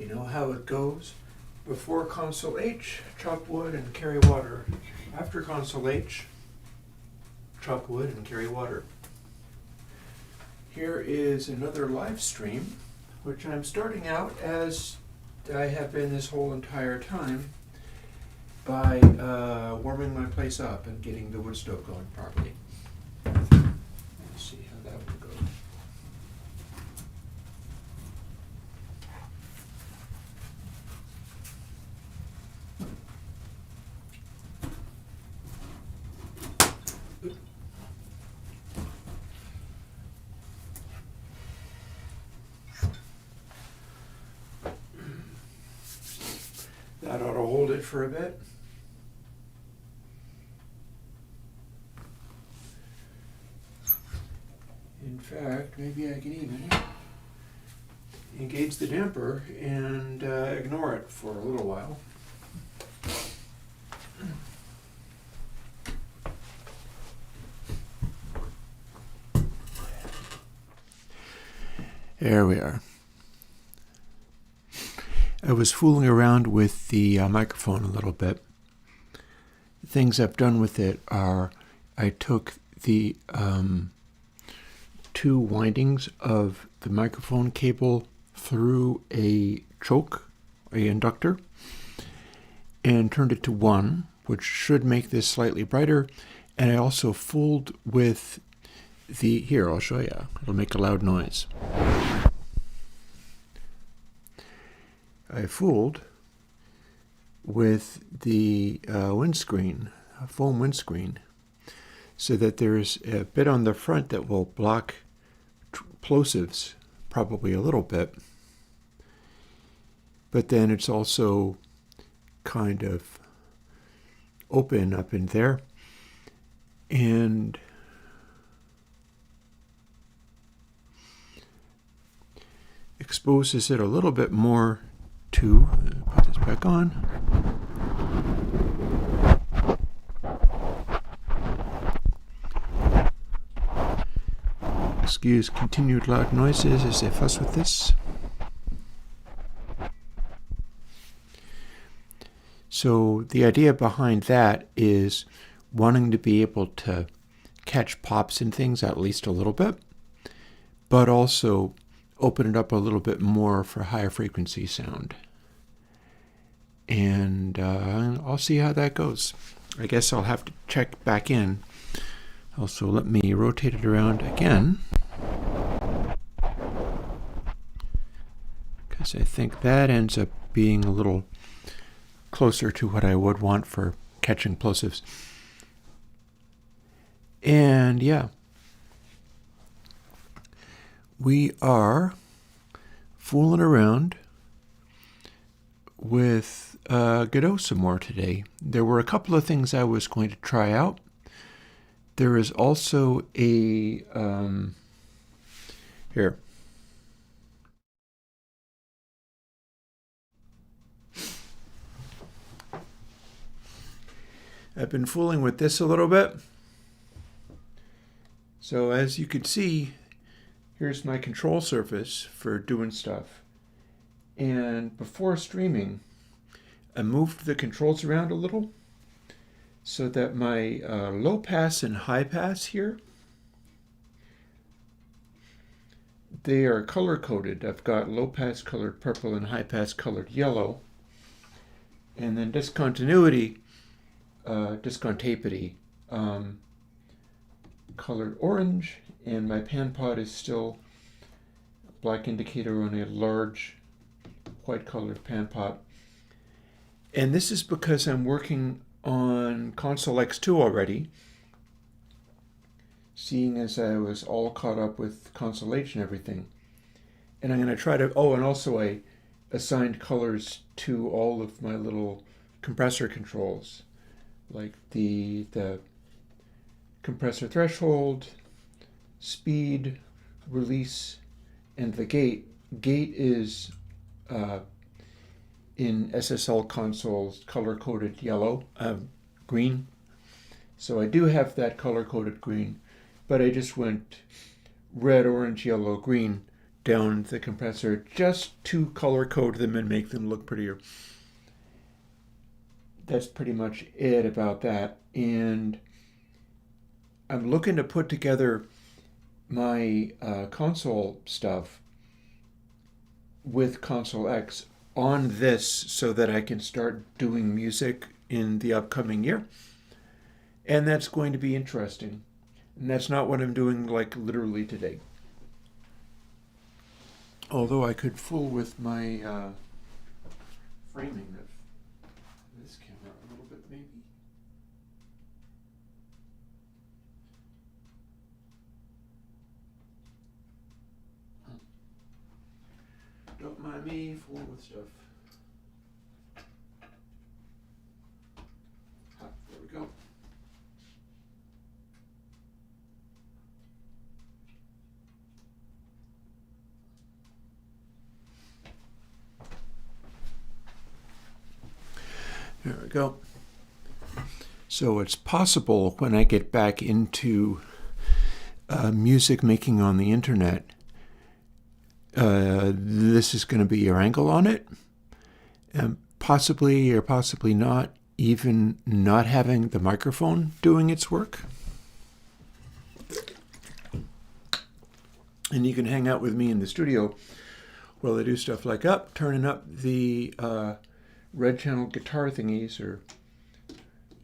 You know how it goes. Before console H, chop wood and carry water. After console H, chop wood and carry water. Here is another live stream, which I'm starting out as I have been this whole entire time by warming my place up and getting the wood stove going properly. Let's see how that will go. That ought to hold it for a bit. In fact, maybe I can even engage the damper and ignore it for a little while. There we are. I was fooling around with the microphone a little bit. The things I've done with it are I took the two windings of the microphone cable through a choke, a inductor, and turned it to one, which should make this slightly brighter. And I also fooled with the, here, I'll show you. It'll make a loud noise. I fooled with the windscreen, a foam windscreen, so that there's a bit on the front that will block plosives, probably a little bit, but then it's also kind of open up in there, and exposes it a little bit more to, put this back on. Excuse continued loud noises as I fuss with this. So the idea behind that is wanting to be able to catch pops and things at least a little bit, but also open it up a little bit more for higher frequency sound. And I'll see how that goes. I guess I'll have to check back in. Also, let me rotate it around again, because I think that ends up being a little closer to what I would want for catching plosives. And yeah, we are fooling around with Godot some more today. There were a couple of things I was going to try out. There is also a, here. I've been fooling with this a little bit. So as you can see, here's my control surface for doing stuff. And before streaming, I moved the controls around a little so that my low pass and high pass here, they are color coded. I've got low pass colored purple and high pass colored yellow. And then discontinuity, discontapity, colored orange, and my pan pod is still black indicator on a large white colored pan pot. And this is because I'm working on console X2 already, seeing as I was all caught up with console H and everything. And I'm going to try to, oh, and also I assigned colors to all of my little compressor controls, like the compressor threshold, speed, release, and the gate. Gate is in SSL consoles color-coded yellow, green. So I do have that color-coded green, but I just went red, orange, yellow, green down the compressor just to color code them and make them look prettier. That's pretty much it about that. And I'm looking to put together my console stuff with Console X on this so that I can start doing music in the upcoming year. And that's going to be interesting. And that's not what I'm doing like literally today. Although I could fool with my framing of this camera a little bit maybe. Don't mind me fooling with stuff. There we go. There we go. So it's possible when I get back into music making on the internet, this is going to be your angle on it. Possibly or possibly not, even not having the microphone doing its work. And you can hang out with me in the studio while I do stuff like turning up the red channel guitar thingies or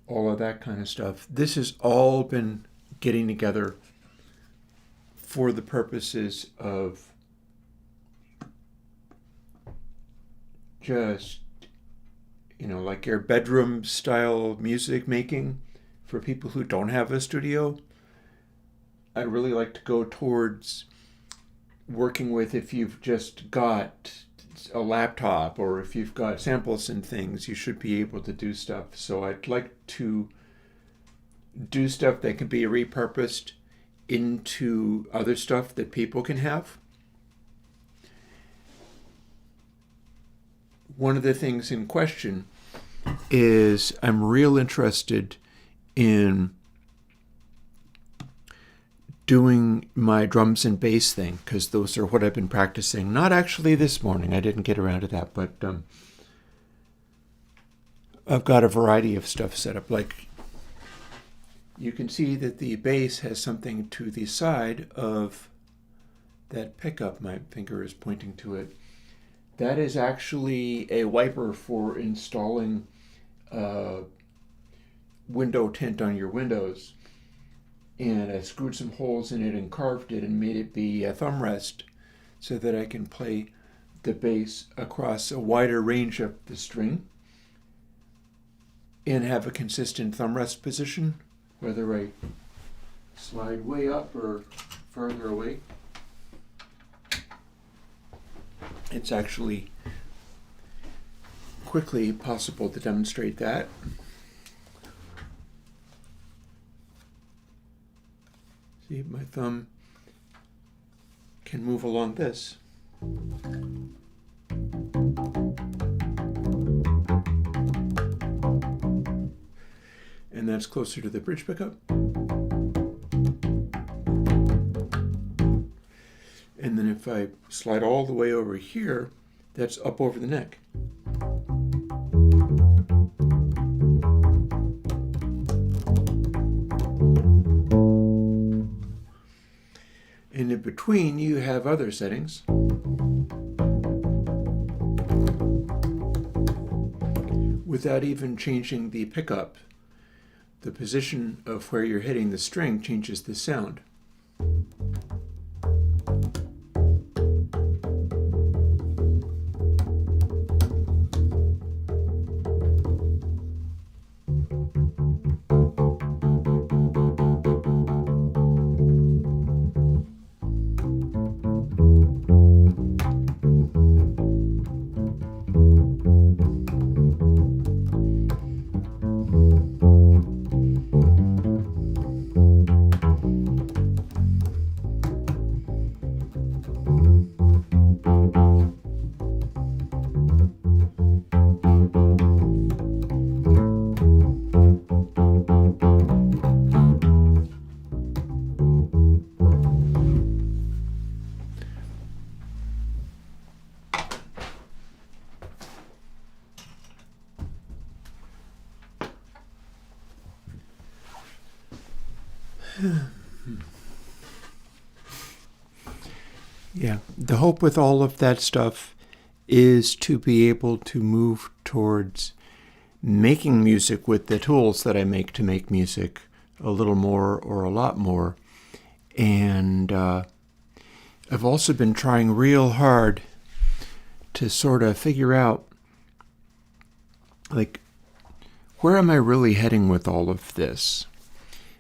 all of that kind of stuff. This has all been getting together for the purposes of just, like your bedroom style music making for people who don't have a studio. I'd really like to go towards working with, if you've just got a laptop or if you've got samples and things, you should be able to do stuff. So I'd like to do stuff that can be repurposed into other stuff that people can have. One of the things in question is I'm real interested in doing my drums and bass thing, because those are what I've been practicing. Not actually this morning. I didn't get around to that, but I've got a variety of stuff set up. Like, you can see that the bass has something to the side of that pickup. My finger is pointing to it. That is actually a wiper for installing window tint on your windows. And I screwed some holes in it and carved it and made it be a thumb rest so that I can play the bass across a wider range of the string and have a consistent thumb rest position, whether I slide way up or farther away. It's actually quickly possible to demonstrate that. See, my thumb can move along this. And that's closer to the bridge pickup. And then if I slide all the way over here, that's up over the neck. And in between, you have other settings. Without even changing the pickup, the position of where you're hitting the string changes the sound. Yeah. The hope with all of that stuff is to be able to move towards making music with the tools that I make to make music a little more or a lot more. And I've also been trying real hard to sort of figure out, like, where am I really heading with all of this?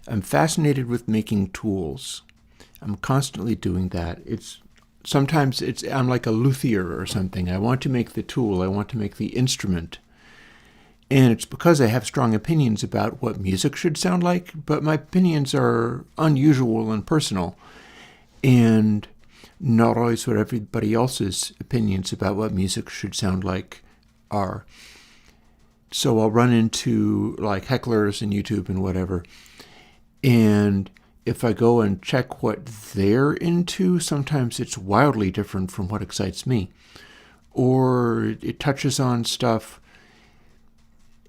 I'm fascinated with making tools. I'm constantly doing that. Sometimes I'm like a luthier or something. I want to make the tool. I want to make the instrument. And it's because I have strong opinions about what music should sound like, but my opinions are unusual and personal, and not always what everybody else's opinions about what music should sound like are. So I'll run into like hecklers and YouTube and whatever, and if I go and check what they're into, sometimes it's wildly different from what excites me. Or it touches on stuff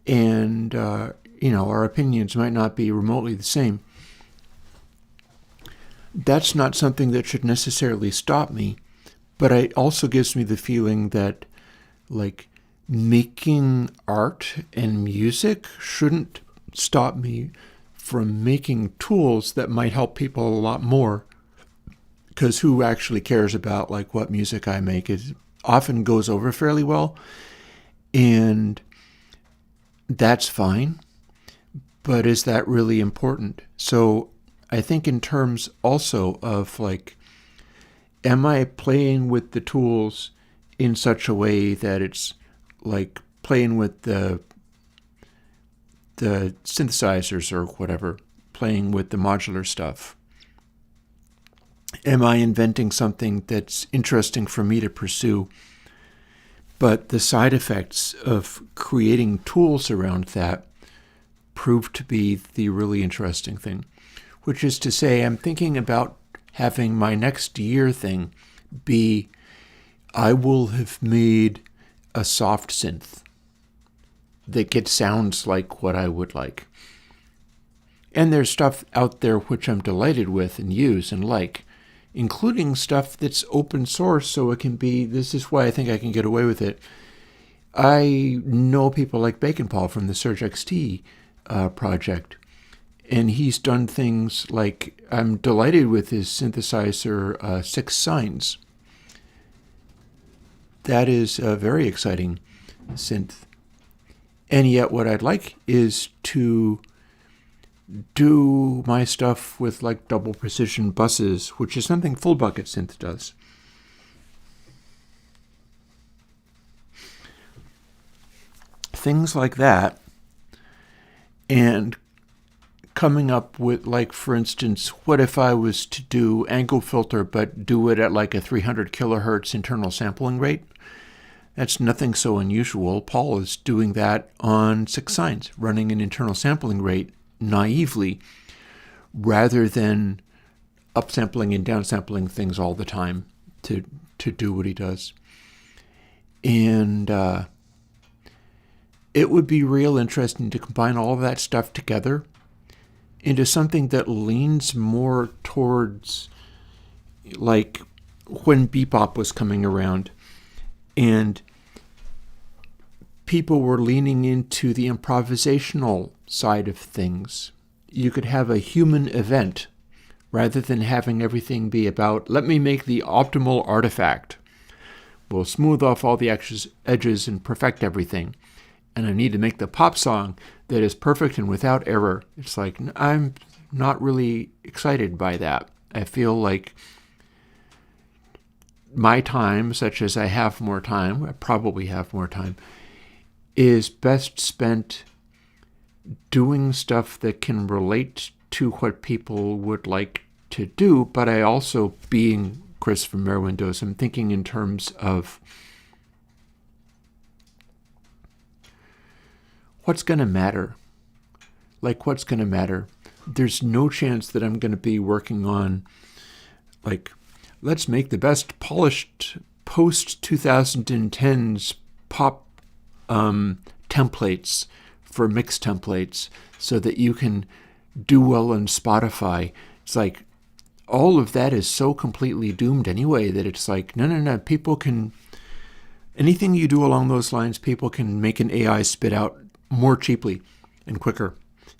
and, our opinions might not be remotely the same. That's not something that should necessarily stop me, but it also gives me the feeling that, like, making art and music shouldn't stop me from making tools that might help people a lot more, because who actually cares about like what music I make? It often goes over fairly well, and that's fine, but is that really important? So I think in terms also of like, am I playing with the tools in such a way that it's like playing with the synthesizers or whatever, playing with the modular stuff? Am I inventing something that's interesting for me to pursue? But the side effects of creating tools around that prove to be the really interesting thing, which is to say, I'm thinking about having my next year thing be, I will have made a soft synth that sounds like what I would like. And there's stuff out there which I'm delighted with and use and like, including stuff that's open source, so it can be, this is why I think I can get away with it. I know people like Bacon Paul from the Surge XT project, and he's done things like, I'm delighted with his synthesizer 6 Signs. That is a very exciting synth. And yet what I'd like is to do my stuff with like double precision buses, which is something Full Bucket Synth does. Things like that. And coming up with, like, for instance, what if I was to do angle filter but do it at like a 300 kilohertz internal sampling rate? That's nothing so unusual. Paul is doing that on 6 Signs, running an internal sampling rate naively, rather than upsampling and downsampling things all the time to do what he does. And it would be real interesting to combine all of that stuff together into something that leans more towards like when bebop was coming around and people were leaning into the improvisational side of things. You could have a human event rather than having everything be about, let me make the optimal artifact. We'll smooth off all the edges and perfect everything. And I need to make the pop song that is perfect and without error. It's like, I'm not really excited by that. I feel like my time, such as I have more time, I probably have more time, is best spent doing stuff that can relate to what people would like to do. But I also, being Chris from Airwindows, I'm thinking in terms of what's going to matter. Like, what's going to matter? There's no chance that I'm going to be working on, like, let's make the best polished post-2010s pop templates for mix templates so that you can do well on Spotify. It's like, all of that is so completely doomed anyway that it's like, no, people can, anything you do along those lines, people can make an AI spit out more cheaply and quicker.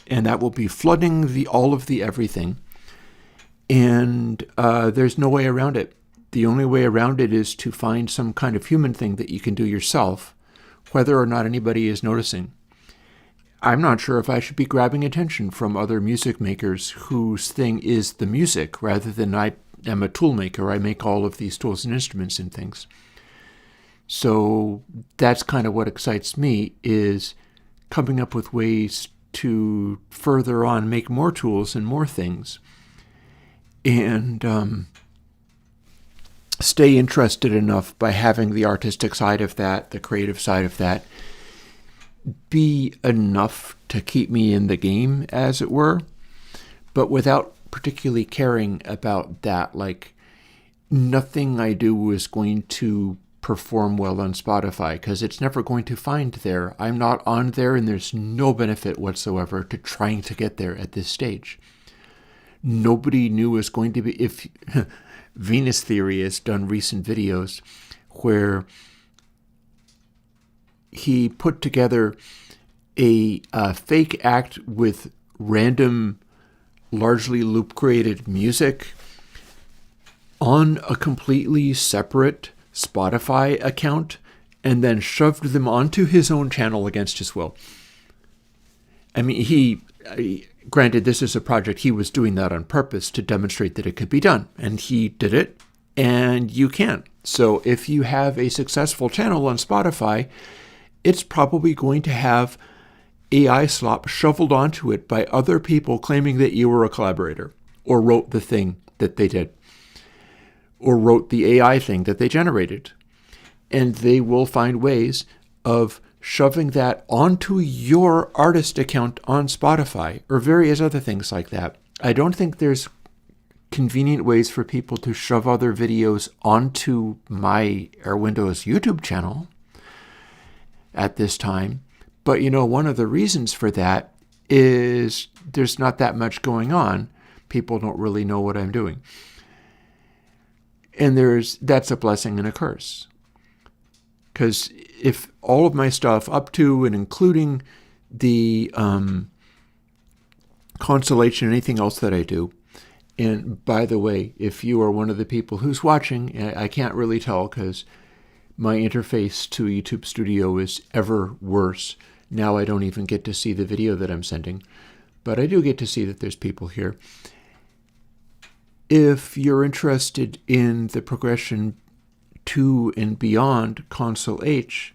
And that will be flooding all of the everything. And there's no way around it. The only way around it is to find some kind of human thing that you can do yourself, whether or not anybody is noticing. I'm not sure if I should be grabbing attention from other music makers whose thing is the music, rather than I am a tool maker. I make all of these tools and instruments and things. So that's kind of what excites me, is coming up with ways to further on make more tools and more things. And stay interested enough by having the artistic side of that, the creative side of that, be enough to keep me in the game, as it were, but without particularly caring about that. Like, nothing I do is going to perform well on Spotify, because it's never going to find there. I'm not on there, and there's no benefit whatsoever to trying to get there at this stage. Nobody knew it was going to be, if Venus Theory has done recent videos where he put together a fake act with random, largely loop-created music on a completely separate Spotify account, and then shoved them onto his own channel against his will. I mean, granted, this is a project, he was doing that on purpose to demonstrate that it could be done, and he did it, and you can. So if you have a successful channel on Spotify, it's probably going to have AI slop shoveled onto it by other people claiming that you were a collaborator, or wrote the thing that they did, or wrote the AI thing that they generated. And they will find ways of shoving that onto your artist account on Spotify, or various other things like that. I don't think there's convenient ways for people to shove other videos onto my Airwindows YouTube channel at this time. But, one of the reasons for that is there's not that much going on. People don't really know what I'm doing. And that's a blessing and a curse. Because if all of my stuff, up to and including the constellation, anything else that I do, and by the way, if you are one of the people who's watching, I can't really tell because my interface to YouTube Studio is ever worse. Now I don't even get to see the video that I'm sending, but I do get to see that there's people here. If you're interested in the progression to and beyond Console H,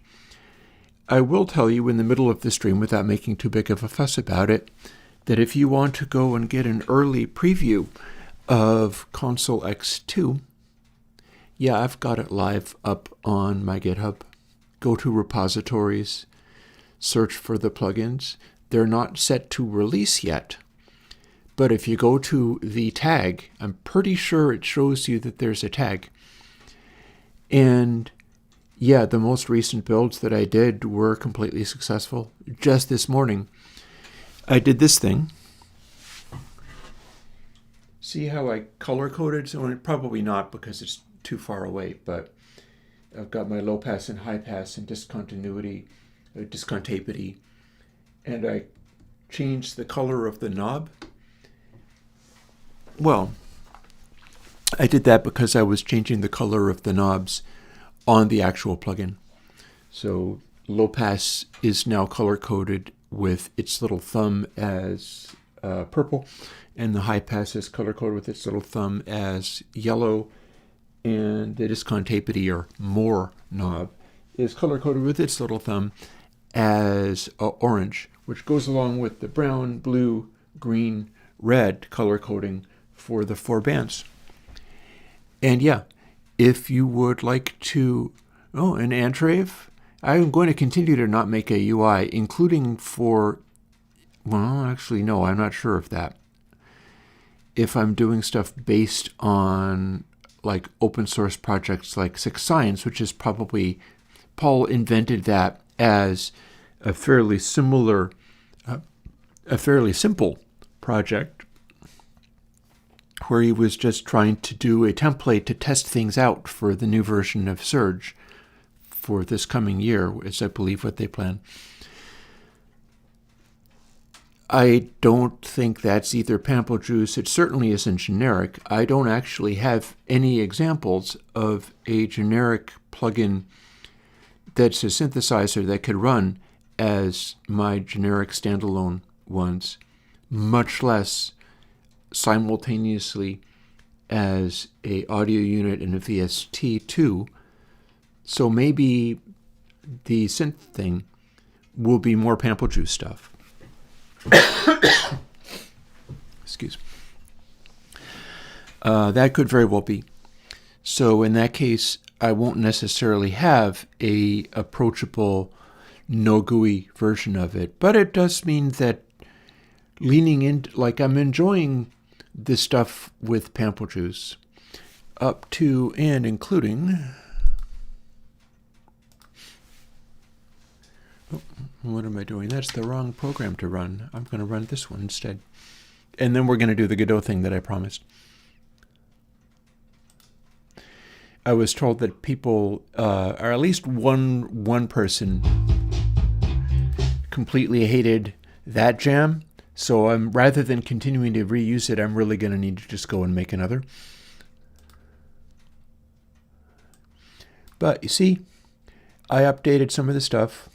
I will tell you in the middle of the stream, without making too big of a fuss about it, that if you want to go and get an early preview of Console X2, yeah, I've got it live up on my GitHub. Go to repositories, search for the plugins. They're not set to release yet, but if you go to the tag, I'm pretty sure it shows you that there's a tag. And yeah, the most recent builds that I did were completely successful. Just this morning, I did this thing. See how I color-coded? So probably not because it's too far away, but I've got my low pass and high pass and discontinuity, discontapity, and I changed the color of the knob. Well, I did that because I was changing the color of the knobs on the actual plugin. So low pass is now color-coded with its little thumb as purple, and the high pass is color-coded with its little thumb as yellow, and the discontapity or more knob is color-coded with its little thumb as orange, which goes along with the brown, blue, green, red color coding for the 4 bands. And yeah, if you would like to, an Antrave, I'm going to continue to not make a UI, including for, well, actually, no, I'm not sure of that. If I'm doing stuff based on like open source projects like Six Science, which is probably, Paul invented that as a fairly simple project where he was just trying to do a template to test things out for the new version of Surge for this coming year, is I believe what they plan. I don't think that's either Pample Juice. It certainly isn't generic. I don't actually have any examples of a generic plugin that's a synthesizer that could run as my generic standalone ones, much less simultaneously as a audio unit and a VST2. So maybe the synth thing will be more Pample Juice stuff. Excuse me. That could very well be. So in that case, I won't necessarily have a approachable, no GUI version of it. But it does mean that leaning in, like I'm enjoying this stuff with Pample Juice up to and including. Oh, what am I doing? That's the wrong program to run. I'm going to run this one instead. And then we're going to do the Godot thing that I promised. I was told that people, or at least one person, completely hated that jam. So rather than continuing to reuse it, I'm really going to need to just go and make another. But you see, I updated some of the stuff.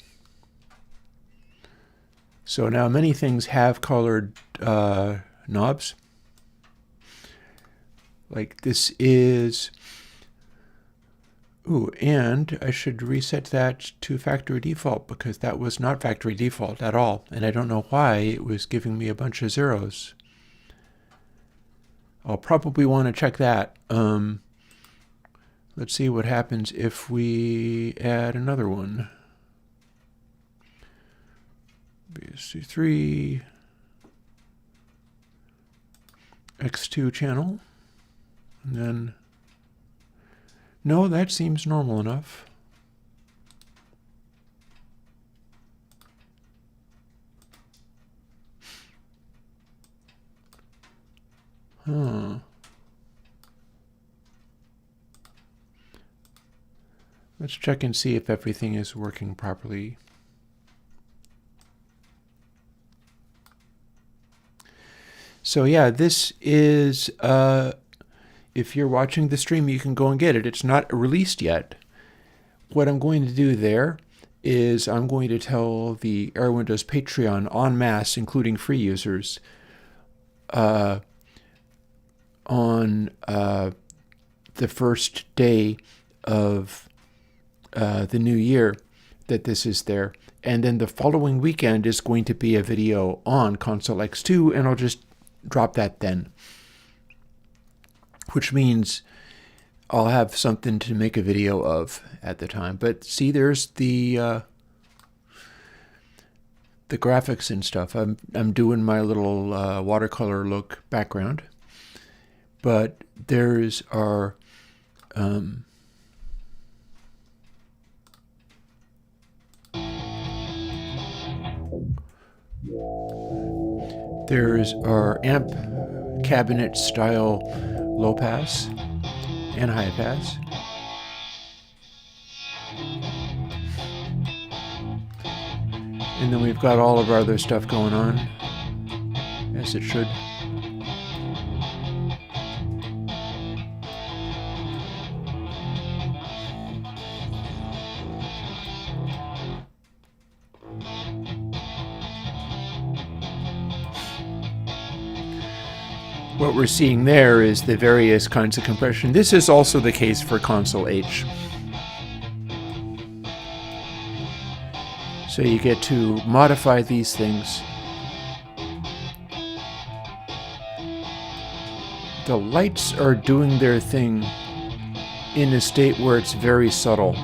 So now many things have colored knobs. Like this is... Ooh, and I should reset that to factory default because that was not factory default at all. And I don't know why it was giving me a bunch of zeros. I'll probably want to check that. Let's see what happens if we add another one. BSC3 X2 channel. And then... No, that seems normal enough. Huh. Let's check and see if everything is working properly. So yeah, this is... if you're watching the stream, you can go and get it. It's not released yet. What I'm going to do there is I'm going to tell the Airwindows Patreon en masse, including free users, on the first day of the new year that this is there. And then the following weekend is going to be a video on Console X2, and I'll just drop that then. Which means I'll have something to make a video of at the time. But see, there's the graphics and stuff. I'm doing my little watercolor look background. But there's our amp cabinet style low pass and high pass. And then we've got all of our other stuff going on, as it should. What we're seeing there is the various kinds of compression. This is also the case for Console H. So you get to modify these things. The lights are doing their thing in a state where it's very subtle.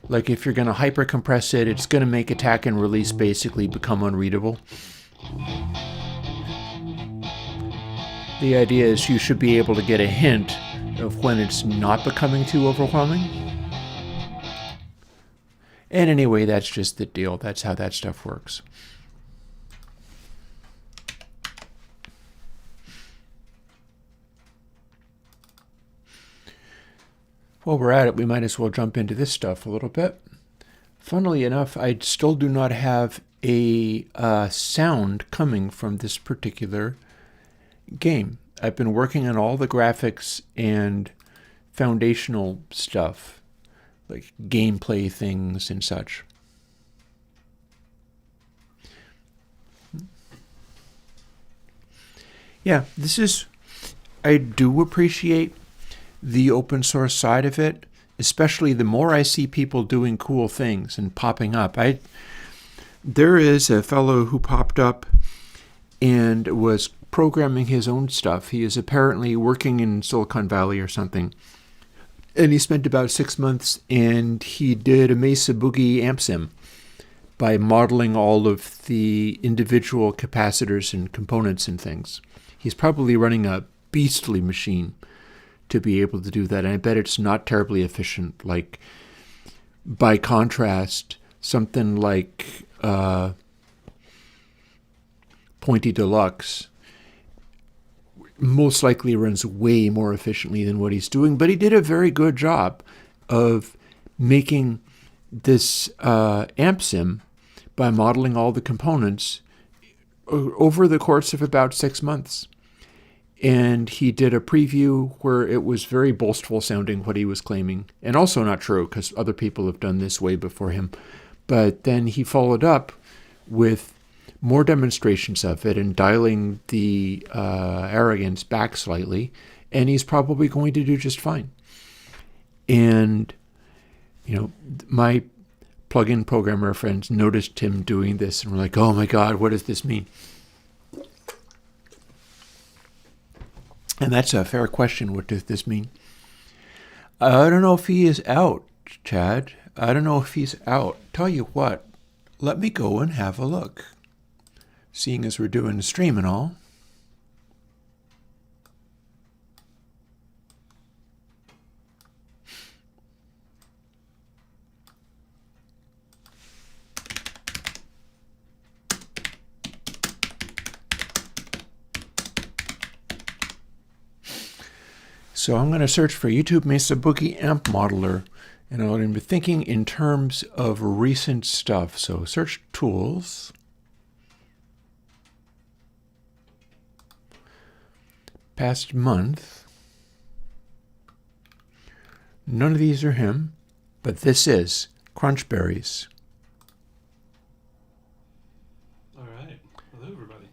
Like if you're going to hyper compress it, it's going to make attack and release basically become unreadable. The idea is you should be able to get a hint of when it's not becoming too overwhelming. And anyway, that's just the deal. That's how that stuff works. While we're at it, we might as well jump into this stuff a little bit. Funnily enough, I still do not have a sound coming from this particular game. I've been working on all the graphics and foundational stuff, like gameplay things and such. Yeah, I do appreciate the open source side of it, especially the more I see people doing cool things and popping up. There is a fellow who popped up and was programming his own stuff. He is apparently working in Silicon Valley or something. And he spent about 6 months and he did a Mesa Boogie amp sim by modeling all of the individual capacitors and components and things. He's probably running a beastly machine to be able to do that. And I bet it's not terribly efficient. Like, by contrast, something like Pointy Deluxe most likely runs way more efficiently than what he's doing. But he did a very good job of making this amp sim by modeling all the components over the course of about 6 months. And he did a preview where it was very boastful sounding what he was claiming. And also not true, because other people have done this way before him. But then he followed up with more demonstrations of it and dialing the arrogance back slightly. And he's probably going to do just fine. And, my plugin programmer friends noticed him doing this and were like, oh my God, what does this mean? And that's a fair question. What does this mean? I don't know if he is out, Chad. I don't know if he's out. Tell you what, let me go and have a look. Seeing as we're doing a stream and all. So I'm going to search for YouTube Mesa Boogie Amp Modeler, and I'm going to be thinking in terms of recent stuff. So search tools. Past month. None of these are him, but this is Crunchberries. All right. Hello, everybody.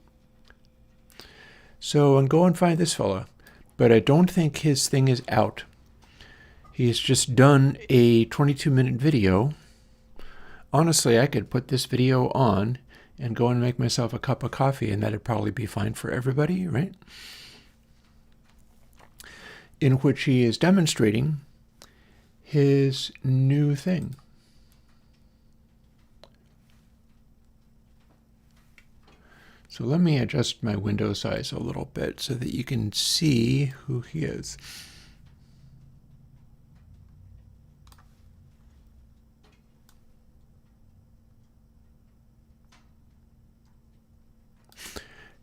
So I'm going to find this fella. But I don't think his thing is out. He's just done a 22-minute video. Honestly, I could put this video on and go and make myself a cup of coffee, and that'd probably be fine for everybody, right? In which he is demonstrating his new thing. So let me adjust my window size a little bit so that you can see who he is.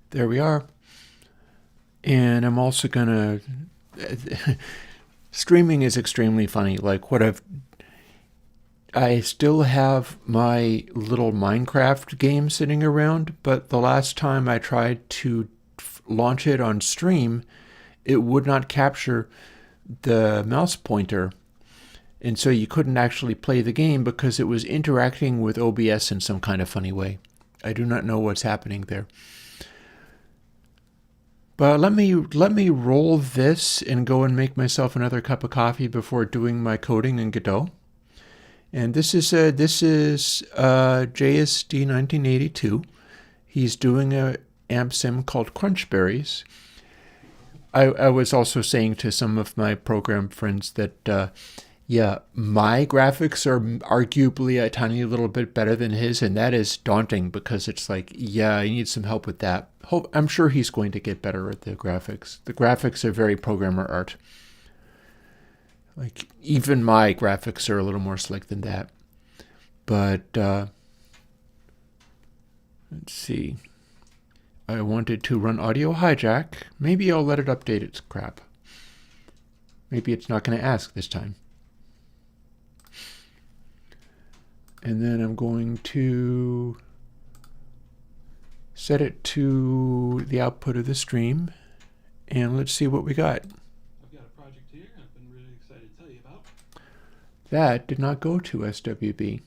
There we are. And I'm also going to... Streaming is extremely funny. Like I still have my little Minecraft game sitting around, but the last time I tried to launch it on stream, it would not capture the mouse pointer. And so you couldn't actually play the game because it was interacting with OBS in some kind of funny way. I do not know what's happening there. But let me roll this and go and make myself another cup of coffee before doing my coding in Godot. And this is JSD 1982. He's doing a amp sim called Crunchberries. I was also saying to some of my program friends that, yeah, my graphics are arguably a tiny little bit better than his, and that is daunting because it's like, yeah, I need some help with that. I'm sure he's going to get better at the graphics. The graphics are very programmer art. Like, even my graphics are a little more slick than that. But, let's see. I wanted to run Audio Hijack. Maybe I'll let it update its crap. Maybe it's not going to ask this time. And then I'm going to set it to the output of the stream. And let's see what we got. I've got a project here I've been really excited to tell you about. That did not go to SWB.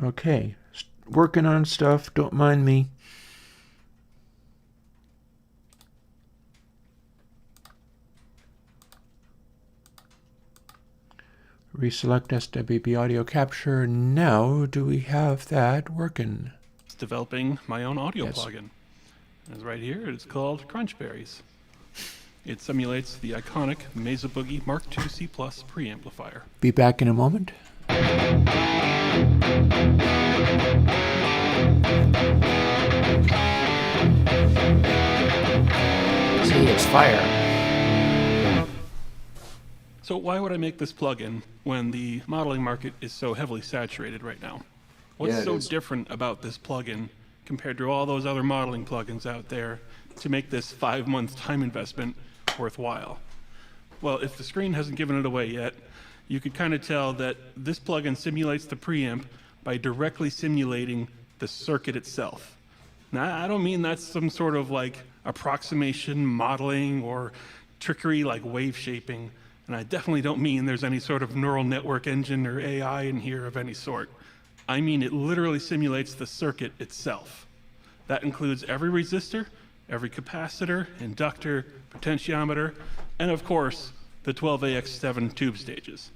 Okay, working on stuff, don't mind me. Reselect SWB audio capture. Now, do we have that working? It's developing my own audio Yes. plugin. It's right here. It's called Crunchberries. It simulates the iconic Mesa Boogie Mark II C+ preamplifier. Be back in a moment. See, it's fire. So why would I make this plugin when the modeling market is so heavily saturated right now? What's Yeah, it so is. different about this plugin compared to all those other modeling plugins out there to make this 5-month time investment worthwhile? Well, if the screen hasn't given it away yet, you could kind of tell that this plugin simulates the preamp by directly simulating the circuit itself. Now, I don't mean that's some sort of like approximation modeling or trickery like wave shaping, and I definitely don't mean there's any sort of neural network engine or AI in here of any sort. I mean it literally simulates the circuit itself. That includes every resistor, every capacitor, inductor, potentiometer, and of course, the 12AX7 tube stages.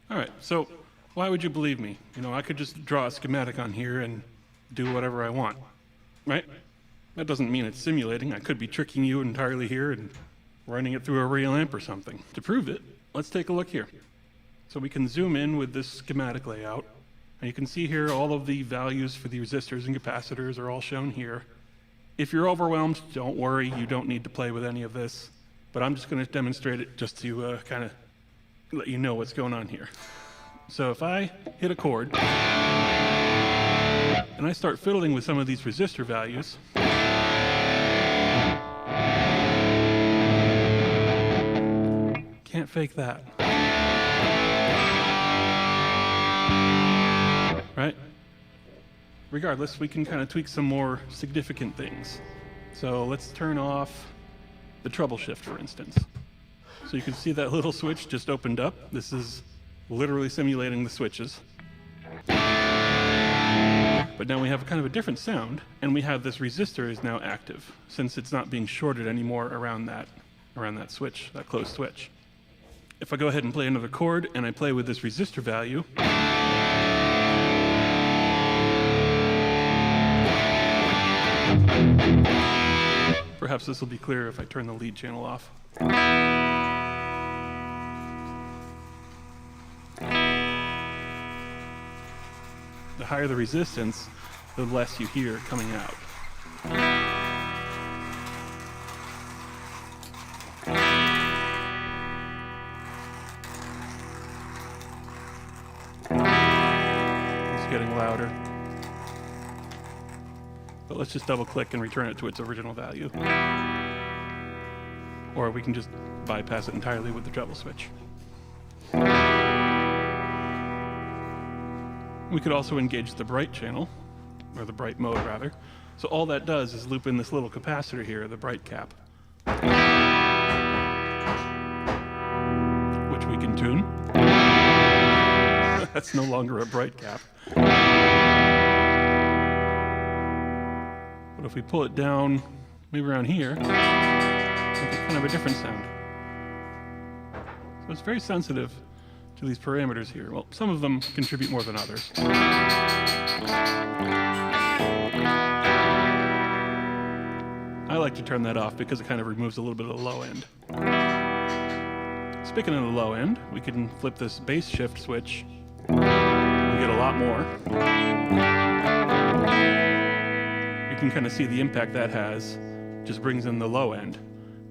All right, so why would you believe me? You know, I could just draw a schematic on here and do whatever I want, right? That doesn't mean it's simulating. I could be tricking you entirely here and running it through a real amp or something. To prove it, let's take a look here. So we can zoom in with this schematic layout, and you can see here all of the values for the resistors and capacitors are all shown here. If you're overwhelmed, don't worry, you don't need to play with any of this, but I'm just going to demonstrate it just to kind of let you know what's going on here. So if I hit a chord, and I start fiddling with some of these resistor values, can't fake that. Right? Regardless, we can kind of tweak some more significant things. So let's turn off the treble shift, for instance. So you can see that little switch just opened up. This is literally simulating the switches. But now we have kind of a different sound, and we have this resistor is now active, since it's not being shorted anymore around that switch, that closed switch. If I go ahead and play another chord, and I play with this resistor value, perhaps this will be clearer if I turn the lead channel off. The higher the resistance, the less you hear coming out. It's getting louder. But let's just double click and return it to its original value. Or we can just bypass it entirely with the treble switch. We could also engage the bright channel, or the bright mode rather. So all that does is loop in this little capacitor here, the bright cap, which we can tune. That's no longer a bright cap. But if we pull it down, maybe around here, we get kind of a different sound. So it's very sensitive to these parameters here. Well, some of them contribute more than others. I like to turn that off because it kind of removes a little bit of the low end. Speaking of the low end, we can flip this bass shift switch. We get a lot more. You can kind of see the impact that has. Just brings in the low end.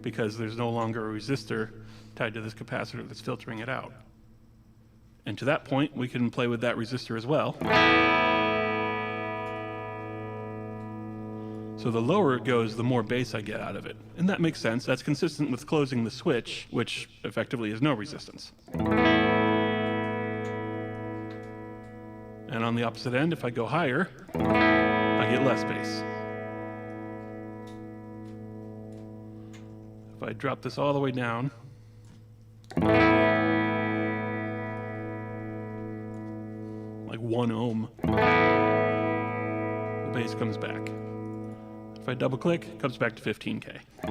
because there's no longer a resistor tied to this capacitor that's filtering it out. And to that point, we can play with that resistor as well. So the lower it goes, the more bass I get out of it. And that makes sense. That's consistent with closing the switch, which effectively is no resistance. And on the opposite end, if I go higher, I get less bass. If I drop this all the way down, like 1 ohm, the bass comes back. If I double click, it comes back to 15K. I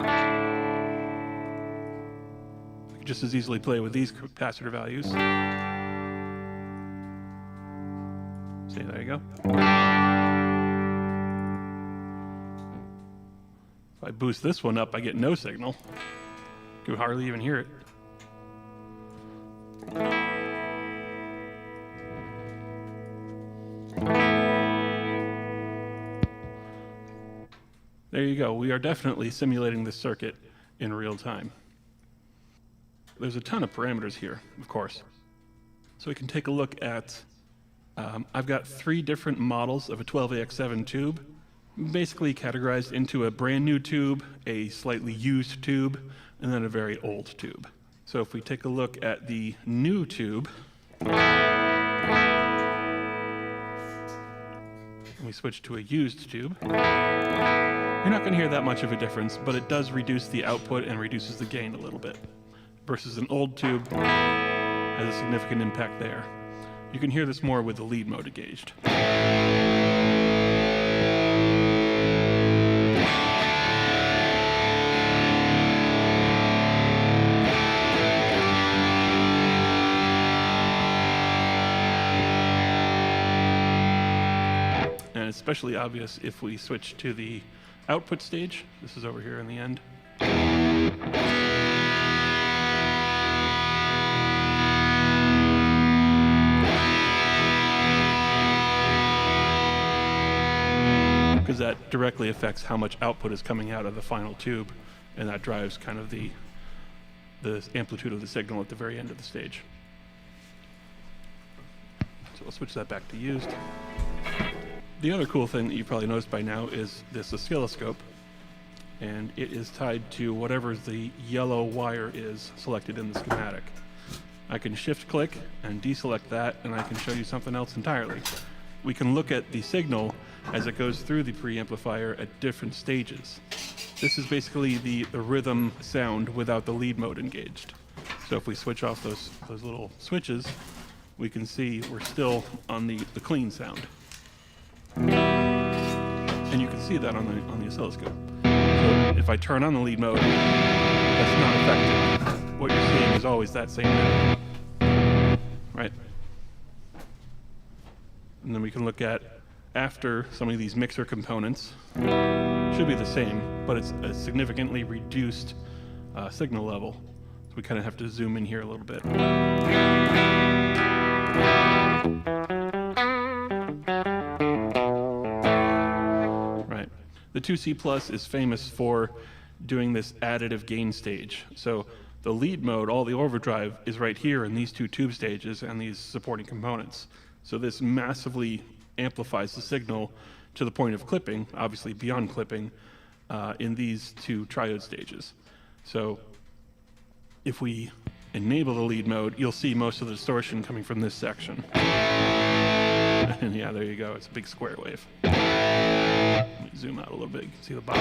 could just as easily play with these capacitor values. See, there you go. If I boost this one up, I get no signal. You can hardly even hear it. There you go. We are definitely simulating this circuit in real time. There's a ton of parameters here, of course. So we can take a look at, I've got 3 different models of a 12AX7 tube, basically categorized into a brand new tube, a slightly used tube, and then a very old tube. So if we take a look at the new tube, and we switch to a used tube, you're not going to hear that much of a difference, but it does reduce the output and reduces the gain a little bit. Versus an old tube has a significant impact there. You can hear this more with the lead mode engaged. And especially obvious if we switch to the output stage. This is over here in the end. Because that directly affects how much output is coming out of the final tube, and that drives kind of the amplitude of the signal at the very end of the stage. So we'll switch that back to used. The other cool thing that you probably noticed by now is this oscilloscope, and it is tied to whatever the yellow wire is selected in the schematic. I can shift click and deselect that, and I can show you something else entirely. We can look at the signal as it goes through the preamplifier at different stages. This is basically the rhythm sound without the lead mode engaged. So if we switch off those little switches, we can see we're still on the clean sound. And you can see that on the oscilloscope. So if I turn on the lead mode, that's not affected. What you're seeing is always that same note. Right? And then we can look at after some of these mixer components. Should be the same, but it's a significantly reduced signal level. So we kind of have to zoom in here a little bit. Right. The 2C Plus is famous for doing this additive gain stage. So the lead mode, all the overdrive, is right here in these 2 tube stages and these supporting components. So this massively amplifies the signal to the point of clipping, obviously beyond clipping, in these 2 triode stages. So if we enable the lead mode, you'll see most of the distortion coming from this section. And yeah, there you go. It's a big square wave. Let me zoom out a little bit. You can see the bottom.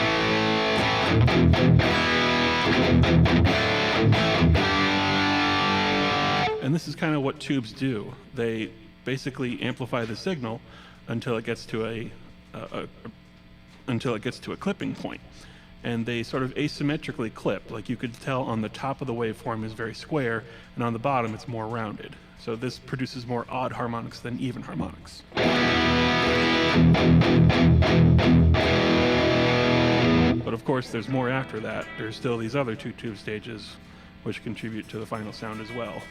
And this is kind of what tubes do. They basically amplify the signal until it gets to a clipping point, and they sort of asymmetrically clip. Like you could tell on the top of the waveform is very square, and on the bottom it's more rounded. So this produces more odd harmonics than even harmonics. But of course, there's more after that. There's still these other 2 tube stages, which contribute to the final sound as well.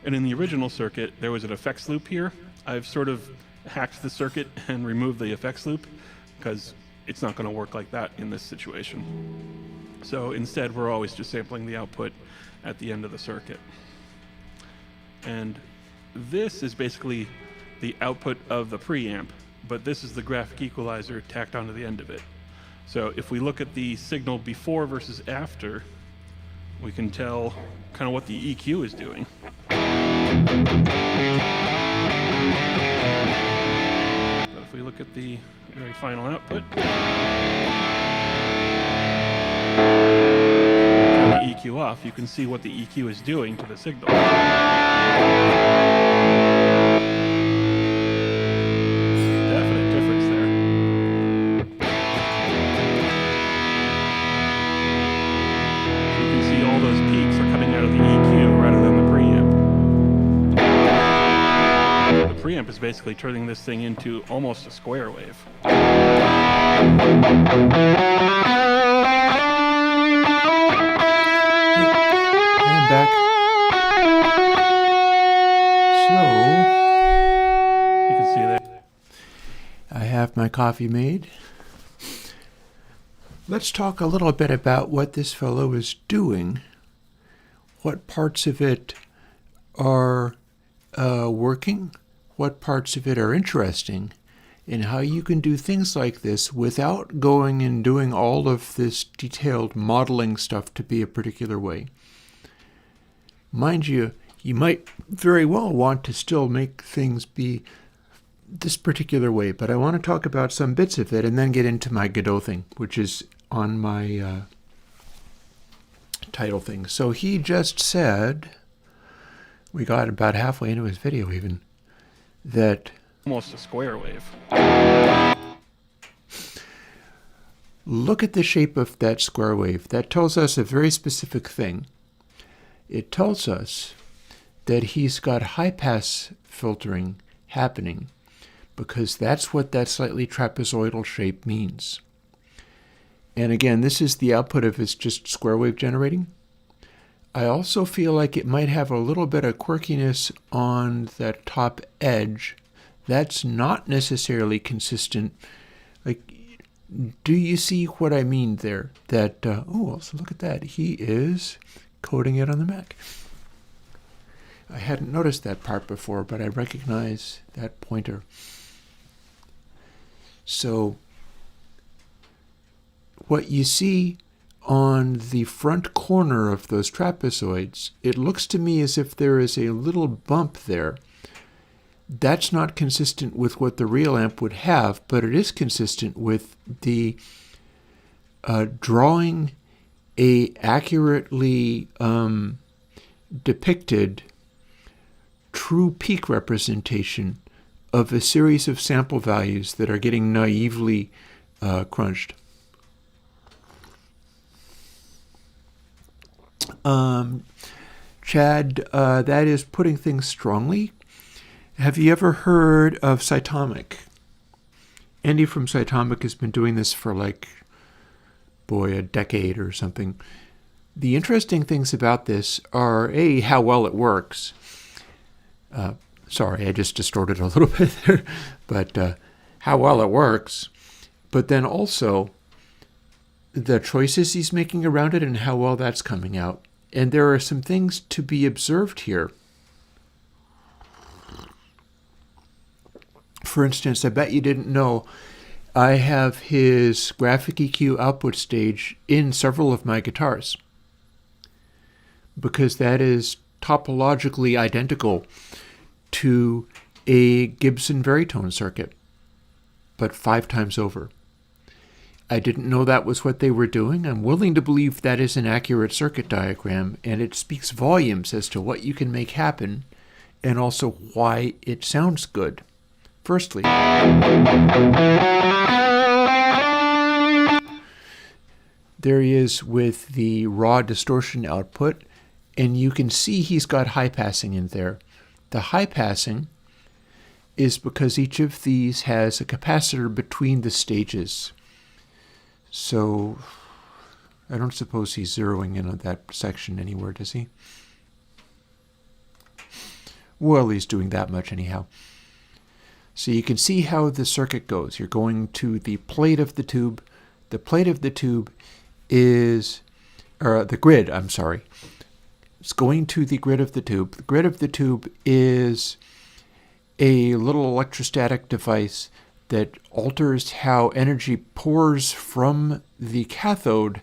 And in the original circuit, there was an effects loop here. I've sort of hacked the circuit and removed the effects loop because it's not going to work like that in this situation. So instead, we're always just sampling the output at the end of the circuit. And this is basically the output of the preamp, but this is the graphic equalizer tacked onto the end of it. So if we look at the signal before versus after, we can tell kind of what the EQ is doing. But if we look at the very final output, turn the EQ off, you can see what the EQ is doing to the signal. Definite difference there. You can see all those peaks are coming out of the EQ rather than the preamp. The preamp is basically turning this thing into almost a square wave. I'm back. So, You can see that. I have my coffee made. Let's talk a little bit about what this fellow is doing. What parts of it are working, what parts of it are interesting, and how you can do things like this without going and doing all of this detailed modeling stuff to be a particular way. Mind you, you might very well want to still make things be this particular way, but I want to talk about some bits of it and then get into my Godot thing, which is on my title thing. So he just said, we got about halfway into his video even, that Almost a square wave. look at the shape of that square wave. That tells us a very specific thing. It tells us that he's got high-pass filtering happening because that's what that slightly trapezoidal shape means. And again, this is the output of his just square wave generating. I also feel like it might have a little bit of quirkiness on that top edge. That's not necessarily consistent. Like, do you see what I mean there? That, oh, also look at that. He is coding it on the Mac. I hadn't noticed that part before, but I recognize that pointer. So, what you see on the front corner of those trapezoids, it looks to me as if there is a little bump there. That's not consistent with what the real amp would have, but it is consistent with the drawing a accurately depicted true peak representation of a series of sample values that are getting naively crunched. Chad, that is putting things strongly. Have you ever heard of Cytomic? Andy from Cytomic has been doing this for a decade or something. The interesting things about this are, A, how well it works. Sorry, I just distorted a little bit there. But how well it works. But then also the choices he's making around it and how well that's coming out. And there are some things to be observed here. For instance, I bet you didn't know I have his graphic EQ output stage in several of my guitars because that is topologically identical to a Gibson Veritone circuit, but 5 times over. I didn't know that was what they were doing. I'm willing to believe that is an accurate circuit diagram, and it speaks volumes as to what you can make happen and also why it sounds good. Firstly, there he is with the raw distortion output, and you can see he's got high passing in there. The high passing is because each of these has a capacitor between the stages. So I don't suppose he's zeroing in on that section anywhere, does he? Well, he's doing that much anyhow. So you can see how the circuit goes. You're going to the plate of the tube. The plate of the tube is or the grid, I'm sorry. It's going to the grid of the tube. The grid of the tube is a little electrostatic device that alters how energy pours from the cathode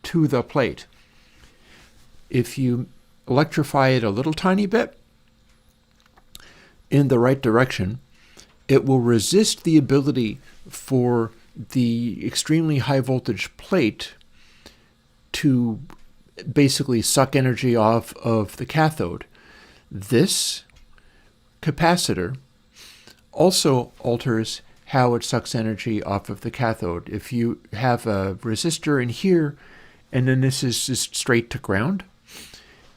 to the plate. If you electrify it a little tiny bit in the right direction, it will resist the ability for the extremely high voltage plate to basically suck energy off of the cathode. This capacitor also alters how it sucks energy off of the cathode. If you have a resistor in here, and then this is just straight to ground,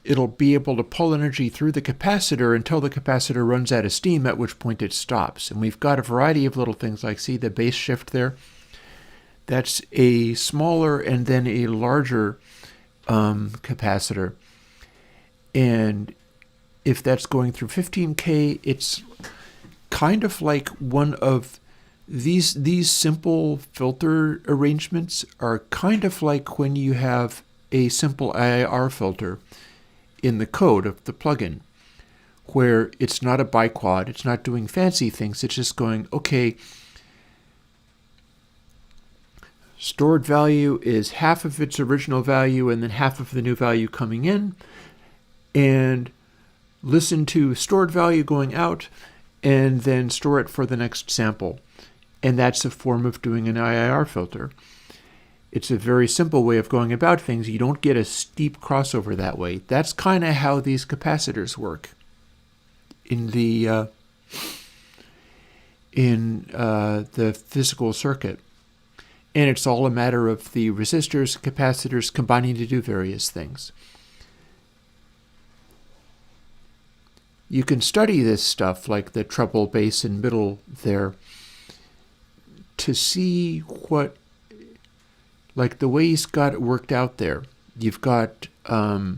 it'll be able to pull energy through the capacitor until the capacitor runs out of steam, at which point it stops. And we've got a variety of little things like, see the base shift there? That's a smaller and then a larger capacitor. And if that's going through 15K, it's kind of like one of these simple filter arrangements are kind of like when you have a simple IIR filter in the code of the plugin, where it's not a biquad, it's not doing fancy things, it's just going, okay, stored value is half of its original value and then half of the new value coming in, and listen to stored value going out, and then store it for the next sample. And that's a form of doing an IIR filter. It's a very simple way of going about things. You don't get a steep crossover that way. That's kind of how these capacitors work in the physical circuit. And it's all a matter of the resistors, capacitors combining to do various things. You can study this stuff, like the treble, bass, and middle there, to see what, like the way he's got it worked out there. You've got the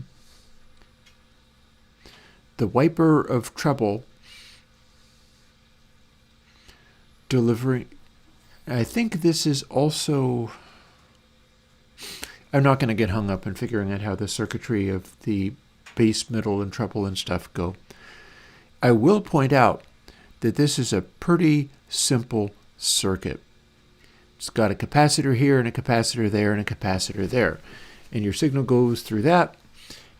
wiper of treble delivering. I think this is also, I'm not going to get hung up in figuring out how the circuitry of the bass, middle, and treble and stuff go. I will point out that this is a pretty simple circuit. It's got a capacitor here and a capacitor there and a capacitor there. And your signal goes through that.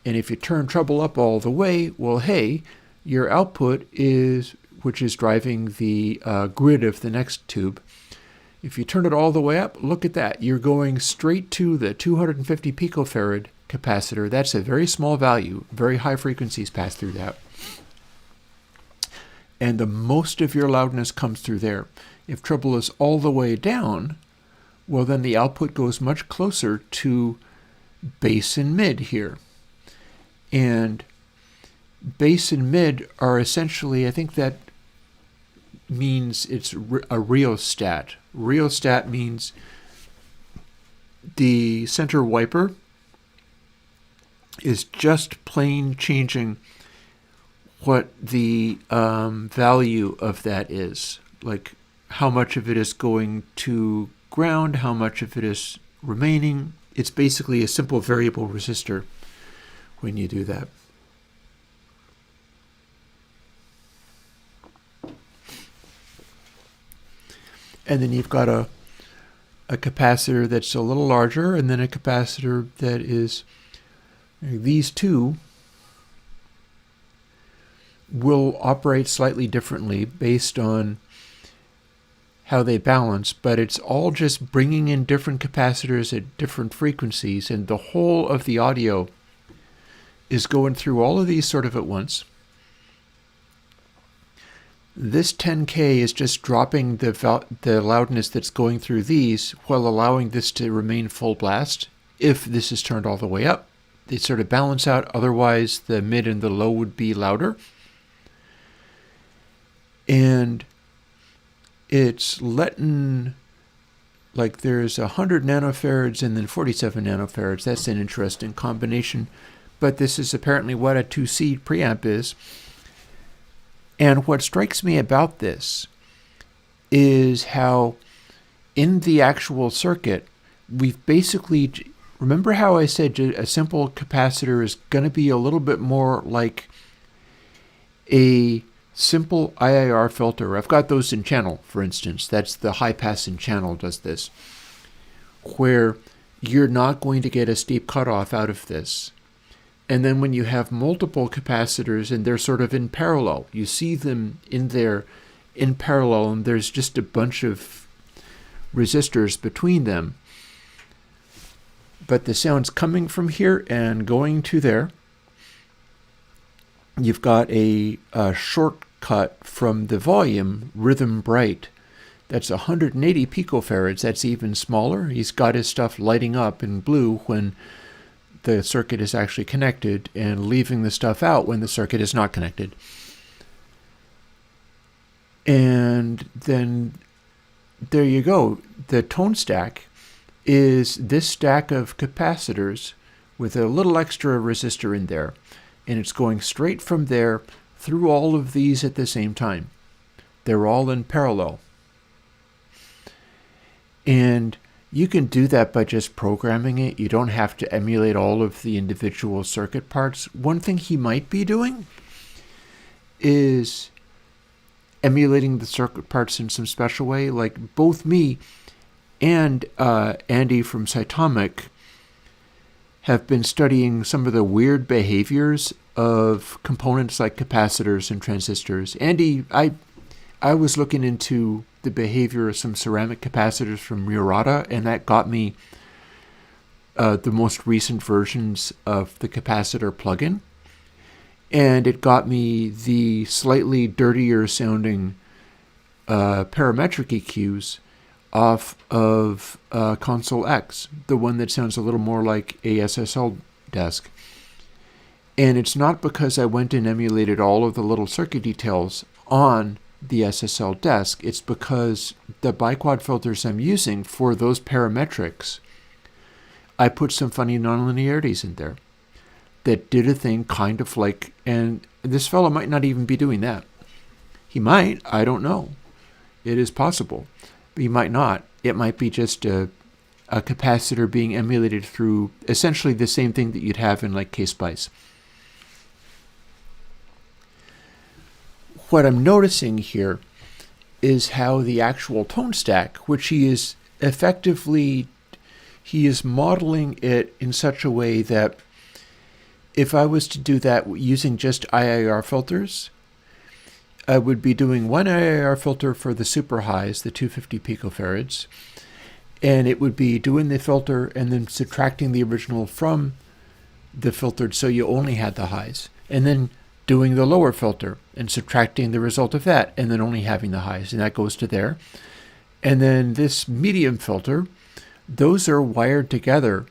And if you turn treble up all the way, well, hey, your output is, which is driving the grid of the next tube. If you turn it all the way up, look at that. You're going straight to the 250 picofarad capacitor. That's a very small value. Very high frequencies pass through that. And the most of your loudness comes through there. If treble is all the way down, well, then the output goes much closer to bass and mid here. And bass and mid are essentially, I think that means it's a rheostat. Rheostat means the center wiper is just plain changing what the value of that is. Like how much of it is going to ground, how much of it is remaining. It's basically a simple variable resistor when you do that. And then you've got a capacitor that's a little larger, and then a capacitor that is, these two will operate slightly differently based on how they balance, but it's all just bringing in different capacitors at different frequencies, and the whole of the audio is going through all of these sort of at once. This 10K is just dropping the loudness that's going through these while allowing this to remain full blast. If this is turned all the way up, they sort of balance out, otherwise the mid and the low would be louder. And it's letting, like there's 100 nanofarads and then 47 nanofarads. That's an interesting combination. But this is apparently what a 2C preamp is. And what strikes me about this is how in the actual circuit, we've basically remember how I said a simple capacitor is going to be a little bit more like a simple IIR filter? I've got those in channel, for instance. That's the high pass in channel does this, where you're not going to get a steep cutoff out of this. And then when you have multiple capacitors and they're sort of in parallel, you see them in there in parallel, and there's just a bunch of resistors between them. But the sound's coming from here and going to there. You've got a shortcut from the volume, Rhythm Bright. That's 180 picofarads. That's even smaller. He's got his stuff lighting up in blue when the circuit is actually connected and leaving the stuff out when the circuit is not connected. And then there you go. The tone stack is this stack of capacitors with a little extra resistor in there. And it's going straight from there through all of these at the same time. They're all in parallel. And you can do that by just programming it. You don't have to emulate all of the individual circuit parts. One thing he might be doing is emulating the circuit parts in some special way. Like both me and Andy from Cytomic have been studying some of the weird behaviors of components like capacitors and transistors. Andy, I was looking into the behavior of some ceramic capacitors from Murata, and that got me the most recent versions of the capacitor plugin. And it got me the slightly dirtier sounding parametric EQs off of Console X, the one that sounds a little more like a SSL desk. And it's not because I went and emulated all of the little circuit details on the SSL desk. It's because the biquad filters I'm using for those parametrics, I put some funny nonlinearities in there that did a thing kind of like, and this fellow might not even be doing that. He might, I don't know. It is possible. But he might not. It might be just a capacitor being emulated through essentially the same thing that you'd have in like KSpice. What I'm noticing here is how the actual tone stack, which he is modeling it in such a way that if I was to do that using just IIR filters, I would be doing one IIR filter for the super highs, the 250 picofarads, and it would be doing the filter and then subtracting the original from the filtered so you only had the highs, and then doing the lower filter and subtracting the result of that and then only having the highs, and that goes to there. And then this medium filter, those are wired together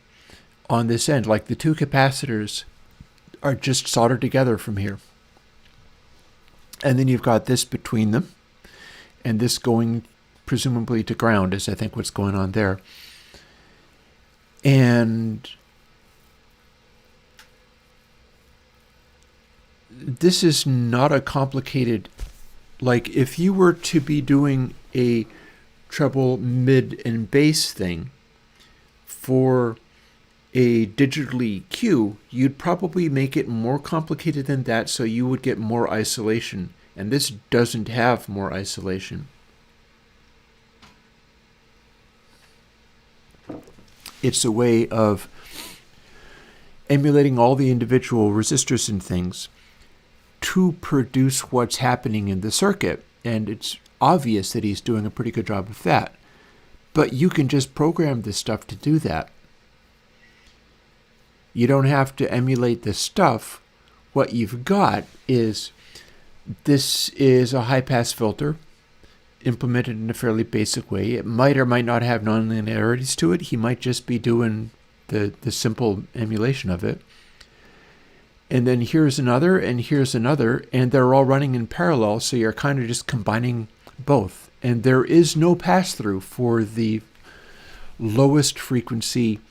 on this end, like the two capacitors are just soldered together from here. And then you've got this between them, and this going presumably to ground is I think what's going on there. And this is not a complicated, like if you were to be doing a treble, mid, and bass thing for a digital EQ, you'd probably make it more complicated than that so you would get more isolation. And this doesn't have more isolation. It's a way of emulating all the individual resistors and things to produce what's happening in the circuit. And it's obvious that he's doing a pretty good job of that. But you can just program this stuff to do that. You don't have to emulate this stuff. What you've got is, this is a high-pass filter implemented in a fairly basic way. It might or might not have nonlinearities to it. He might just be doing the simple emulation of it. And then here's another, and here's another, and they're all running in parallel, so you're kind of just combining both. And there is no pass-through for the lowest frequency.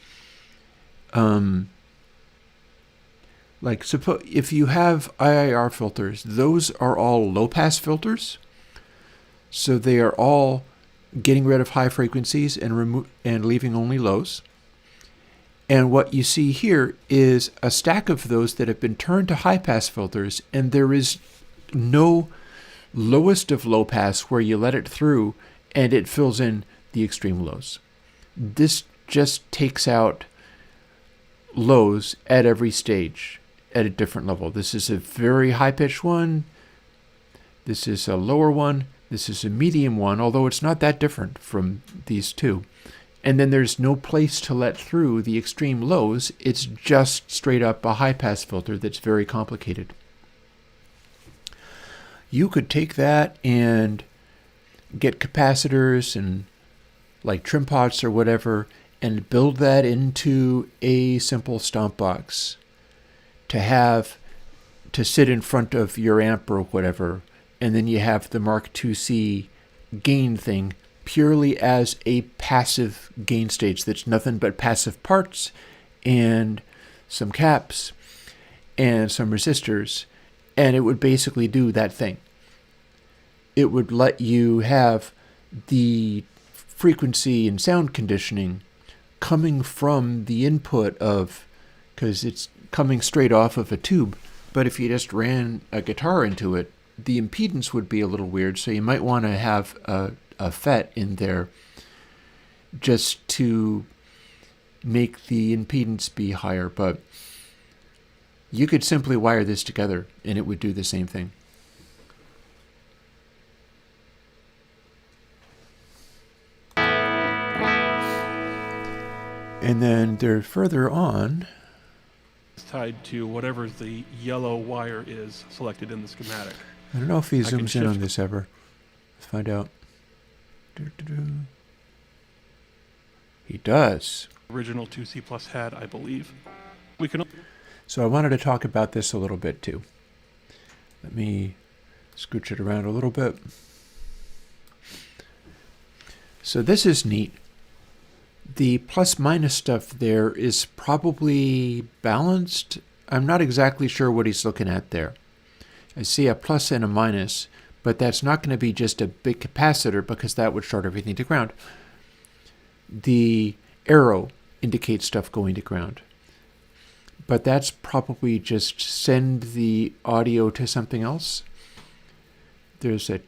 Like, suppose if you have IIR filters, those are all low-pass filters. So they are all getting rid of high frequencies and leaving only lows. And what you see here is a stack of those that have been turned to high-pass filters, and there is no lowest of low pass where you let it through and it fills in the extreme lows. This just takes out lows at every stage at a different level. This is a very high-pitched one. This is a lower one. This is a medium one, although it's not that different from these two. And then there's no place to let through the extreme lows. It's just straight up a high-pass filter that's very complicated. You could take that and get capacitors and like trim pots or whatever and build that into a simple stomp box to sit in front of your amp or whatever. And then you have the Mark IIc gain thing purely as a passive gain stage that's nothing but passive parts and some caps and some resistors, and it would basically do that thing. It would let you have the frequency and sound conditioning coming from the input of, because it's coming straight off of a tube, but if you just ran a guitar into it, the impedance would be a little weird, so you might want to have a FET in there just to make the impedance be higher, but you could simply wire this together and it would do the same thing. And then there further on, It's tied to whatever the yellow wire is selected in the schematic. I don't know if he I can zooms in on shift- this ever. Let's find out. He does. Original 2C Plus had, I believe. We can. So I wanted to talk about this a little bit too. Let me scooch it around a little bit. So this is neat. The plus minus stuff there is probably balanced. I'm not exactly sure what he's looking at there. I see a plus and a minus, but that's not going to be just a big capacitor because that would short everything to ground. The arrow indicates stuff going to ground. But that's probably just send the audio to something else. There's a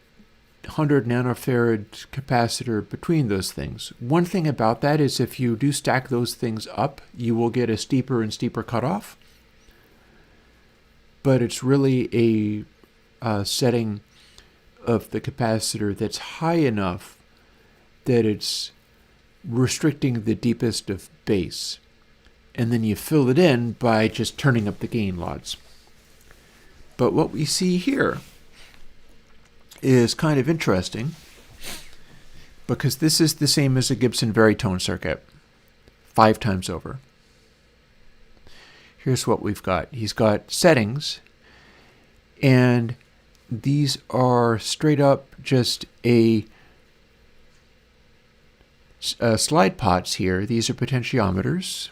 100 nanofarad capacitor between those things. One thing about that is if you do stack those things up, you will get a steeper and steeper cutoff. But it's really a setting of the capacitor that's high enough that it's restricting the deepest of bass. And then you fill it in by just turning up the gain lots. But what we see here is kind of interesting because this is the same as a Gibson Veritone circuit 5 times over. Here's what we've got. He's got settings, and these are straight up just a slide pots here. These are potentiometers.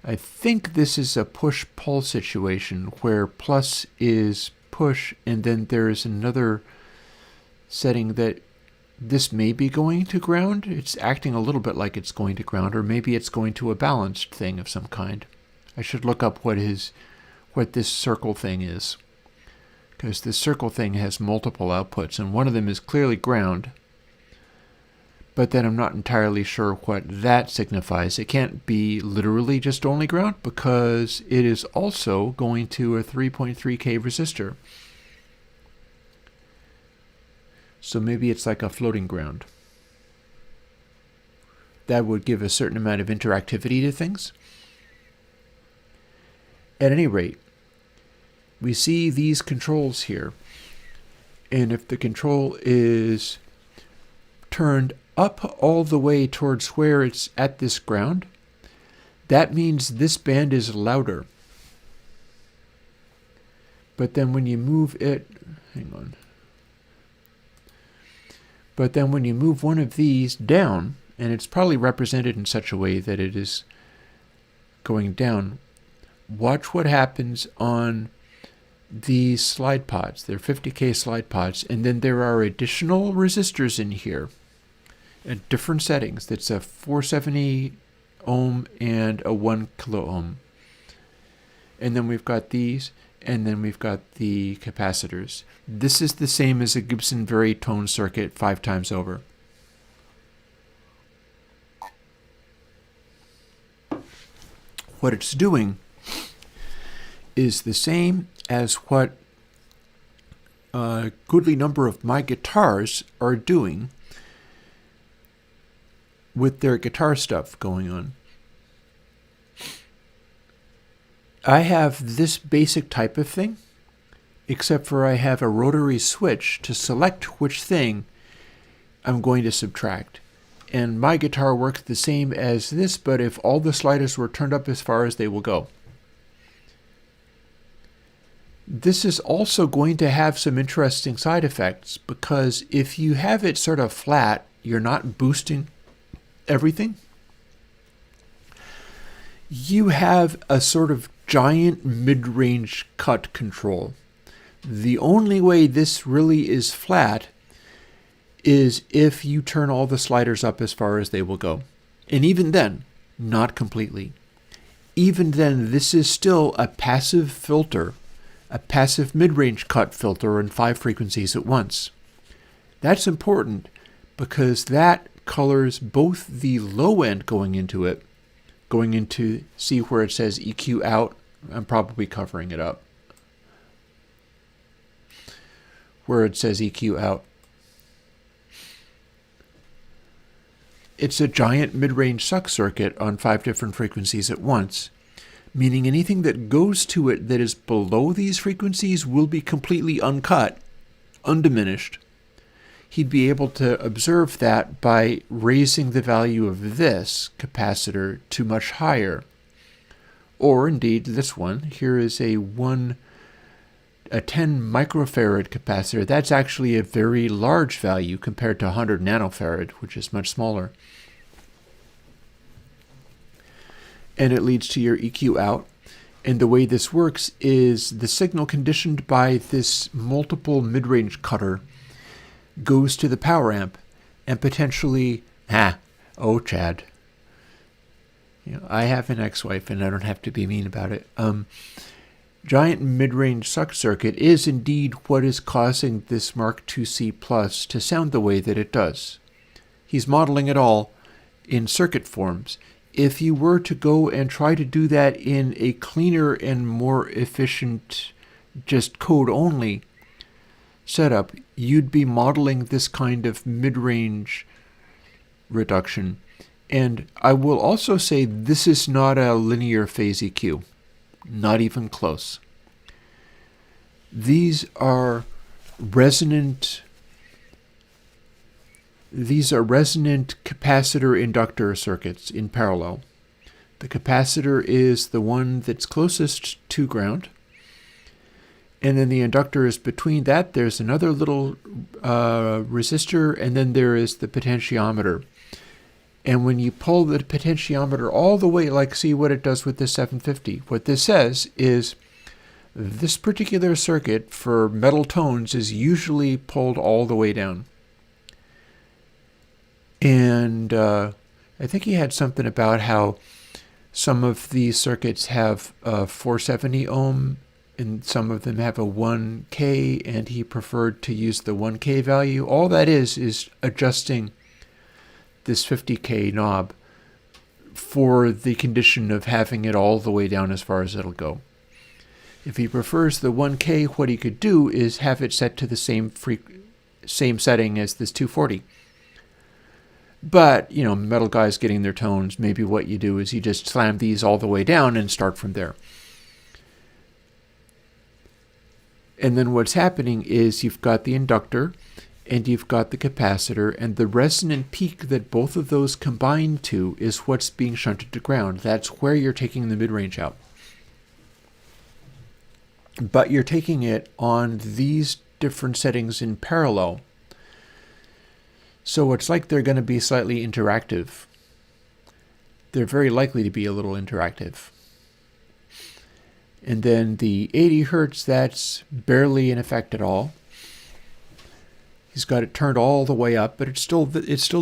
I think this is a push-pull situation where plus is push, and then there's another setting that this may be going to ground. It's acting a little bit like it's going to ground, or maybe it's going to a balanced thing of some kind. I should look up what this circle thing is, because this circle thing has multiple outputs, and one of them is clearly ground, but then I'm not entirely sure what that signifies. It can't be literally just only ground because it is also going to a 3.3K resistor. So maybe it's like a floating ground. That would give a certain amount of interactivity to things. At any rate, we see these controls here. And if the control is turned up all the way towards where it's at this ground, that means this band is louder. But then when you move it, hang on. But then when you move one of these down, and it's probably represented in such a way that it is going down, watch what happens on these slide pods. They're 50K slide pods, and then there are additional resistors in here at different settings. That's a 470 ohm and a 1 kilo ohm. And then we've got these, and then we've got the capacitors. This is the same as a Gibson Veritone circuit 5 times over. What it's doing is the same as what a goodly number of my guitars are doing with their guitar stuff going on. I have this basic type of thing, except for I have a rotary switch to select which thing I'm going to subtract. And my guitar works the same as this, but if all the sliders were turned up as far as they will go. This is also going to have some interesting side effects, because if you have it sort of flat, you're not boosting everything. You have a sort of giant mid-range cut control. The only way this really is flat is if you turn all the sliders up as far as they will go. And even then, not completely. Even then, this is still a passive filter, a passive mid-range cut filter on 5 frequencies at once. That's important because that colors both the low end going into it, going into, see where it says EQ out, I'm probably covering it up, where it says EQ out. It's a giant mid-range suck circuit on 5 different frequencies at once, meaning anything that goes to it that is below these frequencies will be completely uncut, undiminished. He'd be able to observe that by raising the value of this capacitor to much higher. Or indeed this one. Here is a 10 microfarad capacitor. That's actually a very large value compared to 100 nanofarad, which is much smaller. And it leads to your EQ out. And the way this works is the signal conditioned by this multiple mid-range cutter goes to the power amp and potentially, Chad. I have an ex-wife and I don't have to be mean about it. Giant mid-range suck circuit is indeed what is causing this Mark IIc Plus to sound the way that it does. He's modeling it all in circuit forms. If you were to go and try to do that in a cleaner and more efficient, just code-only setup, you'd be modeling this kind of mid-range reduction. And I will also say this is not a linear phase EQ. Not even close. These are resonant capacitor inductor circuits in parallel. The capacitor is the one that's closest to ground. And then the inductor is between that. There's another little resistor, and then there is the potentiometer. And when you pull the potentiometer all the way, like see what it does with the 750, what this says is this particular circuit for metal tones is usually pulled all the way down. And I think he had something about how some of these circuits have a 470 ohm and some of them have a 1K, and he preferred to use the 1K value. All that is adjusting this 50K knob for the condition of having it all the way down as far as it'll go. If he prefers the 1K, what he could do is have it set to the same setting as this 240. But, metal guys getting their tones, maybe what you do is you just slam these all the way down and start from there. And then what's happening is you've got the inductor and you've got the capacitor, and the resonant peak that both of those combine to is what's being shunted to ground. That's where you're taking the mid-range out. But you're taking it on these different settings in parallel. So it's like they're going to be slightly interactive. They're very likely to be a little interactive. And then the 80 hertz, that's barely in effect at all. He's got it turned all the way up, but it's still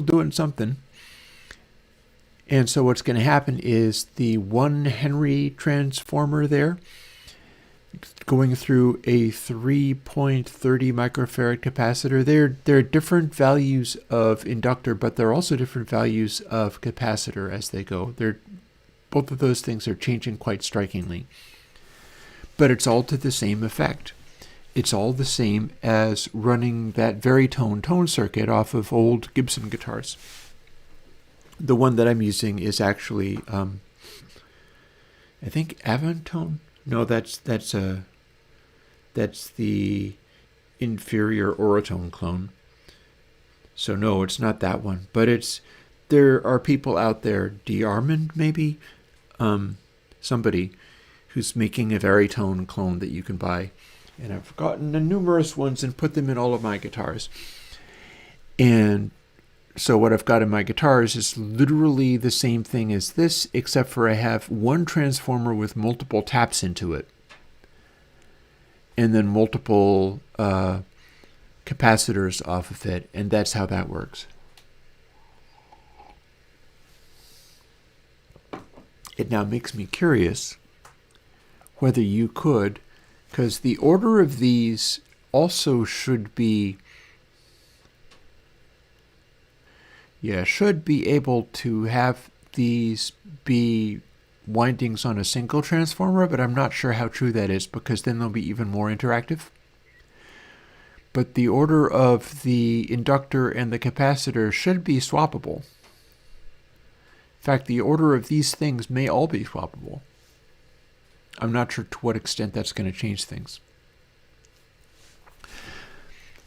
doing something. And so what's going to happen is the 1 Henry transformer there, going through a 3.30 microfarad capacitor, there are different values of inductor, but there are also different values of capacitor as they go. Both of those things are changing quite strikingly. But it's all to the same effect. It's all the same as running that Veritone tone circuit off of old Gibson guitars. The one that I'm using is actually, I think Avantone. No, that's the inferior Oratone clone. So no, it's not that one. But there are people out there, D-Armand maybe, somebody who's making a Veritone clone that you can buy. And I've gotten numerous ones and put them in all of my guitars. And so what I've got in my guitars is literally the same thing as this, except for I have one transformer with multiple taps into it. And then multiple capacitors off of it. And that's how that works. It now makes me curious whether you could, because the order of these also should be able to have these be windings on a single transformer, but I'm not sure how true that is, because then they'll be even more interactive. But the order of the inductor and the capacitor should be swappable. In fact, the order of these things may all be swappable. I'm not sure to what extent that's going to change things.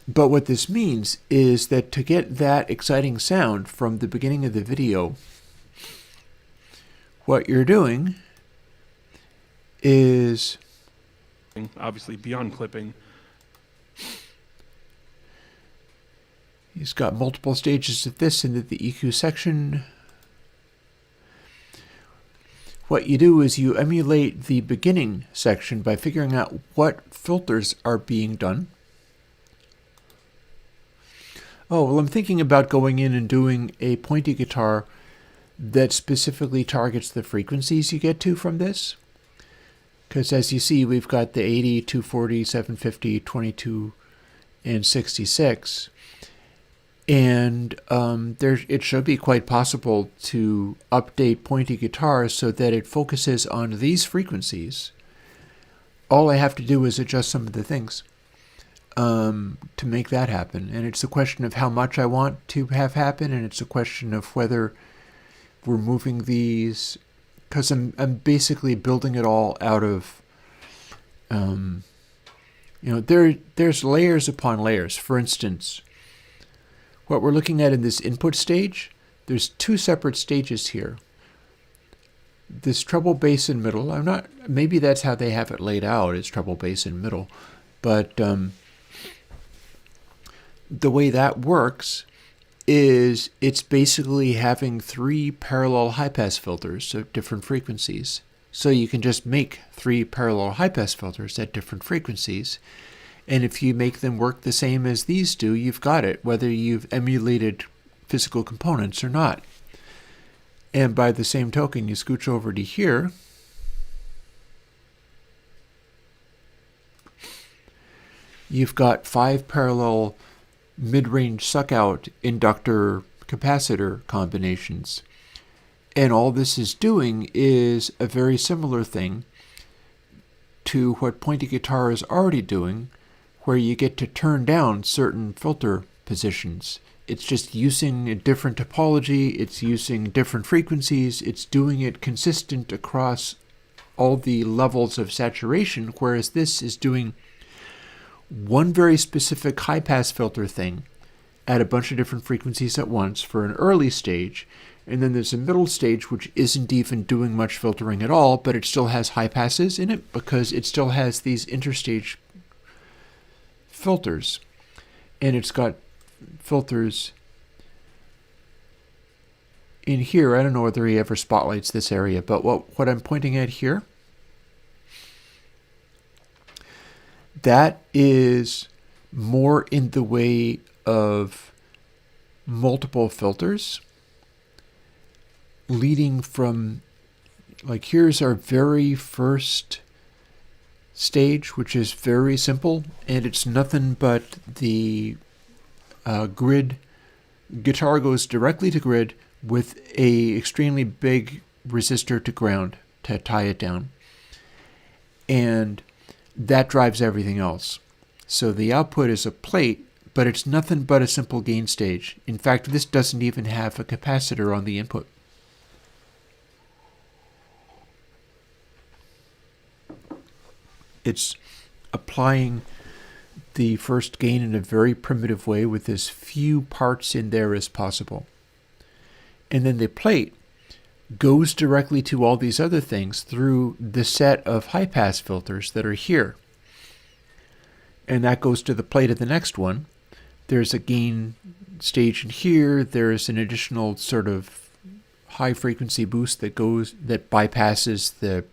But what this means is that to get that exciting sound from the beginning of the video, what you're doing is, obviously beyond clipping, he's got multiple stages of this into the EQ section. What you do is you emulate the beginning section by figuring out what filters are being done. Oh, well, I'm thinking about going in and doing a pointy guitar that specifically targets the frequencies you get to from this. Because as you see, we've got the 80, 240, 750, 22, and 66. And it should be quite possible to update pointy guitars so that it focuses on these frequencies. All I have to do is adjust some of the things to make that happen. And it's a question of how much I want to have happen, and it's a question of whether we're moving these, because I'm basically building it all out of, there's layers upon layers. For instance, what we're looking at in this input stage, there's two separate stages here. This treble, bass, and middle, maybe that's how they have it laid out, is treble, bass, and middle. But the way that works is it's basically having 3 parallel high-pass filters of different frequencies. So you can just make 3 parallel high-pass filters at different frequencies. And if you make them work the same as these do, you've got it, whether you've emulated physical components or not. And by the same token, you scooch over to here. You've got 5 parallel mid-range suck-out inductor capacitor combinations. And all this is doing is a very similar thing to what pointy guitar is already doing, where you get to turn down certain filter positions. It's just using a different topology, it's using different frequencies, it's doing it consistent across all the levels of saturation, whereas this is doing one very specific high-pass filter thing at a bunch of different frequencies at once for an early stage, and then there's a middle stage which isn't even doing much filtering at all, but it still has high passes in it because it still has these interstage filters. And it's got filters in here. I don't know whether he ever spotlights this area, but what I'm pointing at here, that is more in the way of multiple filters. leading from, like, here's our very first stage, which is very simple, and it's nothing but the grid. Guitar goes directly to grid with a extremely big resistor to ground to tie it down, and that drives everything else. So the output is a plate, but it's nothing but a simple gain stage. In fact, this doesn't even have a capacitor on the input. It's applying the first gain in a very primitive way with as few parts in there as possible. And then the plate goes directly to all these other things through the set of high-pass filters that are here. And that goes to the plate of the next one. There's a gain stage in here. There's an additional sort of high-frequency boost that bypasses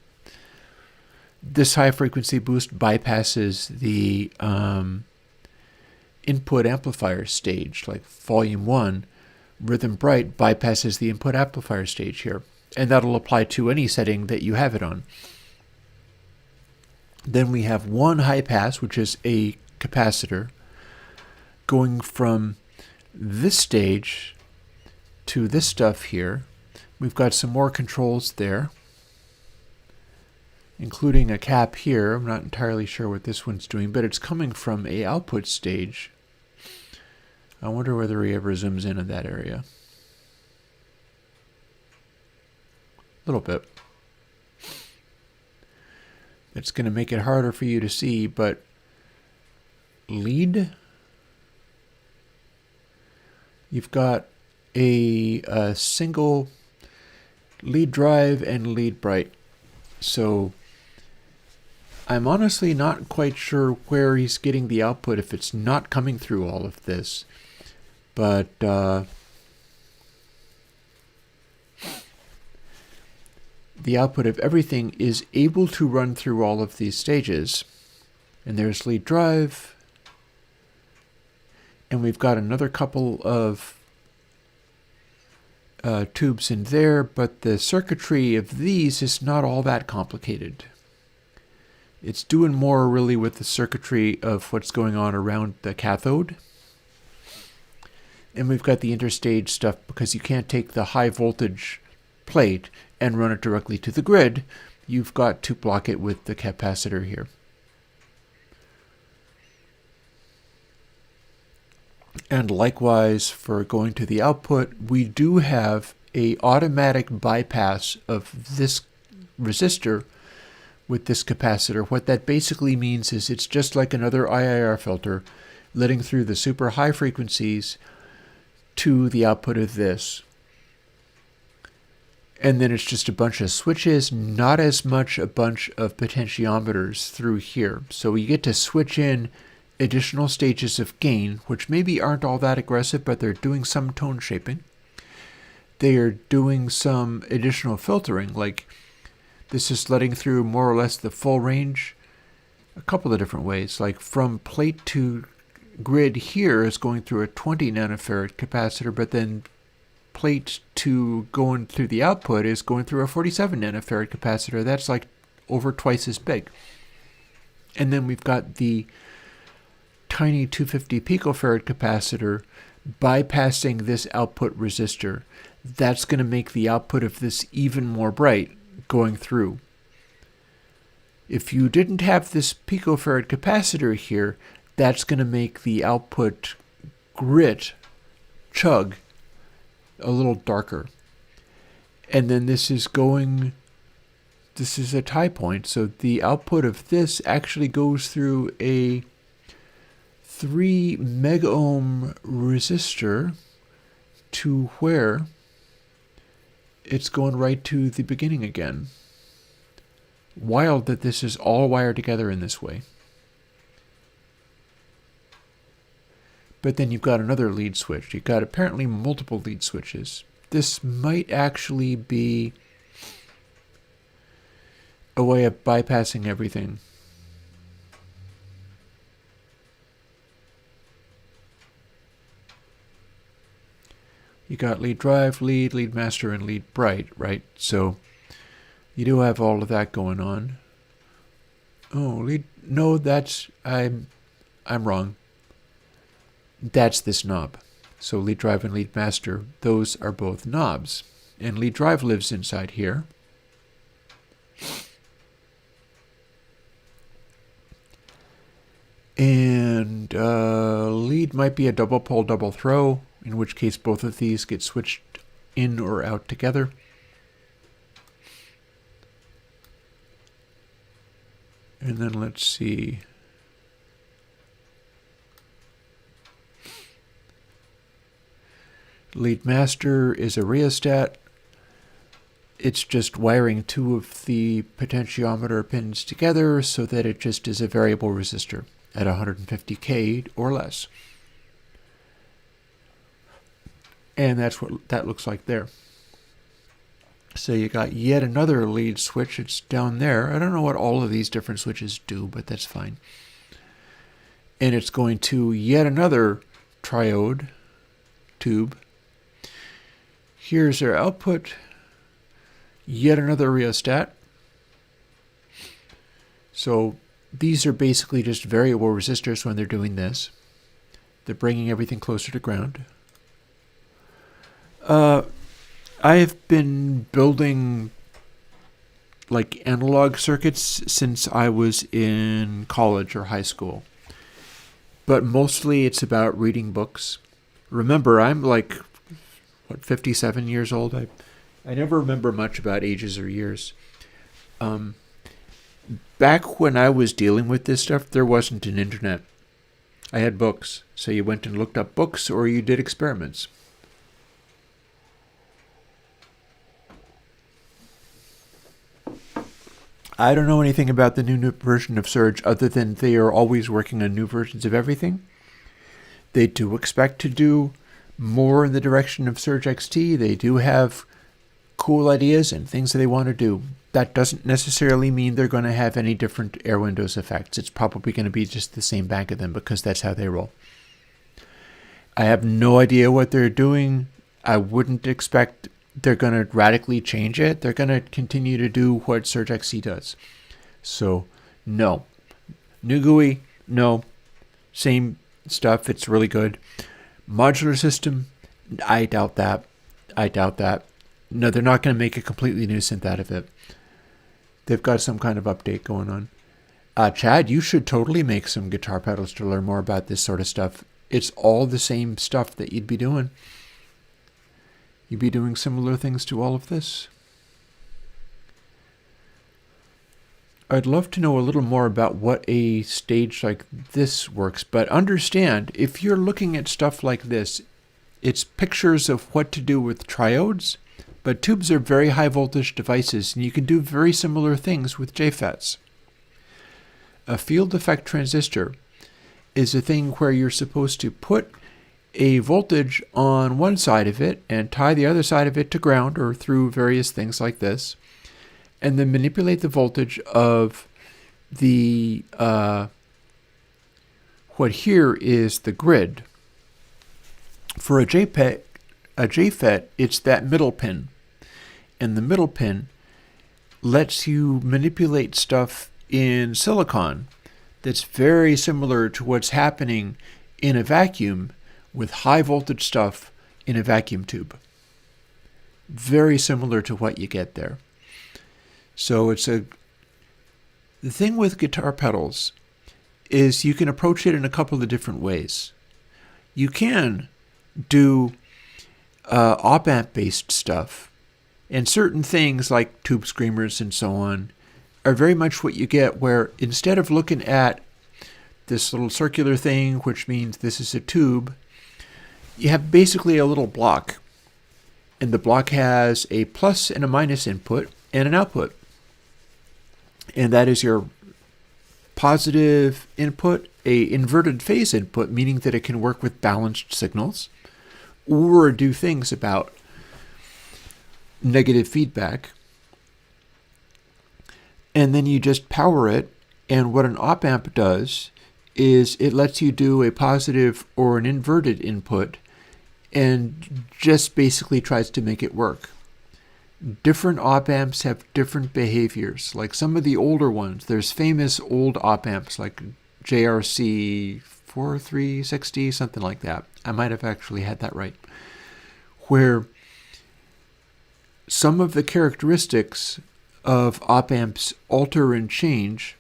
this high-frequency boost bypasses the input amplifier stage, like volume 1. Rhythm Bright bypasses the input amplifier stage here, and that'll apply to any setting that you have it on. Then we have one high pass, which is a capacitor, going from this stage to this stuff here. We've got some more controls there, including a cap here. I'm not entirely sure what this one's doing, but it's coming from a output stage. I wonder whether he ever zooms in that area. A little bit. It's going to make it harder for you to see, but lead. You've got a single lead drive and lead bright. So I'm honestly not quite sure where he's getting the output if it's not coming through all of this. But the output of everything is able to run through all of these stages. And there's lead drive. And we've got another couple of tubes in there, but the circuitry of these is not all that complicated. It's doing more really with the circuitry of what's going on around the cathode. And we've got the interstage stuff because you can't take the high voltage plate and run it directly to the grid. You've got to block it with the capacitor here. And likewise, for going to the output, we do have an automatic bypass of this resistor with this capacitor. What that basically means is it's just like another IIR filter, letting through the super high frequencies to the output of this. And then it's just a bunch of switches, not as much a bunch of potentiometers through here. So you get to switch in additional stages of gain, which maybe aren't all that aggressive, but they're doing some tone shaping. They are doing some additional filtering, like this is letting through more or less the full range a couple of different ways. Like from plate to grid here is going through a 20 nanofarad capacitor, but then plate to going through the output is going through a 47 nanofarad capacitor. That's like over twice as big. And then we've got the tiny 250 picofarad capacitor bypassing this output resistor. That's going to make the output of this even more bright going through. If you didn't have this picofarad capacitor here, that's going to make the output grit chug a little darker. And then this is a tie point, so the output of this actually goes through a 3 megohm resistor to where it's going right to the beginning again. Wild that this is all wired together in this way. But then you've got another lead switch. You've got apparently multiple lead switches. This might actually be a way of bypassing everything. You got lead drive, lead master, and lead bright, right? So you do have all of that going on. Oh, no, I'm wrong. That's this knob. So lead drive and lead master, those are both knobs. And lead drive lives inside here. And lead might be a double pull, double throw, in which case both of these get switched in or out together. And then let's see. Lead master is a rheostat. It's just wiring two of the potentiometer pins together so that it just is a variable resistor at 150K or less. And that's what that looks like there. So you got yet another lead switch. It's down there. I don't know what all of these different switches do, but that's fine. And it's going to yet another triode tube. Here's our output. Yet another rheostat. So these are basically just variable resistors when they're doing this. They're bringing everything closer to ground. I've been building like analog circuits since I was in college or high school. But mostly it's about reading books. Remember, I'm like, 57 years old? I never remember much about ages or years. Back when I was dealing with this stuff, there wasn't an internet. I had books. So you went and looked up books or you did experiments. I don't know anything about the new version of Surge other than they are always working on new versions of everything. They do expect to do more in the direction of Surge XT. They do have cool ideas and things that they want to do. That doesn't necessarily mean they're going to have any different Airwindows effects. It's probably going to be just the same bank of them because that's how they roll. I have no idea what they're doing. I wouldn't expect they're going to radically change it. They're going to continue to do what Surge XT does. So, no. New GUI, no. Same stuff. It's really good. Modular system, I doubt that. No, they're not going to make a completely new synth out of it. They've got some kind of update going on. Chad, you should totally make some guitar pedals to learn more about this sort of stuff. It's all the same stuff that you'd be doing. You'd be doing similar things to all of this. I'd love to know a little more about what a stage like this works, but understand, if you're looking at stuff like this, it's pictures of what to do with triodes, but tubes are very high voltage devices, and you can do very similar things with JFETs. A field effect transistor is a thing where you're supposed to put a voltage on one side of it and tie the other side of it to ground or through various things like this, and then manipulate the voltage of the what here is the grid. For a JFET, it's that middle pin, and the middle pin lets you manipulate stuff in silicon that's very similar to what's happening in a vacuum with high voltage stuff in a vacuum tube. Very similar to what you get there. So the thing with guitar pedals is you can approach it in a couple of different ways. You can do op-amp based stuff, and certain things like tube screamers and so on are very much what you get, where instead of looking at this little circular thing, which means this is a tube, you have basically a little block, and the block has a plus and a minus input and an output. And that is your positive input, a inverted phase input, meaning that it can work with balanced signals or do things about negative feedback. And then you just power it, and what an op-amp does is it lets you do a positive or an inverted input, and just basically tries to make it work. Different op amps have different behaviors. Like some of the older ones, there's famous old op amps like JRC 4360, something like that. I might have actually had that right. Where some of the characteristics of op amps alter and change,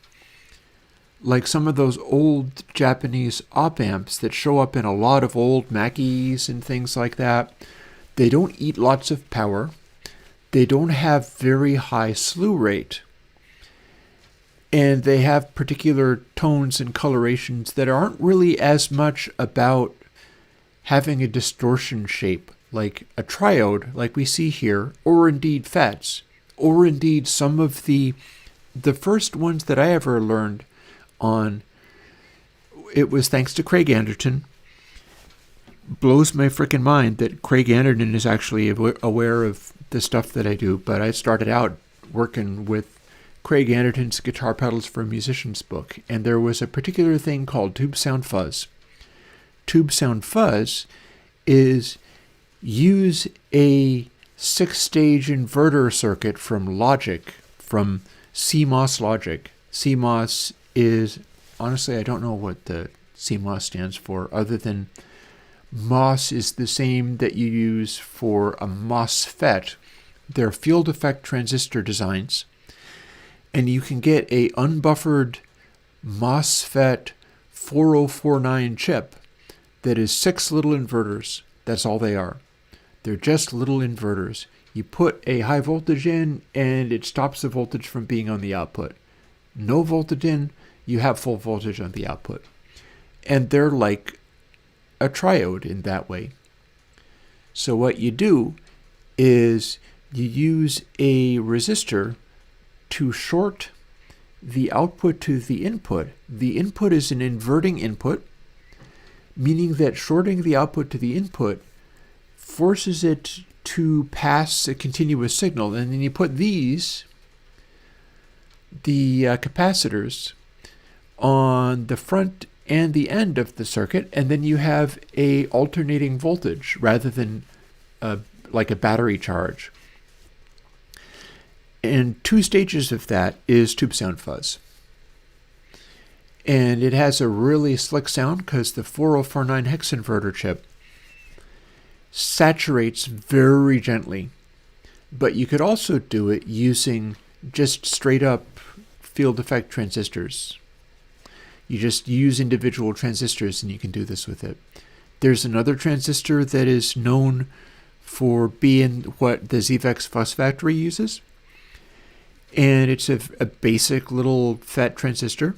like some of those old Japanese op amps that show up in a lot of old Mackies and things like that. They don't eat lots of power. They don't have very high slew rate. And they have particular tones and colorations that aren't really as much about having a distortion shape, like a triode, like we see here, or indeed FETs, or indeed some of the first ones that I ever learned on. It was thanks to Craig Anderton. Blows my frickin' mind that Craig Anderton is actually aware of the stuff that I do, but I started out working with Craig Anderton's Guitar Pedals for Musicians book, and there was a particular thing called Tube Sound Fuzz. Tube Sound Fuzz is use a 6-stage inverter circuit from Logic, from CMOS Logic. CMOS is, honestly, I don't know what the CMOS stands for, other than MOS is the same that you use for a MOSFET. They're field effect transistor designs. And you can get a unbuffered MOSFET 4049 chip that is 6 little inverters. That's all they are. They're just little inverters. You put a high voltage in, and it stops the voltage from being on the output. No voltage in, you have full voltage on the output. And they're like a triode in that way. So what you do is you use a resistor to short the output to the input. The input is an inverting input, meaning that shorting the output to the input forces it to pass a continuous signal. And then you put these, the capacitors, on the front and the end of the circuit, and then you have a alternating voltage rather than like a battery charge. And 2 stages of that is Tube Sound Fuzz. And it has a really slick sound because the 4049 hex inverter chip saturates very gently. But you could also do it using just straight up field effect transistors. You just use individual transistors and you can do this with it. There's another transistor that is known for being what the ZVEX Fuss Factory uses. And it's a basic little FET transistor.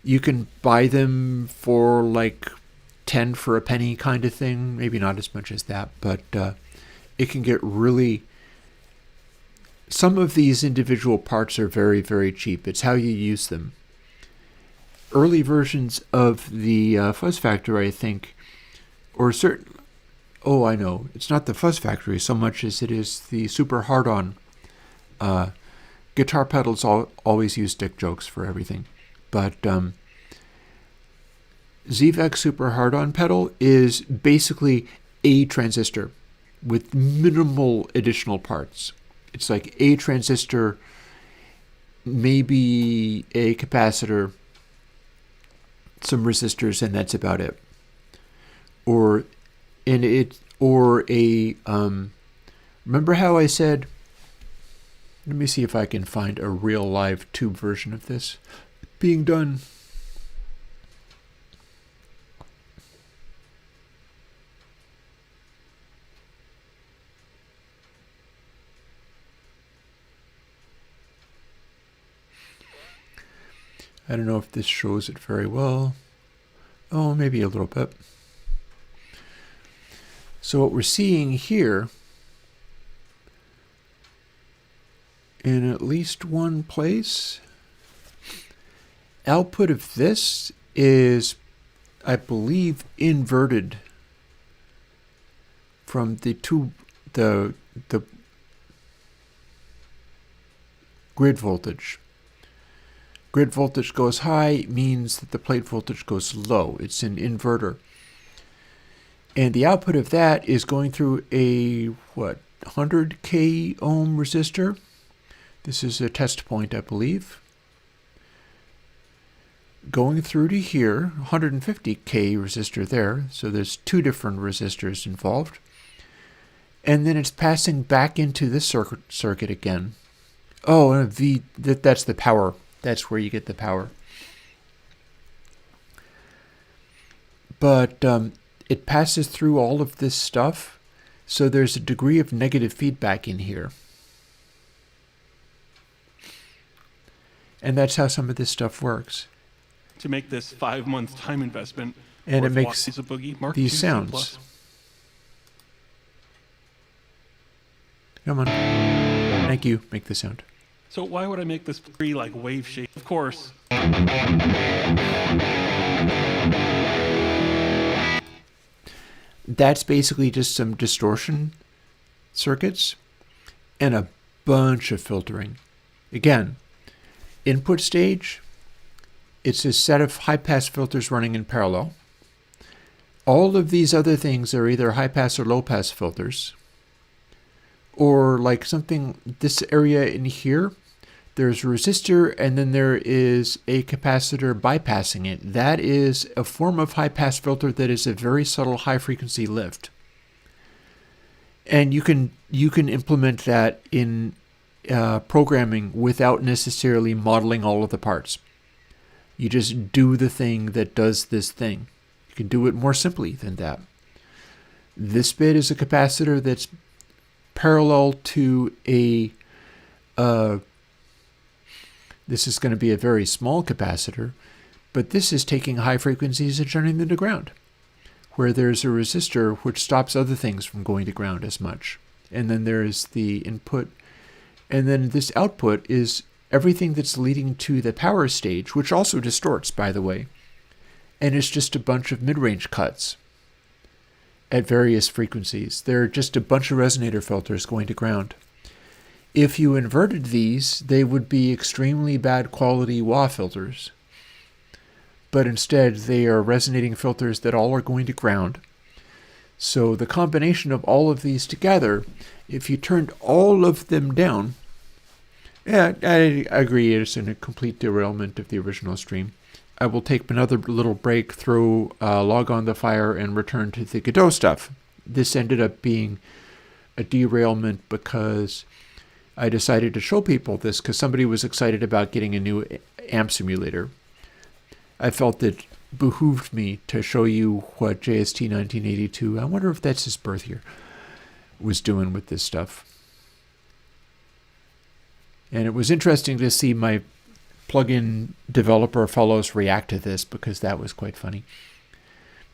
You can buy them for like 10 for a penny kind of thing. Maybe not as much as that, but it can get really... Some of these individual parts are very, very cheap. It's how you use them. Early versions of the Fuzz Factory, I think, or certain... Oh, I know. It's not the Fuzz Factory so much as it is the Super Hard-On. Guitar pedals always use dick jokes for everything. But ZVEX Super Hard-On pedal is basically a transistor with minimal additional parts. It's like a transistor, maybe a capacitor, some resistors, and that's about it. Or a remember how I said, let me see if I can find a real live tube version of this being done. I don't know if this shows it very well. Oh, maybe a little bit. So what we're seeing here, in at least one place, output of this is, I believe, inverted from the grid voltage. Grid voltage goes high means that the plate voltage goes low. It's an inverter. And the output of that is going through a, 100K ohm resistor. This is a test point, I believe. Going through to here, 150K resistor there. So there's two different resistors involved. And then it's passing back into this circuit again. Oh, that's the power. That's where you get the power. But it passes through all of this stuff, so there's a degree of negative feedback in here. And that's how some of this stuff works. To make this 5 month time investment, And it makes a boogie, Mark these II sounds. Come on. Thank you. Make the sound. So why would I make this free like wave shape? Of course. That's basically just some distortion circuits and a bunch of filtering. Again, input stage, it's a set of high-pass filters running in parallel. All of these other things are either high-pass or low-pass filters. Or like something, this area in here, there's a resistor and then there is a capacitor bypassing it. That is a form of high-pass filter that is a very subtle high-frequency lift. And you can implement that in programming without necessarily modeling all of the parts. You just do the thing that does this thing. You can do it more simply than that. This bit is a capacitor that's parallel to a this is going to be a very small capacitor, but this is taking high frequencies and turning them to ground, where there's a resistor which stops other things from going to ground as much. And then there's the input, and then this output is everything that's leading to the power stage, which also distorts, by the way, and it's just a bunch of mid-range cuts at various frequencies. They're just a bunch of resonator filters going to ground. If you inverted these, they would be extremely bad quality wah filters. But instead, they are resonating filters that all are going to ground. So the combination of all of these together, if you turned all of them down, yeah, I agree, it's a complete derailment of the original stream. I will take another little break, log on the fire, and return to the Godot stuff. This ended up being a derailment because I decided to show people this because somebody was excited about getting a new amp simulator. I felt it behooved me to show you what JST 1982, I wonder if that's his birth year, was doing with this stuff. And it was interesting to see my plugin developer fellows react to this because that was quite funny.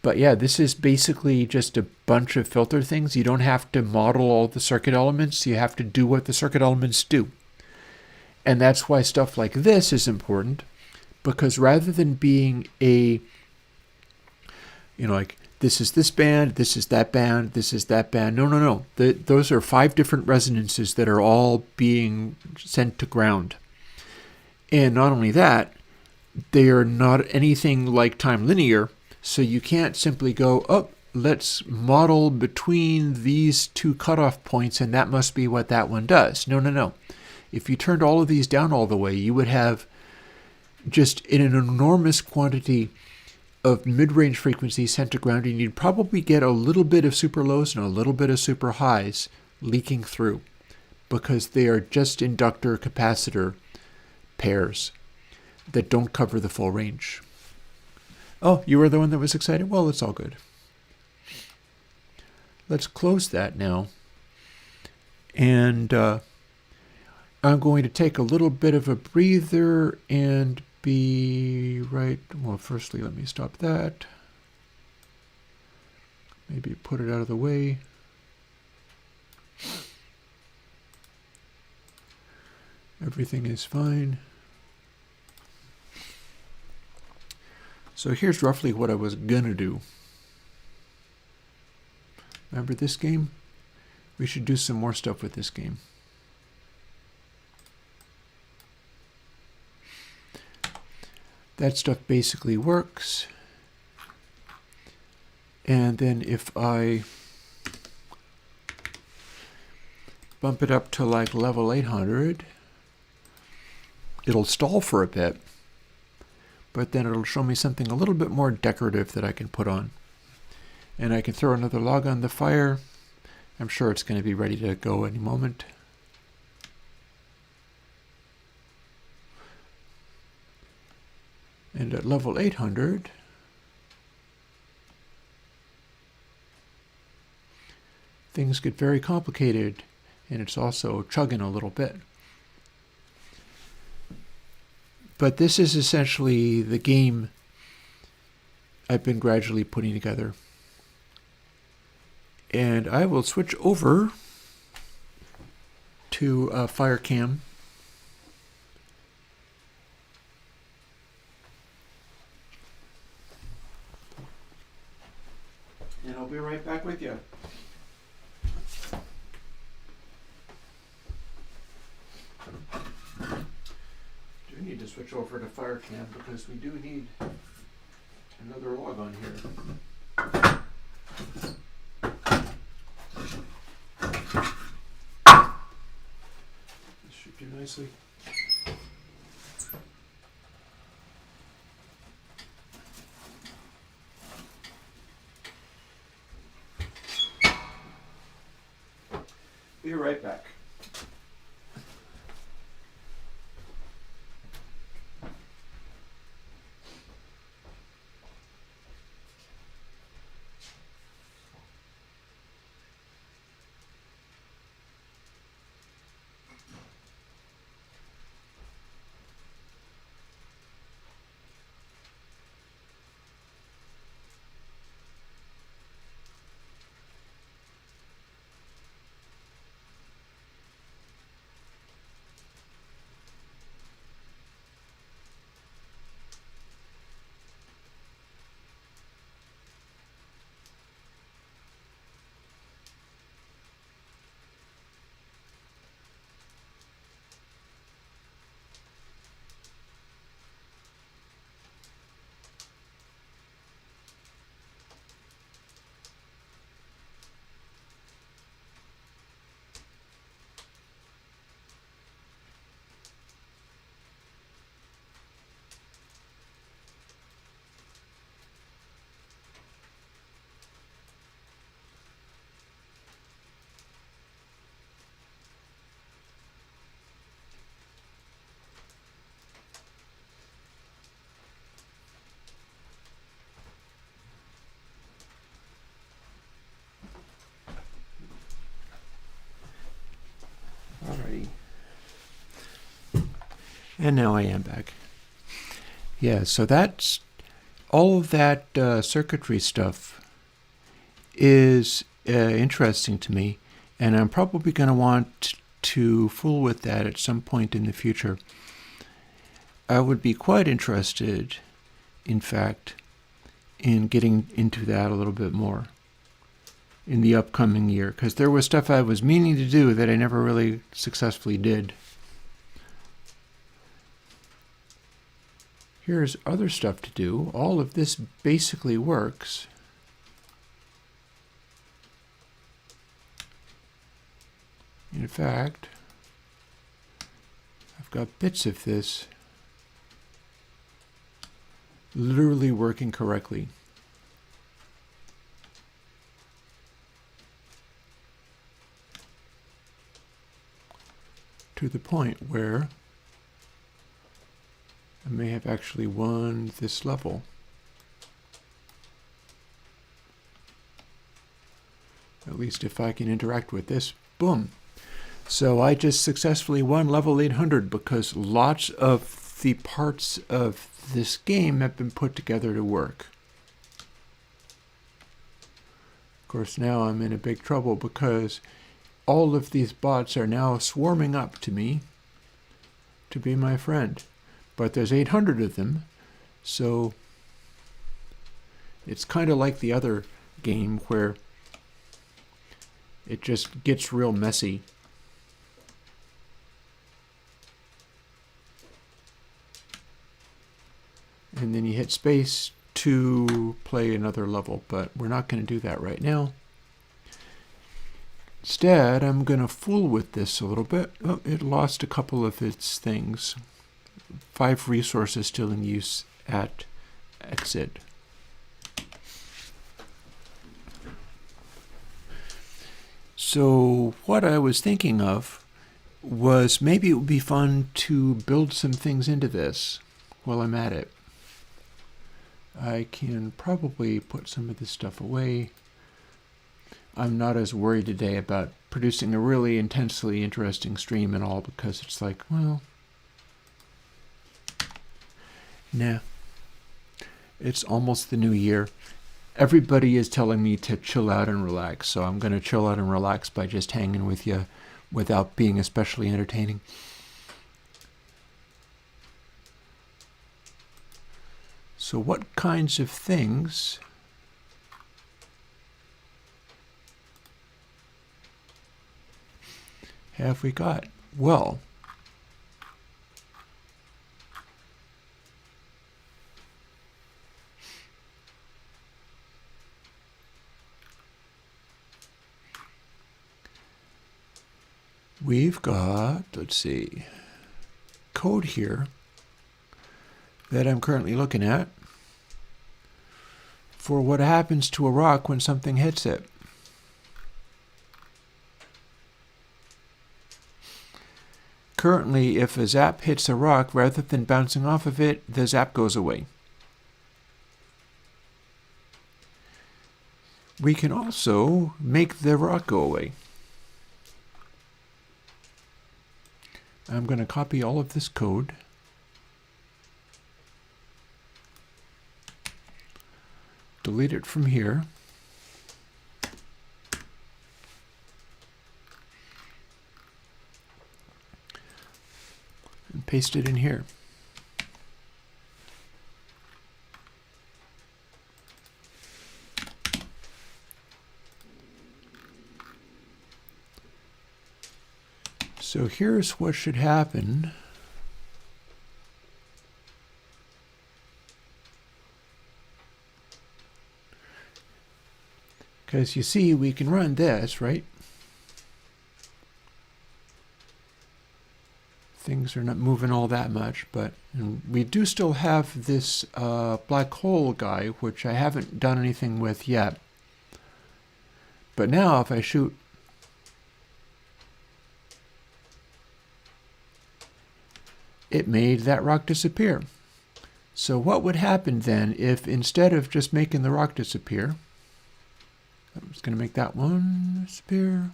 But yeah, this is basically just a bunch of filter things. You don't have to model all the circuit elements. You have to do what the circuit elements do. And that's why stuff like this is important, because rather than being a, like this is this band, this is that band, this is that band. No. Those are 5 different resonances that are all being sent to ground. And not only that, they are not anything like time linear. So you can't simply go, oh, let's model between these two cutoff points and that must be what that one does. No. If you turned all of these down all the way, you would have just an enormous quantity of mid-range frequencies sent to ground, and you'd probably get a little bit of super lows and a little bit of super highs leaking through because they are just inductor capacitor pairs that don't cover the full range. Oh, you were the one that was excited? Well, it's all good. Let's close that now. And I'm going to take a little bit of a breather and be right. Well, firstly, let me stop that. Maybe put it out of the way. Everything is fine. So here's roughly what I was gonna do. Remember this game? We should do some more stuff with this game. That stuff basically works. And then if I bump it up to like level 800, it'll stall for a bit, but then it'll show me something a little bit more decorative that I can put on. And I can throw another log on the fire. I'm sure it's going to be ready to go any moment. And at level 800, things get very complicated, and it's also chugging a little bit. But this is essentially the game I've been gradually putting together. And I will switch over to Firecam. And I'll be right back with you. Do need to switch over to Firecam because we do need another log on here. This should do nicely. Be right back. Alrighty. And now I am back. Yeah, so that's all of that circuitry stuff is interesting to me, and I'm probably going to want to fool with that at some point in the future. I would be quite interested, in fact, in getting into that a little bit more in the upcoming year, because there was stuff I was meaning to do that I never really successfully did. Here's other stuff to do. All of this basically works. In fact, I've got bits of this literally working correctly. To the point where I may have actually won this level. At least if I can interact with this, boom. So I just successfully won level 800 because lots of the parts of this game have been put together to work. Of course, now I'm in a big trouble because all of these bots are now swarming up to me to be my friend. But there's 800 of them, so it's kind of like the other game where it just gets real messy. And then you hit space to play another level, but we're not going to do that right now. Instead, I'm going to fool with this a little bit. Oh, it lost a couple of its things. 5 resources still in use at exit. So what I was thinking of was maybe it would be fun to build some things into this while I'm at it. I can probably put some of this stuff away. I'm not as worried today about producing a really intensely interesting stream and all, because it's like, well, nah. It's almost the new year. Everybody is telling me to chill out and relax, so I'm going to chill out and relax by just hanging with you without being especially entertaining. So what kinds of things have we got? Well, we've got, let's see, code here that I'm currently looking at for what happens to a rock when something hits it. Currently, if a zap hits a rock, rather than bouncing off of it, the zap goes away. We can also make the rock go away. I'm going to copy all of this code. Delete it from here. And paste it in here. So here's what should happen. Because you see, we can run this, right? Things are not moving all that much, but we do still have this black hole guy, which I haven't done anything with yet. But now if I shoot, it made that rock disappear. So what would happen then if instead of just making the rock disappear, I'm just going to make that one disappear.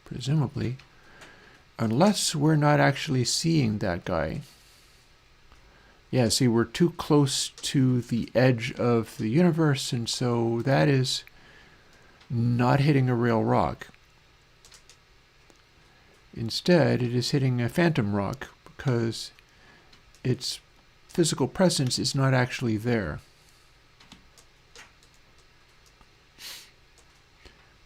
Presumably, unless we're not actually seeing that guy. Yeah, see, we're too close to the edge of the universe, and so that is not hitting a real rock. Instead, it is hitting a phantom rock because its physical presence is not actually there.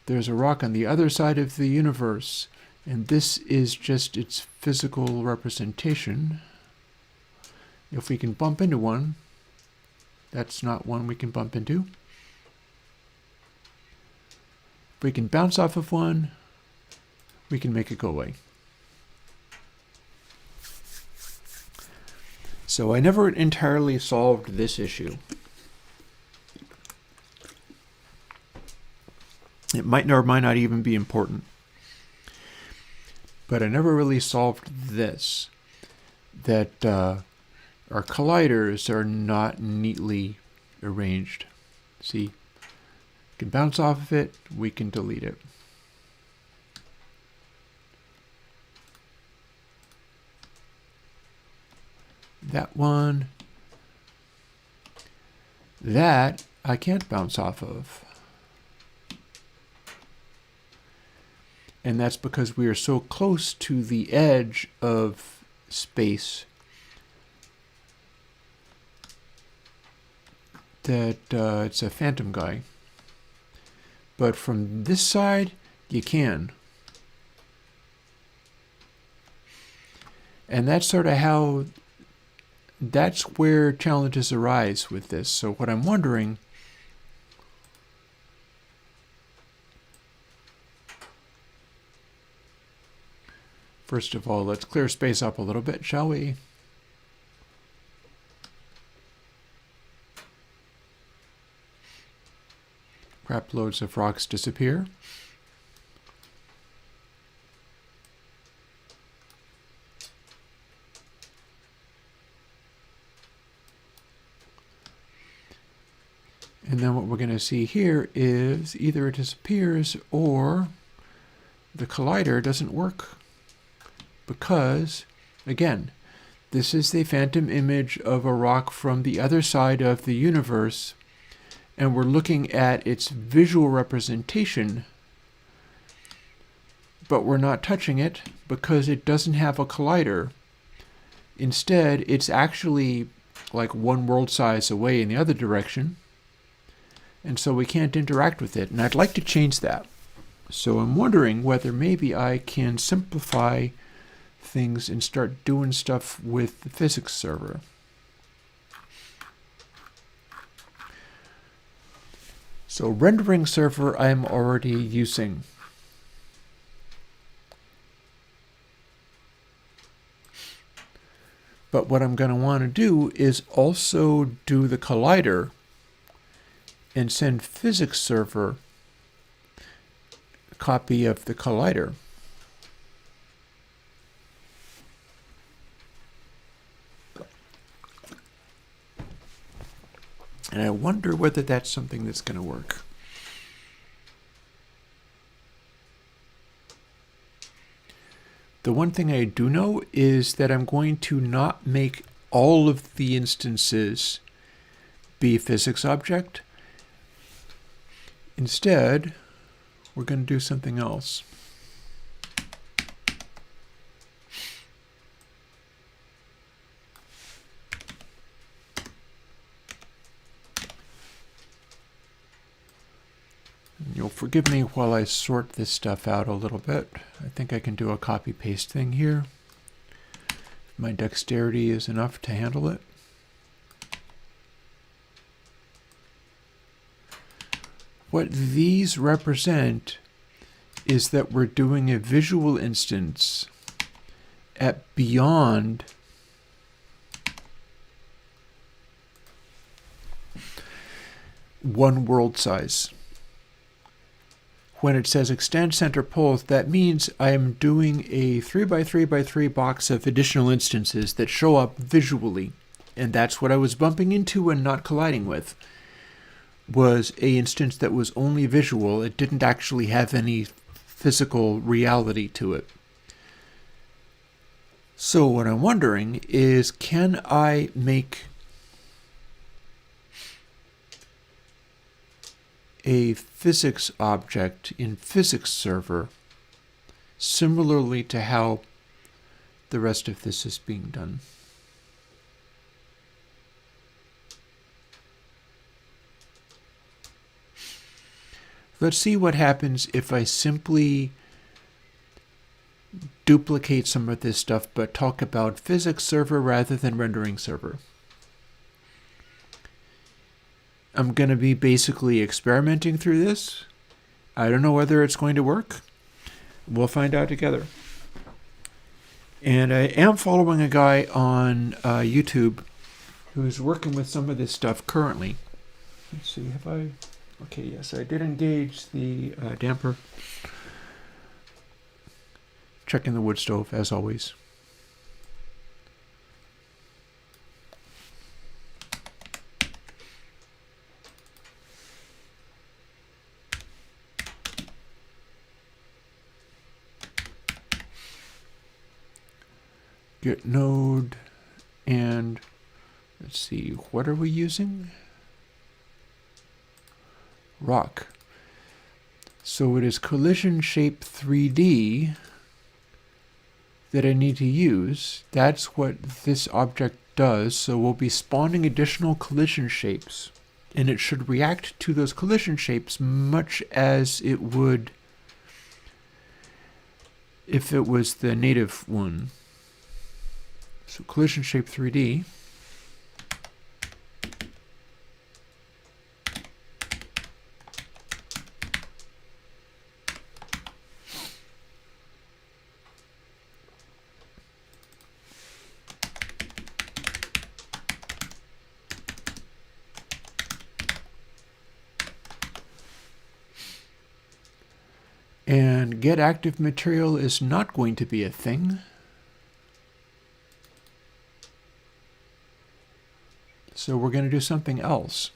There's a rock on the other side of the universe, and this is just its physical representation. If we can bump into one, that's not one we can bump into. If we can bounce off of one, we can make it go away. So I never entirely solved this issue. It might or might not even be important. But I never really solved this, that our colliders are not neatly arranged. See, we can bounce off of it, we can delete it. That one, that I can't bounce off of. And that's because we are so close to the edge of space that it's a phantom guy. But from this side, you can. And that's sort of that's where challenges arise with this. So what I'm wondering, first of all, let's clear space up a little bit, shall we? Crap loads of rocks disappear. And then what we're going to see here is either it disappears or the collider doesn't work. Because, again, this is the phantom image of a rock from the other side of the universe, and we're looking at its visual representation, but we're not touching it because it doesn't have a collider. Instead, it's actually like one world size away in the other direction, and so we can't interact with it, and I'd like to change that. So I'm wondering whether maybe I can simplify things and start doing stuff with the physics server. So rendering server I'm already using. But what I'm going to want to do is also do the collider and send physics server a copy of the collider. And I wonder whether that's something that's going to work. The one thing I do know is that I'm going to not make all of the instances be a physics object. Instead, we're going to do something else. You'll forgive me while I sort this stuff out a little bit. I think I can do a copy-paste thing here. My dexterity is enough to handle it. What these represent is that we're doing a visual instance at beyond one world size. When it says extend center poles, that means I am doing a 3x3x3 box of additional instances that show up visually. And that's what I was bumping into and not colliding with, was a instance that was only visual. It didn't actually have any physical reality to it. So what I'm wondering is, can I make a physics object in physics server similarly to how the rest of this is being done? Let's see what happens if I simply duplicate some of this stuff but talk about physics server rather than rendering server. I'm going to be basically experimenting through this. I don't know whether it's going to work. We'll find out together. And I am following a guy on YouTube who's working with some of this stuff currently. Let's see, have I... Okay, yes, I did engage the damper. Checking the wood stove, as always. Get node, and let's see, what are we using? Rock. So it is collision shape 3D that I need to use. That's what this object does. So we'll be spawning additional collision shapes, and it should react to those collision shapes much as it would if it was the native one. So collision shape 3D. And get active material is not going to be a thing. So we're going to do something else.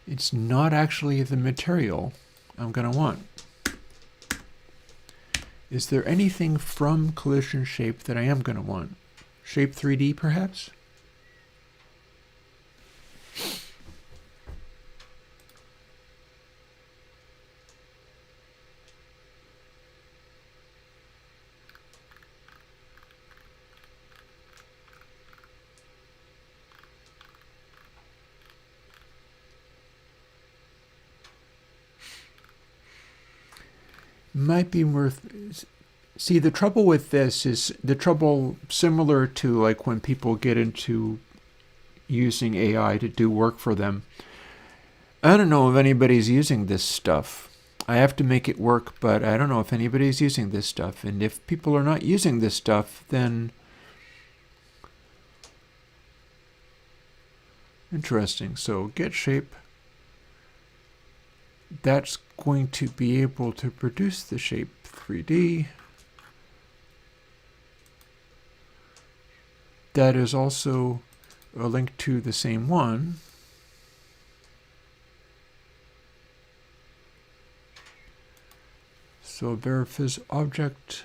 It's not actually the material I'm going to want. Is there anything from collision shape that I am going to want? Shape 3D perhaps? Might be worth... See, the trouble with this is the trouble similar to like when people get into using AI to do work for them. I don't know if anybody's using this stuff. I have to make it work, but I don't know if anybody's using this stuff. And if people are not using this stuff, then... Interesting. So get shape. That's going to be able to produce the shape 3D. That is also a link to the same one. So verifiz object.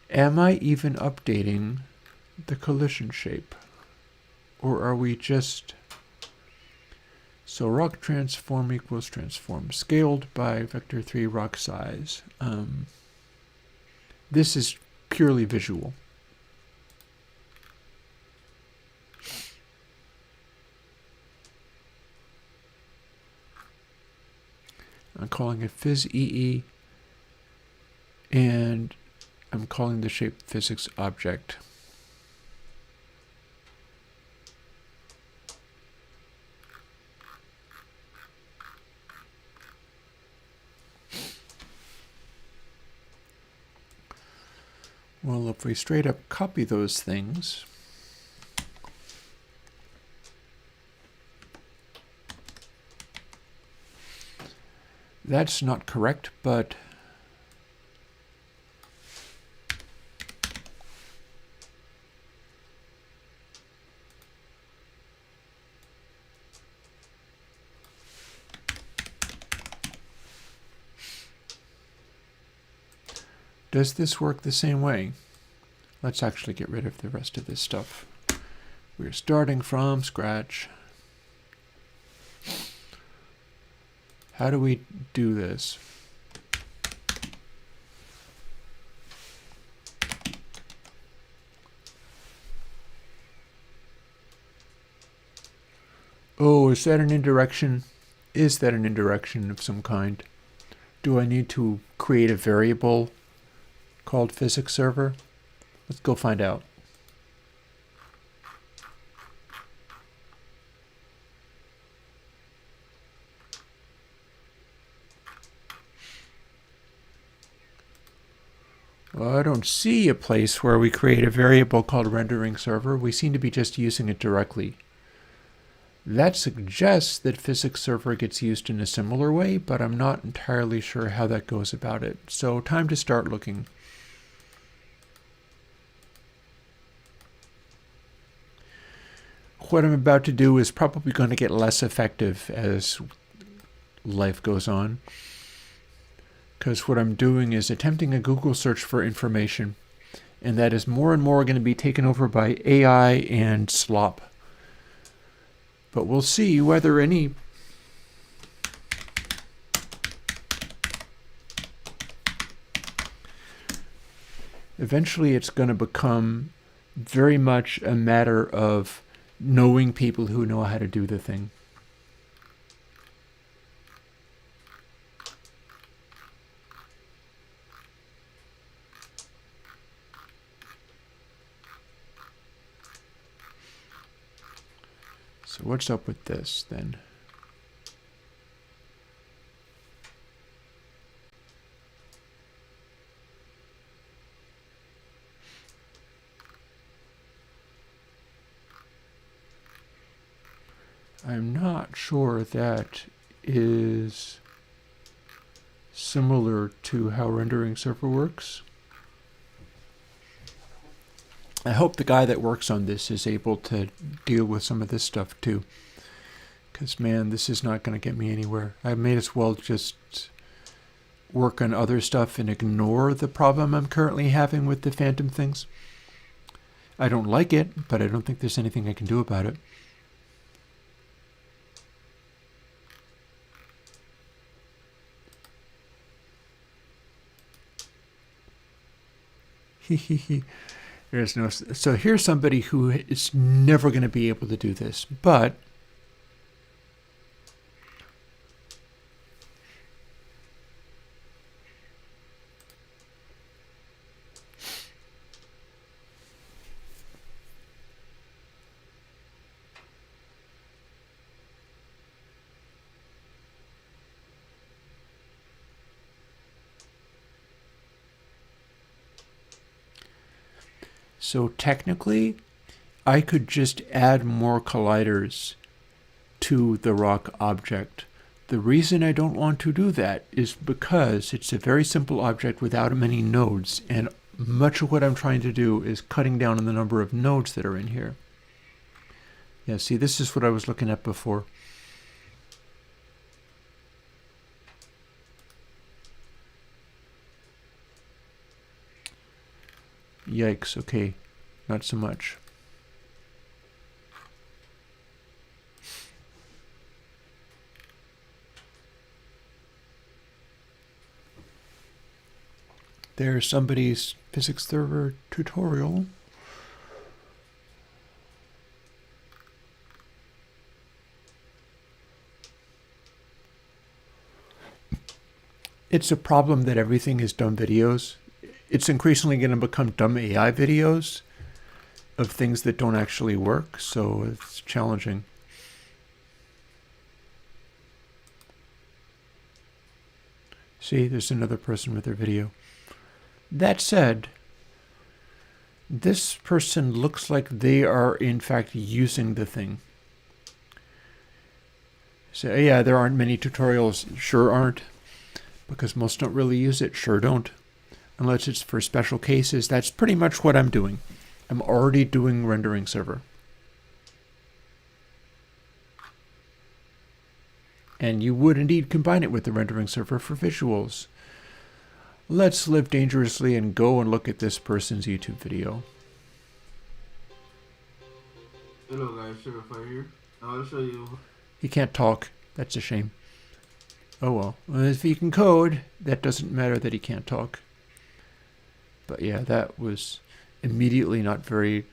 Am I even updating the collision shape? Or are we just... So rock transform equals transform scaled by vector 3 rock size. This is purely visual. I'm calling it phys EE, and I'm calling the shape physics object. Well, if we straight up copy those things, that's not correct, but does this work the same way? Let's actually get rid of the rest of this stuff. We're starting from scratch. How do we do this? Oh, is that an indirection? Is that an indirection of some kind? Do I need to create a variable called physics server? Let's go find out. Well, I don't see a place where we create a variable called rendering server. We seem to be just using it directly. That suggests that physics server gets used in a similar way, but I'm not entirely sure how that goes about it. So time to start looking. What I'm about to do is probably going to get less effective as life goes on, because what I'm doing is attempting a Google search for information, and that is more and more going to be taken over by AI and slop. But we'll see whether any... Eventually it's going to become very much a matter of knowing people who know how to do the thing. So what's up with this then? I'm not sure that is similar to how rendering server works. I hope the guy that works on this is able to deal with some of this stuff too. Because, man, this is not going to get me anywhere. I may as well just work on other stuff and ignore the problem I'm currently having with the phantom things. I don't like it, but I don't think there's anything I can do about it. There's no. So here's somebody who is never going to be able to do this, but so technically, I could just add more colliders to the rock object. The reason I don't want to do that is because it's a very simple object without many nodes, and much of what I'm trying to do is cutting down on the number of nodes that are in here. Yeah, see, this is what I was looking at before. Yikes, okay, not so much. There's somebody's physics server tutorial. It's a problem that everything is dumb videos. It's increasingly going to become dumb AI videos of things that don't actually work, so it's challenging. See, there's another person with their video. That said, this person looks like they are in fact using the thing. So yeah, there aren't many tutorials. Sure aren't. Because most don't really use it. Sure don't. Unless it's for special cases. That's pretty much what I'm doing. I'm already doing rendering server. And you would indeed combine it with the rendering server for visuals. Let's live dangerously and go and look at this person's YouTube video. Hello guys, Sugarfire here. I'll show you. He can't talk. That's a shame. Oh well. If he can code, that doesn't matter that he can't talk. But yeah, that was immediately not very...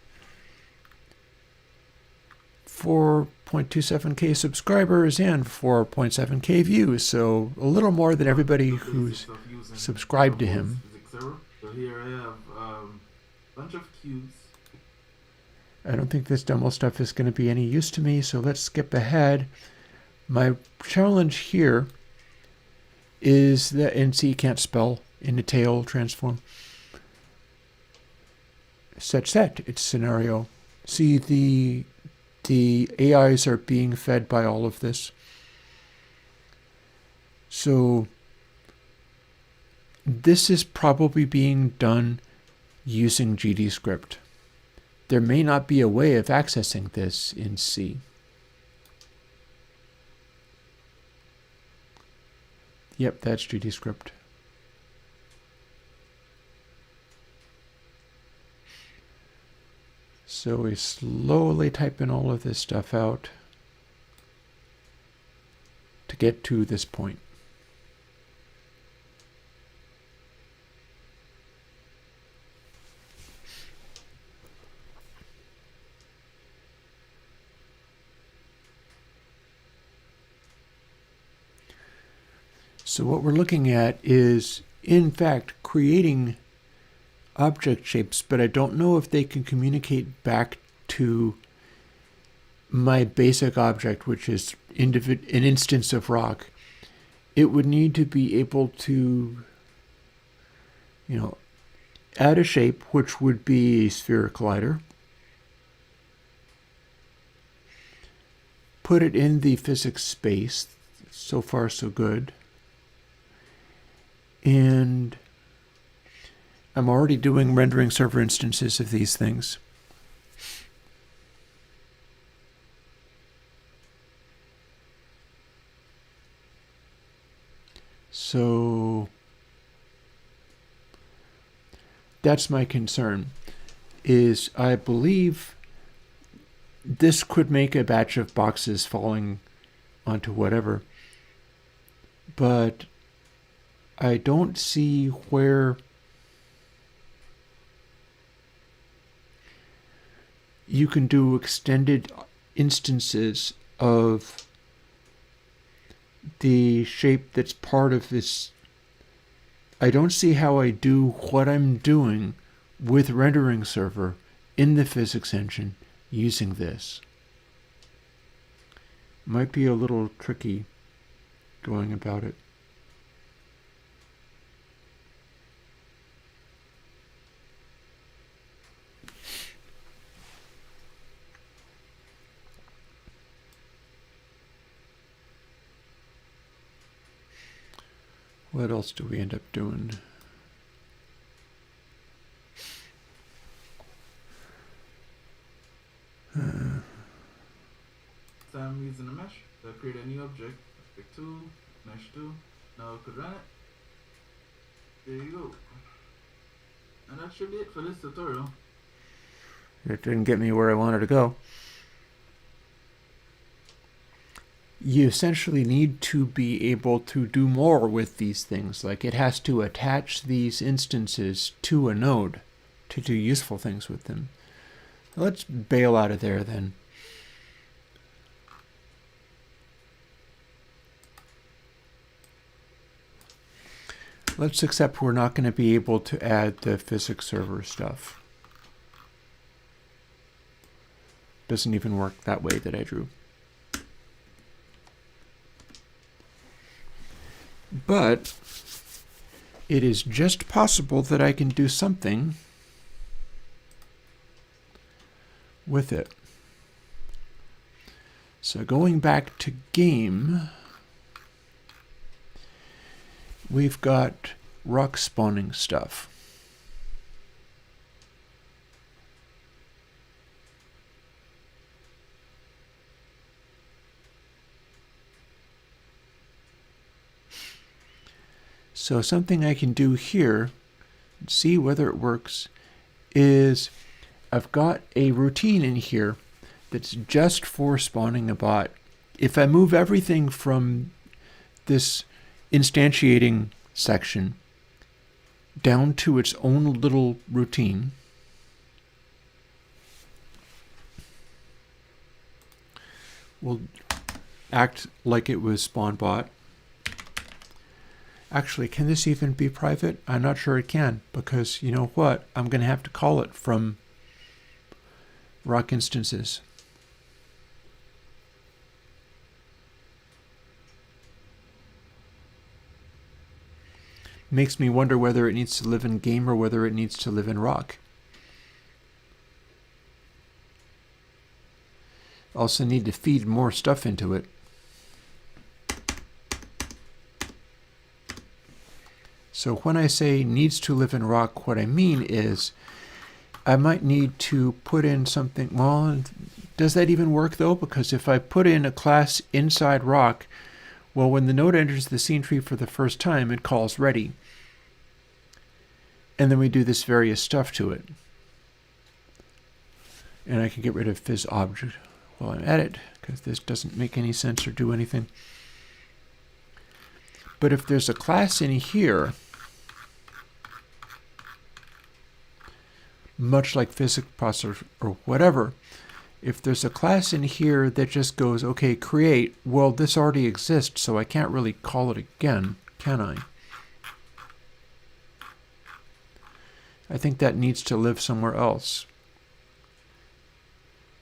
4.27k subscribers and 4.7k views, so a little more than everybody who's subscribed to him. So here I have a bunch of cubes. I don't think this demo stuff is going to be any use to me, so let's skip ahead. My challenge here is that NC can't spell in the tail transform. Set, it's scenario. See, the AIs are being fed by all of this. So this is probably being done using GDScript. There may not be a way of accessing this in C. Yep, that's GDScript. So we slowly type in all of this stuff out to get to this point. So what we're looking at is, in fact, creating object shapes, but I don't know if they can communicate back to my basic object, which is an instance of rock, it would need to be able to, add a shape, which would be a sphere collider, put it in the physics space. So far, so good. And I'm already doing rendering server instances of these things. So that's my concern, is I believe this could make a batch of boxes falling onto whatever, but I don't see where you can do extended instances of the shape that's part of this. I don't see how I do what I'm doing with rendering server in the physics engine using this. Might be a little tricky going about it. What else do we end up doing? So I'm using a mesh to create a new object. Pick 2, mesh 2. Now I could run it. There you go. And that should be it for this tutorial. It didn't get me where I wanted to go. You essentially need to be able to do more with these things. Like, it has to attach these instances to a node to do useful things with them. Let's bail out of there then. Let's accept we're not going to be able to add the physics server stuff. Doesn't even work that way that I drew. But it is just possible that I can do something with it. So going back to game, we've got rock spawning stuff. So something I can do here, see whether it works, is I've got a routine in here that's just for spawning a bot. If I move everything from this instantiating section down to its own little routine, we'll act like it was spawn bot. Actually, can this even be private? I'm not sure it can, because you know what? I'm going to have to call it from rock instances. Makes me wonder whether it needs to live in game or whether it needs to live in rock. Also need to feed more stuff into it. So when I say needs to live in rock, what I mean is I might need to put in something. Well, does that even work though? Because if I put in a class inside rock, well, when the node enters the scene tree for the first time, it calls ready. And then we do this various stuff to it. And I can get rid of phys object while I'm at it, because this doesn't make any sense or do anything. But if there's a class in here, much like physics processor or whatever, if there's a class in here that just goes, okay, create, well, this already exists, so I can't really call it again, can I? I think that needs to live somewhere else.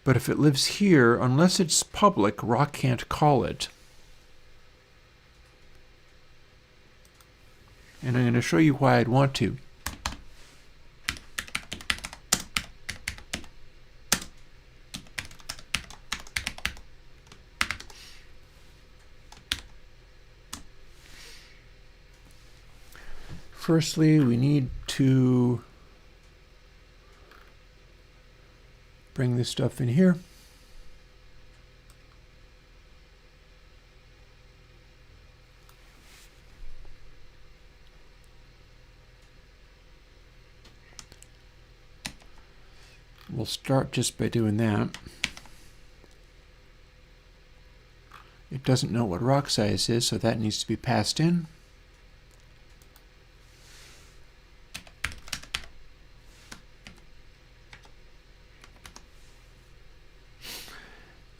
But if it lives here, unless it's public, rock can't call it. And I'm going to show you why I'd want to. Firstly, we need to bring this stuff in here. We'll start just by doing that. It doesn't know what rock size is, so that needs to be passed in.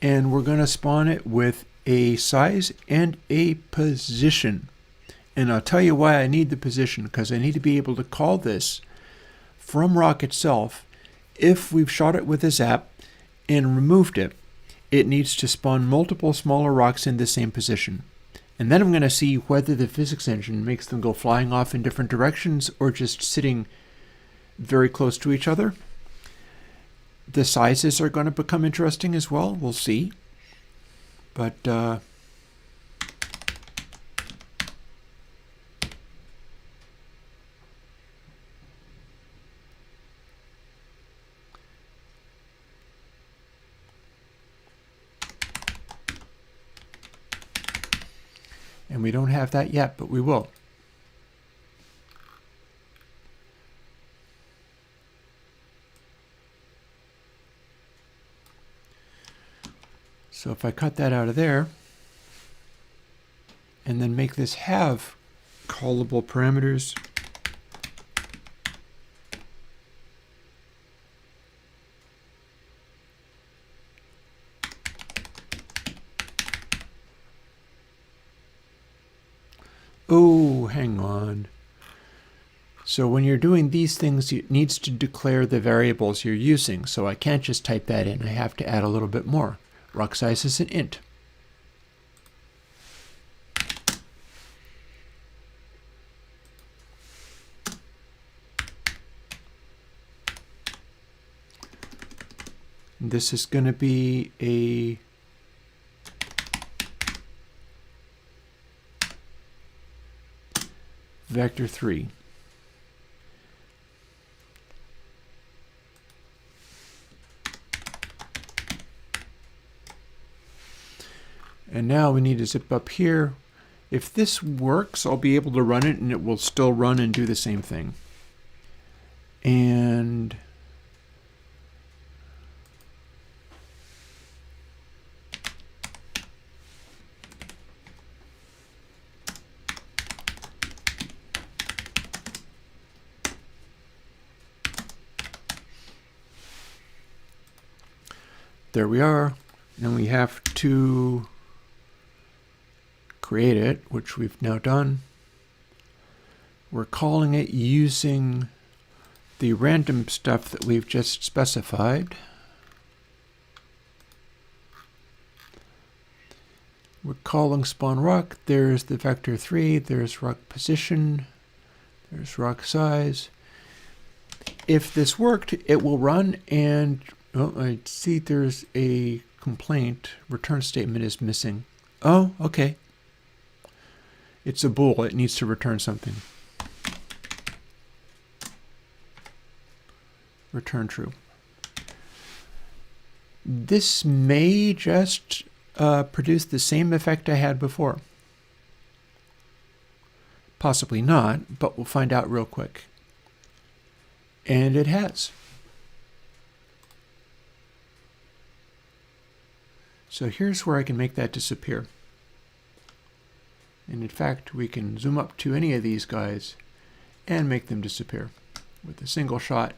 And we're going to spawn it with a size and a position. And I'll tell you why I need the position, because I need to be able to call this from rock itself. If we've shot it with a zap and removed it, it needs to spawn multiple smaller rocks in the same position. And then I'm going to see whether the physics engine makes them go flying off in different directions or just sitting very close to each other. The sizes are going to become interesting as well. We'll see. But and we don't have that yet, but we will. So if I cut that out of there, and then make this have callable parameters, oh, hang on. So when you're doing these things, it needs to declare the variables you're using. So I can't just type that in. I have to add a little bit more. Rock size is an int. This is going to be a vector 3. And now we need to zip up here. If this works, I'll be able to run it and it will still run and do the same thing. And there we are. And we have to create it, which we've now done. We're calling it using the random stuff that we've just specified. We're calling spawn rock. There's the vector 3. There's rock position. There's rock size. If this worked, it will run and oh, I see there's a complaint. Return statement is missing. Oh, okay. It's a bool. It needs to return something. Return true. This may just produce the same effect I had before. Possibly not, but we'll find out real quick. And it has. So here's where I can make that disappear. And in fact, we can zoom up to any of these guys and make them disappear with a single shot.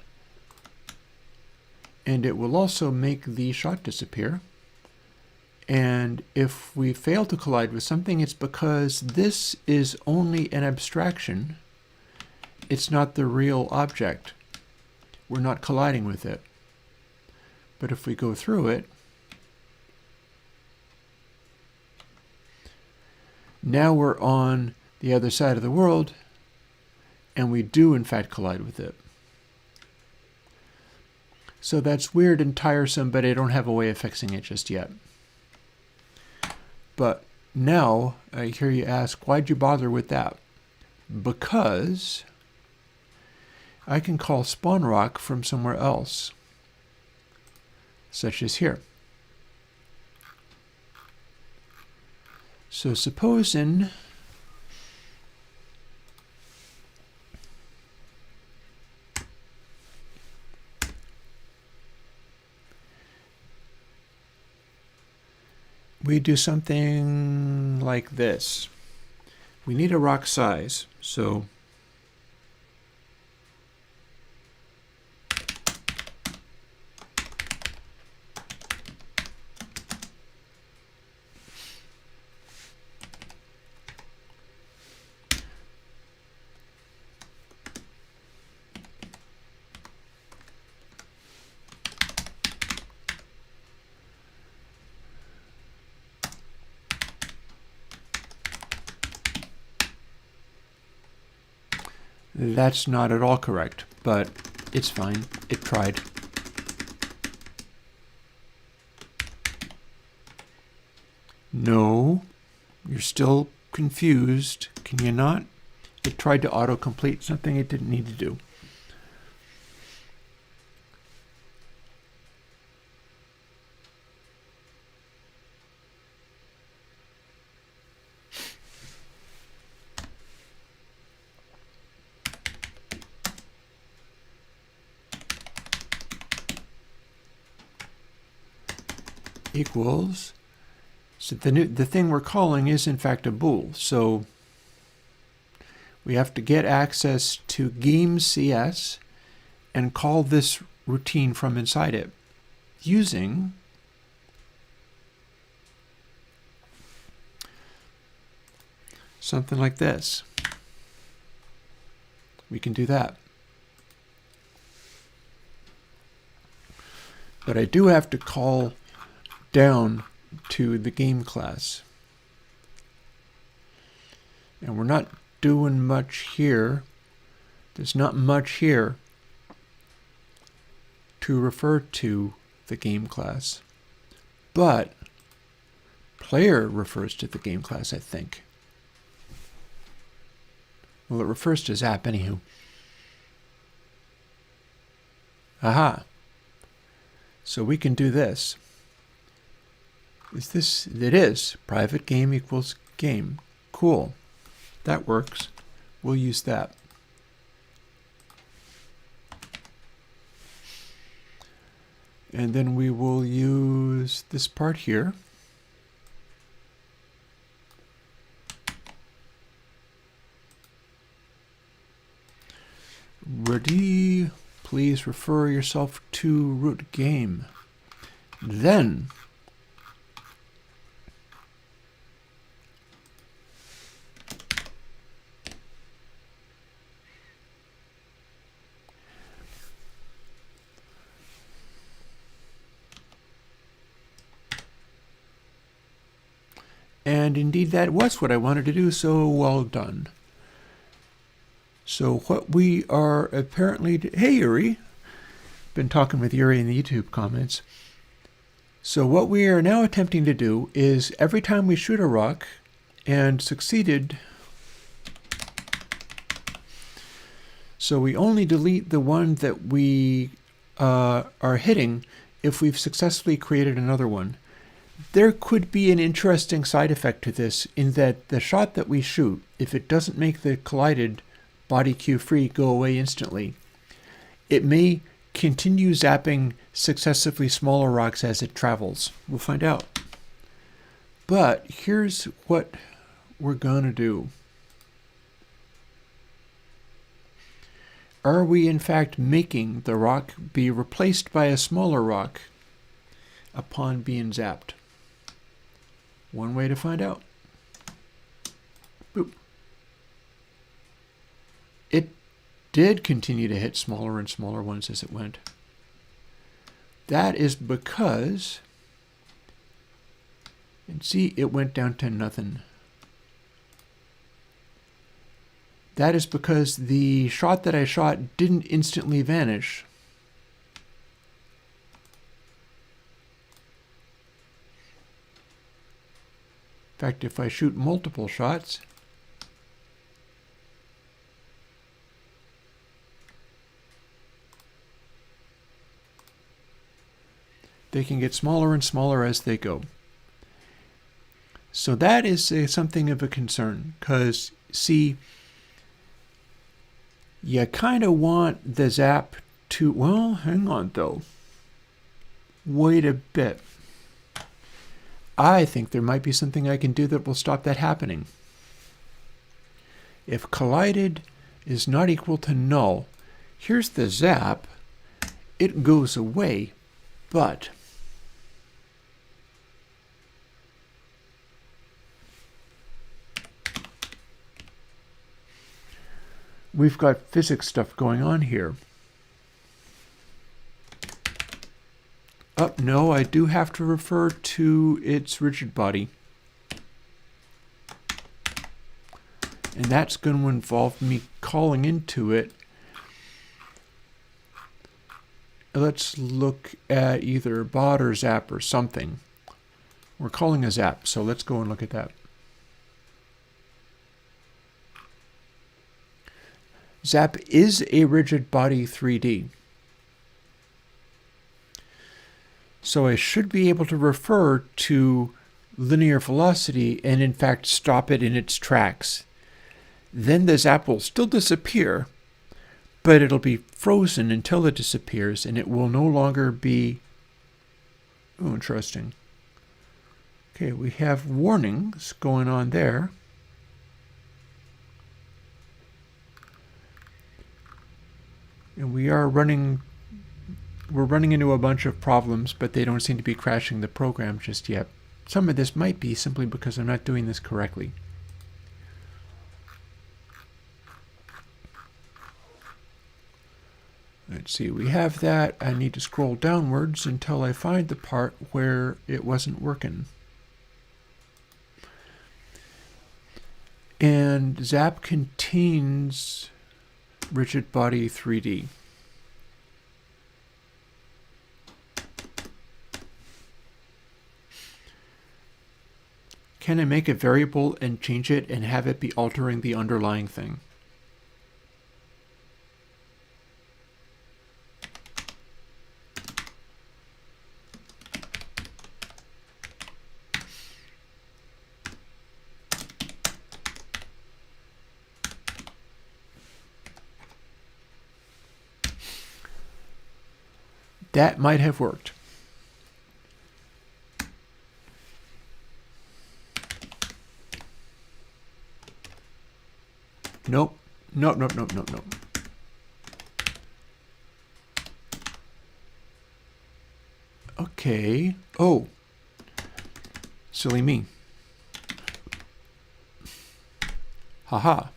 And it will also make the shot disappear. And if we fail to collide with something, it's because this is only an abstraction. It's not the real object. We're not colliding with it. But if we go through it, now we're on the other side of the world, and we do in fact collide with it. So that's weird and tiresome, but I don't have a way of fixing it just yet. But now I hear you ask, why'd you bother with that? Because I can call spawn rock from somewhere else, such as here. So supposing we do something like this. We need a rock size, so that's not at all correct, but it's fine. It tried. No, you're still confused. Can you not? It tried to autocomplete something it didn't need to do. Equals. So the thing we're calling is in fact a bool. So we have to get access to game CS and call this routine from inside it using something like this. We can do that. But I do have to call down to the game class. And we're not doing much here. There's not much here to refer to the game class. But player refers to the game class, I think. Well, it refers to Zap anywho. Aha. So we can do this. Is this? It is. Private game equals game. Cool. That works. We'll use that. And then we will use this part here. Ready? Please refer yourself to root game. Then and indeed that was what I wanted to do, so well done. So what we are apparently... Hey, Yuri. Been talking with Yuri in the YouTube comments. So what we are now attempting to do is every time we shoot a rock and succeeded... So we only delete the one that we are hitting if we've successfully created another one. There could be an interesting side effect to this in that the shot that we shoot, if it doesn't make the collided body cue free go away instantly, it may continue zapping successively smaller rocks as it travels. We'll find out. But here's what we're gonna do. Are we in fact making the rock be replaced by a smaller rock upon being zapped? One way to find out. Boop. It did continue to hit smaller and smaller ones as it went. that is because, and see, it went down to nothing. That is because the shot that I shot didn't instantly vanish. In fact, if I shoot multiple shots, they can get smaller and smaller as they go. So that is something of a concern, because, see, you kind of want the zap to, well, hang on though. Wait a bit. I think there might be something I can do that will stop that happening. If collided is not equal to null, here's the zap. It goes away, but we've got physics stuff going on here. Oh, no, I do have to refer to its rigid body. And that's going to involve me calling into it. Let's look at either bot or zap or something. We're calling a zap, so let's go and look at that. Zap is a rigid body 3D. So I should be able to refer to linear velocity and in fact stop it in its tracks. Then the zap will still disappear, but it'll be frozen until it disappears and it will no longer be... Oh, interesting. Okay, we have warnings going on there. And we're running into a bunch of problems, but they don't seem to be crashing the program just yet. Some of this might be simply because I'm not doing this correctly. Let's see, we have that. I need to scroll downwards until I find the part where it wasn't working. And zap contains rigid body 3D. Can I make a variable and change it and have it be altering the underlying thing? That might have worked. Nope. Nope, nope, nope, nope, nope. Okay. Oh. Silly me. Haha.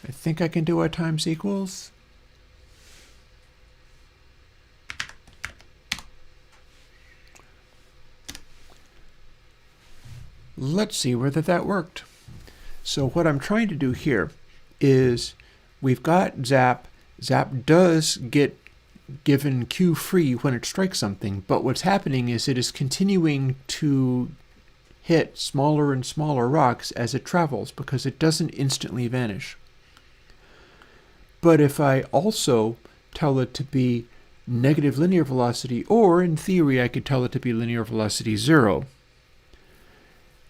I think I can do a times equals. Let's see whether that worked. So what I'm trying to do here is we've got zap. Zap does get given Q free when it strikes something, but what's happening is it is continuing to hit smaller and smaller rocks as it travels because it doesn't instantly vanish. But if I also tell it to be negative linear velocity, or in theory I could tell it to be linear velocity 0,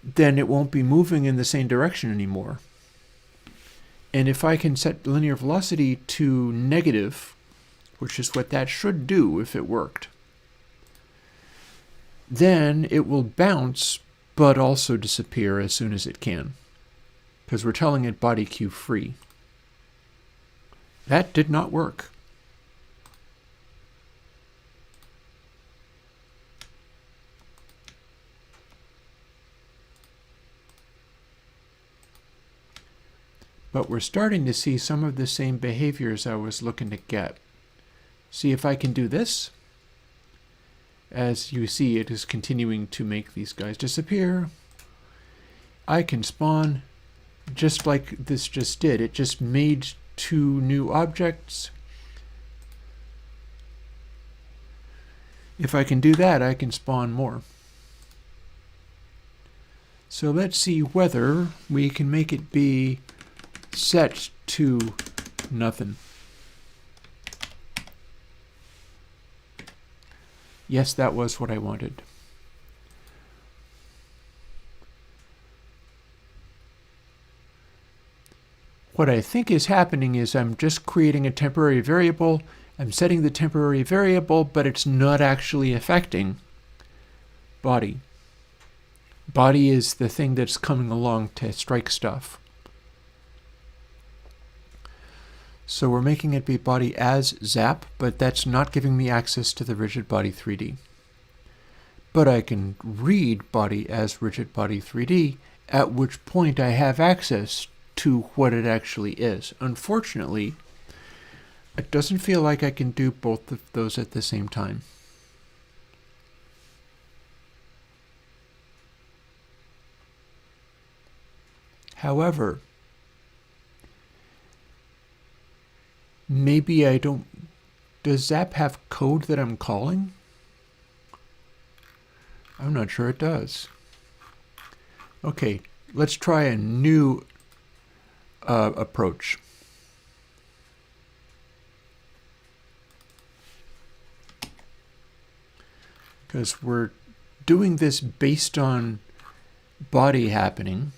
then it won't be moving in the same direction anymore. And if I can set linear velocity to negative, which is what that should do if it worked, then it will bounce but also disappear as soon as it can, because we're telling it body Q free. That did not work. but we're starting to see some of the same behaviors I was looking to get. See if I can do this. As you see, it is continuing to make these guys disappear. I can spawn just like this just did. It just made 2 new objects. If I can do that, I can spawn more. So let's see whether we can make it be set to nothing. Yes, that was what I wanted. What I think is happening is I'm just creating a temporary variable. I'm setting the temporary variable, but it's not actually affecting body. Body is the thing that's coming along to strike stuff. So we're making it be body as zap, but that's not giving me access to the rigid body 3D. But I can read body as rigid body 3D, at which point I have access to what it actually is. Unfortunately, it doesn't feel like I can do both of those at the same time. However, maybe I don't... Does Zap have code that I'm calling? I'm not sure it does. Okay, let's try a new approach. Because we're doing this based on body happening,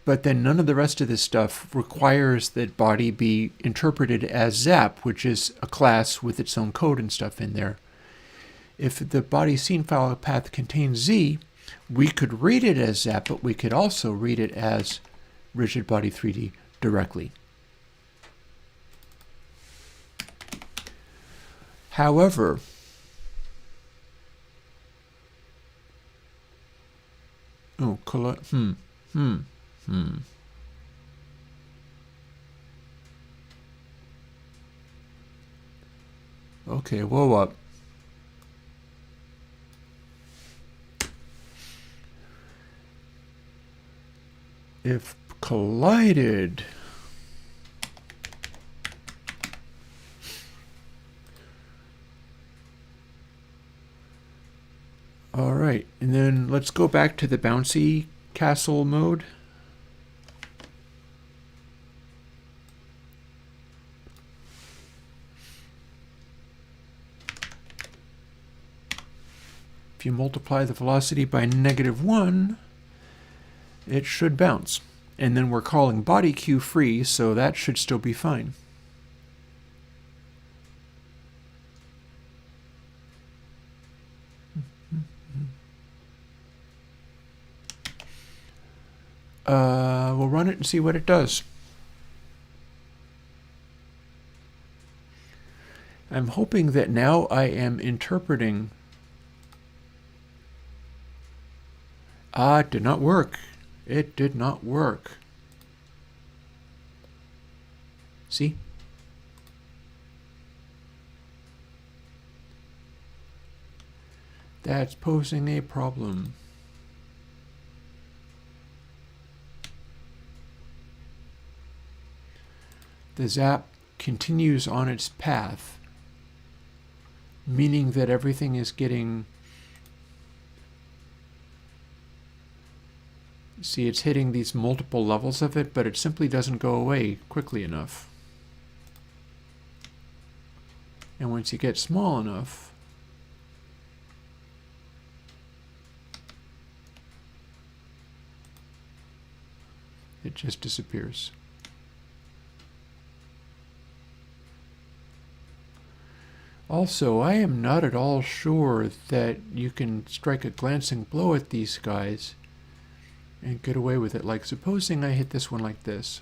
but then none of the rest of this stuff requires that body be interpreted as Zap, which is a class with its own code and stuff in there. If the body scene file path contains Z, we could read it as Zap, but we could also read it as rigid body 3D directly. However, Okay, whoa up. If collided, all right, and then let's go back to the bouncy castle mode. If you multiply the velocity by -1, it should bounce. And then we're calling body Q free, so that should still be fine. We'll run it and see what it does. I'm hoping that now I am interpreting. It did not work. It did not work. See? That's posing a problem. The zap continues on its path, meaning that everything is getting... See, it's hitting these multiple levels of it, but it simply doesn't go away quickly enough. And once you get small enough, it just disappears. Also, I am not at all sure that you can strike a glancing blow at these guys and get away with it. Like, supposing I hit this one like this.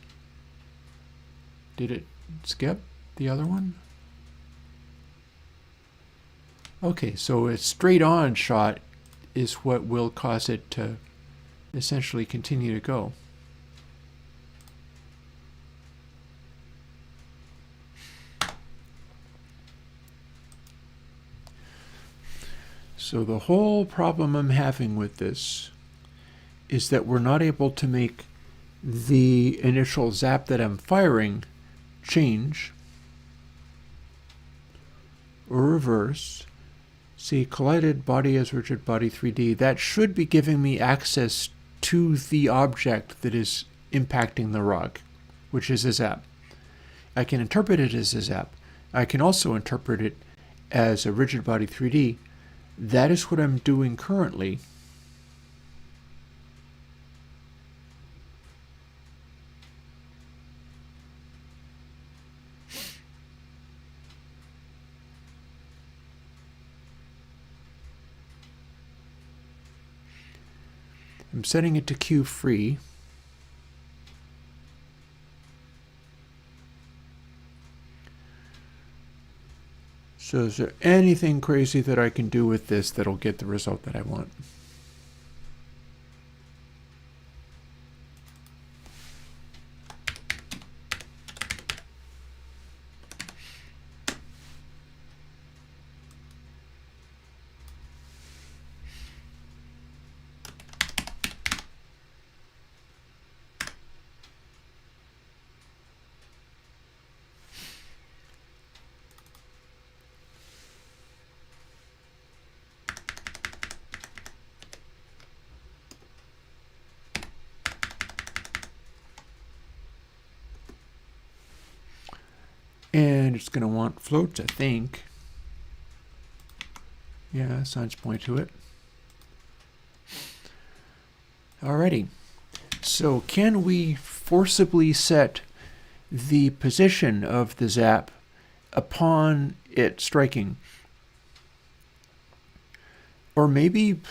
Did it skip the other one? Okay, so a straight-on shot is what will cause it to essentially continue to go. So the whole problem I'm having with this is that we're not able to make the initial zap that I'm firing change or reverse. See, collided body as rigid body 3D. That should be giving me access to the object that is impacting the rug, which is a zap. I can interpret it as a zap. I can also interpret it as a rigid body 3D. That is what I'm doing currently. I'm setting it to cue free. So is there anything crazy that I can do with this that'll get the result that I want? And it's going to want floats, I think. Yeah, signs point to it. Alrighty. So can we forcibly set the position of the zap upon it striking? Or maybe...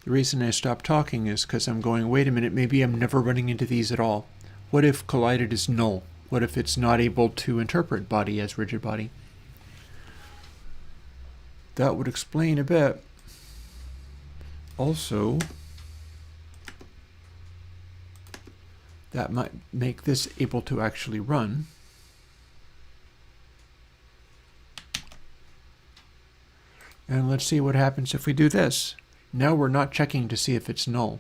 The reason I stopped talking is because I'm going, wait a minute, maybe I'm never running into these at all. What if collided is null? What if it's not able to interpret body as rigid body? That would explain a bit. Also, that might make this able to actually run. And let's see what happens if we do this. Now we're not checking to see if it's null.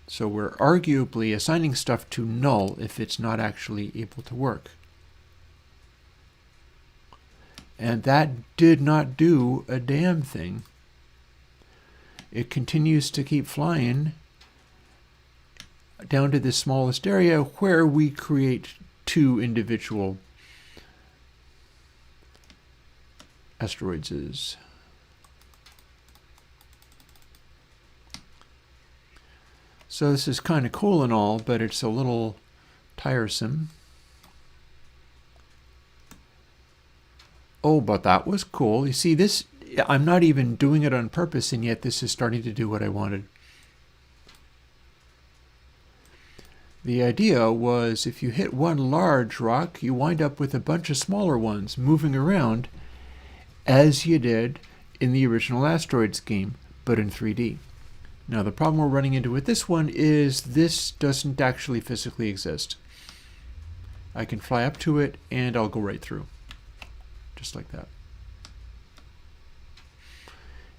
So we're arguably assigning stuff to null if it's not actually able to work. And that did not do a damn thing. It continues to keep flying down to the smallest area where we create two individual asteroids. So this is kind of cool and all, but it's a little tiresome. Oh, but that was cool. You see, this, I'm not even doing it on purpose, and yet this is starting to do what I wanted. The idea was if you hit one large rock, you wind up with a bunch of smaller ones moving around as you did in the original Asteroids game, but in 3D. Now the problem we're running into with this one is this doesn't actually physically exist. I can fly up to it and I'll go right through. Just like that.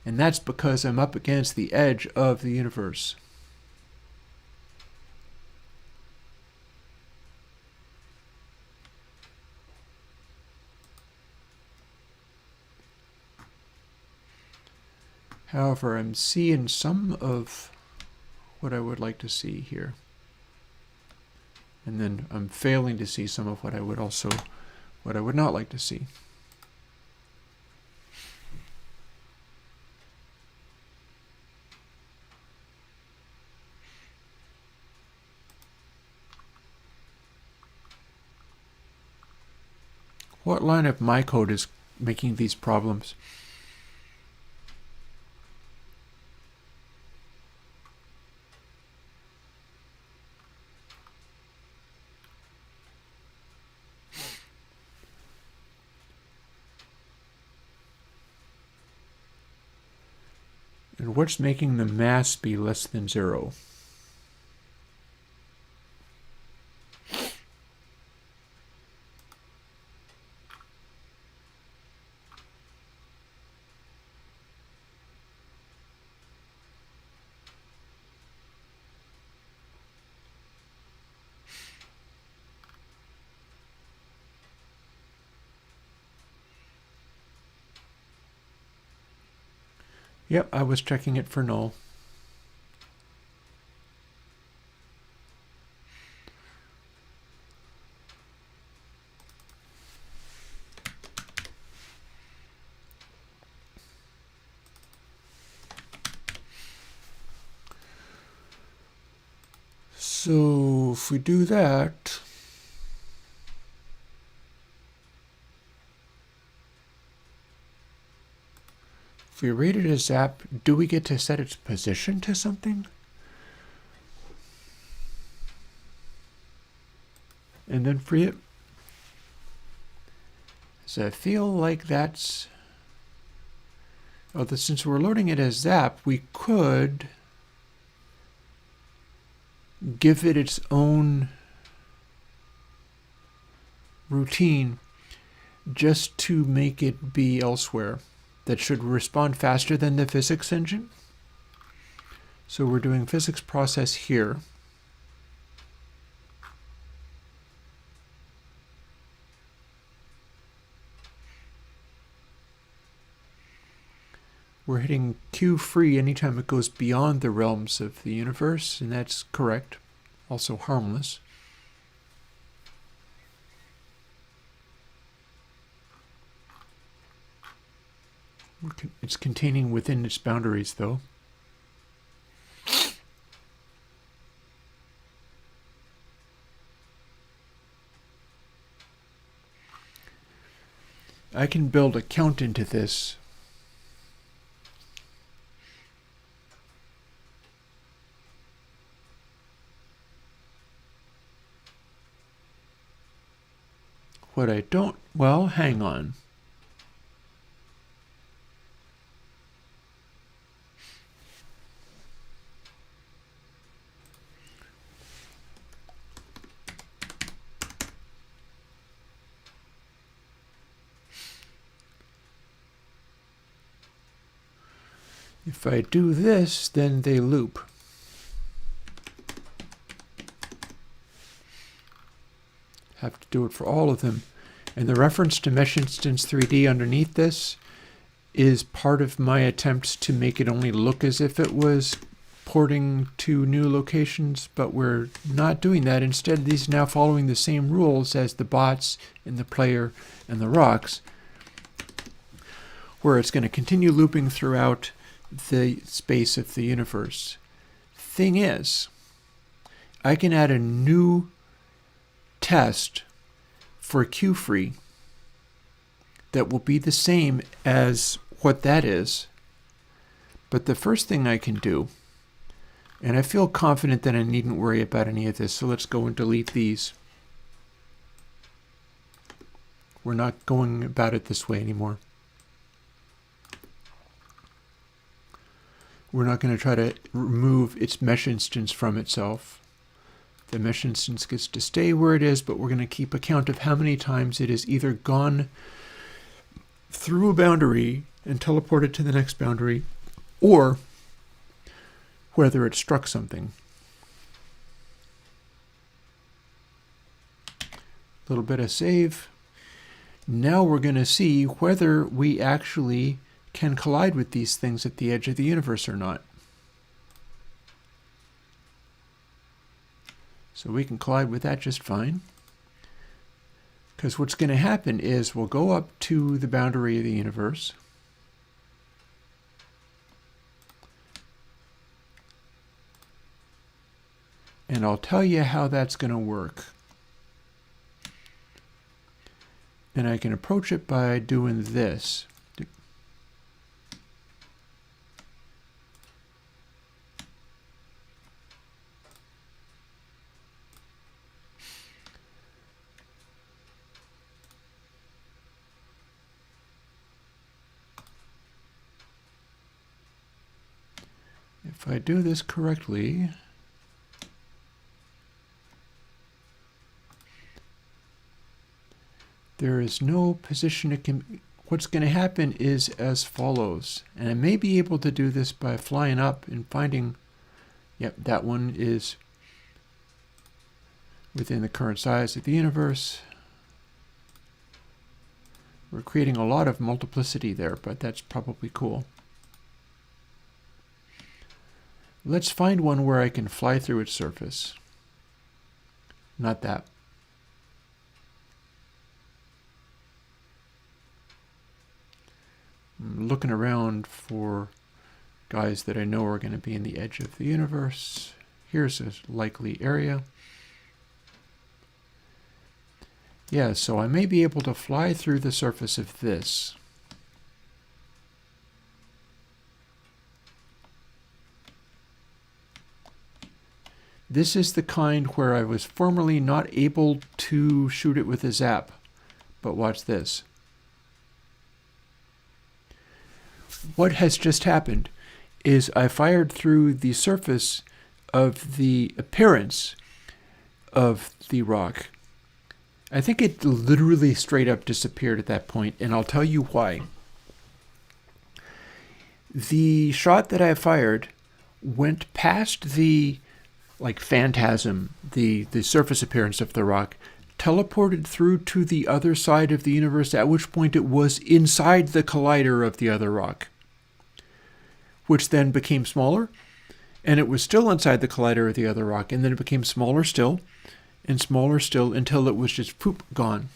And that's because I'm up against the edge of the universe. However, I'm seeing some of what I would like to see here. And then I'm failing to see some of what I would not like to see. What line of my code is making these problems? And what's making the mass be less than 0? Yep, I was checking it for null. So if we do that, if we rate it as zap, do we get to set its position to something? And then free it? So I feel like that's... Oh, since we're loading it as zap, we could give it its own routine just to make it be elsewhere. That should respond faster than the physics engine. So we're doing physics process here. We're hitting Q free anytime it goes beyond the realms of the universe, and that's correct. Also harmless. It's containing within its boundaries, though. I can build a count into this. What I don't... Well, hang on. If I do this, then they loop. Have to do it for all of them. And the reference to Mesh Instance 3D underneath this is part of my attempts to make it only look as if it was porting to new locations, but we're not doing that. Instead, these are now following the same rules as the bots and the player and the rocks, where it's going to continue looping throughout the space of the universe. Thing is, I can add a new test for Q-free that will be the same as what that is. But the first thing I can do, and I feel confident that I needn't worry about any of this, so let's go and delete these. We're not going about it this way anymore. We're not going to try to remove its mesh instance from itself. The mesh instance gets to stay where it is, but we're going to keep account of how many times it has either gone through a boundary and teleported to the next boundary, or whether it struck something. A little bit of save. Now we're going to see whether we actually can collide with these things at the edge of the universe or not. So we can collide with that just fine. Because what's going to happen is we'll go up to the boundary of the universe. And I'll tell you how that's going to work. And I can approach it by doing this. If I do this correctly, there is no position it can... What's going to happen is as follows, and I may be able to do this by flying up and finding, yep, that one is within the current size of the universe. We're creating a lot of multiplicity there, but that's probably cool. let's find one where I can fly through its surface. Not that. I'm looking around for guys that I know are going to be in the edge of the universe. Here's a likely area. Yeah, so I may be able to fly through the surface of this. This is the kind where I was formerly not able to shoot it with a zap. But watch this. What has just happened is I fired through the surface of the appearance of the rock. I think it literally straight up disappeared at that point, and I'll tell you why. The shot that I fired went past the phantasm, the surface appearance of the rock, teleported through to the other side of the universe, at which point it was inside the collider of the other rock, which then became smaller, and it was still inside the collider of the other rock, and then it became smaller still, and smaller still, until it was just poop, gone.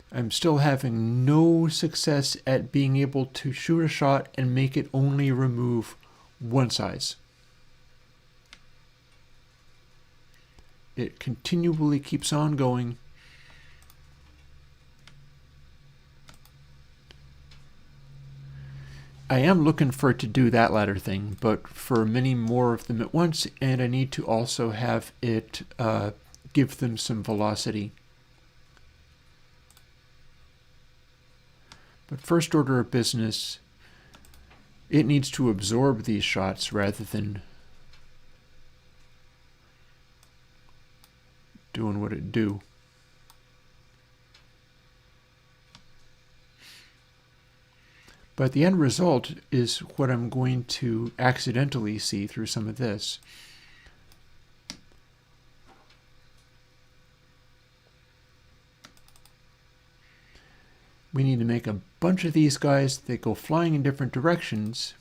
I'm still having no success at being able to shoot a shot and make it only remove one size. It continually keeps on going. I am looking for it to do that latter thing, but for many more of them at once, and I need to also have it give them some velocity. But first order of business, it needs to absorb these shots rather than doing what it do. But the end result is what I'm going to accidentally see through some of this. We need to make a bunch of these guys that go flying in different directions.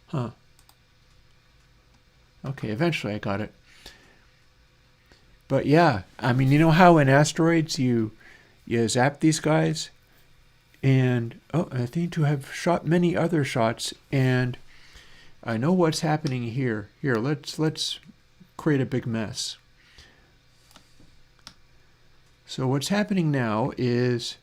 Huh. Okay, eventually I got it. But yeah, I mean, you know how in asteroids you zap these guys? And, oh, I think to have shot many other shots, and I know what's happening here. Here, let's create a big mess. So what's happening now is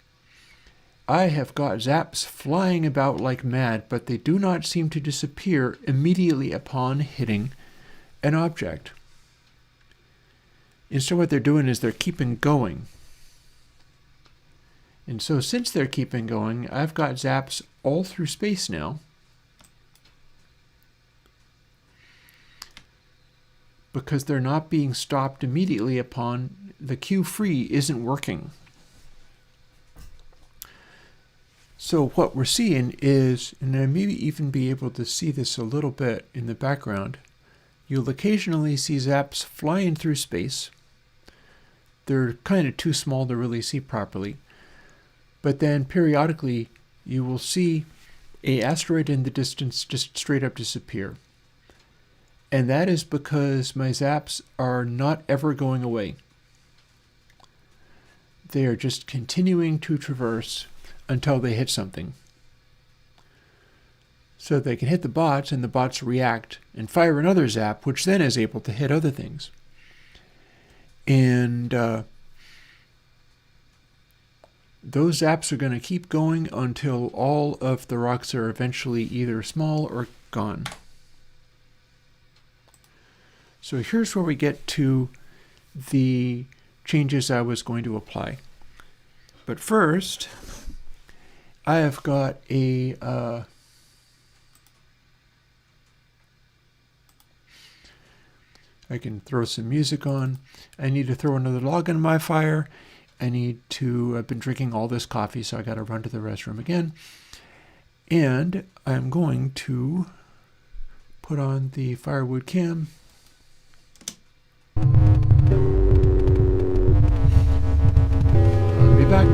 I have got zaps flying about like mad, but they do not seem to disappear immediately upon hitting an object. Instead, what they're doing is they're keeping going. And so since they're keeping going, I've got zaps all through space now. Because they're not being stopped immediately upon the Q free isn't working. So what we're seeing is, and I may even be able to see this a little bit in the background, you'll occasionally see zaps flying through space. They're kind of too small to really see properly. But then periodically you will see an asteroid in the distance just straight up disappear. And that is because my zaps are not ever going away. They are just continuing to traverse until they hit something. So they can hit the bots, and the bots react and fire another zap, which then is able to hit other things. And those zaps are going to keep going until all of the rocks are eventually either small or gone. So here's where we get to the changes I was going to apply. But first, I have got a I can throw some music on. I need to throw another log on my fire. I've been drinking all this coffee, so I got to run to the restroom again. And I'm going to put on the firewood cam. I'll be back.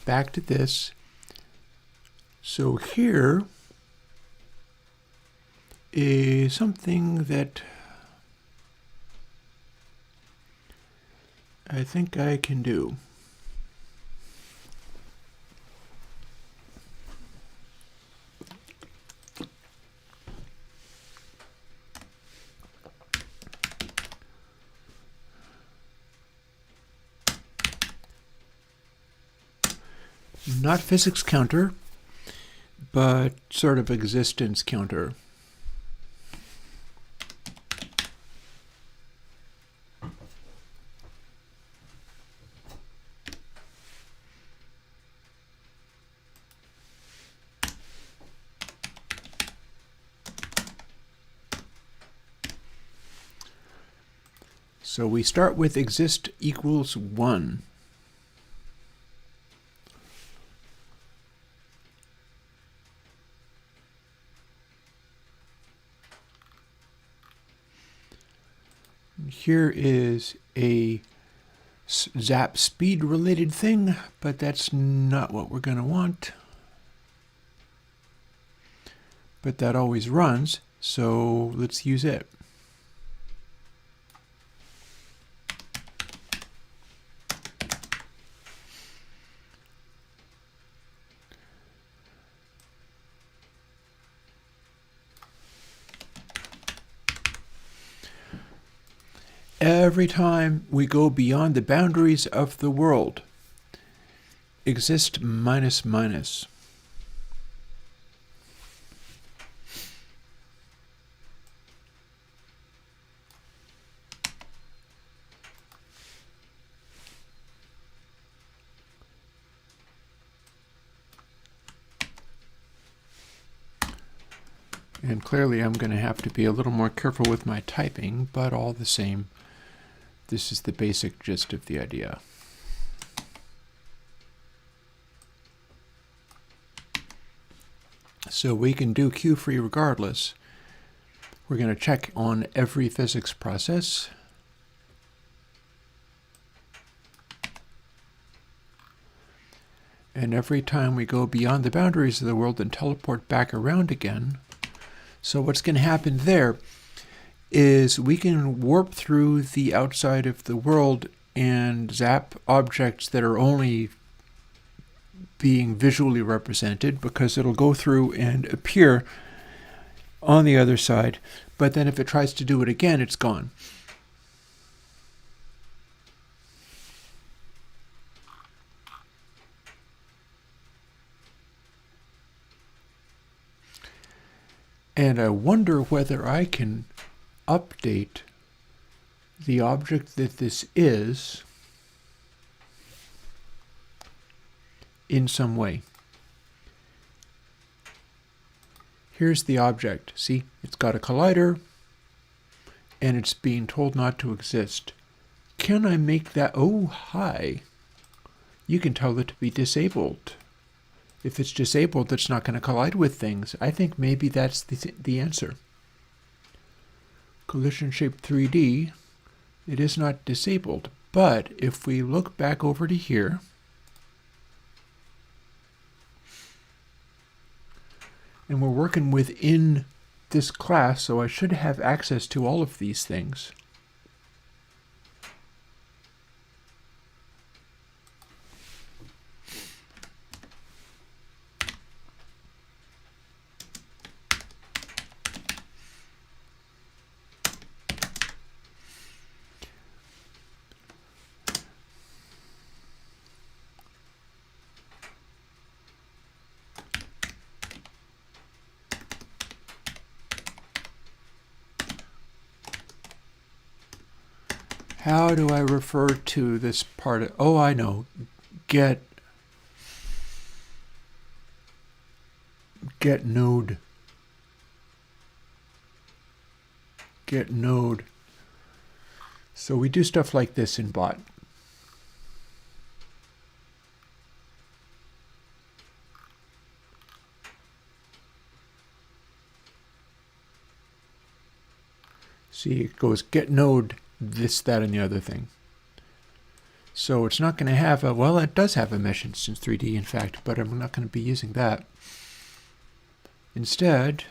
Back to this. So here is something that I think I can do. Not physics counter, but sort of existence counter. So we start with exist equals 1. Here is a zap speed related thing, but that's not what we're going to want. But that always runs, so let's use it. Every time we go beyond the boundaries of the world, exist minus minus. And clearly I'm going to have to be a little more careful with my typing, but all the same, this is the basic gist of the idea. So we can do Q-free regardless. We're going to check on every physics process. And every time we go beyond the boundaries of the world and teleport back around again. So what's going to happen there is we can warp through the outside of the world and zap objects that are only being visually represented, because it'll go through and appear on the other side, but then if it tries to do it again, it's gone. And I wonder whether I can update the object that this is in some way. Here's the object. See, it's got a collider and it's being told not to exist. Can I make that? Oh, hi. You can tell it to be disabled. If it's disabled, it's not going to collide with things. I think maybe that's the answer. Collision shape 3D, it is not disabled. But if we look back over to here, and we're working within this class, so I should have access to all of these things. How do I refer to this part of, oh, I know, get node. Get node. So we do stuff like this in bot. See, it goes get node, this, that, and the other thing. So it's not going to have a, well, it does have a mesh instance 3D, in fact, but I'm not going to be using that. Instead,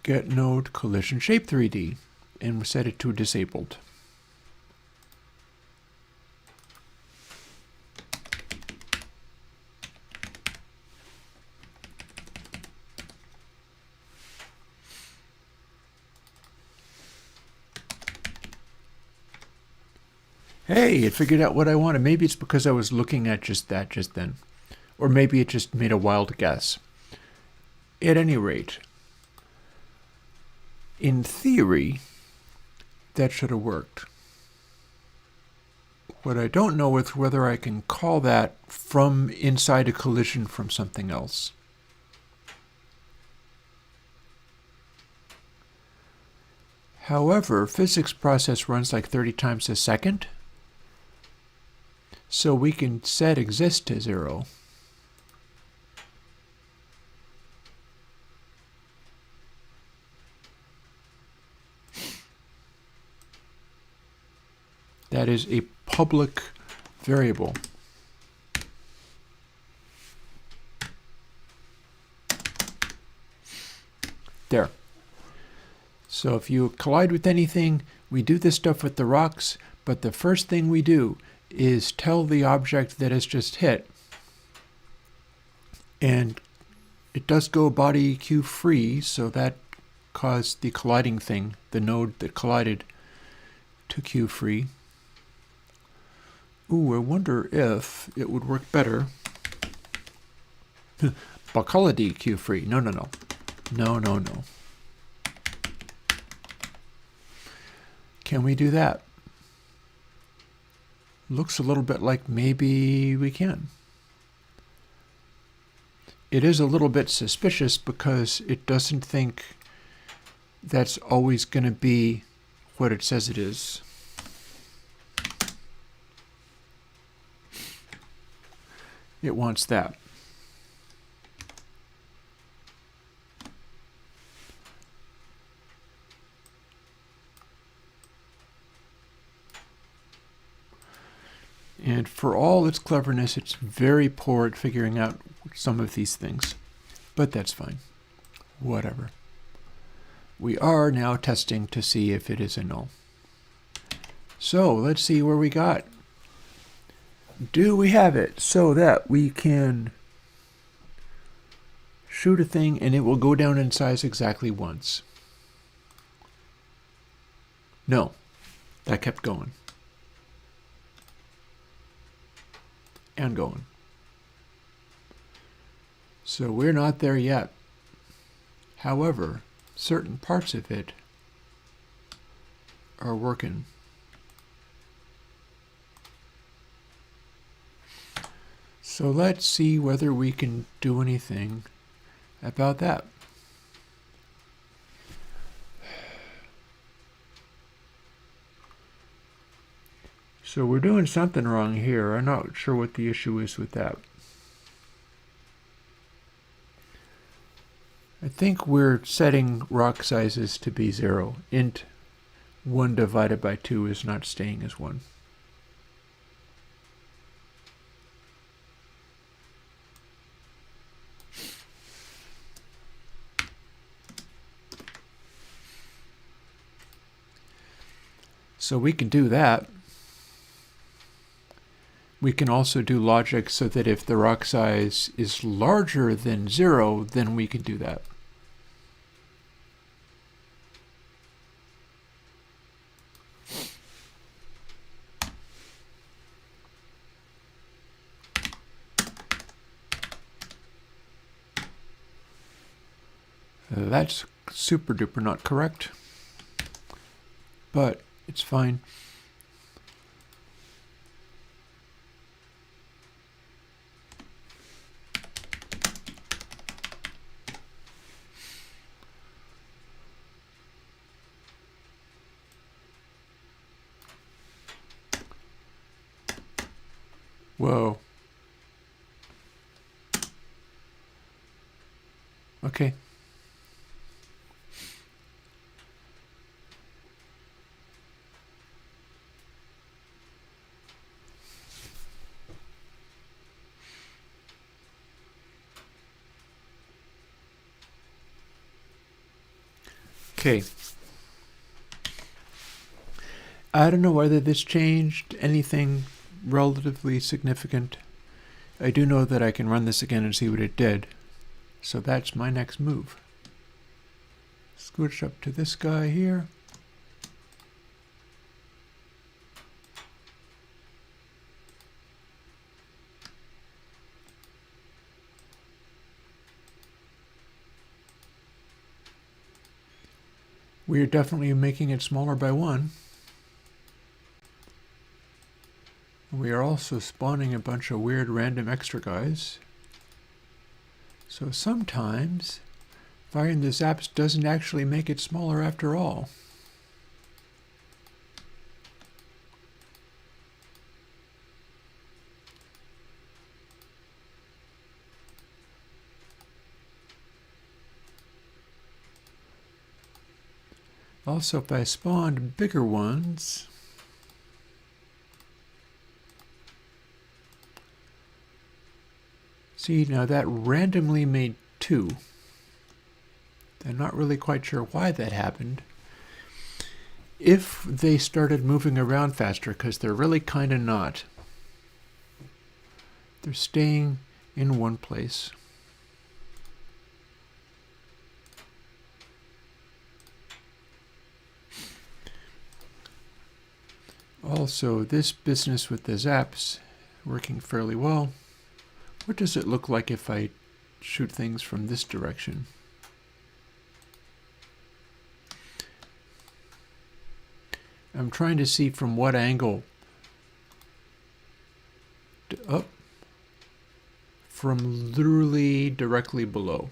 get node collision shape 3D, and we'll set it to disabled. Hey, it figured out what I wanted. Maybe it's because I was looking at just that just then. Or maybe it just made a wild guess. At any rate, in theory, that should have worked. What I don't know is whether I can call that from inside a collision from something else. However, physics process runs like 30 times a second. So we can set exist to 0. That is a public variable. There. So if you collide with anything, we do this stuff with the rocks, but the first thing we do is tell the object that it's just hit. And it does go body Q free, so that caused the colliding thing, the node that collided, to Q free. Ooh, I wonder if it would work better. Bakaladi Q free. No. No. Can we do that? Looks a little bit like maybe we can. It is a little bit suspicious because it doesn't think that's always going to be what it says it is. It wants that. And for all its cleverness, it's very poor at figuring out some of these things. But that's fine. Whatever. We are now testing to see if it is a null. So let's see where we got. Do we have it so that we can shoot a thing and it will go down in size exactly once? No. That kept going. And going. So we're not there yet. However, certain parts of it are working. So let's see whether we can do anything about that. So we're doing something wrong here. I'm not sure what the issue is with that. I think we're setting rock sizes to be 0. Int 1 divided by 2 is not staying as 1. So we can do that. We can also do logic so that if the rock size is larger than 0, then we can do that. That's super duper not correct, but it's fine. Whoa. Okay. Okay. I don't know whether this changed anything relatively significant. I do know that I can run this again and see what it did. So that's my next move. Switch up to this guy here. We are definitely making it smaller by 1. We are also spawning a bunch of weird random extra guys. So sometimes firing the zaps doesn't actually make it smaller after all. Also, if I spawned bigger ones, See, now that randomly made 2. I'm not really quite sure why that happened. If they started moving around faster, because they're really kind of not. They're staying in one place. Also, this business with the zaps working fairly well. What does it look like if I shoot things from this direction? I'm trying to see from what angle. Up. From literally directly below.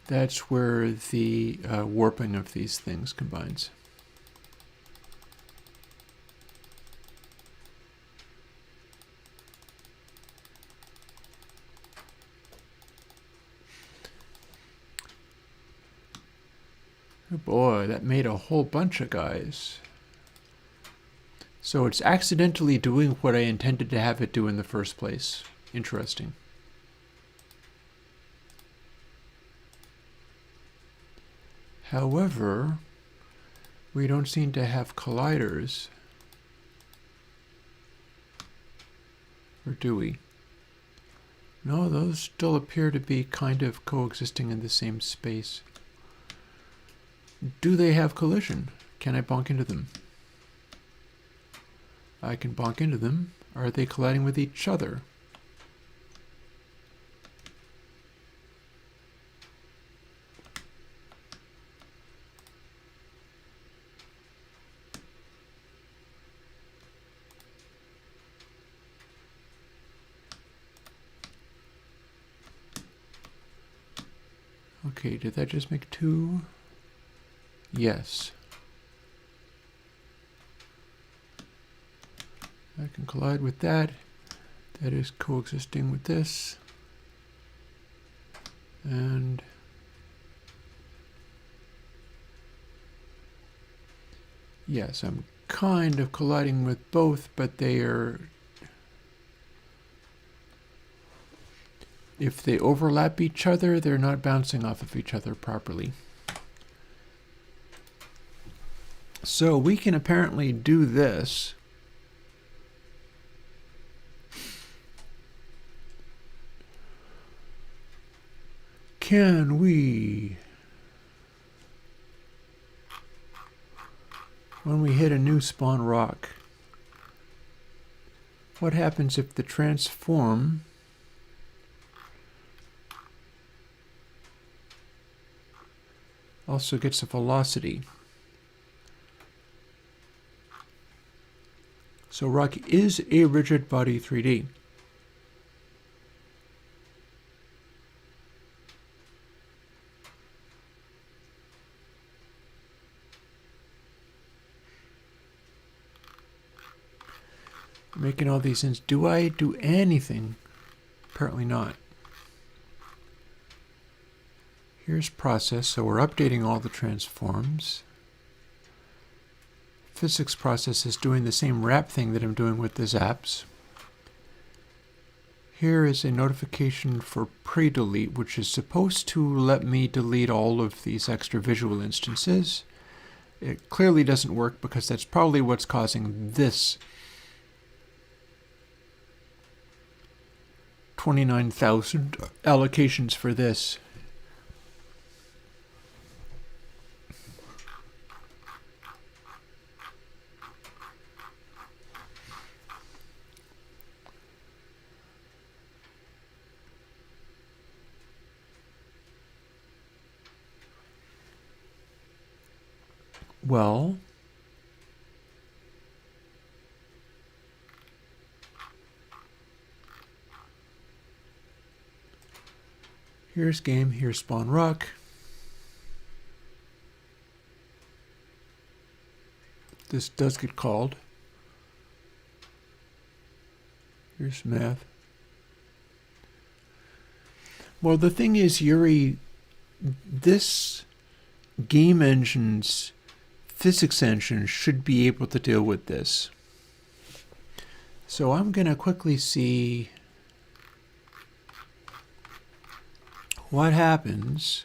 That's where the warping of these things combines. Oh boy, that made a whole bunch of guys. So it's accidentally doing what I intended to have it do in the first place. Interesting. However, we don't seem to have colliders. Or do we? No, those still appear to be kind of coexisting in the same space. Do they have collision? Can I bonk into them? I can bonk into them. Are they colliding with each other? Okay, did that just make 2? Yes. I can collide with that. That is coexisting with this. And yes, I'm kind of colliding with both, but they are, if they overlap each other, they're not bouncing off of each other properly. So we can apparently do this. Can we, when we hit a new spawn rock, what happens if the transform also gets a velocity? So rock is a rigid body 3D. Making all these things. Do I do anything? Apparently not. Here's process, so we're updating all the transforms. Physics process is doing the same wrap thing that I'm doing with the zaps. Here is a notification for pre-delete, which is supposed to let me delete all of these extra visual instances. It clearly doesn't work because that's probably what's causing this 29,000 allocations for this. Well, here's game, here's spawn rock. This does get called. Here's math. Well, the thing is, Yuri, this game engine's physics engine should be able to deal with this. So I'm going to quickly see what happens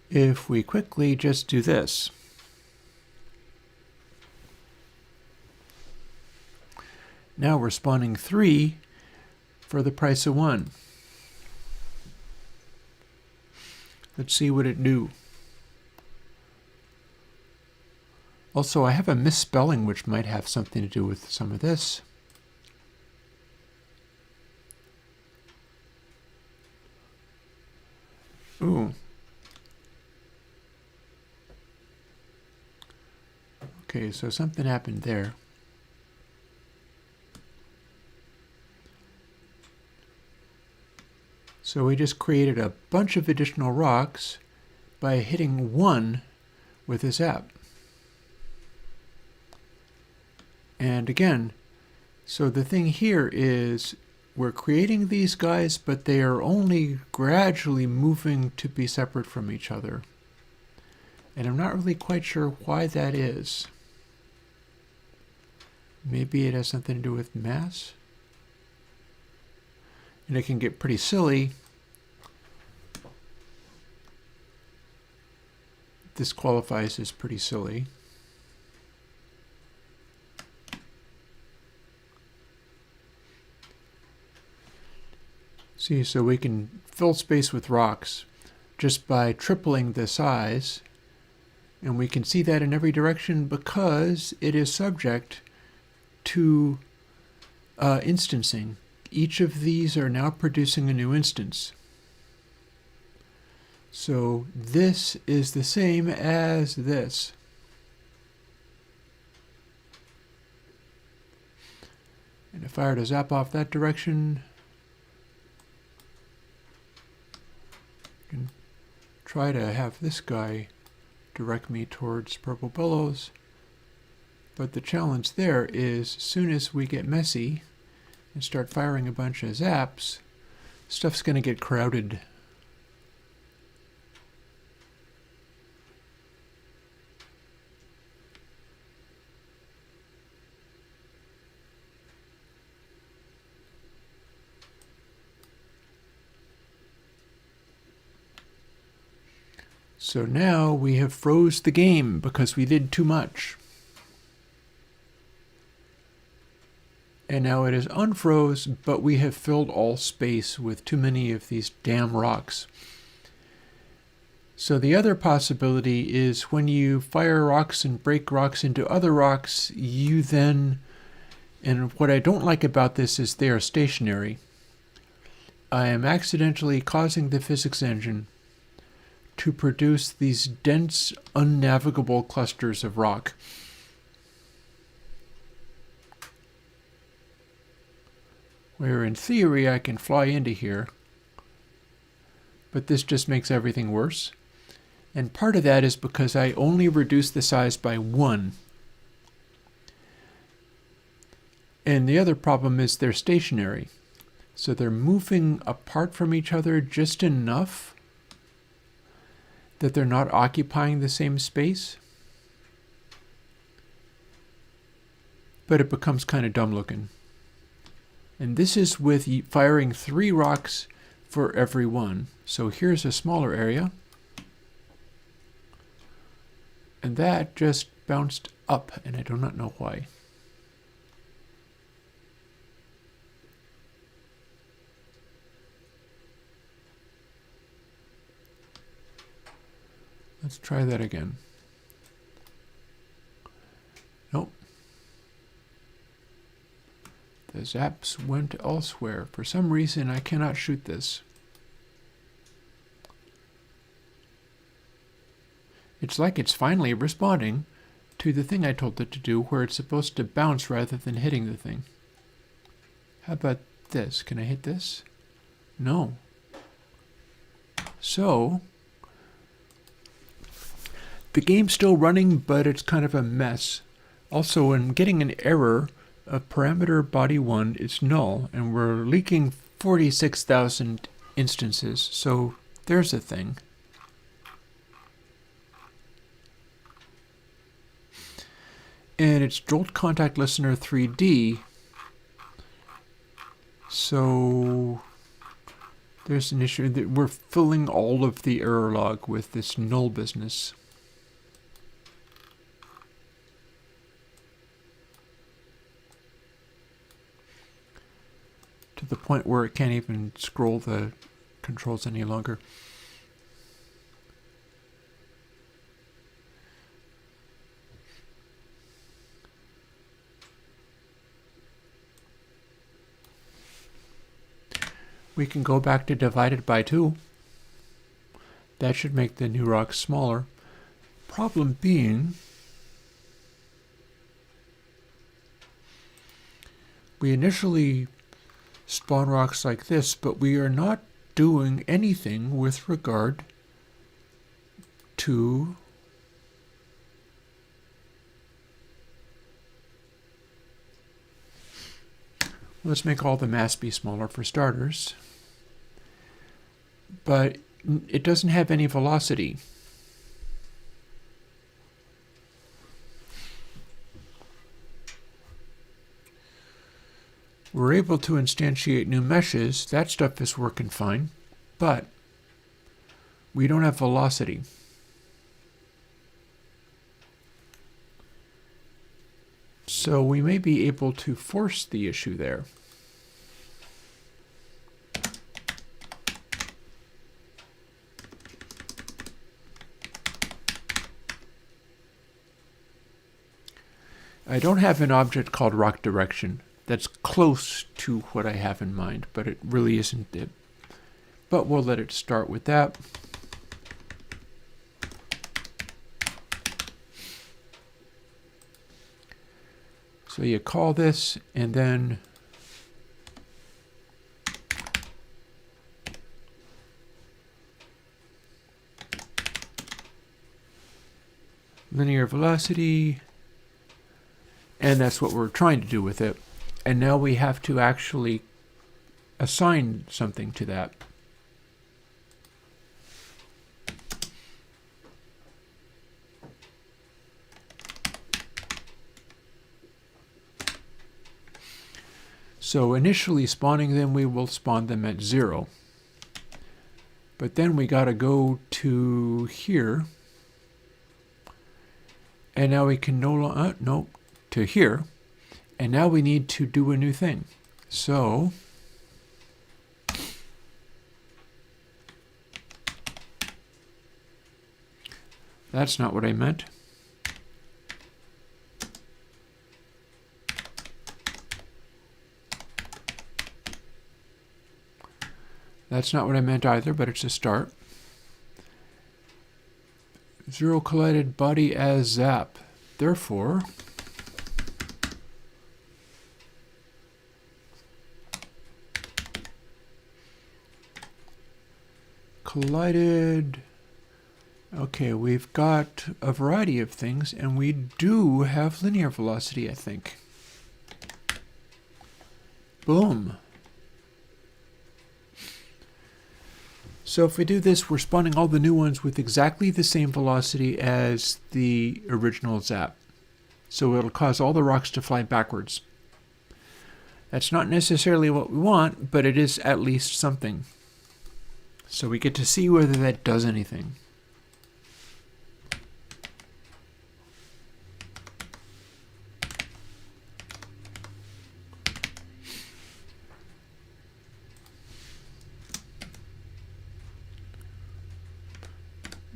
if we quickly just do this. Now we're spawning 3 for the price of 1. Let's see what it do. Also, I have a misspelling which might have something to do with some of this. Ooh. Okay, so something happened there. So we just created a bunch of additional rocks by hitting 1 with this app. And again, so the thing here is we're creating these guys, but they are only gradually moving to be separate from each other. And I'm not really quite sure why that is. Maybe it has something to do with mass. And it can get pretty silly. This qualifies as pretty silly. See, so we can fill space with rocks just by tripling the size. And we can see that in every direction because it is subject to instancing. Each of these are now producing a new instance. So this is the same as this. And if I were to zap off that direction, I can try to have this guy direct me towards purple billows. But the challenge there is as soon as we get messy and start firing a bunch of zaps, stuff's going to get crowded. So now we have froze the game because we did too much. And now it is unfroze, but we have filled all space with too many of these damn rocks. So the other possibility is when you fire rocks and break rocks into other rocks, you then, and what I don't like about this is they are stationary. I am accidentally causing the physics engine to produce these dense, unnavigable clusters of rock. Where in theory I can fly into here, but this just makes everything worse. And part of that is because I only reduced the size by 1. And the other problem is they're stationary. So they're moving apart from each other just enough that they're not occupying the same space. But it becomes kind of dumb looking. And this is with firing 3 rocks for every one. So here's a smaller area. And that just bounced up, and I do not know why. Let's try that again. Nope. The zaps went elsewhere. For some reason, I cannot shoot this. It's like it's finally responding to the thing I told it to do, where it's supposed to bounce rather than hitting the thing. How about this? Can I hit this? No. So the game's still running, but it's kind of a mess. Also, I'm getting an error of parameter body 1 is null, and we're leaking 46,000 instances, so there's a thing. And it's Jolt Contact Listener 3D, so there's an issue that we're filling all of the error log with this null business. To the point where it can't even scroll the controls any longer. We can go back to divided by 2. That should make the new rocks smaller. Problem being, we initially spawn rocks like this, but we are not doing anything with regard to let's make all the mass be smaller for starters. But it doesn't have any velocity. We're able to instantiate new meshes. That stuff is working fine, but we don't have velocity. So we may be able to force the issue there. I don't have an object called rock direction. That's close to what I have in mind, but it really isn't it. But we'll let it start with that. So you call this, and then linear velocity, and that's what we're trying to do with it. And now we have to actually assign something to that. So initially spawning them, we will spawn them at 0. But then we got to go to here. And now we can no longer, nope, to here. And now we need to do a new thing. So that's not what I meant. That's not what I meant either, but it's a start. 0 collided body as zap. Therefore, collided. Okay, we've got a variety of things, and we do have linear velocity, I think. Boom. So if we do this, we're spawning all the new ones with exactly the same velocity as the original zap. So it'll cause all the rocks to fly backwards. That's not necessarily what we want, but it is at least something. So we get to see whether that does anything.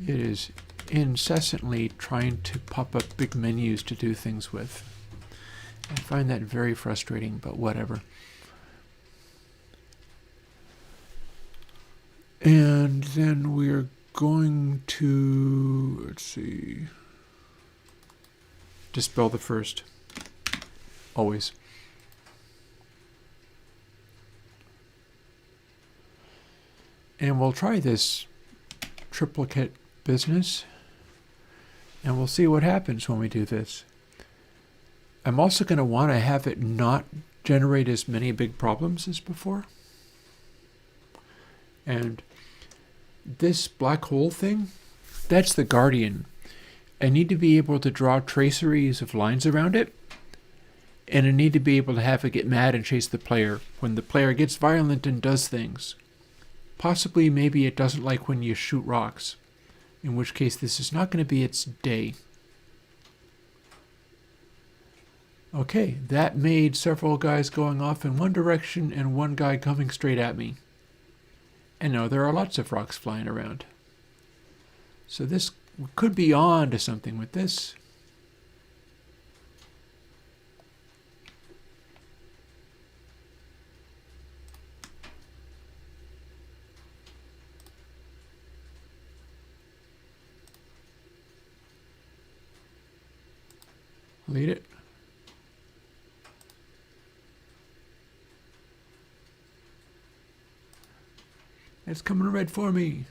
It is incessantly trying to pop up big menus to do things with. I find that very frustrating, but whatever. And then we're going to, let's see, dispel the first, always. And we'll try this triplicate business, and we'll see what happens when we do this. I'm also going to want to have it not generate as many big problems as before. And this black hole thing, that's the Guardian. I need to be able to draw traceries of lines around it, and I need to be able to have it get mad and chase the player when the player gets violent and does things. Possibly, maybe it doesn't like when you shoot rocks, in which case this is not going to be its day. Okay, that made several guys going off in one direction and one guy coming straight at me. And now there are lots of rocks flying around. So this could be on to something with this. Lead it. It's coming red for me.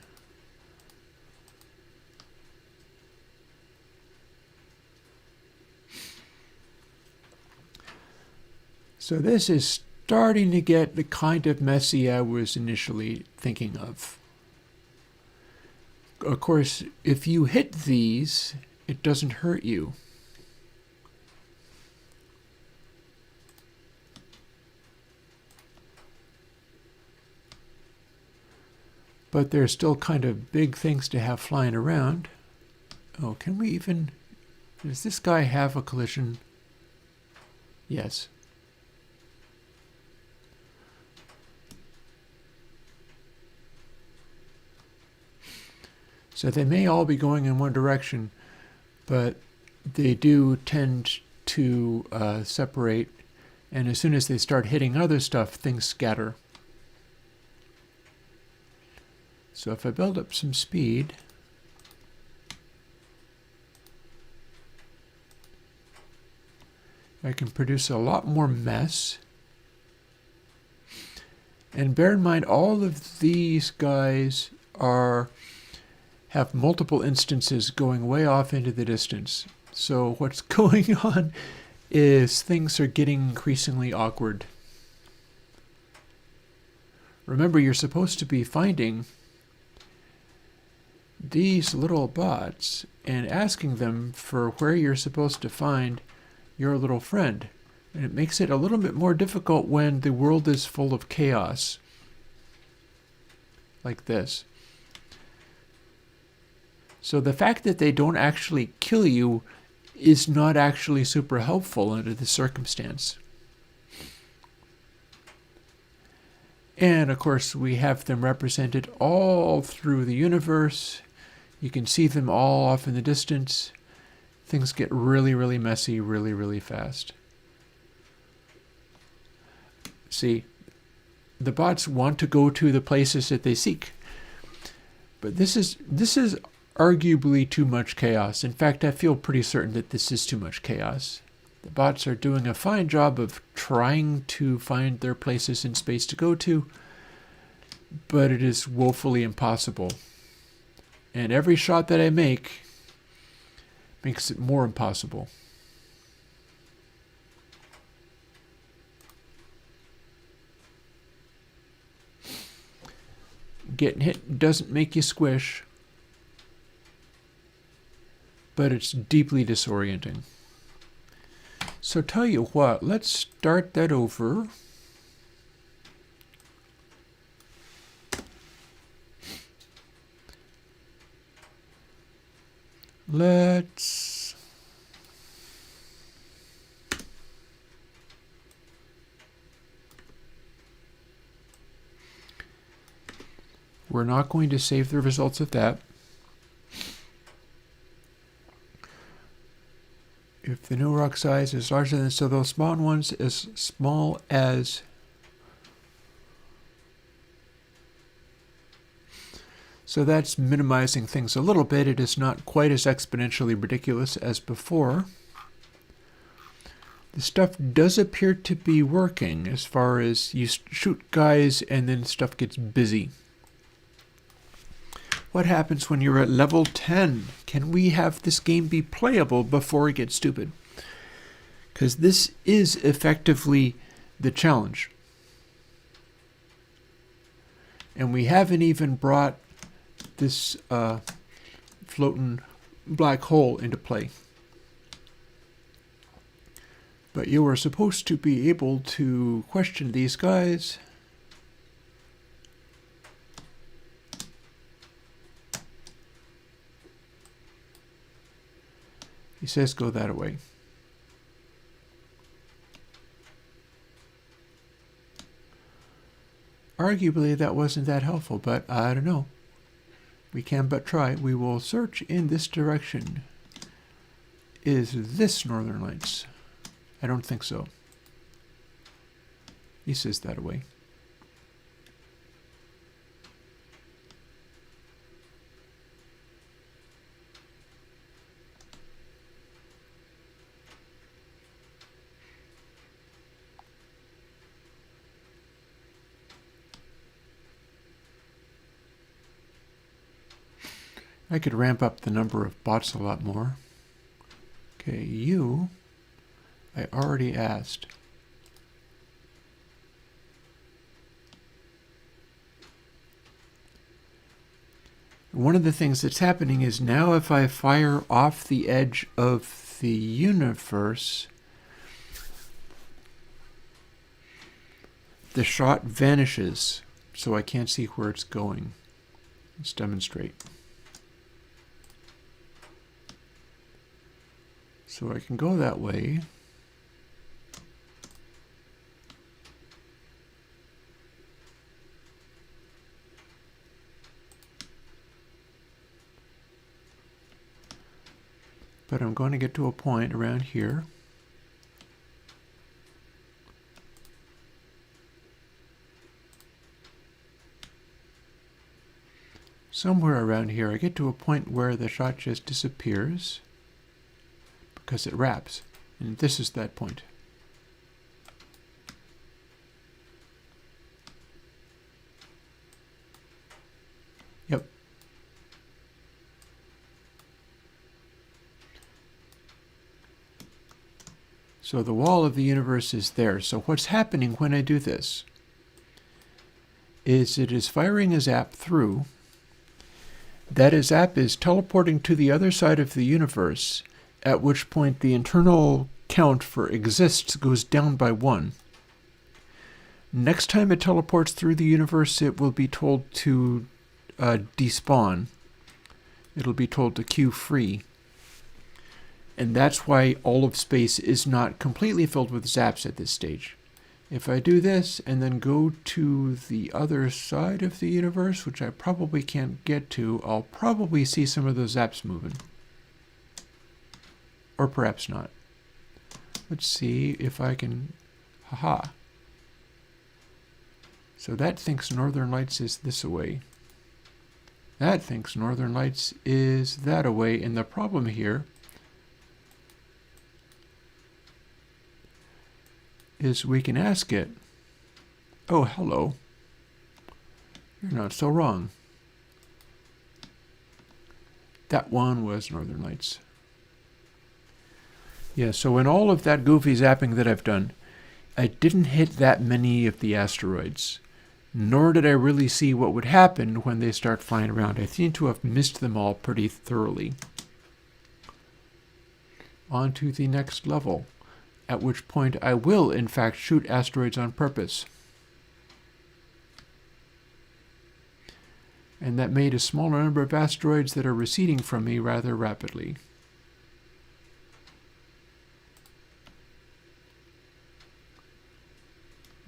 So this is starting to get the kind of messy I was initially thinking of. Of course, if you hit these, it doesn't hurt you. But they're still kind of big things to have flying around. Oh, can we even... Does this guy have a collision? Yes. So they may all be going in one direction, but they do tend to separate, and as soon as they start hitting other stuff, things scatter. So if I build up some speed, I can produce a lot more mess. And bear in mind, all of these guys have multiple instances going way off into the distance. So what's going on is things are getting increasingly awkward. Remember, you're supposed to be finding these little bots and asking them for where you're supposed to find your little friend. And it makes it a little bit more difficult when the world is full of chaos. Like this. So the fact that they don't actually kill you is not actually super helpful under the circumstance. And of course we have them represented all through the universe. You can see them all off in the distance. Things get really, really messy really, really fast. See, the bots want to go to the places that they seek. But this is arguably too much chaos. In fact, I feel pretty certain that this is too much chaos. The bots are doing a fine job of trying to find their places in space to go to, but it is woefully impossible. And every shot that I make makes it more impossible. Getting hit doesn't make you squish, but it's deeply disorienting. So tell you what, let's start that over. We're not going to save the results of that. If the new rock size is larger than, so those spawn ones as small as so that's minimizing things a little bit. It is not quite as exponentially ridiculous as before. The stuff does appear to be working as far as you shoot guys and then stuff gets busy. What happens when you're at level 10? Can we have this game be playable before it gets stupid? Because this is effectively the challenge. And we haven't even brought this floating black hole into play. But you are supposed to be able to question these guys. He says go that way. Arguably that wasn't that helpful, but I don't know. We can but try. We will search in this direction. Is this Northern Lights? I don't think so. He says that away. I could ramp up the number of bots a lot more. Okay, you, I already asked. One of the things that's happening is now if I fire off the edge of the universe, the shot vanishes, so I can't see where it's going. Let's demonstrate. So I can go that way. But I'm going to get to a point around here. Somewhere around here, I get to a point where the shot just disappears because it wraps. And this is that point. Yep. So the wall of the universe is there. So what's happening when I do this is it is firing a zap through. That zap is teleporting to the other side of the universe, at which point the internal count for exists goes down by 1. Next time it teleports through the universe, it will be told to despawn. It'll be told to queue free. And that's why all of space is not completely filled with zaps at this stage. If I do this and then go to the other side of the universe, which I probably can't get to, I'll probably see some of those zaps moving. Or perhaps not. Let's see if I can... Haha. So that thinks Northern Lights is this away. That thinks Northern Lights is that away. And the problem here is we can ask it, oh, hello. You're not so wrong. That one was Northern Lights. Yeah, so in all of that goofy zapping that I've done, I didn't hit that many of the asteroids, nor did I really see what would happen when they start flying around. I seem to have missed them all pretty thoroughly. On to the next level, at which point I will, in fact, shoot asteroids on purpose. And that made a smaller number of asteroids that are receding from me rather rapidly.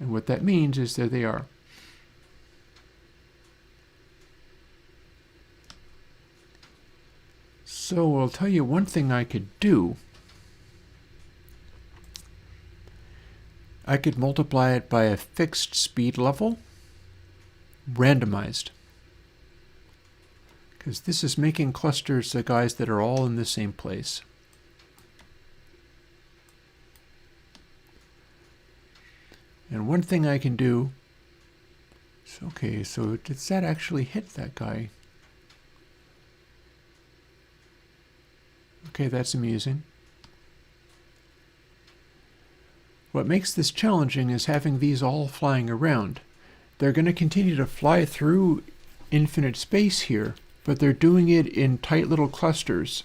And what that means is there they are. So I'll tell you one thing I could do. I could multiply it by a fixed speed level, randomized. Because this is making clusters of guys that are all in the same place. And one thing I can do, okay, so does that actually hit that guy? Okay, that's amusing. What makes this challenging is having these all flying around. They're going to continue to fly through infinite space here, but they're doing it in tight little clusters.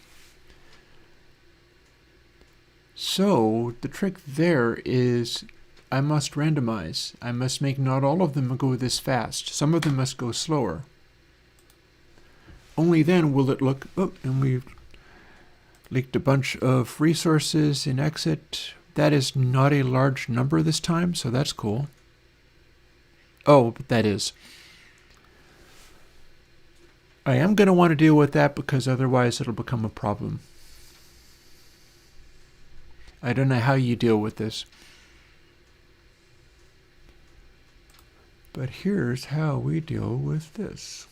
So the trick there is I must randomize. I must make not all of them go this fast. Some of them must go slower. Only then will it look, oh, and we've leaked a bunch of resources in exit. That is not a large number this time, so that's cool. Oh, but that is. I am going to want to deal with that because otherwise it'll become a problem. I don't know how you deal with this. But here's how we deal with this.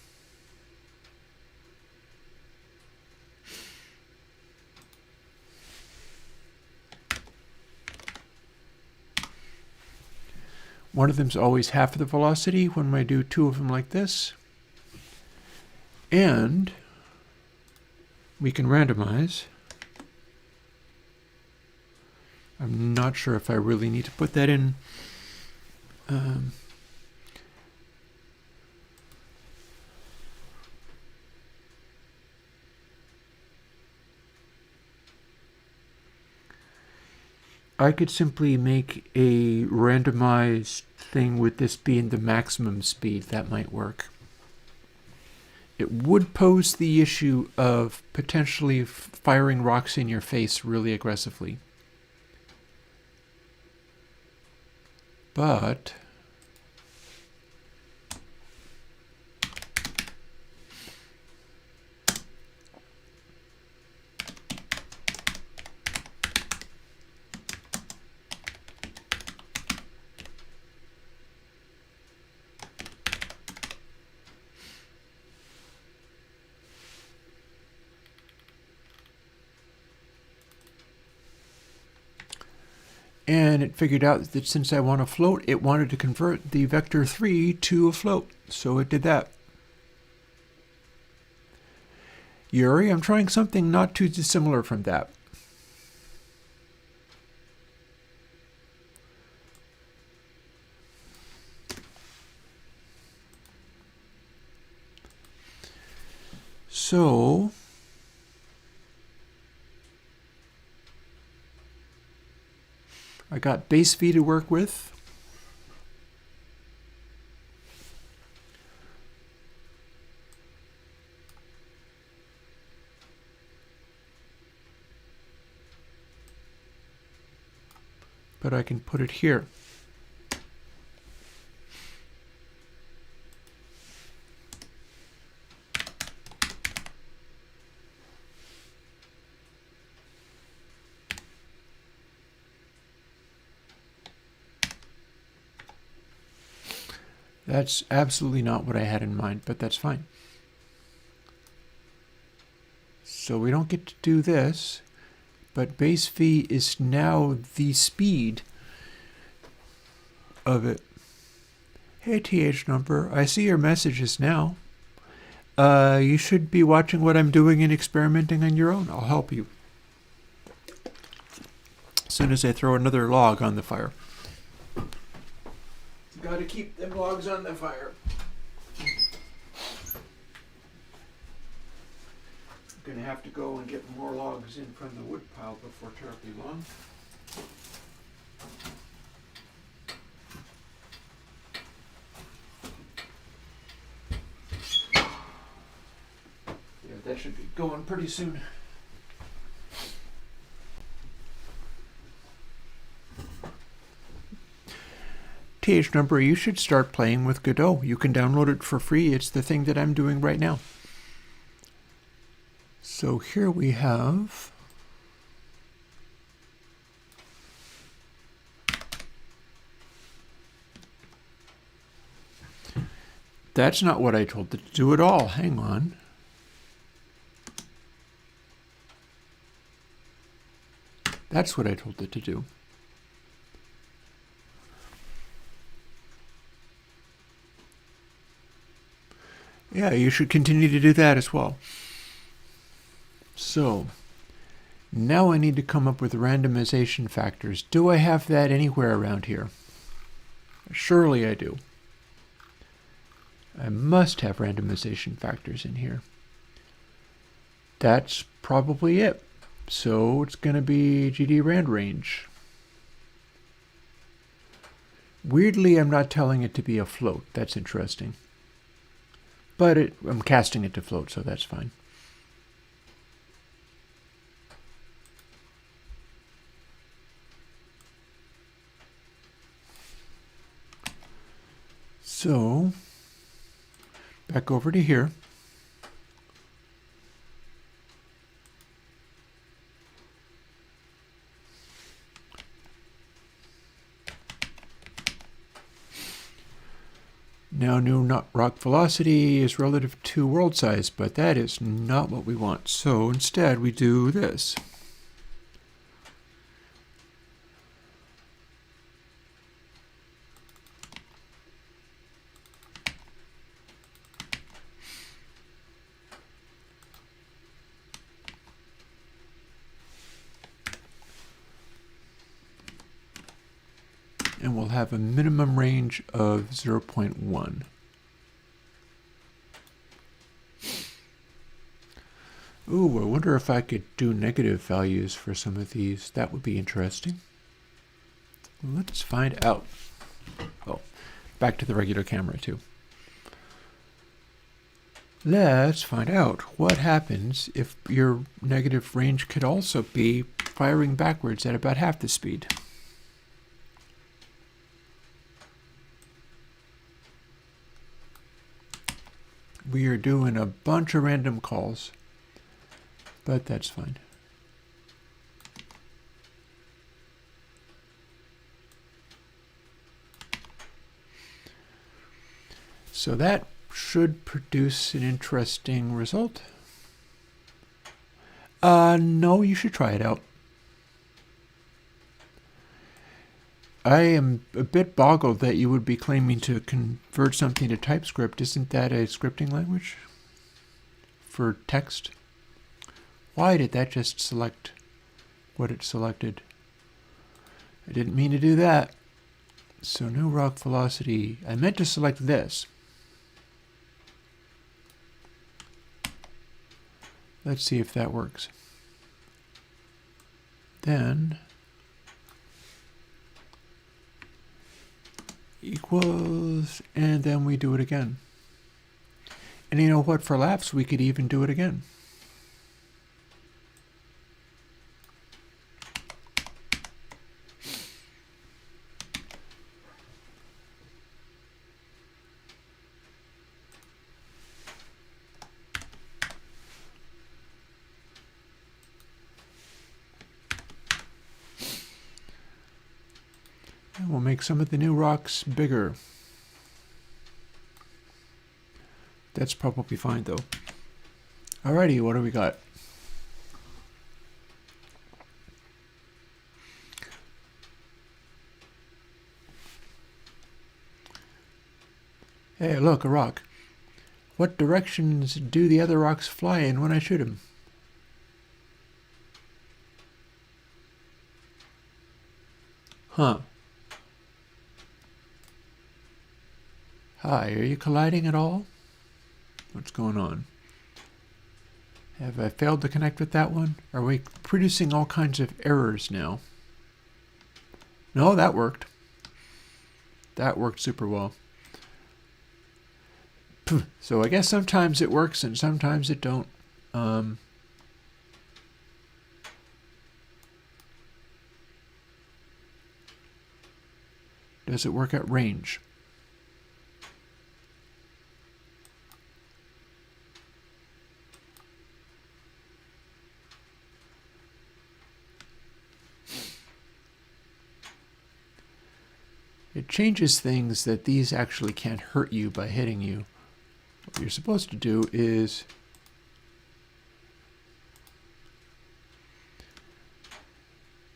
One of them's always half of the velocity when I do two of them like this. And we can randomize. I'm not sure if I really need to put that in. I could simply make a randomized thing with this being the maximum speed. That might work. It would pose the issue of potentially firing rocks in your face really aggressively. But and it figured out that since I want to float, it wanted to convert the vector 3 to a float. So it did that. Yuri, I'm trying something not too dissimilar from that. So I got base V to work with. But I can put it here. That's absolutely not what I had in mind, but that's fine. So we don't get to do this, but base V is now the speed of it. Hey, TH number, I see your messages now. You should be watching what I'm doing and experimenting on your own. I'll help you. As soon as I throw another log on the fire. Got to keep them logs on the fire. I'm going to have to go and get more logs in from the wood pile before terribly long. Yeah, that should be going pretty soon. TH number, you should start playing with Godot. You can download it for free. It's the thing that I'm doing right now. So here we have that's not what I told it to do at all. Hang on. That's what I told it to do. Yeah, you should continue to do that as well. So, Now I need to come up with randomization factors. Do I have that anywhere around here? Surely I do. I must have randomization factors in here. That's probably it. So it's going to be GD rand range. Weirdly, I'm not telling it to be a float. That's interesting. But I'm casting it to float, so that's fine. So, back over to here. Now new rock velocity is relative to world size, but that is not what we want. So instead we do this. And we'll have a minimum range of 0.1. Ooh, I wonder if I could do negative values for some of these. That would be interesting. Let's find out. Oh, back to the regular camera too. Let's find out what happens if your negative range could also be firing backwards at about half the speed. We are doing a bunch of random calls, but that's fine. So that should produce an interesting result. No, you should try it out. I am a bit boggled that you would be claiming to convert something to TypeScript. Isn't that a scripting language for text? Why did that just select what it selected? I didn't mean to do that. So new rock velocity. I meant to select this. Let's see if that works. Then equals, and then we do it again. And you know what? For laughs, we could even do it again. And we'll make some of the new rocks bigger. That's probably fine though. Alrighty, what do we got? Hey, look, a rock. What directions do the other rocks fly in when I shoot them? Huh. Hi, are you colliding at all? What's going on? Have I failed to connect with that one? Are we producing all kinds of errors now? No, that worked. That worked super well. So I guess sometimes it works and sometimes it don't. Does it work at range? It changes things that these actually can't hurt you by hitting you. What you're supposed to do is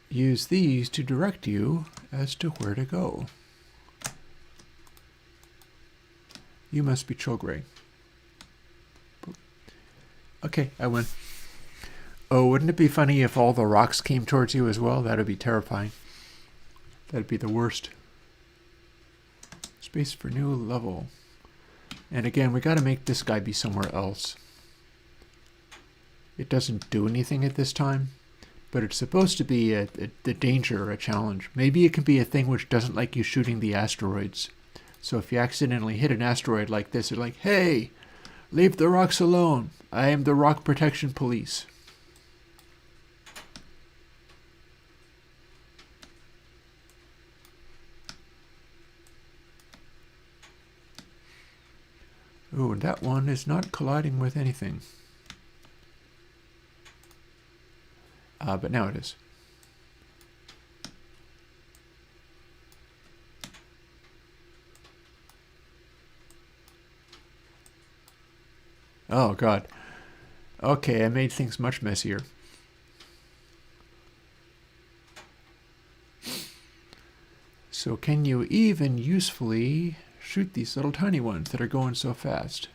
use these to direct you as to where to go. You must be Chogray. Okay, I win. Oh, wouldn't it be funny if all the rocks came towards you as well? That would be terrifying. That'd be the worst. Space for new level. And again, we got to make this guy be somewhere else. It doesn't do anything at this time, but it's supposed to be the danger, a challenge. Maybe it can be a thing which doesn't like you shooting the asteroids. So if you accidentally hit an asteroid like this, it's like, hey, leave the rocks alone. I am the rock protection police. Oh, and that one is not colliding with anything. But now it is. Oh, God. Okay, I made things much messier. So can you even usefully shoot these little tiny ones that are going so fast?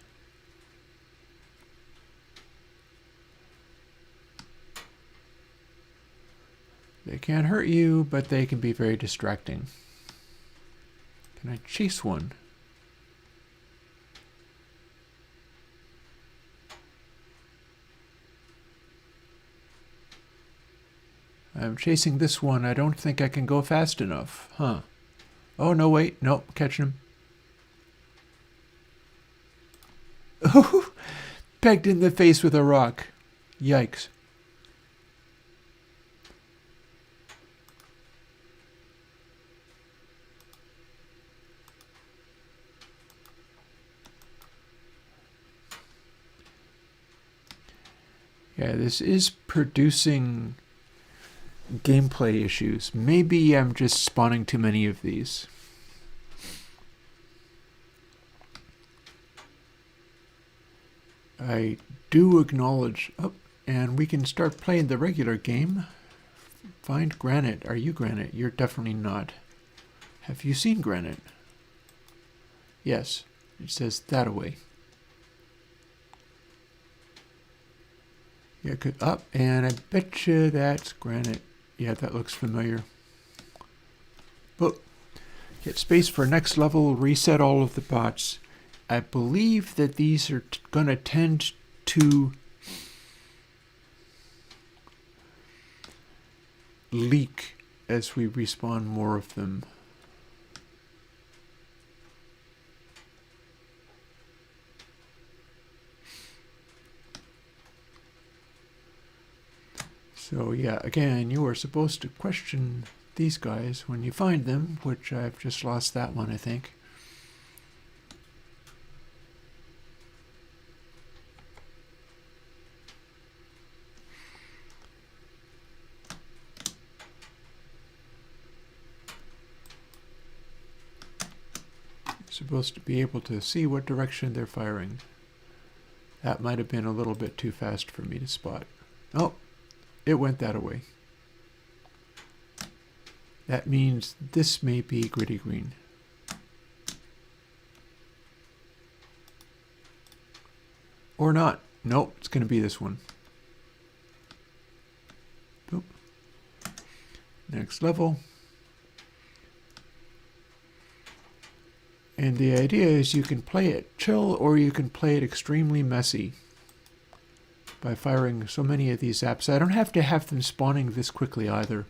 They can't hurt you, but they can be very distracting. Can I chase one? I'm chasing this one. I don't think I can go fast enough. Huh. Oh, no, wait. Nope, catching him. Oh, pegged in the face with a rock. Yikes. Yeah, this is producing gameplay issues. Maybe I'm just spawning too many of these. I do acknowledge... Oh, and we can start playing the regular game. Find granite. Are you granite? You're definitely not. Have you seen granite? Yes. It says that away. Yeah, good. Up, and I bet you that's granite. Yeah, that looks familiar. Oh, get space for next level, reset all of the bots. I believe that these are going to tend to leak as we respawn more of them. So yeah, again, you are supposed to question these guys when you find them, which I've just lost that one, I think. Supposed to be able to see what direction they're firing. That might have been a little bit too fast for me to spot. Oh, it went that way. That means this may be gritty green. Or not. Nope, it's going to be this one. Boop. Next level. And the idea is you can play it chill or you can play it extremely messy by firing so many of these zaps. I don't have to have them spawning this quickly either.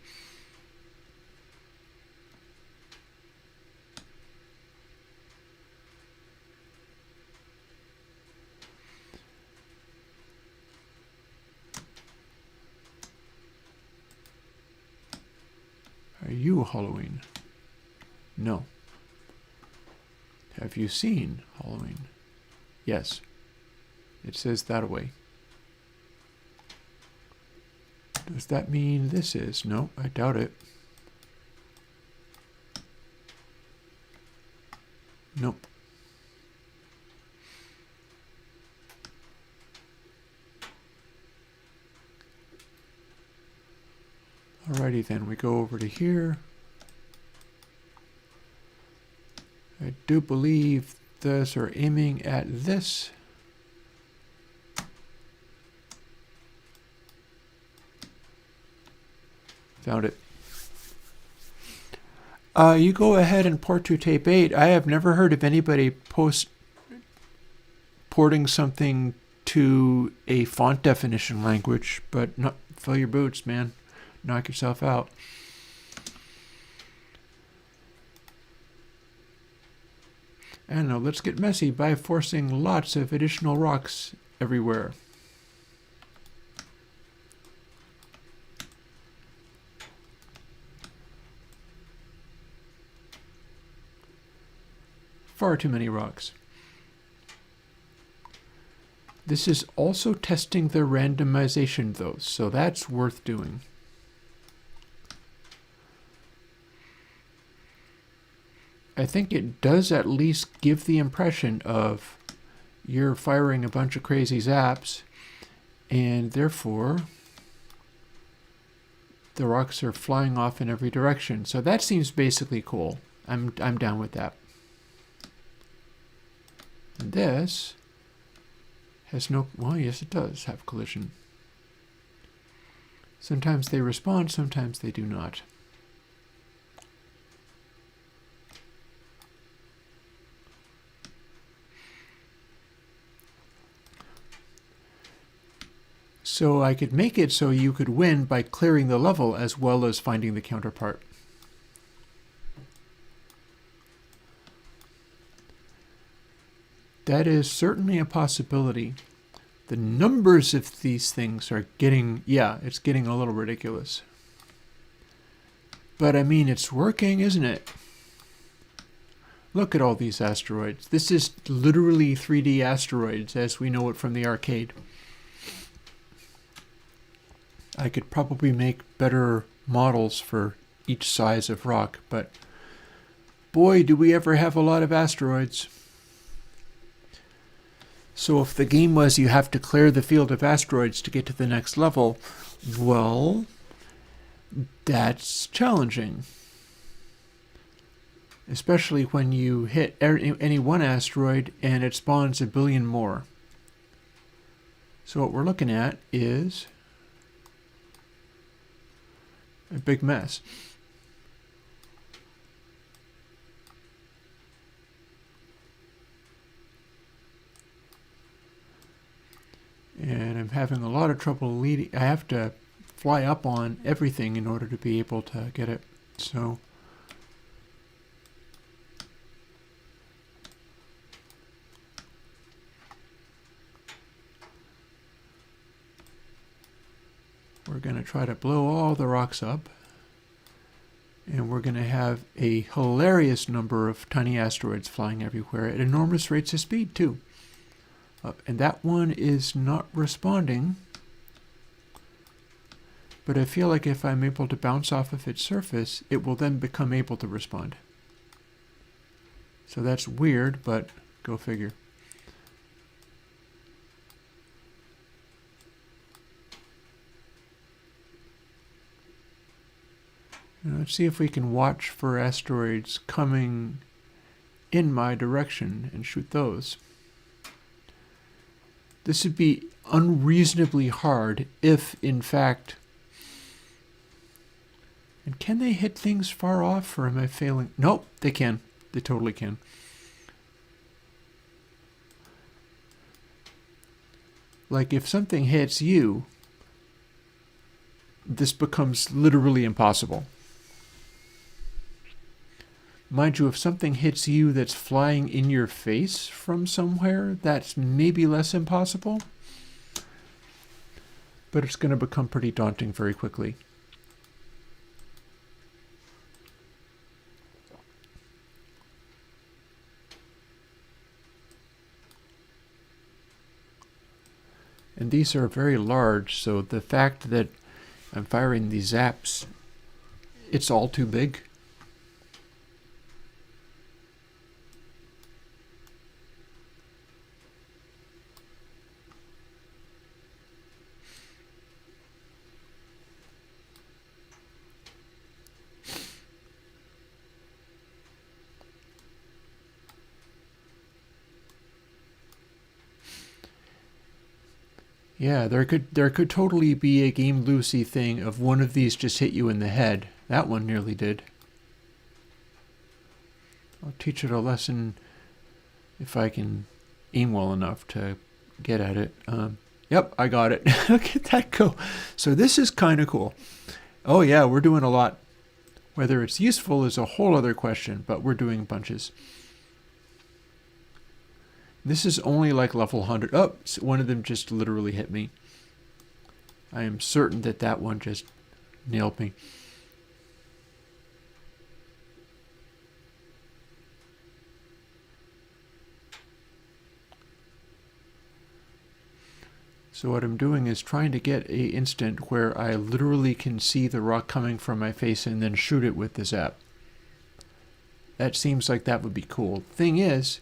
Are you Halloween? No. Have you seen Halloween? Yes. It says that way. Does that mean this is? No, I doubt it. Nope. Alrighty then, we go over to here. I do believe those are aiming at this. Found it. You go ahead and port to tape 8. I have never heard of anybody porting something to a font definition language, but not, fill your boots, man. Knock yourself out. And now let's get messy by forcing lots of additional rocks everywhere. Far too many rocks. This is also testing the randomization though, so that's worth doing. I think it does at least give the impression of you're firing a bunch of crazy zaps, and therefore the rocks are flying off in every direction. So that seems basically cool. I'm down with that. And this has no, well, yes it does have collision. Sometimes they respond, sometimes they do not. So I could make it so you could win by clearing the level as well as finding the counterpart. That is certainly a possibility. The numbers of these things are getting, yeah, it's getting a little ridiculous. But I mean, it's working, isn't it? Look at all these asteroids. This is literally 3D asteroids as we know it from the arcade. I could probably make better models for each size of rock, but boy, do we ever have a lot of asteroids. So if the game was you have to clear the field of asteroids to get to the next level, well, that's challenging. Especially when you hit any one asteroid and it spawns a billion more. So what we're looking at is a big mess. And I'm having a lot of trouble leading. I have to fly up on everything in order to be able to get it. So we're going to try to blow all the rocks up. And we're going to have a hilarious number of tiny asteroids flying everywhere at enormous rates of speed, too. And that one is not responding. But I feel like if I'm able to bounce off of its surface, it will then become able to respond. So that's weird, but go figure. Now let's see if we can watch for asteroids coming in my direction and shoot those. This would be unreasonably hard if, in fact... And can they hit things far off, or am I failing? Nope, they can. They totally can. Like, if something hits you, this becomes literally impossible. Mind you, if something hits you that's flying in your face from somewhere, that's maybe less impossible. But it's going to become pretty daunting very quickly. And these are very large, so the fact that I'm firing these zaps, it's all too big. Yeah, there could totally be a Game Lucy thing of one of these just hit you in the head. That one nearly did. I'll teach it a lesson if I can aim well enough to get at it. Yep, I got it. Look at that go. So this is kind of cool. Oh yeah, we're doing a lot. Whether it's useful is a whole other question, but we're doing bunches. This is only like level 100. Oh, one of them just literally hit me. I am certain that that one just nailed me. So what I'm doing is trying to get an instant where I literally can see the rock coming from my face and then shoot it with the zap. That seems like that would be cool. Thing is,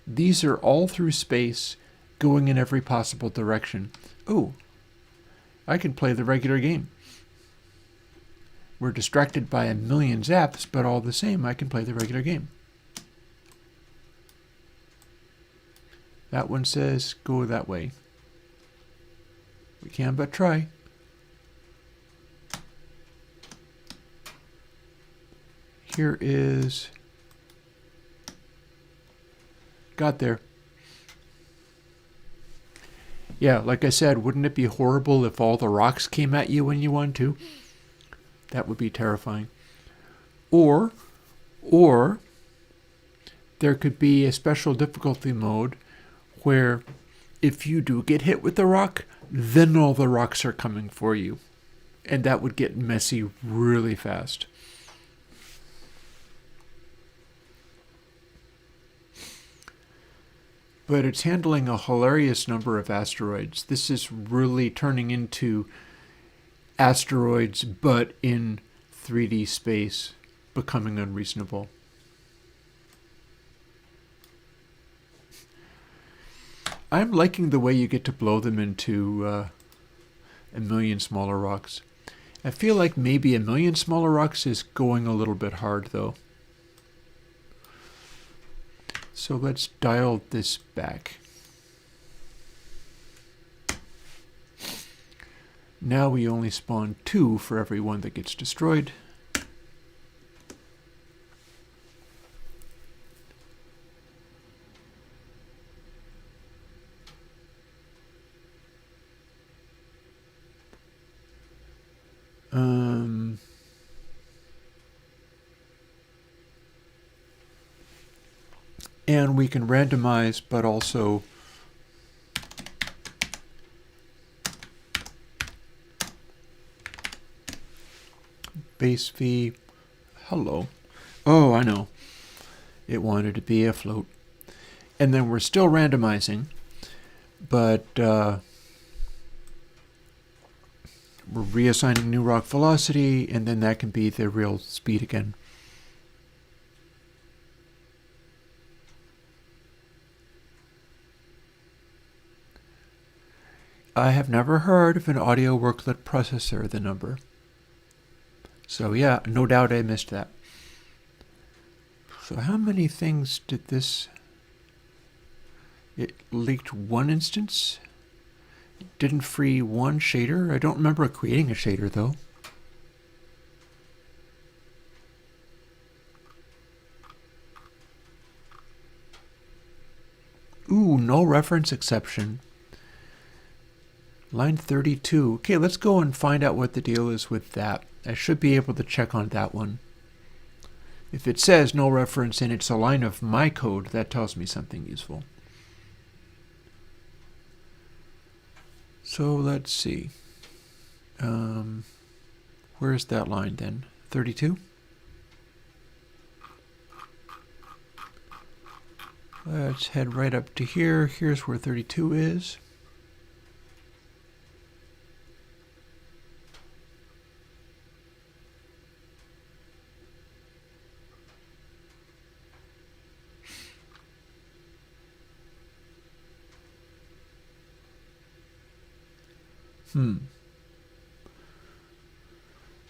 these are all through space, going in every possible direction. Ooh, I can play the regular game. We're distracted by a million zaps, but all the same, I can play the regular game. That one says, go that way. We can but try. Here is... Got there. Yeah, like I said, wouldn't it be horrible if all the rocks came at you when you wanted to? That would be terrifying. Or there could be a special difficulty mode where if you do get hit with the rock, then all the rocks are coming for you. And that would get messy really fast. But it's handling a hilarious number of asteroids. This is really turning into asteroids, but in 3D space, becoming unreasonable. I'm liking the way you get to blow them into a million smaller rocks. I feel like maybe a million smaller rocks is going a little bit hard, though. So let's dial this back. Now we only spawn 2 for every one that gets destroyed. And we can randomize, but also base V. Hello. Oh, I know. It wanted to be a float. And then we're still randomizing, but we're reassigning new rock velocity, and then that can be the real speed again. I have never heard of an audio worklet processor, the number. So yeah, no doubt I missed that. So how many things did this... It leaked one instance? It didn't free one shader? I don't remember creating a shader though. Ooh, no reference exception. Line 32. Okay, let's go and find out what the deal is with that. I should be able to check on that one. If it says no reference and it's a line of my code, that tells me something useful. So let's see. Where's that line then? 32? Let's head right up to here. Here's where 32 is.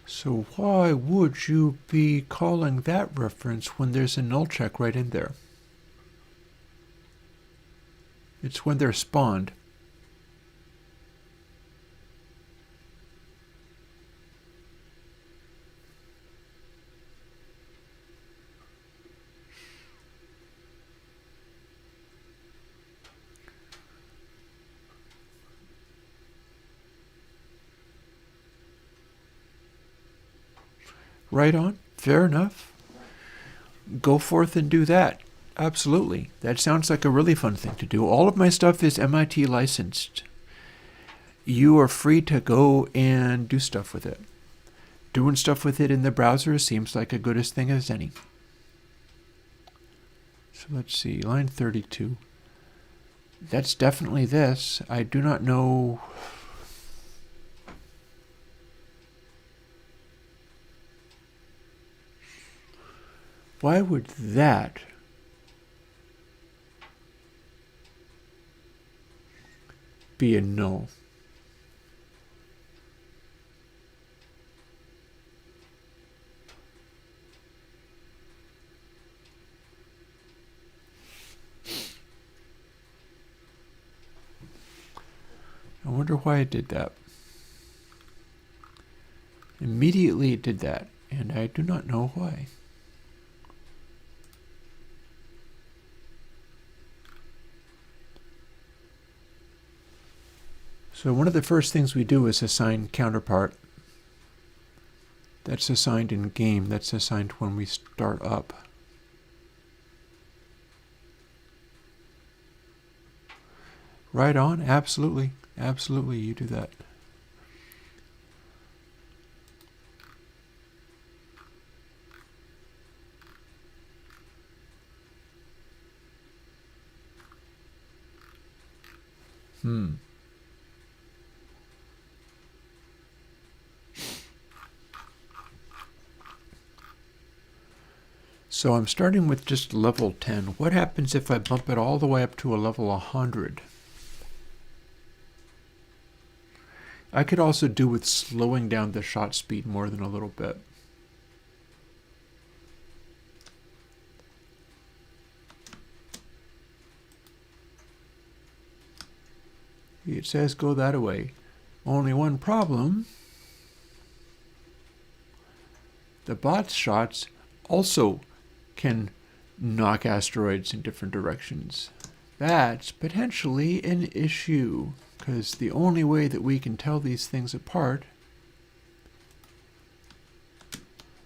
So why would you be calling that reference when there's a null check right in there? It's when they're spawned. Right on. Fair enough. Go forth and do that. Absolutely. That sounds like a really fun thing to do. All of my stuff is MIT licensed. You are free to go and do stuff with it. Doing stuff with it in the browser seems like a good as thing as any. So let's see, line 32. That's definitely this. I do not know. Why would that be a no? I wonder why it did that. Immediately it did that, and I do not know why. So one of the first things we do is assign counterpart. That's assigned in game. That's assigned when we start up. Right on. Absolutely. Absolutely, you do that. So I'm starting with just level 10. What happens if I bump it all the way up to a level 100? I could also do with slowing down the shot speed more than a little bit. It says go that way. Only one problem. The bot's shots also can knock asteroids in different directions. That's potentially an issue, because the only way that we can tell these things apart...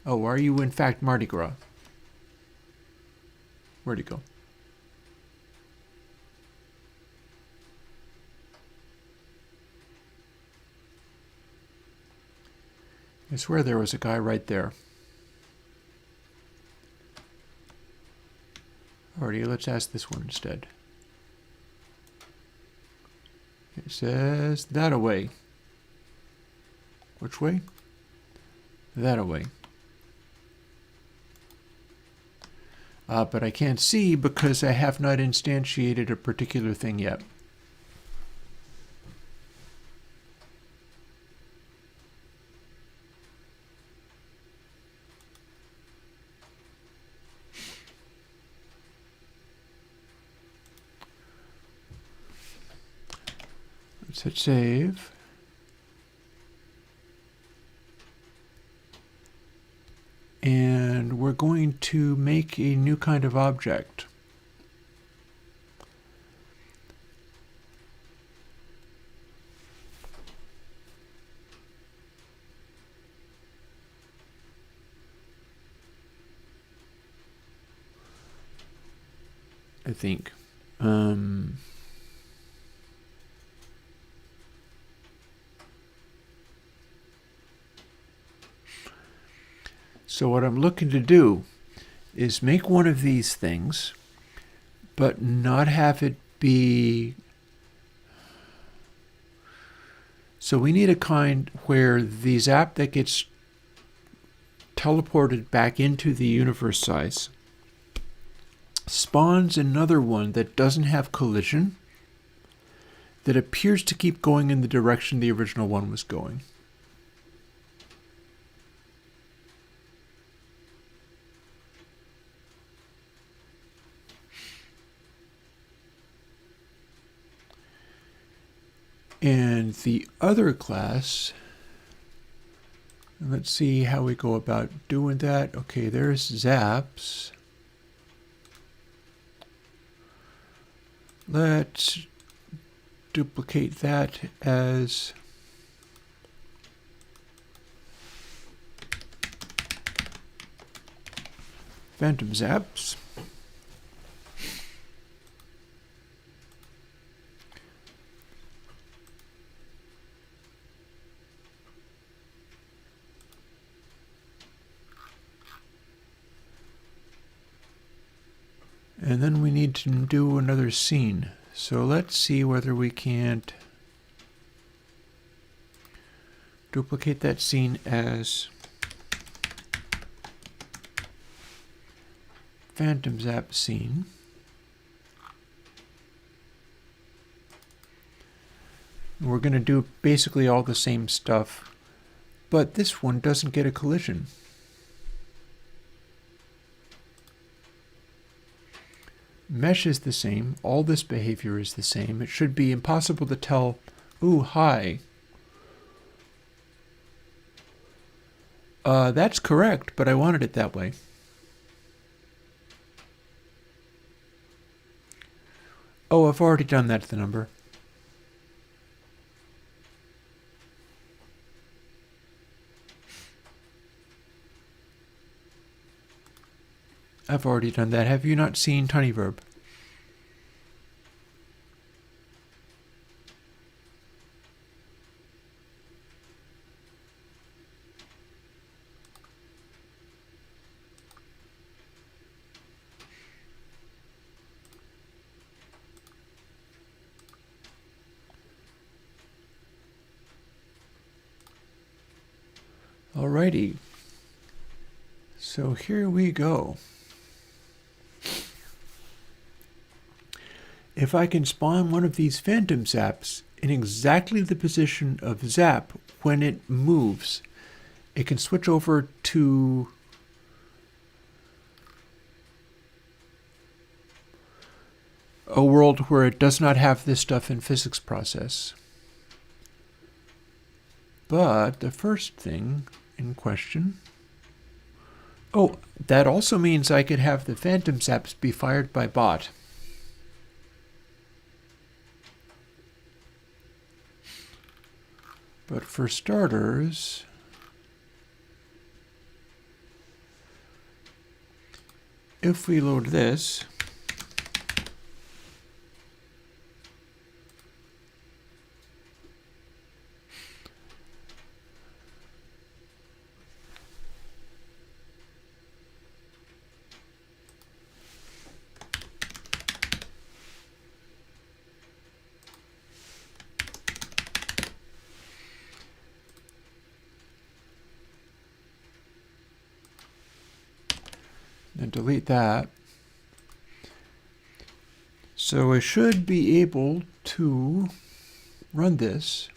Oh, are you in fact Mardi Gras? Where'd he go? I swear there was a guy right there. Alrighty, let's ask this one instead. It says that away. Which way? That away. But I can't see because I have not instantiated a particular thing yet. Let's hit save. And we're going to make a new kind of object. I think. So what I'm looking to do is make one of these things, but not have it be... So we need a kind where the zap that gets teleported back into the universe size spawns another one that doesn't have collision, that appears to keep going in the direction the original one was going. And the other class, let's see how we go about doing that. Okay, there's zaps. Let's duplicate that as Phantom zaps. And then we need to do another scene. So let's see whether we can't duplicate that scene as Phantom Zap scene. We're going to do basically all the same stuff, but this one doesn't get a collision. Mesh is the same. All this behavior is the same. It should be impossible to tell, ooh, hi. That's correct, but I wanted it that way. Oh, I've already done that to the number. I've already done that. Have you not seen TinyVerb? Alrighty. So here we go. If I can spawn one of these phantom zaps in exactly the position of zap when it moves, it can switch over to a world where it does not have this stuff in physics process. But the first thing in question... Oh, that also means I could have the phantom zaps be fired by bot. But for starters, if we load this, and delete that. So I should be able to run this.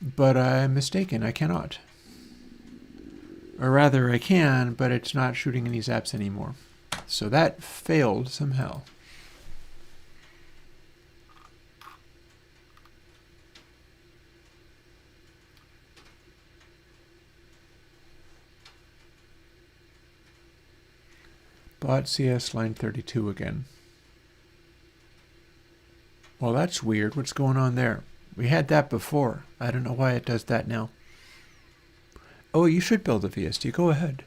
But I'm mistaken, I cannot. Or rather, I can, but it's not shooting any zaps anymore. So that failed somehow. Bot CS line 32 again. Well, that's weird. What's going on there? We had that before. I don't know why it does that now. Oh, you should build a VST. Go ahead.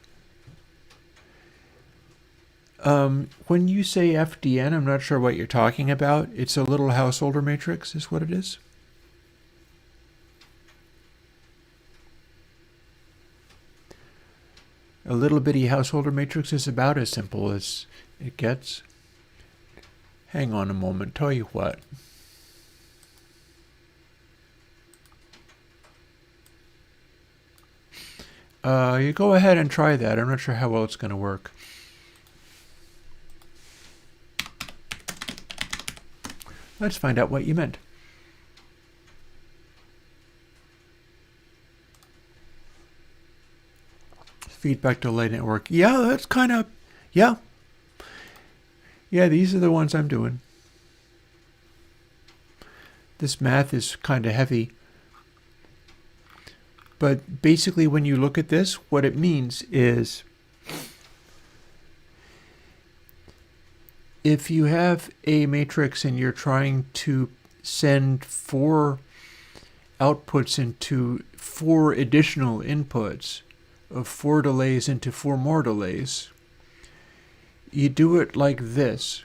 When you say FDN, I'm not sure what you're talking about. It's a little householder matrix is what it is. A little bitty householder matrix is about as simple as it gets. Hang on a moment, tell you what. You go ahead and try that. I'm not sure how well it's going to work. Let's find out what you meant. Feedback delay network. Yeah, that's kind of, yeah. Yeah, these are the ones I'm doing. This math is kind of heavy. But basically when you look at this, what it means is if you have a matrix and you're trying to send 4 outputs into 4 additional inputs of 4 delays into 4 more delays, you do it like this,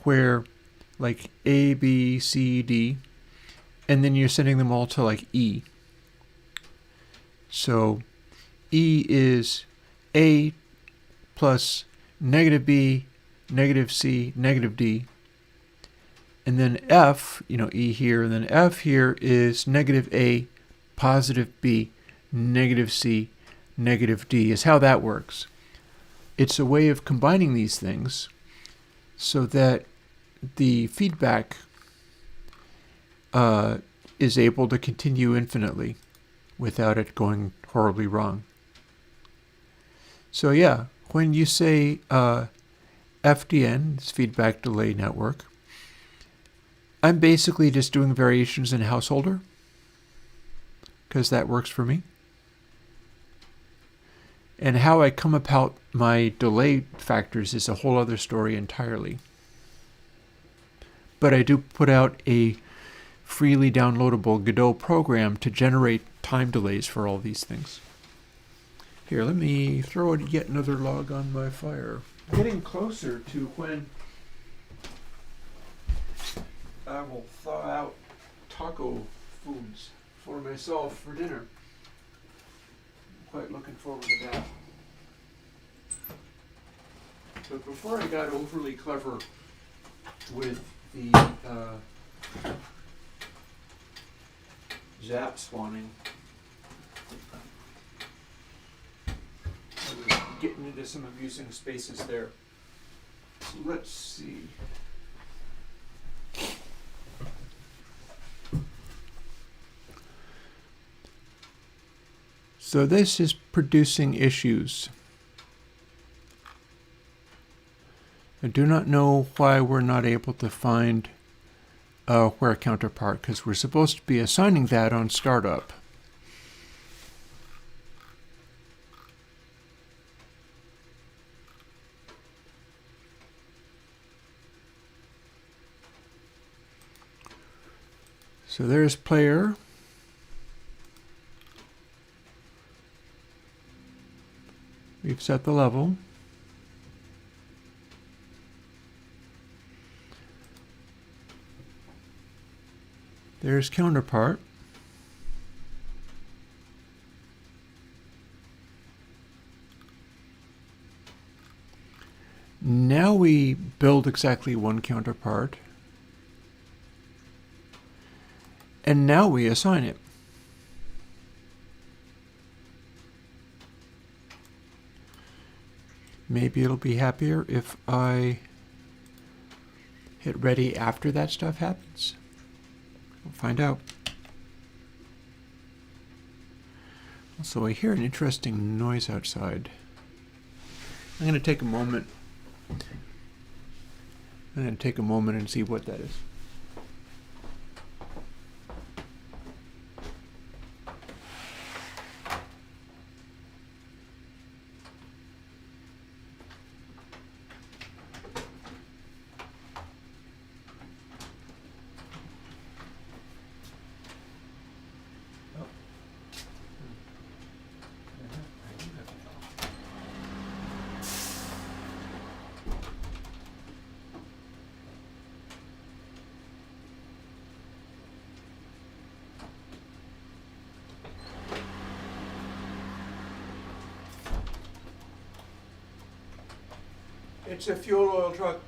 where like A, B, C, D, and then you're sending them all to like E. So E is A plus negative B, negative C, negative D. And then F, E here, and then F here is negative A, positive B, negative C, negative D is how that works. It's a way of combining these things so that the feedback is able to continue infinitely without it going horribly wrong. So yeah, when you say FDN, it's feedback delay network, I'm basically just doing variations in householder because that works for me. And how I come about my delay factors is a whole other story entirely. But I do put out a freely downloadable Godot program to generate time delays for all these things. Here, let me throw yet another log on my fire. Getting closer to when I will thaw out taco foods for myself for dinner. I'm quite looking forward to that. But before I got overly clever with the zap spawning, I was getting into some amusing spaces there. So let's see. So this is producing issues. I do not know why we're not able to find where counterpart, because we're supposed to be assigning that on startup. So there's player. We've set the level. There's counterpart. Now we build exactly one counterpart. And now we assign it. Maybe it'll be happier if I hit ready after that stuff happens. We'll find out. Also, I hear an interesting noise outside. I'm going to take a moment. I'm going to take a moment and see what that is. It's a fuel oil truck.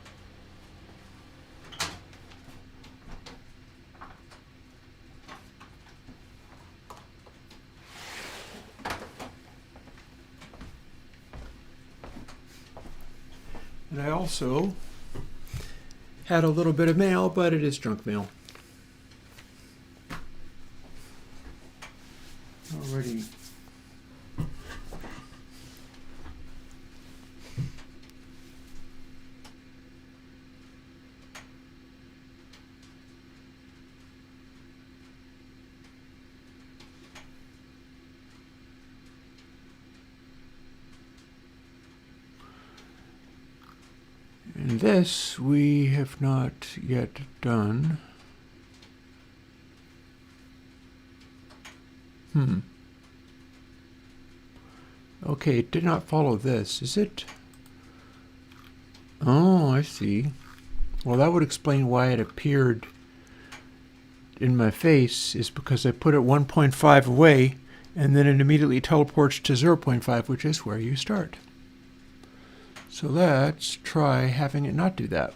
And I also had a little bit of mail, but it is junk mail. Already. And this we have not yet done. Okay, it did not follow this, is it? Oh, I see. Well, that would explain why it appeared in my face, is because I put it 1.5 away, and then it immediately teleports to 0.5, which is where you start. So let's try having it not do that.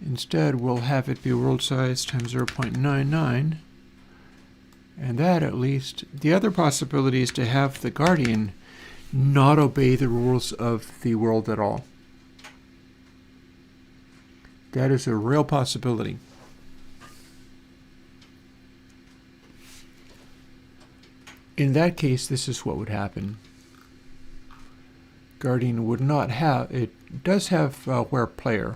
Instead, we'll have it be world size times 0.99. And that, at least, the other possibility is to have the Guardian not obey the rules of the world at all. That is a real possibility. In that case, this is what would happen. Guardian would not have, it does have where player.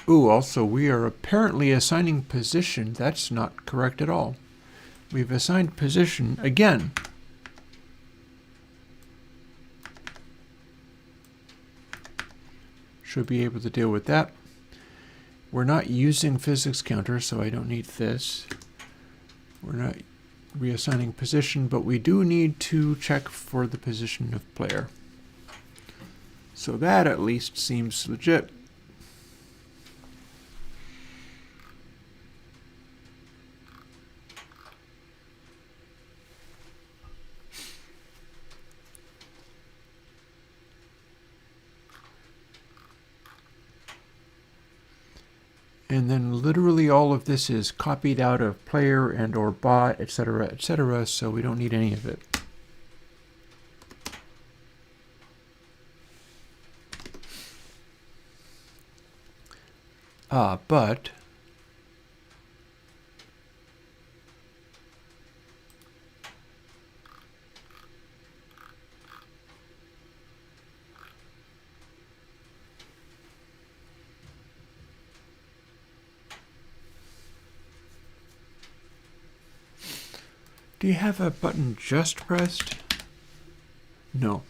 Ooh, also we are apparently assigning position. That's not correct at all. We've assigned position again. Should be able to deal with that. We're not using physics counter, so I don't need this. We're not reassigning position, but we do need to check for the position of player. So that at least seems legit. And then literally all of this is copied out of player and or bot, etc., so we don't need any of it. But do you have a button just pressed? No.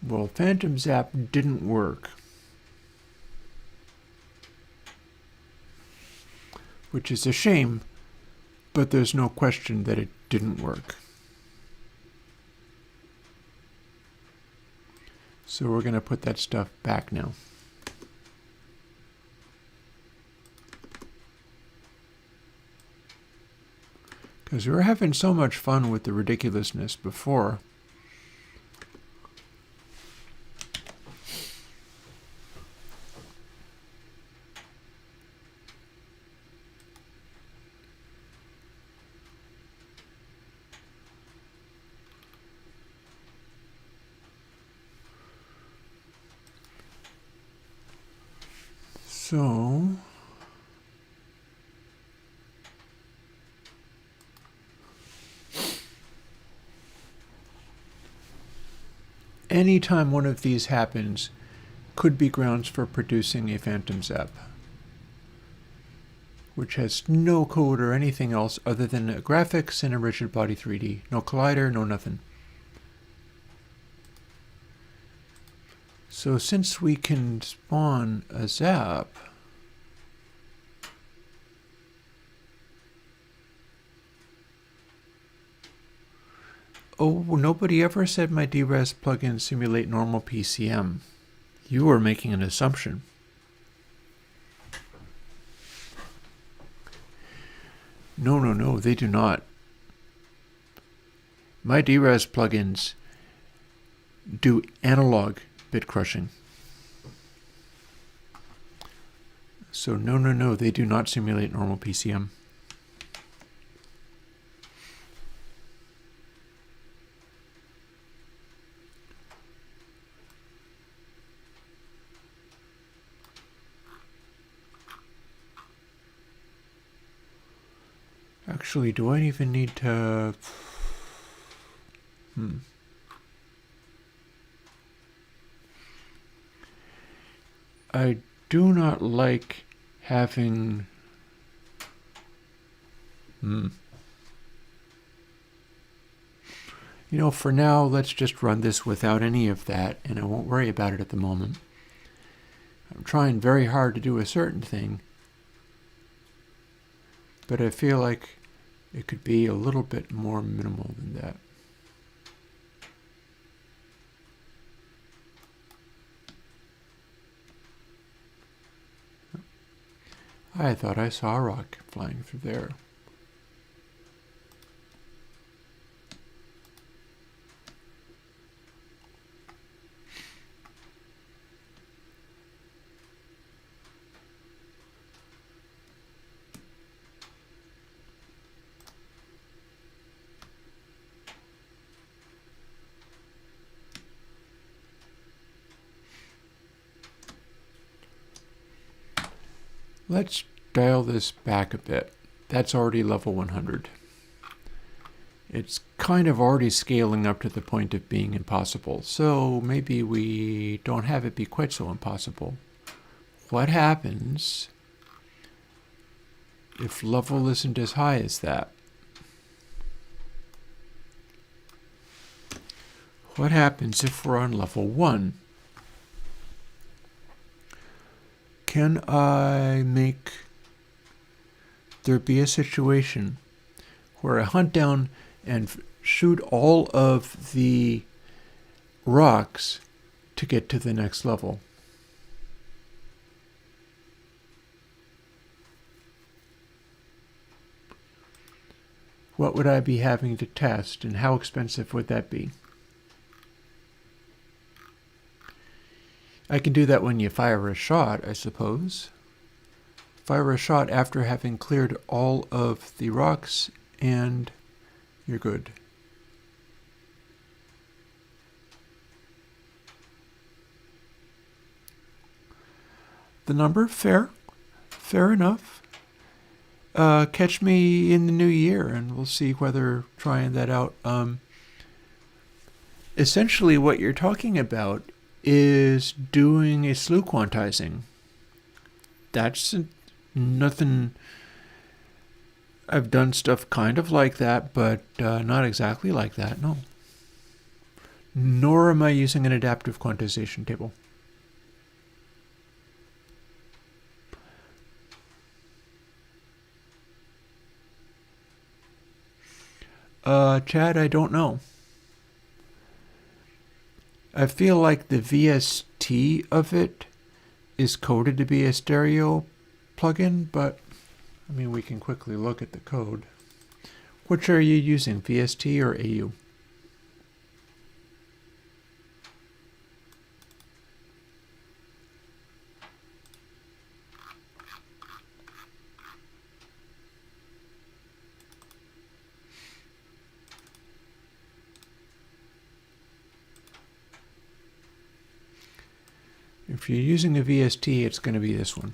Well, Phantom Zap didn't work. Which is a shame, but there's no question that it didn't work. So we're going to put that stuff back now. Because we were having so much fun with the ridiculousness before. So anytime one of these happens could be grounds for producing a Phantom Zap, which has no code or anything else other than a graphics and a rigid body 3D. No collider, no nothing. So since we can spawn a zap, oh, nobody ever said my DRES plugins simulate normal PCM. You are making an assumption. No, they do not. My DRES plugins do analog bit crushing. So no, they do not simulate normal PCM. Actually, do I even need to... I do not like having... You know, for now, let's just run this without any of that, and I won't worry about it at the moment. I'm trying very hard to do a certain thing, but I feel like it could be a little bit more minimal than that. I thought I saw a rock flying through there. Let's dial this back a bit. That's already level 100. It's kind of already scaling up to the point of being impossible, so maybe we don't have it be quite so impossible. What happens if level isn't as high as that? What happens if we're on level 1? Can I make there be a situation where I hunt down and shoot all of the rocks to get to the next level? What would I be having to test, and how expensive would that be? I can do that when you fire a shot, I suppose. Fire a shot after having cleared all of the rocks, and you're good. The number? Fair. Fair enough. Catch me in the new year, and we'll see whether trying that out. Essentially, what you're talking about is doing a slew quantizing. That's nothing. I've done stuff kind of like that, but not exactly like that, no. Nor am I using an adaptive quantization table. Chad, I don't know. I feel like the VST of it is coded to be a stereo plugin, but I mean, we can quickly look at the code. Which are you using, VST or AU? If you're using a VST, it's going to be this one.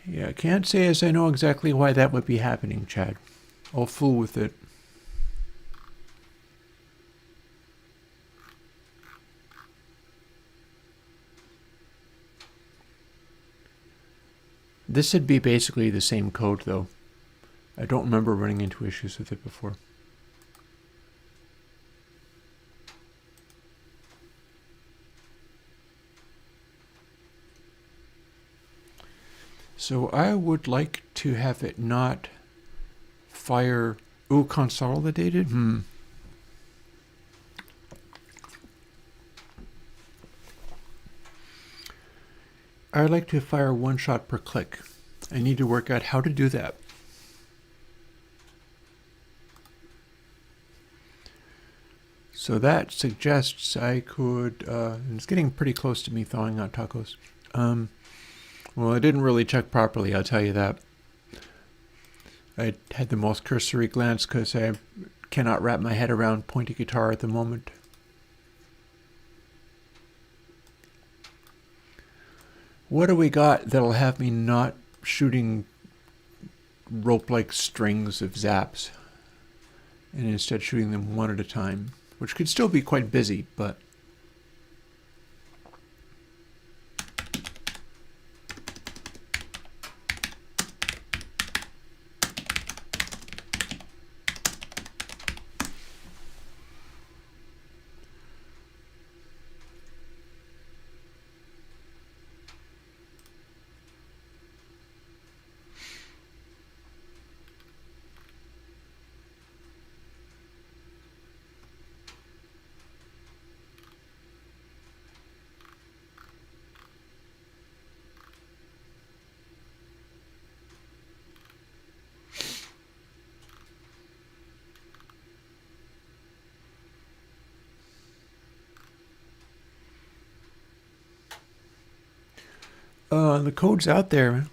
Yeah, I can't say as I know exactly why that would be happening, Chad. I'll fool with it. This would be basically the same code, though. I don't remember running into issues with it before. So I would like to have it not fire... Ooh, consolidated? I'd like to fire one shot per click. I need to work out how to do that. So that suggests I could... and it's getting pretty close to me thawing out tacos. Well, I didn't really check properly, I'll tell you that. I had the most cursory glance because I cannot wrap my head around pointy guitar at the moment. What do we got that'll have me not shooting rope-like strings of zaps and instead shooting them one at a time, which could still be quite busy, but the code's out there.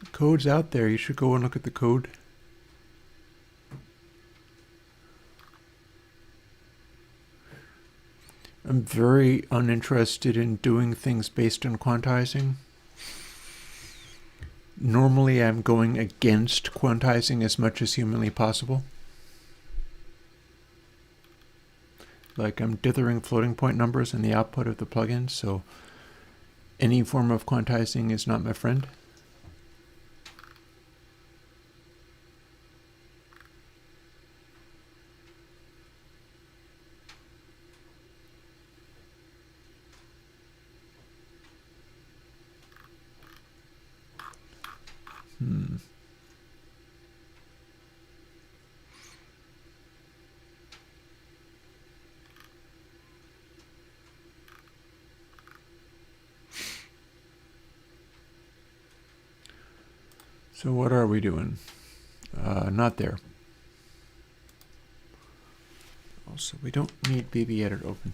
The code's out there. You should go and look at the code. I'm very uninterested in doing things based on quantizing. Normally, I'm going against quantizing as much as humanly possible. Like I'm dithering floating point numbers in the output of the plugin, so any form of quantizing is not my friend. So what are we doing? Not there. Also, we don't need BBEdit open.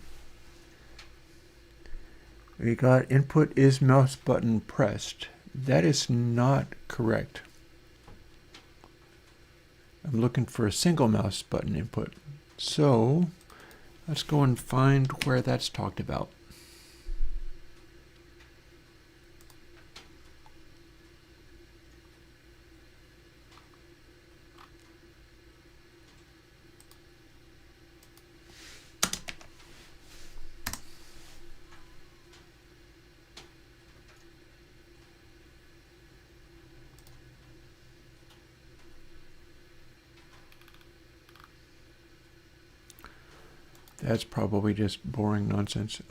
We got input is mouse button pressed. That is not correct. I'm looking for a single mouse button input. So let's go and find where that's talked about. That's probably just boring nonsense.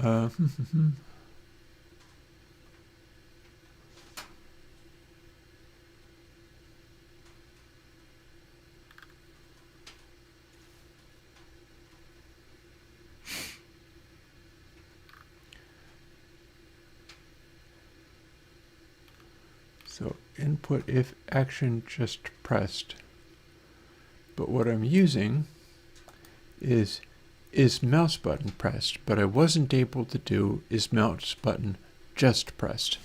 So input if action just pressed. But what I'm using is mouse button pressed, but I wasn't able to do is mouse button just pressed.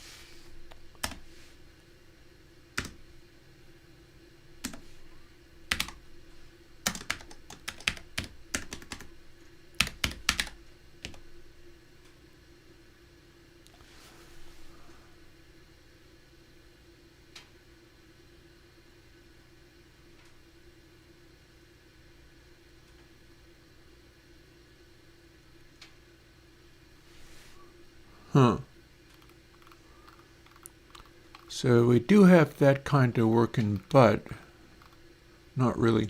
So we do have that kind of working, but not really.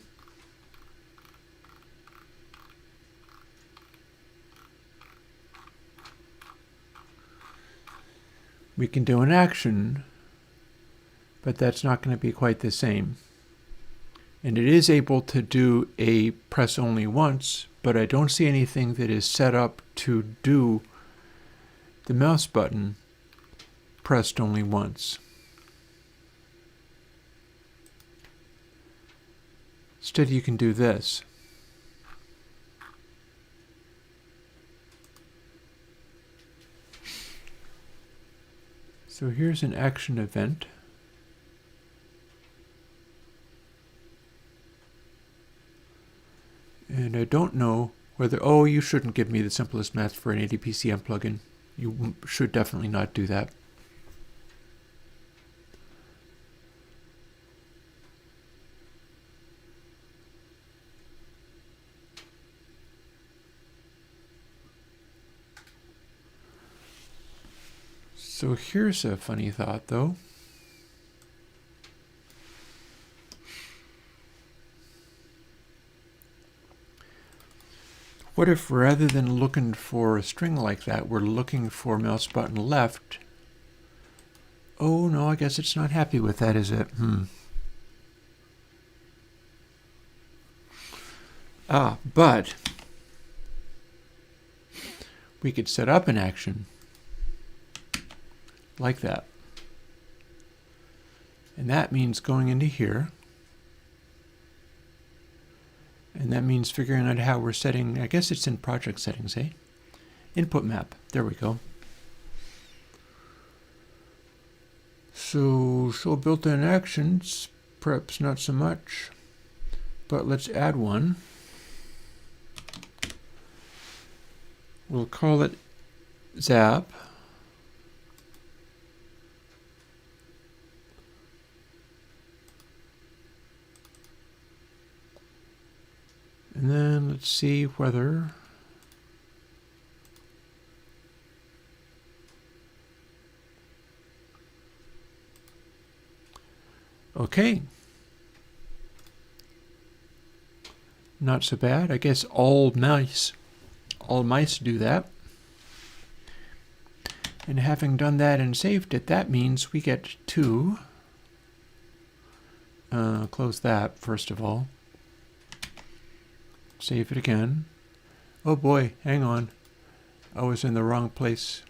We can do an action, but that's not going to be quite the same. And it is able to do a press only once, but I don't see anything that is set up to do the mouse button pressed only once. Instead, you can do this. So here's an action event. And I don't know whether, oh, you shouldn't give me the simplest math for an ADPCM plugin. You should definitely not do that. So here's a funny thought, though. What if rather than looking for a string like that, we're looking for mouse button left? Oh no, I guess it's not happy with that, is it? But we could set up an action like that. And that means going into here. And that means figuring out how we're setting, I guess it's in project settings, eh? Input map. There we go. So built-in actions, perhaps not so much. But let's add one. We'll call it zap. And then let's see whether okay. Not so bad. I guess all mice do that. And having done that and saved it, that means we get to close that first of all. Save it again. Oh boy, hang on. I was in the wrong place.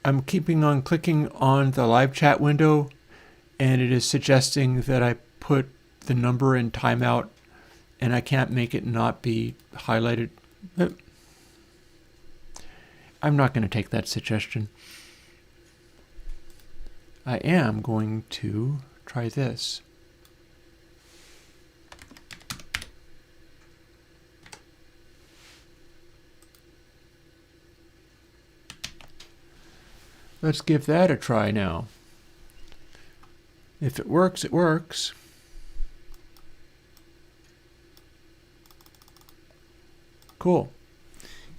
I'm keeping on clicking on the live chat window, and it is suggesting that I put the number in timeout, and I can't make it not be highlighted. I'm not going to take that suggestion. I am going to try this. Let's give that a try now. If it works, it works. Cool.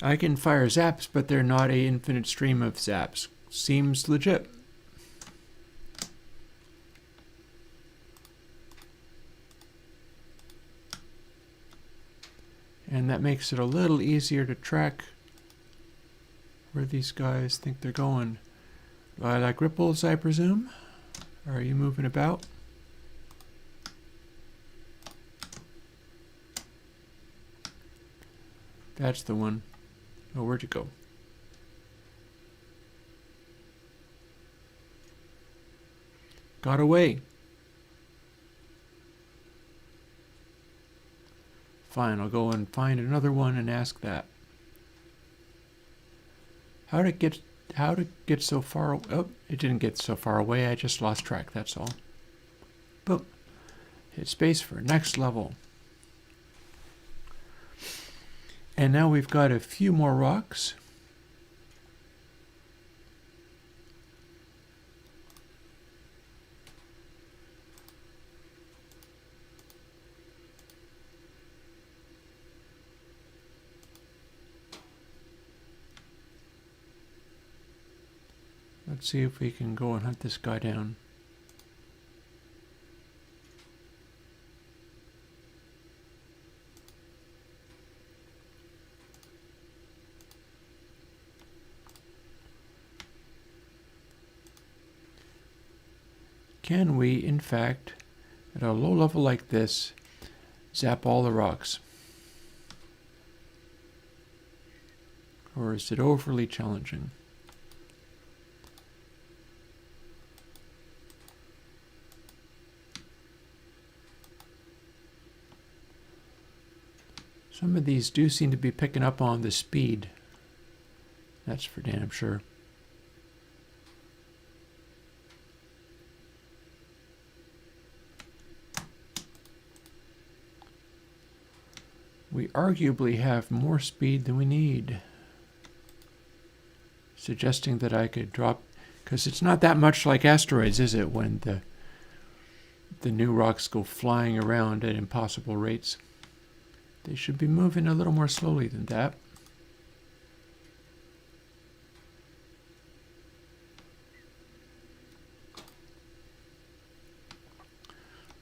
I can fire zaps, but they're not an infinite stream of zaps. Seems legit. And that makes it a little easier to track where these guys think they're going. Like ripples, I presume? Or are you moving about? That's the one. Oh, where'd you go? Got away. Fine, I'll go and find another one and ask that. How to get so far? Oh, it didn't get so far away. I just lost track. That's all. Boom. Hit space for next level. And now we've got a few more rocks. Let's see if we can go and hunt this guy down. Can we, in fact, at a low level like this, zap all the rocks? Or is it overly challenging? Some of these do seem to be picking up on the speed That's for damn sure. We arguably have more speed than we need. Suggesting that I could drop, because it's not that much like asteroids, is it, when the new rocks go flying around at impossible rates. They should be moving a little more slowly than that.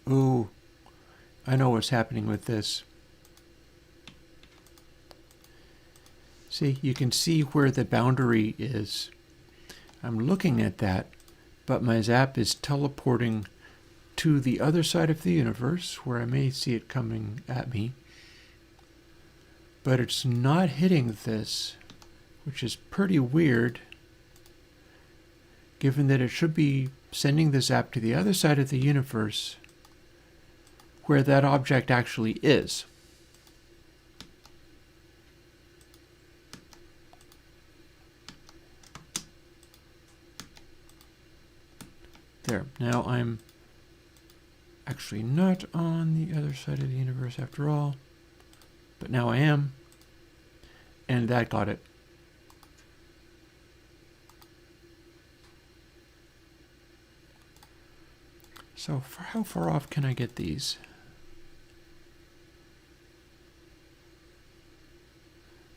Ooh, I know what's happening with this. See, you can see where the boundary is. I'm looking at that, but my zap is teleporting to the other side of the universe, where I may see it coming at me. But it's not hitting this, which is pretty weird, given that it should be sending the zap to the other side of the universe, where that object actually is. There. Now I'm actually not on the other side of the universe after all, but now I am, and that got it. So how far off can I get these?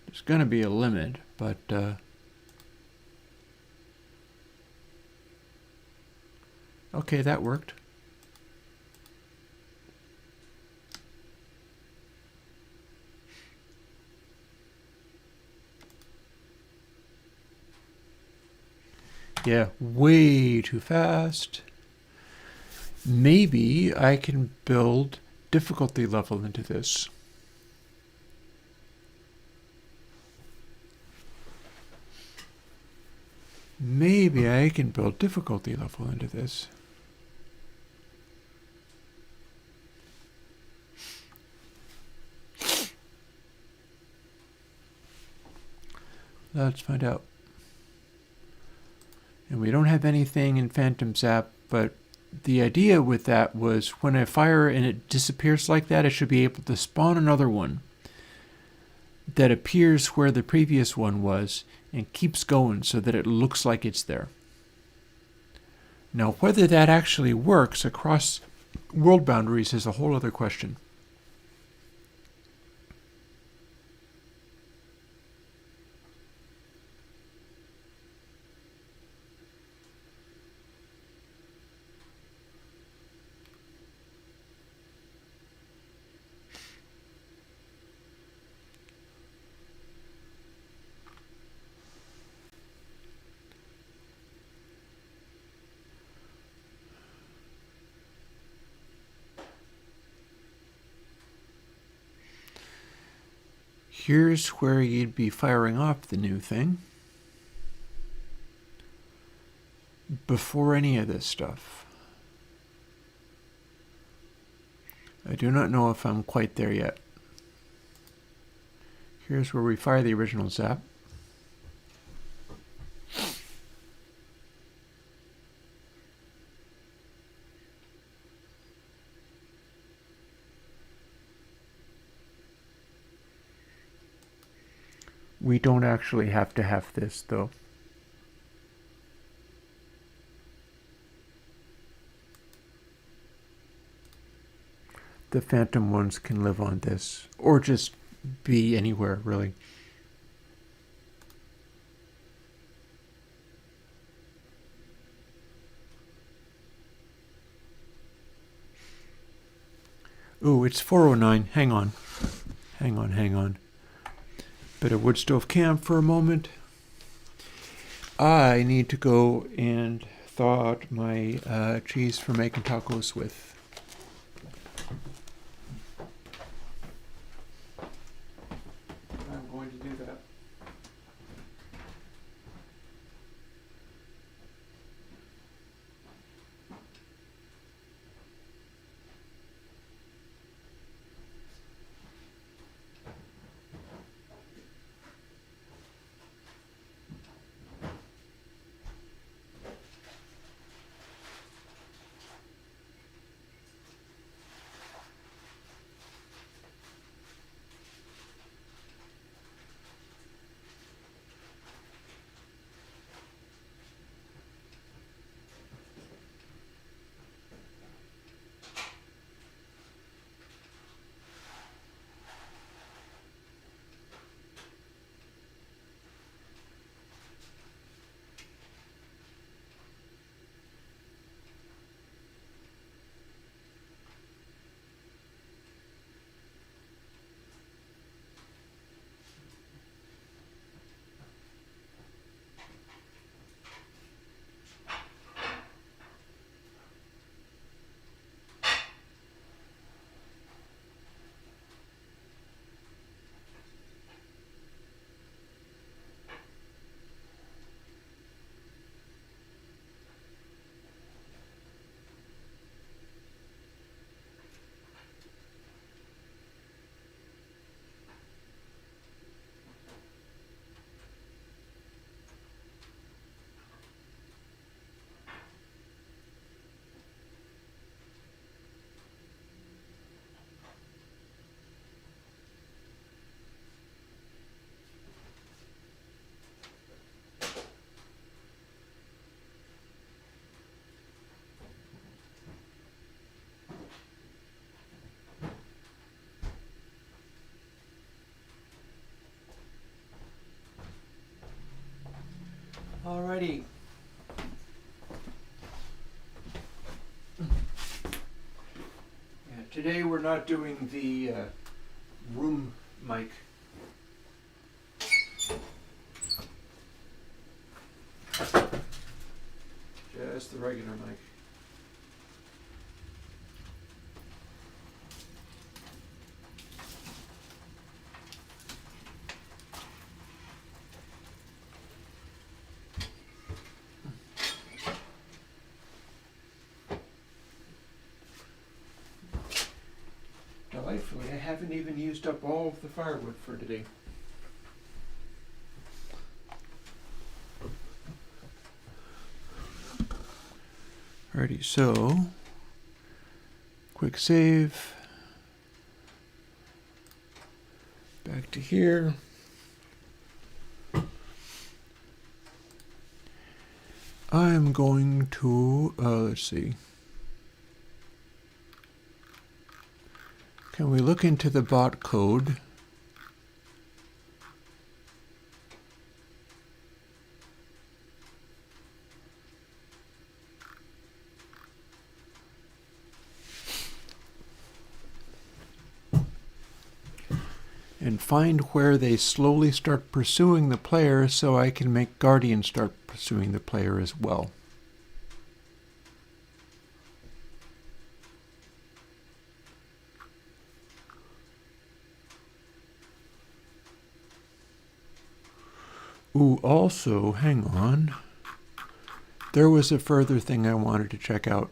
There's going to be a limit, but okay, that worked. Yeah, way too fast. Maybe I can build difficulty level into this. Maybe I can build difficulty level into this. Let's find out. And we don't have anything in Phantom Zap, but the idea with that was when I fire and it disappears like that, I should be able to spawn another one that appears where the previous one was and keeps going so that it looks like it's there. Now, whether that actually works across world boundaries is a whole other question. Here's where you'd be firing off the new thing before any of this stuff. I do not know if I'm quite there yet. Here's where we fire the original zap. We don't actually have to have this, though. The Phantom ones can live on this, or just be anywhere, really. Ooh, it's 4:09. Hang on. Hang on. Bit of wood stove camp for a moment. I need to go and thaw out my cheese for making tacos with. I'm going to do that. Alrighty. Yeah, today we're not doing the room mic. Just the regular mic. Delightfully, I haven't even used up all of the firewood for today. Alrighty, so quick save. Back to here. I'm going to, let's see. Can we look into the bot code? And find where they slowly start pursuing the player so I can make Guardian start pursuing the player as well. Ooh, also, hang on. There was a further thing I wanted to check out.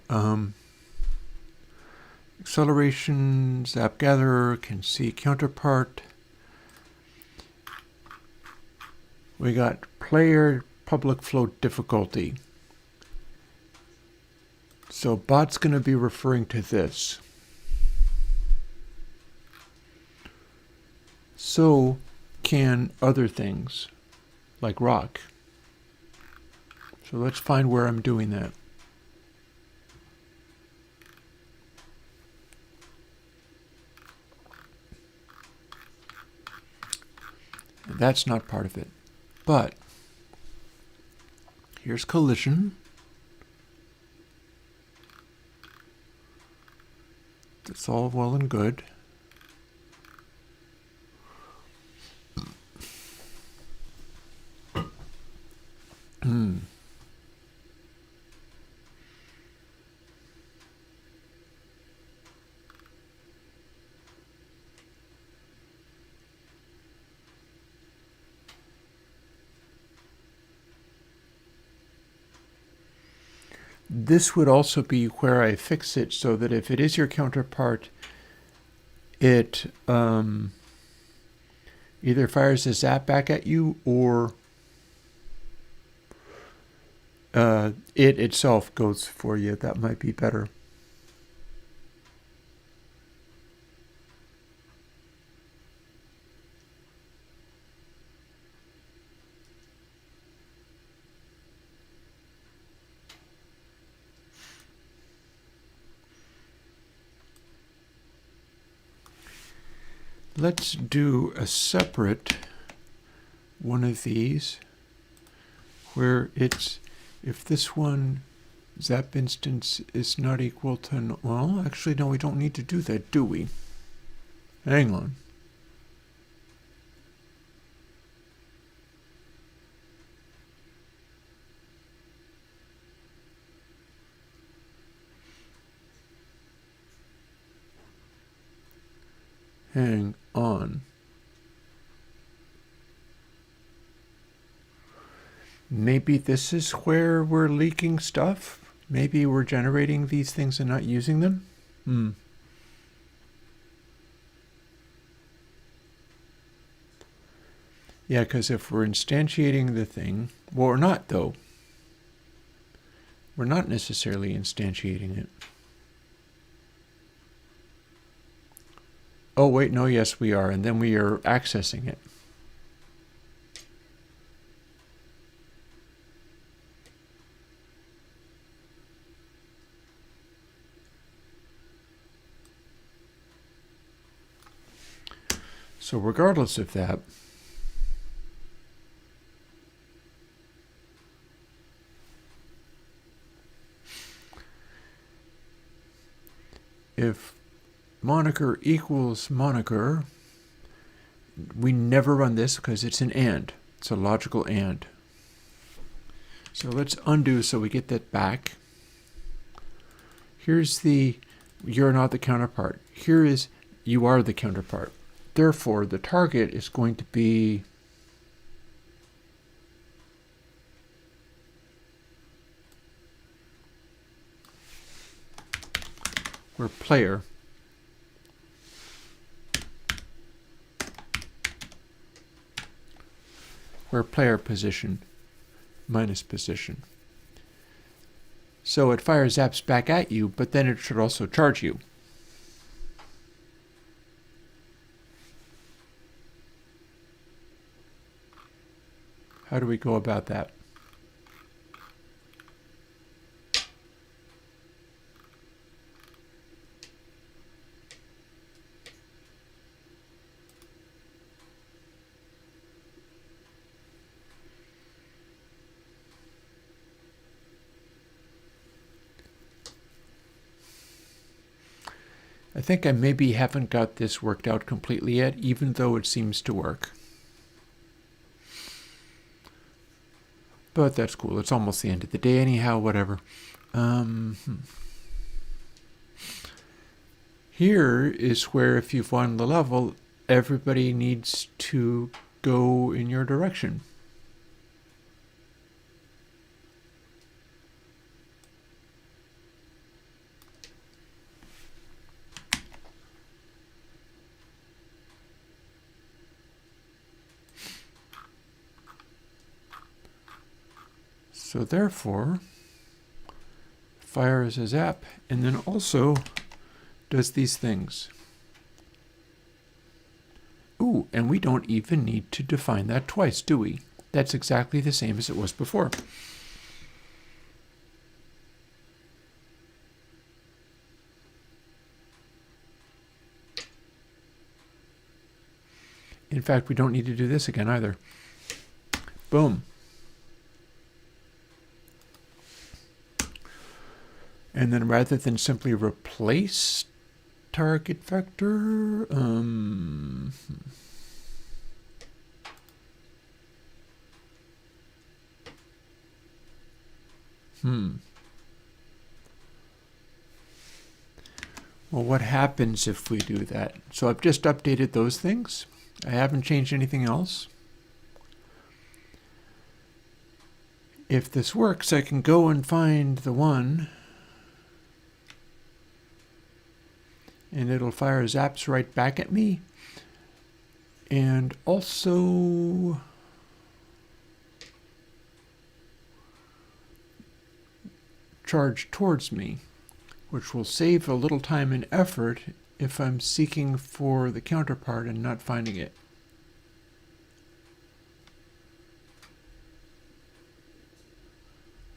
Acceleration, Zap Gatherer, can see counterpart. We got player public float difficulty. So bot's going to be referring to this. So can other things, like rock. So let's find where I'm doing that. And that's not part of it. But here's collision. That's all well and good. This would also be where I fix it so that if it is your counterpart, it either fires a zap back at you or it itself goes for you. That might be better. Let's do a separate one of these where it's, if this one zap instance is not equal to, well, actually, no, we don't need to do that, do we? Hang on. Hang on. Maybe this is where we're leaking stuff? Maybe we're generating these things and not using them? Yeah, because if we're instantiating the thing, well, we're not, though. We're not necessarily instantiating it. Oh, wait, no, yes, we are. And then we are accessing it. So regardless of that, if moniker equals moniker, we never run this because it's an AND. It's a logical AND. So let's undo so we get that back. Here's the you're not the counterpart. Here is you are the counterpart. Therefore, the target is going to be where player position minus position. So it fires zaps back at you, but then it should also charge you. How do we go about that? I think I maybe haven't got this worked out completely yet, even though it seems to work. But that's cool. It's almost the end of the day anyhow, whatever. Here is where if you've won the level, everybody needs to go in your direction. So therefore, fires a zap, and then also does these things. Ooh, and we don't even need to define that twice, do we? That's exactly the same as it was before. In fact, we don't need to do this again either. Boom. And then rather than simply replace target vector, Well, what happens if we do that? So I've just updated those things. I haven't changed anything else. If this works, I can go and find the one, and it'll fire zaps right back at me, and also charge towards me, which will save a little time and effort if I'm seeking for the counterpart and not finding it.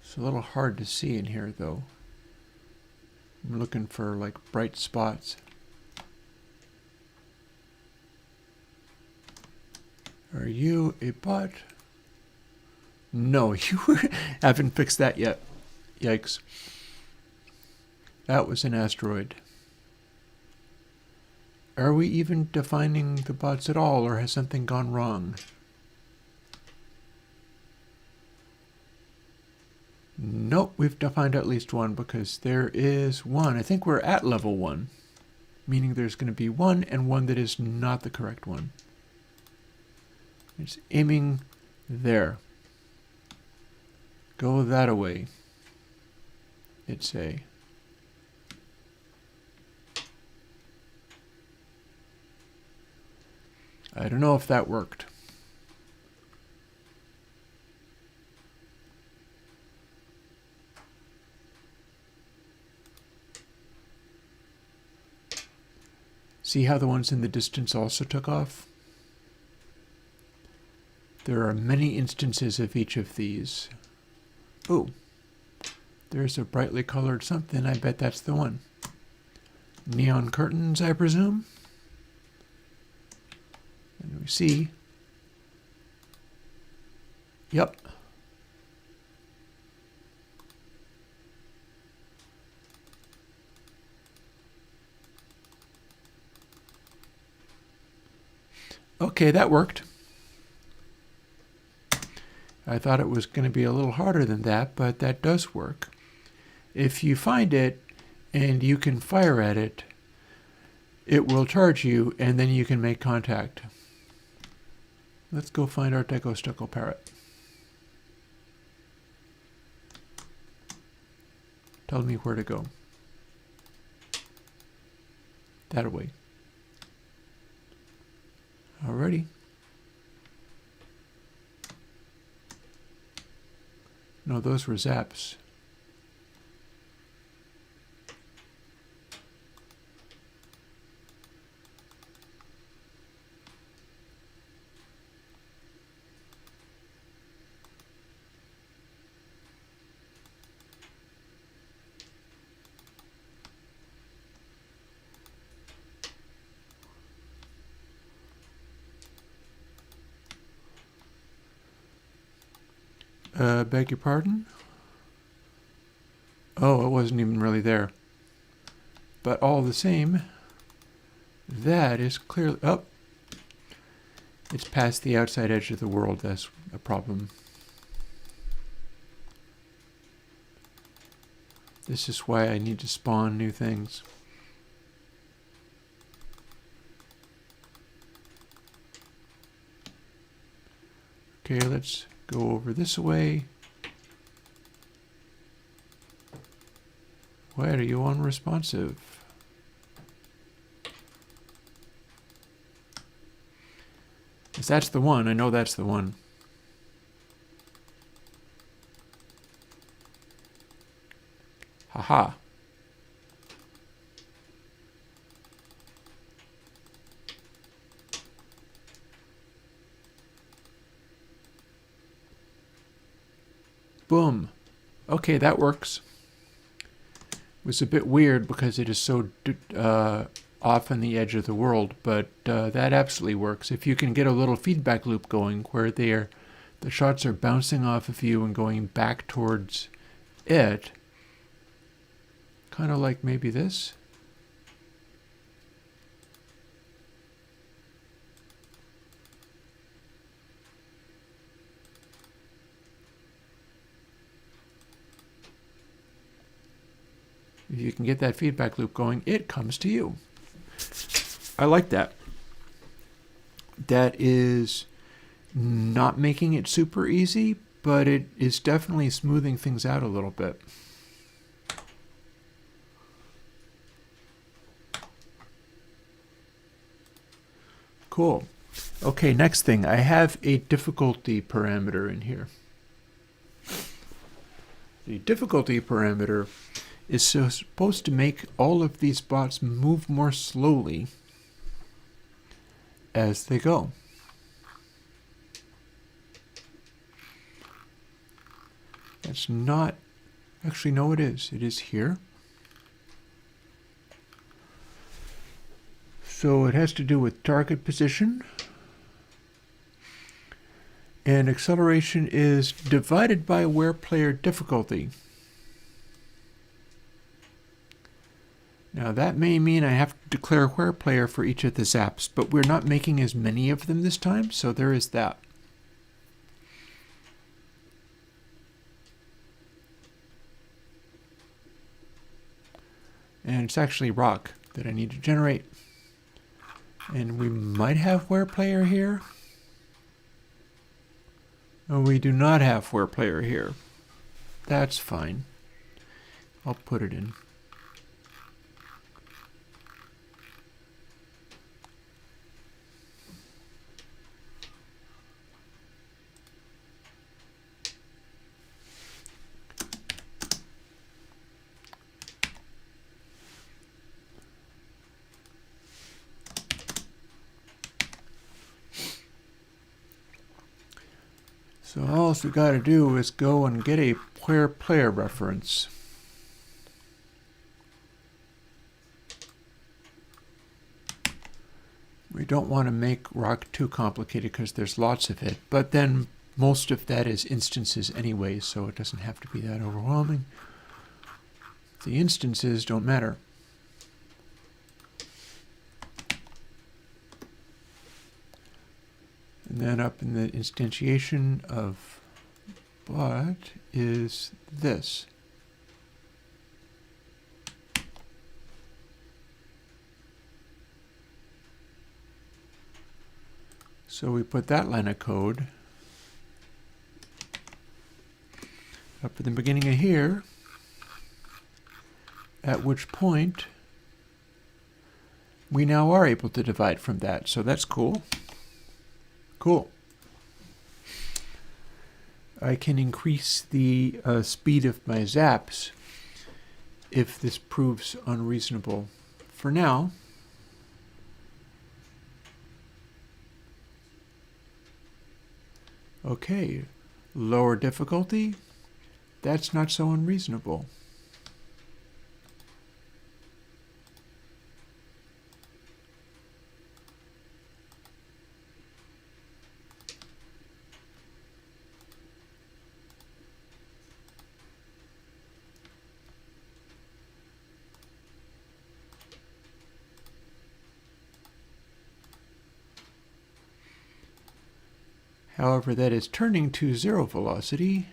It's a little hard to see in here though. I'm looking for like bright spots. Are you a bot? No, you haven't fixed that yet. Yikes. That was an asteroid. Are we even defining the bots at all, or has something gone wrong? Nope, we've defined at least one because there is one. I think we're at level 1, meaning there's going to be one and one that is not the correct one. It's aiming there. Go that away. It's a I don't know if that worked. See how the ones in the distance also took off? There are many instances of each of these. Oh, there's a brightly colored something. I bet that's the one. Neon curtains, I presume? And we see. Yep. Okay, that worked. I thought it was going to be a little harder than that, but that does work. If you find it and you can fire at it, it will charge you, and then you can make contact. Let's go find our Deco Stucco Parrot. Tell me where to go. That way. Alrighty. No, those were zaps. Beg your pardon? Oh, it wasn't even really there. But all the same, that is clearly... Oh! It's past the outside edge of the world. That's a problem. This is why I need to spawn new things. Okay, let's go over this way. Why are you unresponsive? Yes, that's the one. I know that's the one. Haha. Boom. Okay, that works. It was a bit weird because it is so off on the edge of the world, but that absolutely works. If you can get a little feedback loop going where the shots are bouncing off of you and going back towards it, kind of like maybe this. If you can get that feedback loop going, it comes to you. I like that. That is not making it super easy, but it is definitely smoothing things out a little bit. Cool. Okay, next thing. I have a difficulty parameter in here. The difficulty parameter is supposed to make all of these bots move more slowly as they go. That's not... Actually, no, it is. It is here. So it has to do with target position. And acceleration is divided by where player difficulty. Now that may mean I have to declare where player for each of the zaps, but we're not making as many of them this time, so there is that. And it's actually rock that I need to generate. And we might have where player here. No, we do not have where player here. That's fine. I'll put it in. So all we got to do is go and get a where player reference. We don't want to make rock too complicated because there's lots of it, but then most of that is instances anyway, so it doesn't have to be that overwhelming. The instances don't matter. And then up in the instantiation of but is this. So we put that line of code up at the beginning of here, at which point we now are able to divide from that. So that's cool. Cool. I can increase the speed of my zaps if this proves unreasonable. For now, okay, lower difficulty, that's not so unreasonable. However, that is turning to 0 velocity.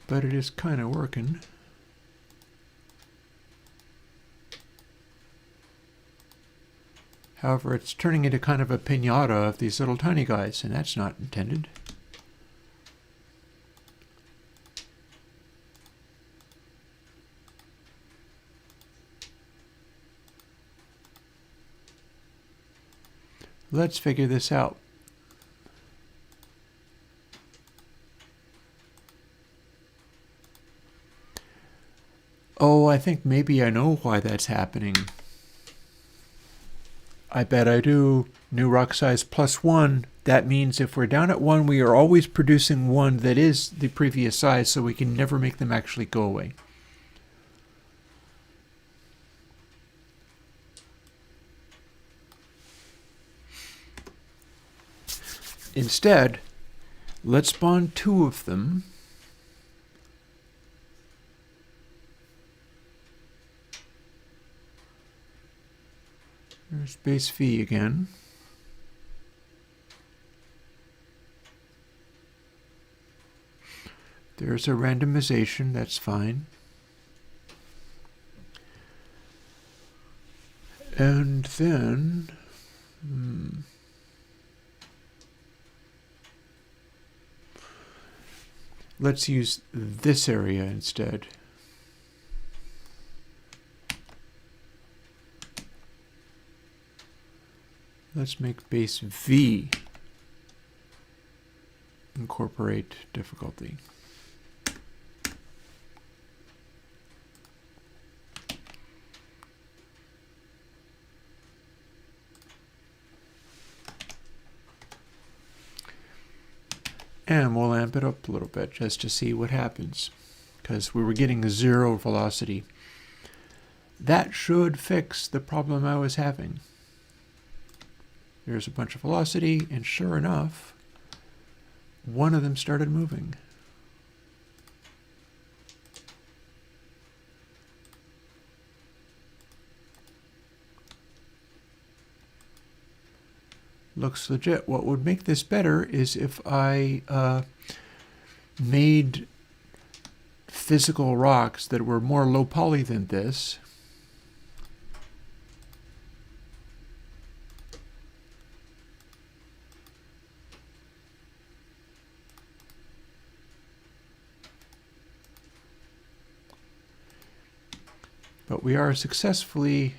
But it is kind of working. However, it's turning into kind of a piñata of these little tiny guys, and that's not intended. Let's figure this out. Oh, I think maybe I know why that's happening. I bet I do. New rock size +1. That means if we're down at 1, we are always producing one that is the previous size, so we can never make them actually go away. Instead, let's spawn 2 of them. There's base V again. There's a randomization, that's fine. And then, let's use this area instead. Let's make base V incorporate difficulty. And we'll amp it up a little bit just to see what happens, because we were getting 0 velocity. That should fix the problem I was having. There's a bunch of velocity, and sure enough, one of them started moving. Looks legit. What would make this better is if I made physical rocks that were more low poly than this. But we are successfully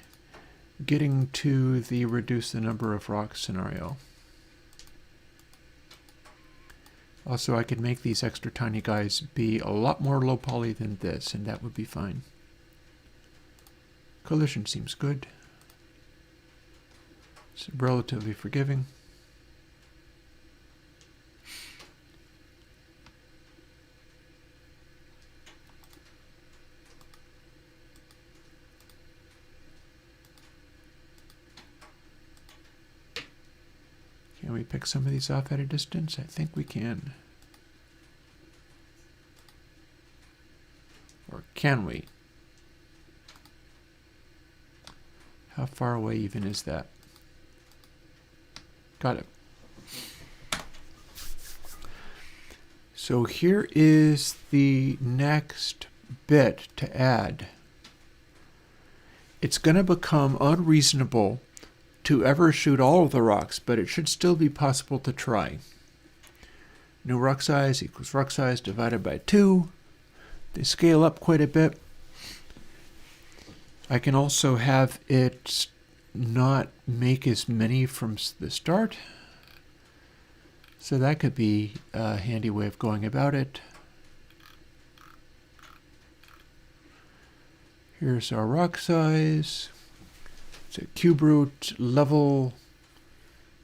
getting to the reduce the number of rocks scenario. Also, I could make these extra tiny guys be a lot more low poly than this, and that would be fine. Collision seems good. It's relatively forgiving. Can we pick some of these off at a distance? I think we can. Or can we? How far away even is that? Got it. So here is the next bit to add. It's going to become unreasonable to ever shoot all of the rocks, but it should still be possible to try. New rock size equals rock size divided by 2. They scale up quite a bit. I can also have it not make as many from the start. So that could be a handy way of going about it. Here's our rock size. It's a cube root level,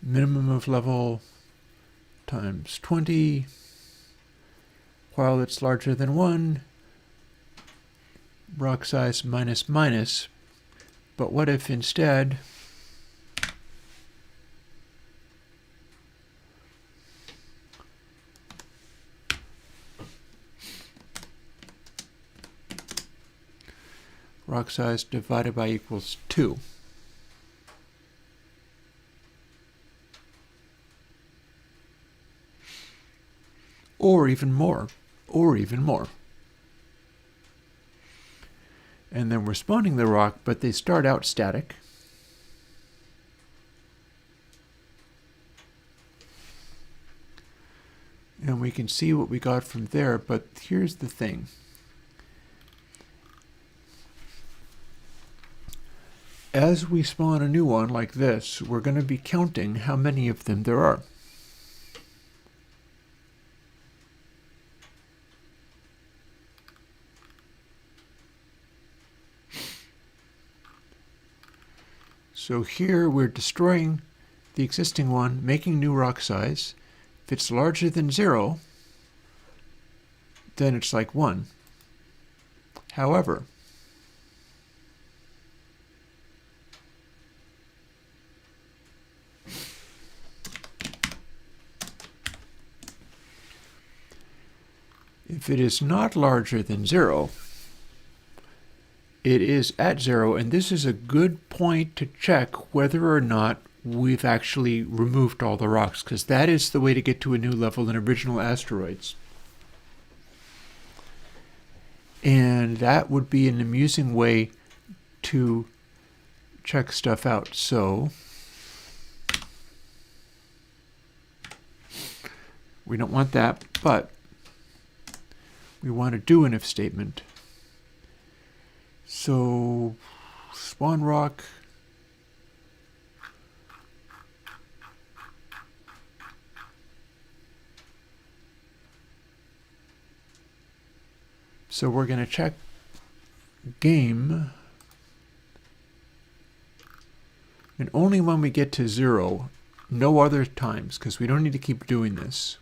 minimum of level times 20. While it's larger than 1, rock size minus minus. But what if instead rock size divided by equals 2? Or even more, or even more. And then we're spawning the rock, but they start out static. And we can see what we got from there, but here's the thing. As we spawn a new one like this, we're going to be counting how many of them there are. So here we're destroying the existing one, making new rock size. If it's larger than 0, then it's like 1. However, if it is not larger than 0, it is at 0, and this is a good point to check whether or not we've actually removed all the rocks, because that is the way to get to a new level in original asteroids. And that would be an amusing way to check stuff out. So we don't want that, but we want to do an if statement. So spawn rock. So we're going to check game. And only when we get to 0, no other times, because we don't need to keep doing this.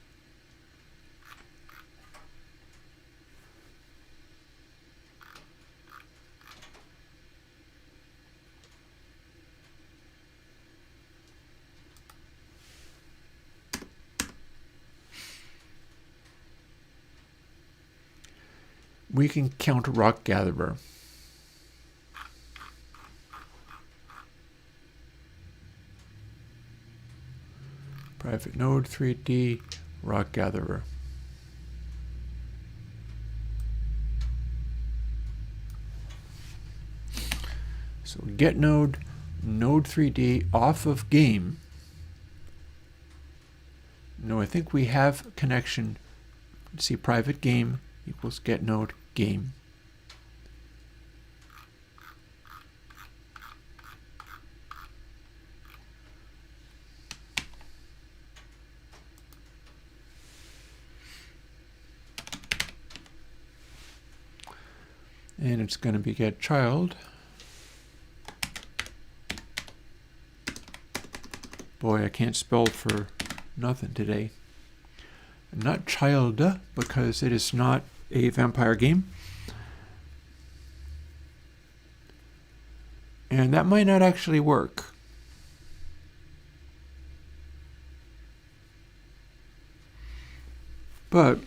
We can count rock gatherer. Private node 3D rock gatherer. So get node 3D off of game. No, I think we have connection. See, private game equals get node game. And it's going to be get child. Boy, I can't spell for nothing today. Not child, because it is not a vampire game. And that might not actually work. But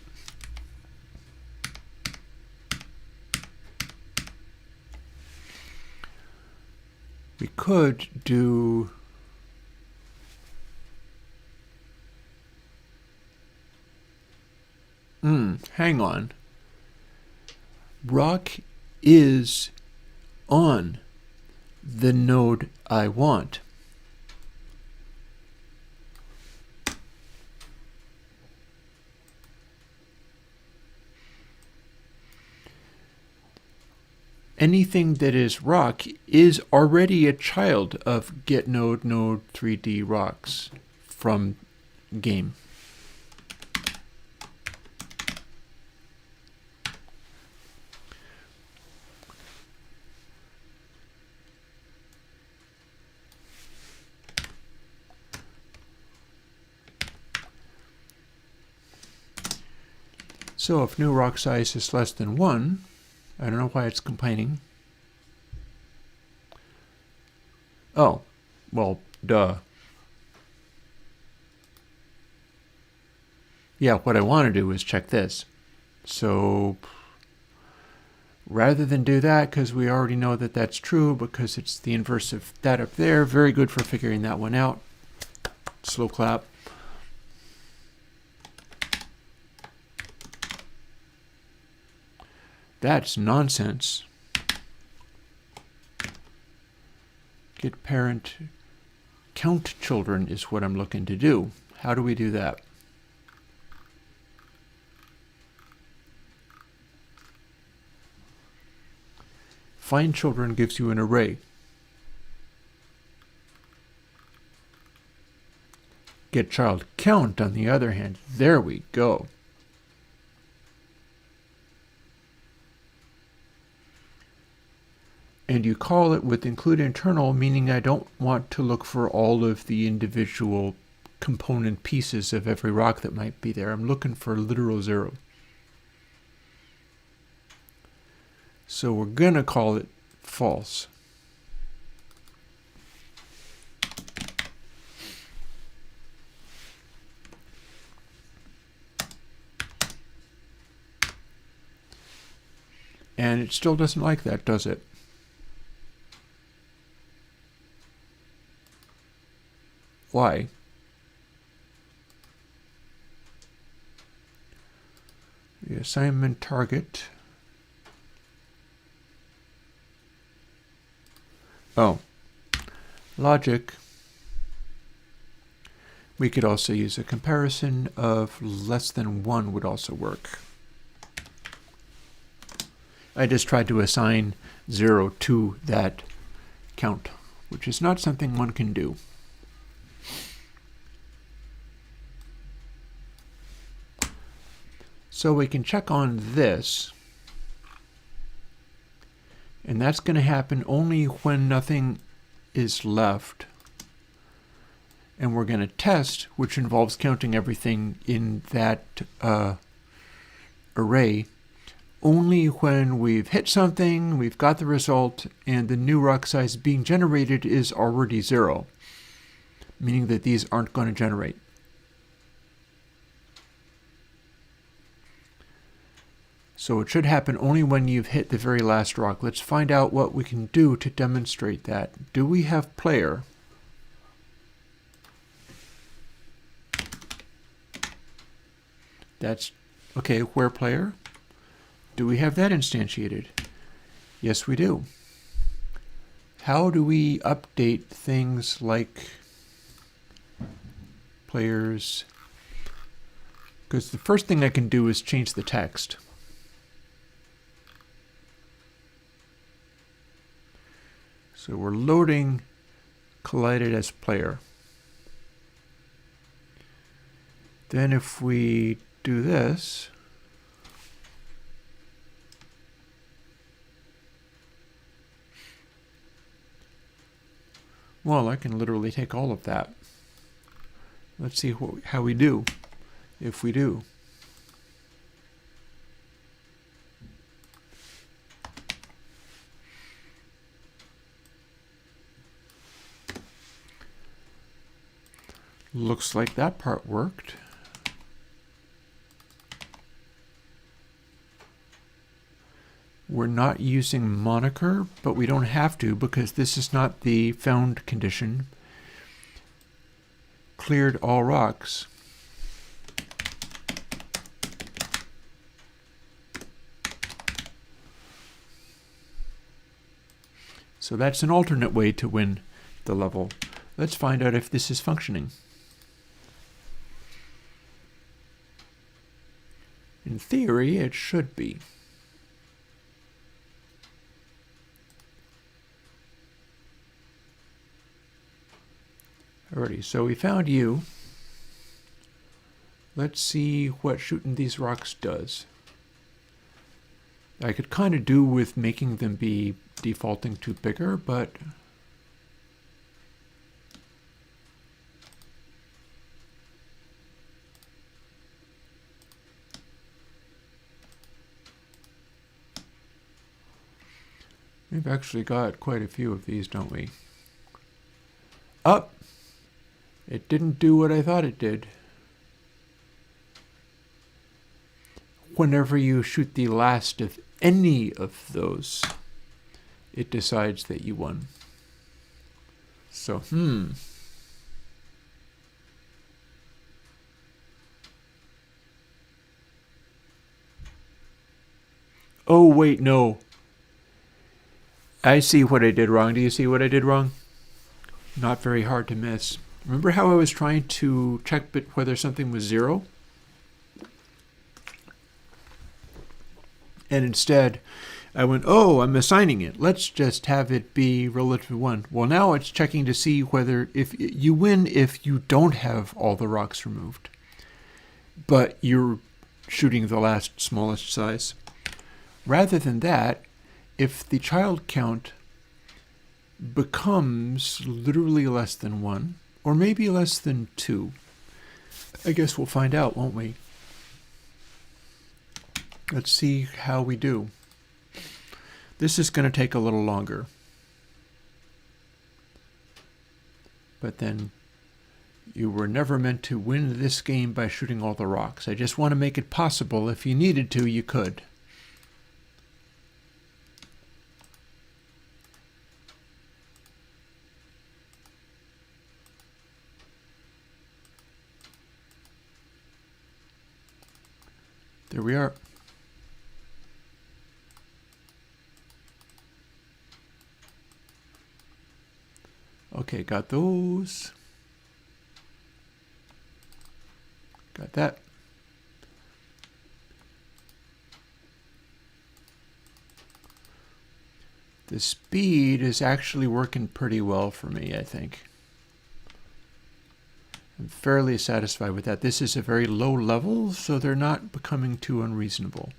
We could do... hang on. Rock is on the node I want. Anything that is rock is already a child of getNode node 3D rocks from game. So if new rock size is less than 1, I don't know why it's complaining. Oh, well, duh. Yeah, what I want to do is check this. So rather than do that, because we already know that that's true, because it's the inverse of that up there, very good for figuring that one out. Slow clap. That's nonsense. Get parent count children is what I'm looking to do. How do we do that? Find children gives you an array. Get child count, on the other hand, there we go. And you call it with include internal, meaning I don't want to look for all of the individual component pieces of every rock that might be there. I'm looking for literal 0. So we're going to call it false. And it still doesn't like that, does it? Why? The assignment target. Oh, logic. We could also use a comparison of less than 1 would also work. I just tried to assign 0 to that count, which is not something one can do. So we can check on this, and that's going to happen only when nothing is left. And we're going to test, which involves counting everything in that array, only when we've hit something, we've got the result, and the new rock size being generated is already 0, meaning that these aren't going to generate. So it should happen only when you've hit the very last rock. Let's find out what we can do to demonstrate that. Do we have player? That's okay, where player? Do we have that instantiated? Yes, we do. How do we update things like players? Because the first thing I can do is change the text. So we're loading collided as player. Then if we do this, well, I can literally take all of that. Let's see how we do, if we do. Looks like that part worked. We're not using moniker, but we don't have to because this is not the found condition. Cleared all rocks. So that's an alternate way to win the level. Let's find out if this is functioning. In theory, it should be. Alrighty, so we found you. Let's see what shooting these rocks does. I could kind of do with making them be defaulting to bigger, but we've actually got quite a few of these, don't we? Up! It didn't do what I thought it did. Whenever you shoot the last of any of those, it decides that you won. So, Oh, wait, no. I see what I did wrong. Do you see what I did wrong? Not very hard to miss. Remember how I was trying to check whether something was 0? And instead, I went, oh, I'm assigning it. Let's just have it be relative to 1. Well, now it's checking to see whether if you win if you don't have all the rocks removed. But you're shooting the last smallest size. Rather than that, if the child count becomes literally less than 1, or maybe less than 2, I guess we'll find out, won't we? Let's see how we do. This is going to take a little longer. But then you were never meant to win this game by shooting all the rocks. I just want to make it possible. If you needed to, you could. There we are. Okay, got those. Got that. The speed is actually working pretty well for me, I think. I'm fairly satisfied with that. This is a very low level, so they're not becoming too unreasonable.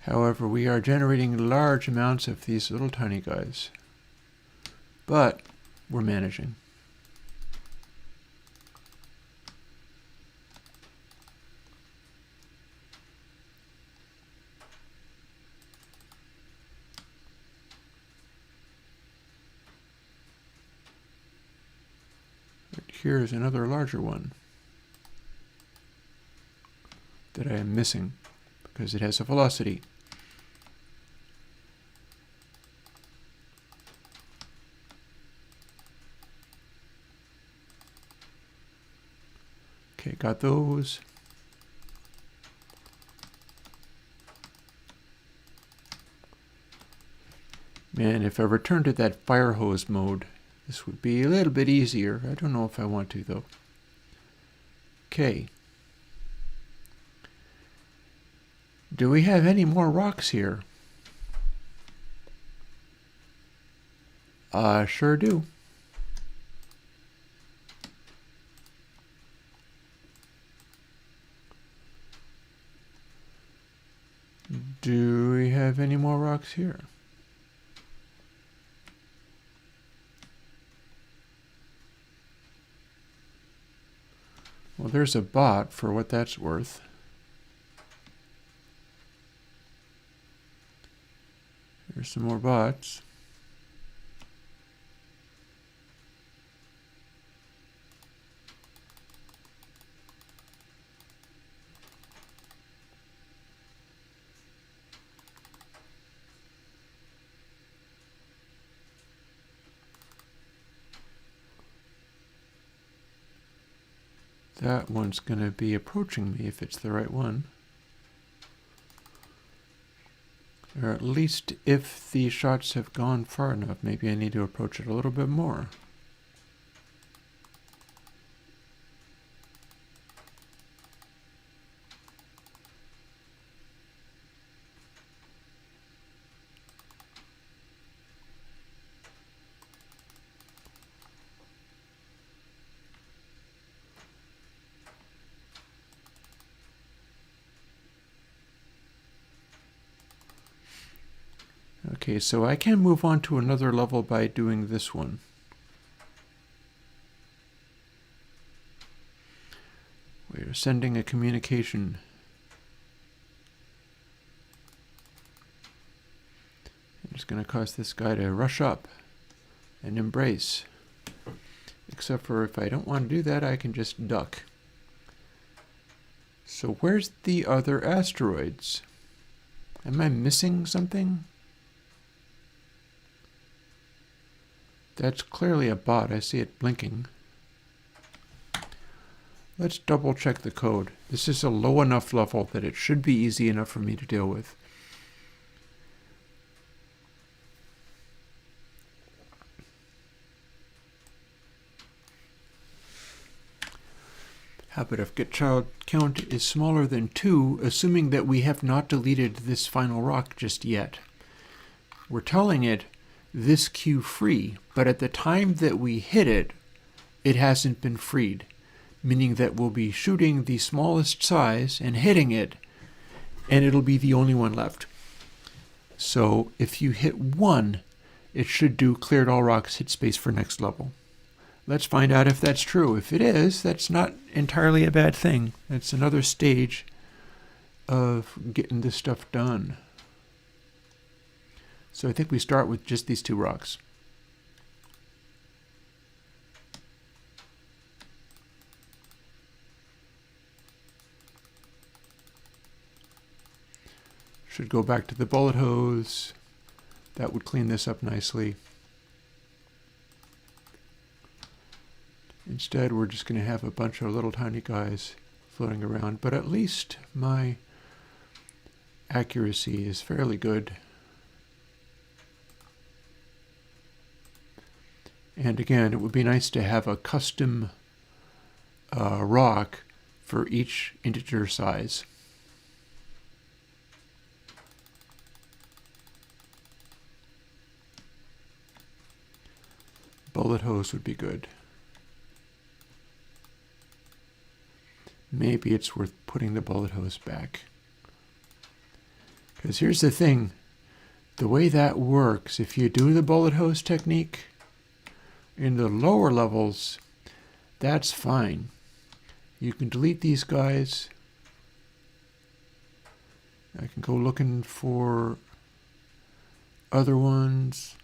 However, we are generating large amounts of these little tiny guys. But we're managing. Here's another larger one that I am missing because it has a velocity. Okay, got those. Man, if I return to that fire hose mode, this would be a little bit easier. I don't know if I want to, though. Okay. Do we have any more rocks here? Sure do. Do we have any more rocks here? Well, there's a bot for what that's worth. There's some more bots. That one's going to be approaching me if it's the right one. Or at least if the shots have gone far enough, maybe I need to approach it a little bit more. Okay, so I can move on to another level by doing this one. We're sending a communication. It's going to cause this guy to rush up and embrace. Except for if I don't want to do that, I can just duck. So where's the other asteroids? Am I missing something? That's clearly a bot. I see it blinking. Let's double check the code. This is a low enough level that it should be easy enough for me to deal with. Habit of get child count is smaller than 2, assuming that we have not deleted this final rock just yet. We're telling it this queue free, but at the time that we hit it, it hasn't been freed, meaning that we'll be shooting the smallest size and hitting it, and it'll be the only one left. So if you hit 1, it should do cleared all rocks, hit space for next level. Let's find out if that's true. If it is, that's not entirely a bad thing. It's another stage of getting this stuff done. So I think we start with just these 2 rocks. Should go back to the bullet hose. That would clean this up nicely. Instead, we're just going to have a bunch of little tiny guys floating around, but at least my accuracy is fairly good. And again, it would be nice to have a custom rock for each integer size. Bullet hose would be good. Maybe it's worth putting the bullet hose back. Because here's the thing. The way that works, if you do the bullet hose technique, in the lower levels, that's fine. You can delete these guys. I can go looking for other ones.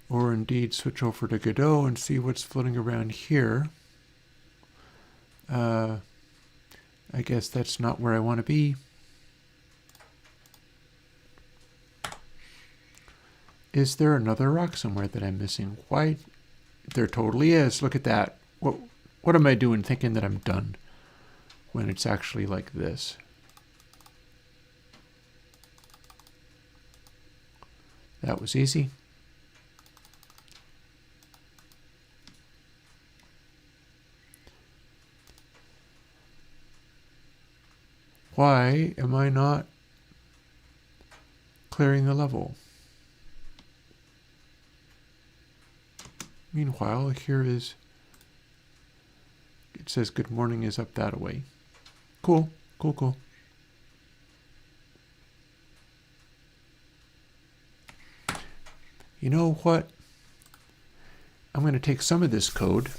Or indeed switch over to Godot and see what's floating around here. I guess that's not where I want to be. Is there another rock somewhere that I'm missing? Why? There totally is. Look at that. What am I doing thinking that I'm done when it's actually like this? That was easy. Why am I not clearing the level? Meanwhile, here is, it says good morning is up that way. Cool, cool, cool. You know what? I'm going to take some of this code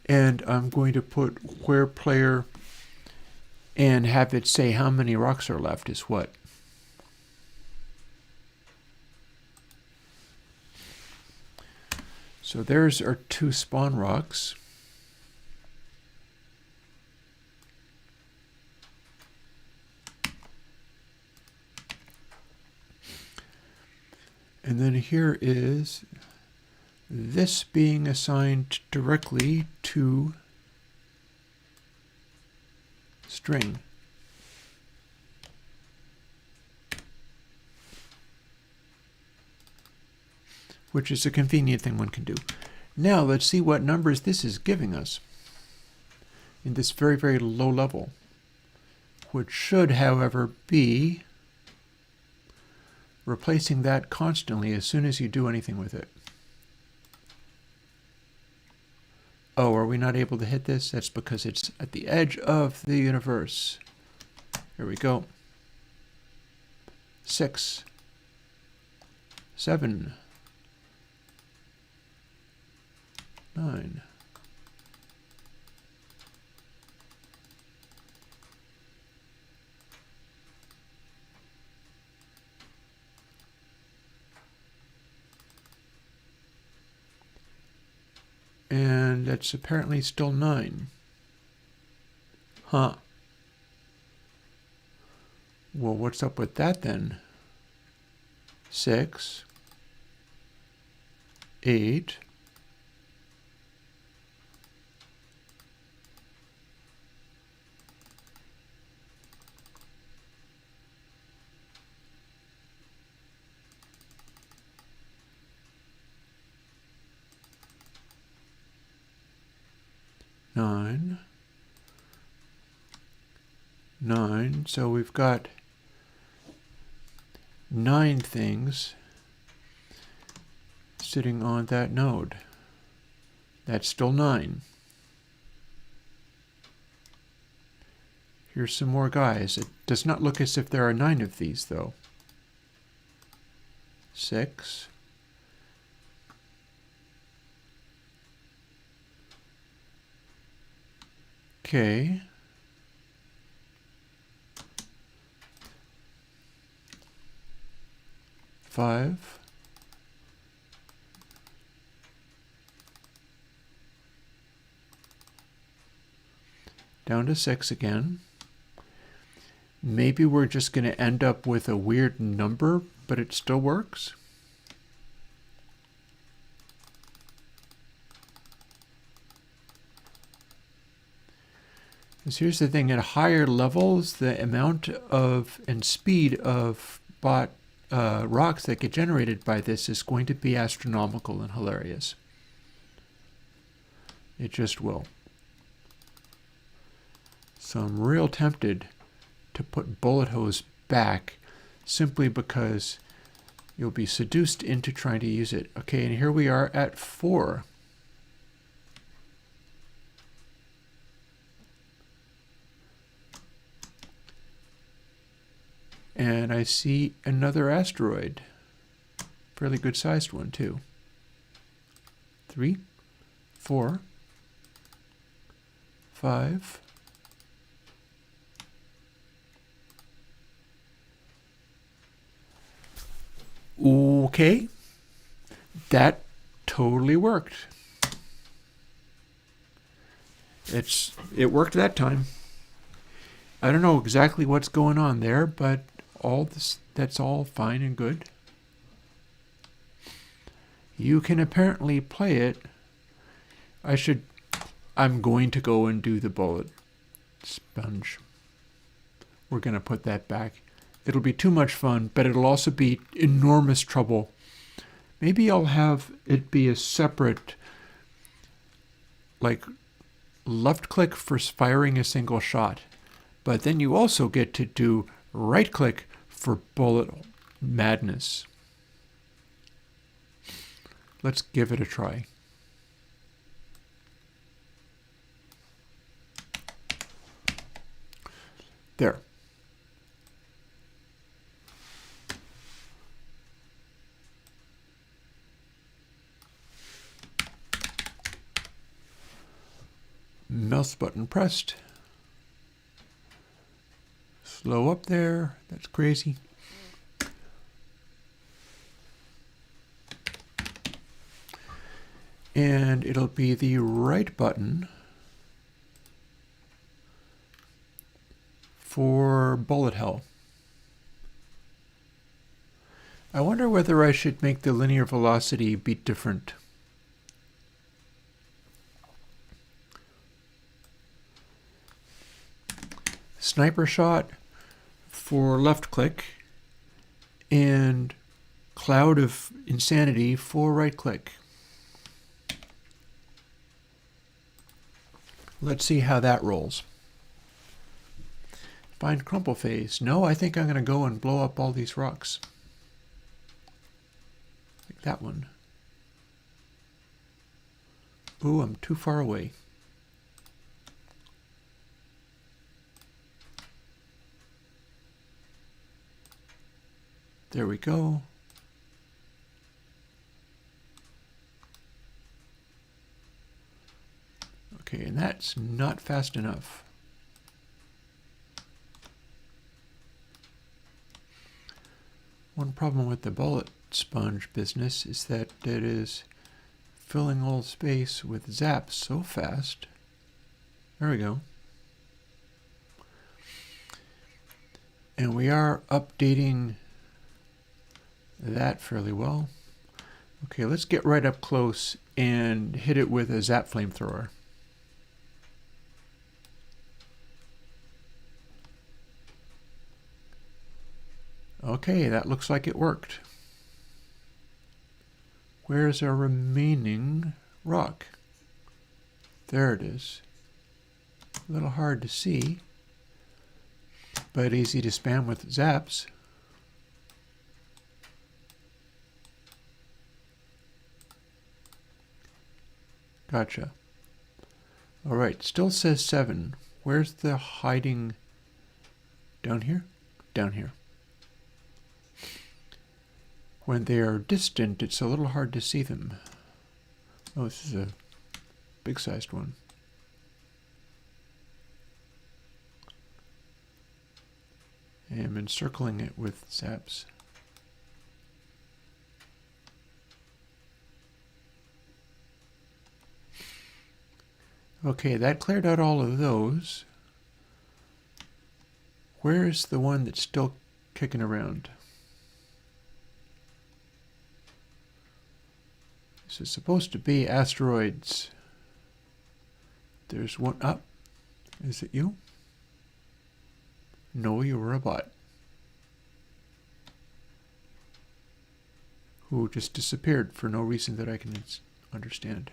and I'm going to put where player and have it say how many rocks are left is what. So there's our 2 spawn rocks. And then here is this being assigned directly to string. Which is a convenient thing one can do. Now let's see what numbers this is giving us in this very, very low level, which should, however, be replacing that constantly as soon as you do anything with it. Oh, are we not able to hit this? That's because it's at the edge of the universe. Here we go. 6, 7, 9. And that's apparently still 9. Huh. Well, what's up with that then? 6, 8, 9, 9. So we've got 9 things sitting on that node. That's still 9. Here's some more guys. It does not look as if there are 9 of these, though. 6. Okay. 5. Down to 6 again. Maybe we're just going to end up with a weird number, but it still works. Because here's the thing, at higher levels, the amount of and speed of rocks that get generated by this is going to be astronomical and hilarious. It just will. So I'm real tempted to put bullet hose back simply because you'll be seduced into trying to use it. Okay, and here we are at 4. And I see another asteroid. Fairly good sized one too. 3, 4, 5. Okay. That totally worked. It worked that time. I don't know exactly what's going on there, but that's all fine and good. You can apparently play it. I'm going to go and do the bullet sponge. We're going to put that back. It'll be too much fun, but it'll also be enormous trouble. Maybe I'll have it be a separate, like, left click for firing a single shot. But then you also get to do right click for bullet madness. Let's give it a try. There. Mouse button pressed. Slow up there. That's crazy. And it'll be the right button for bullet hell. I wonder whether I should make the linear velocity be different. sniper shot for left click, and cloud of insanity for right click. Let's see how that rolls. Find crumple phase. No, I think I'm going to go and blow up all these rocks. Like that one. Ooh, I'm too far away. There we go. Okay, and that's not fast enough. One problem with the bullet sponge business is that it is filling all space with zaps so fast. There we go. And we are updating that fairly well. Okay, let's get right up close and hit it with a zap flamethrower. Okay, that looks like it worked. Where's our remaining rock? There it is. A little hard to see, but easy to spam with zaps. Gotcha. All right, still says 7. Where's the hiding? Down here? Down here. When they are distant, it's a little hard to see them. Oh, this is a big-sized one. I'm encircling it with zaps. Okay, that cleared out all of those. Where's the one that's still kicking around? This is supposed to be asteroids. There's one up. Is it you? No, you were a bot. Who just disappeared for no reason that I can understand.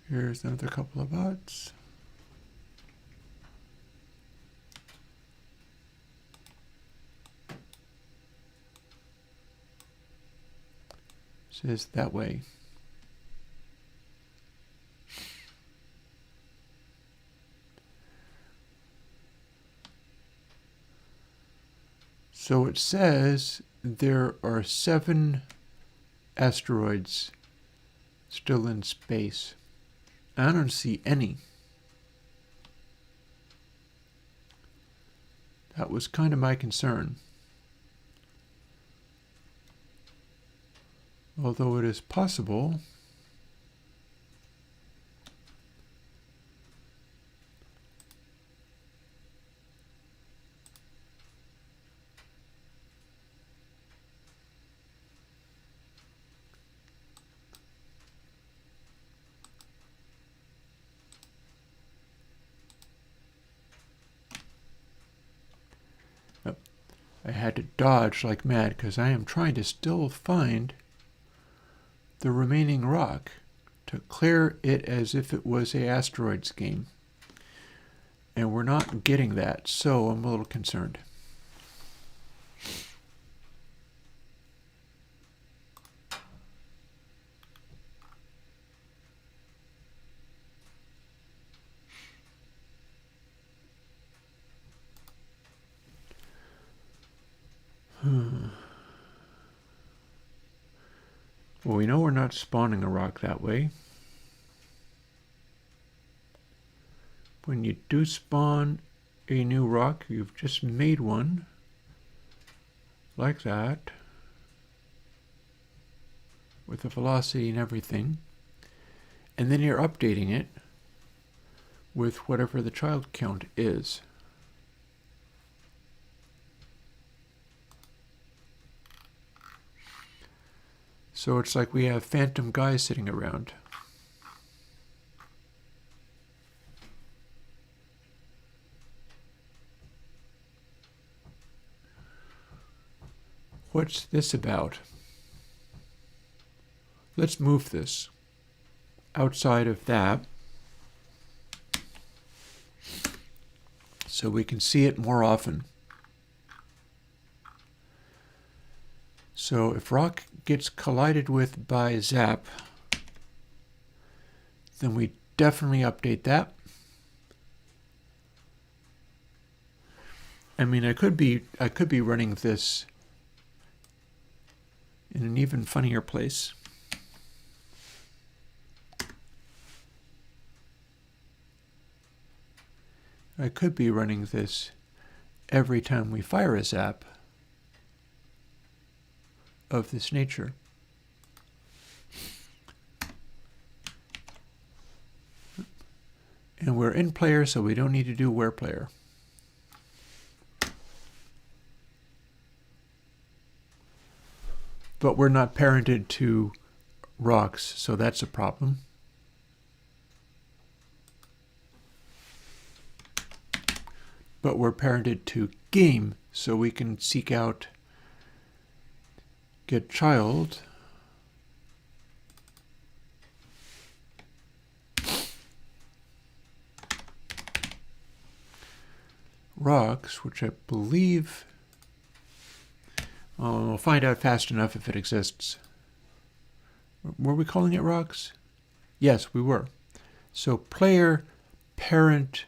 Here's another couple of bots. Says that way. So it says there are 7 asteroids still in space. I don't see any. That was kind of my concern. Although it is possible I had to dodge like mad because I am trying to still find the remaining rock to clear it as if it was a asteroids game. And we're not getting that, so I'm a little concerned. Well, we know we're not spawning a rock that way. When you do spawn a new rock, you've just made one like that with the velocity and everything, and then you're updating it with whatever the child count is. So it's like we have phantom guys sitting around. What's this about? Let's move this outside of that so we can see it more often. So if rock gets collided with by zap, then we definitely update that. I mean, I could be running this in an even funnier place. I could be running this every time we fire a zap of this nature. And we're in player, so we don't need to do where player. But we're not parented to rocks, so that's a problem. But we're parented to game, so we can seek out get child rocks, which I believe we'll find out fast enough if it exists. Were we calling it rocks? Yes, we were. So player parent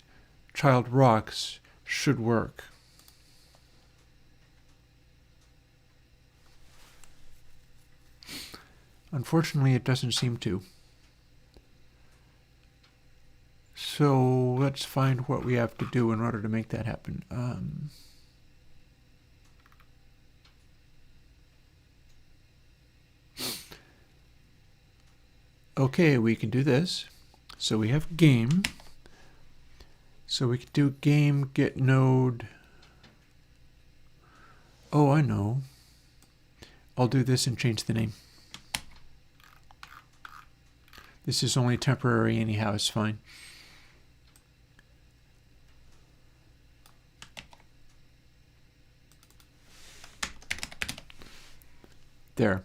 child rocks should work. Unfortunately, it doesn't seem to. So let's find what we have to do in order to make that happen. Okay, we can do this. So we have game. So we can do game get node. Oh, I know. I'll do this and change the name. This is only temporary anyhow, it's fine. There.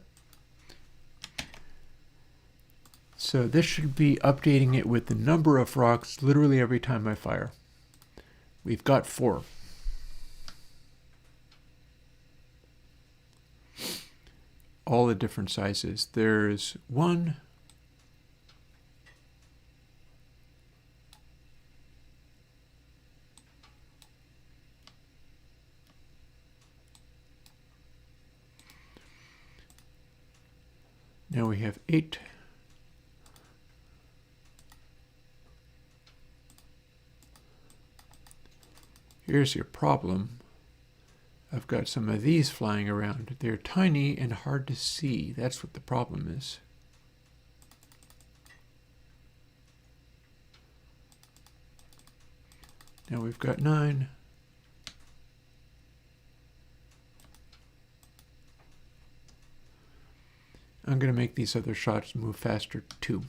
So this should be updating it with the number of rocks literally every time I fire. We've got 4. All the different sizes. There's 1. Now we have 8. Here's your problem. I've got some of these flying around. They're tiny and hard to see. That's what the problem is. Now we've got 9. I'm going to make these other shots move faster too,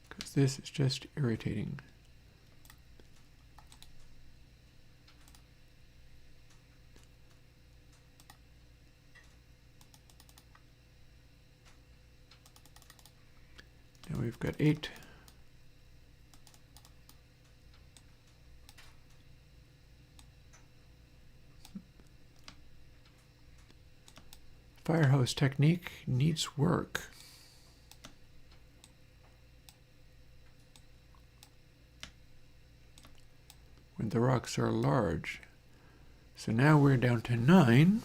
because this is just irritating. Now we've got 8. Firehose technique needs work. When the rocks are large. So now we're down to 9.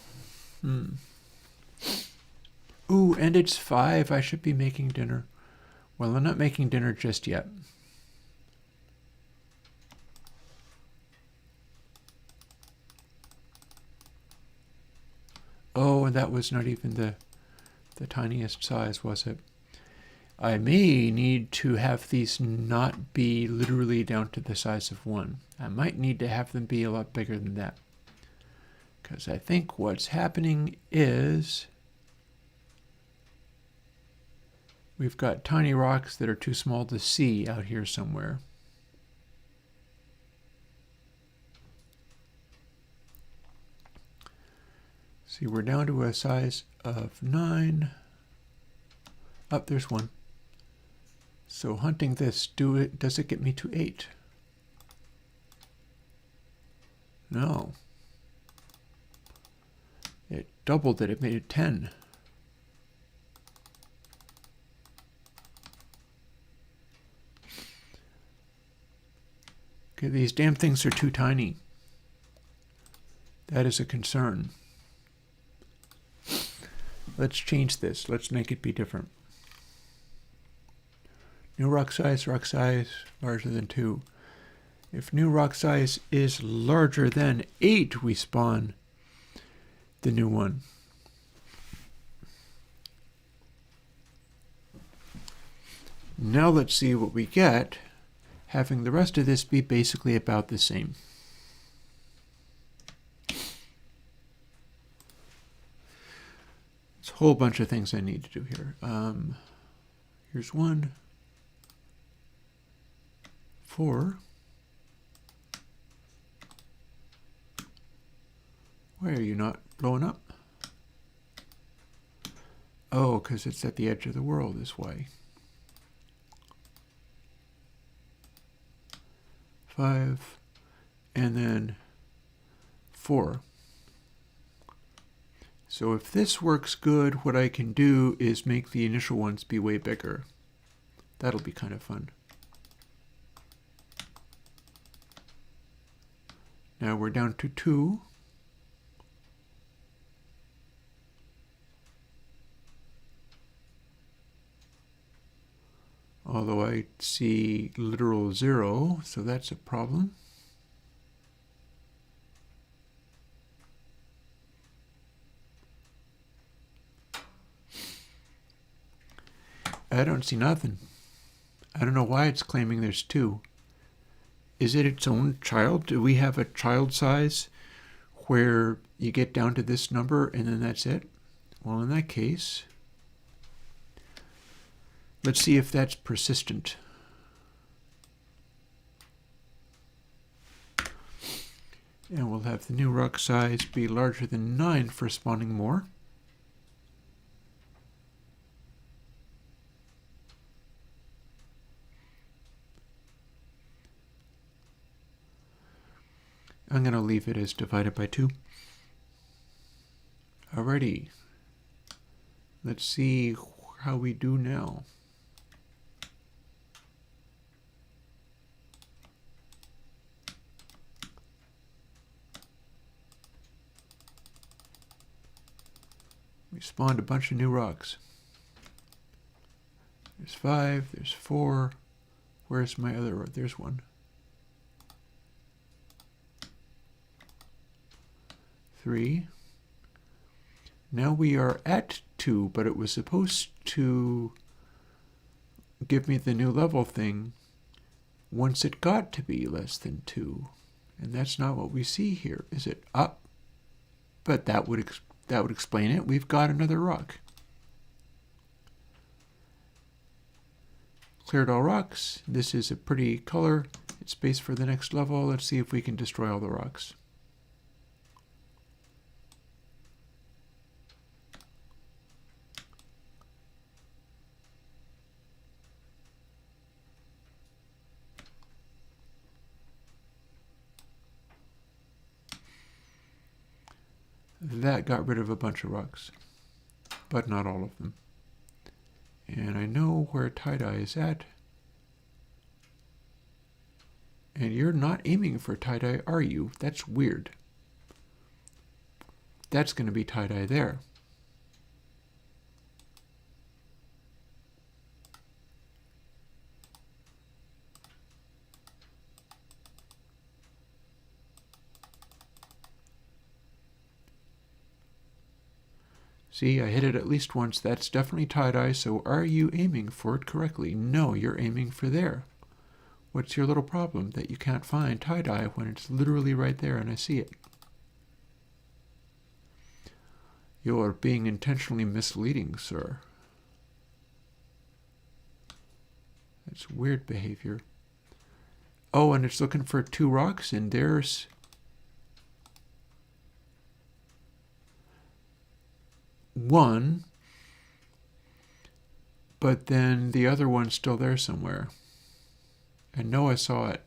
Ooh, and it's 5. I should be making dinner. Well, I'm not making dinner just yet. Oh, and that was not even the tiniest size, was it? I may need to have these not be literally down to the size of 1. I might need to have them be a lot bigger than that. Because I think what's happening is We've got tiny rocks that are too small to see out here somewhere. See, we're down to a size of 9. Oh, there's one. So hunting this, does it get me to 8? No. It doubled it. It made it 10. Okay, these damn things are too tiny. That is a concern. Let's change this. Let's make it be different. New rock size larger than 2. If new rock size is larger than 8, we spawn the new one. Now let's see what we get, having the rest of this be basically about the same. There's a whole bunch of things I need to do here. Here's 1, 4. Why are you not blowing up? Oh, because it's at the edge of the world this way. 5, and then 4. So if this works good, what I can do is make the initial ones be way bigger. That'll be kind of fun. Now we're down to 2. Although I see literal 0, so that's a problem. I don't see nothing. I don't know why it's claiming there's 2. Is it its own child? Do we have a child size where you get down to this number and then that's it? Well, in that case, let's see if that's persistent. And we'll have the new rock size be larger than 9 for spawning more. I'm going to leave it as divided by 2. Alrighty. Let's see how we do now. We spawned a bunch of new rocks. There's 5, there's 4. Where's my other rock? There's 1. 3. Now we are at 2, but it was supposed to give me the new level thing once it got to be less than 2. And that's not what we see here, is it? Up. But that would explain it. We've got another rock. Cleared all rocks. This is a pretty color. It's space for the next level. Let's see if we can destroy all the rocks. That got rid of a bunch of rocks, but not all of them. And I know where tie-dye is at. And you're not aiming for tie-dye, are you? That's weird. That's going to be tie-dye there. See, I hit it at least once. That's definitely tie-dye, so are you aiming for it correctly? No, you're aiming for there. What's your little problem that you can't find tie-dye when it's literally right there and I see it? You're being intentionally misleading, sir. It's weird behavior. Oh, and it's looking for 2 rocks, and there's one, but then the other one's still there somewhere. I know I saw it.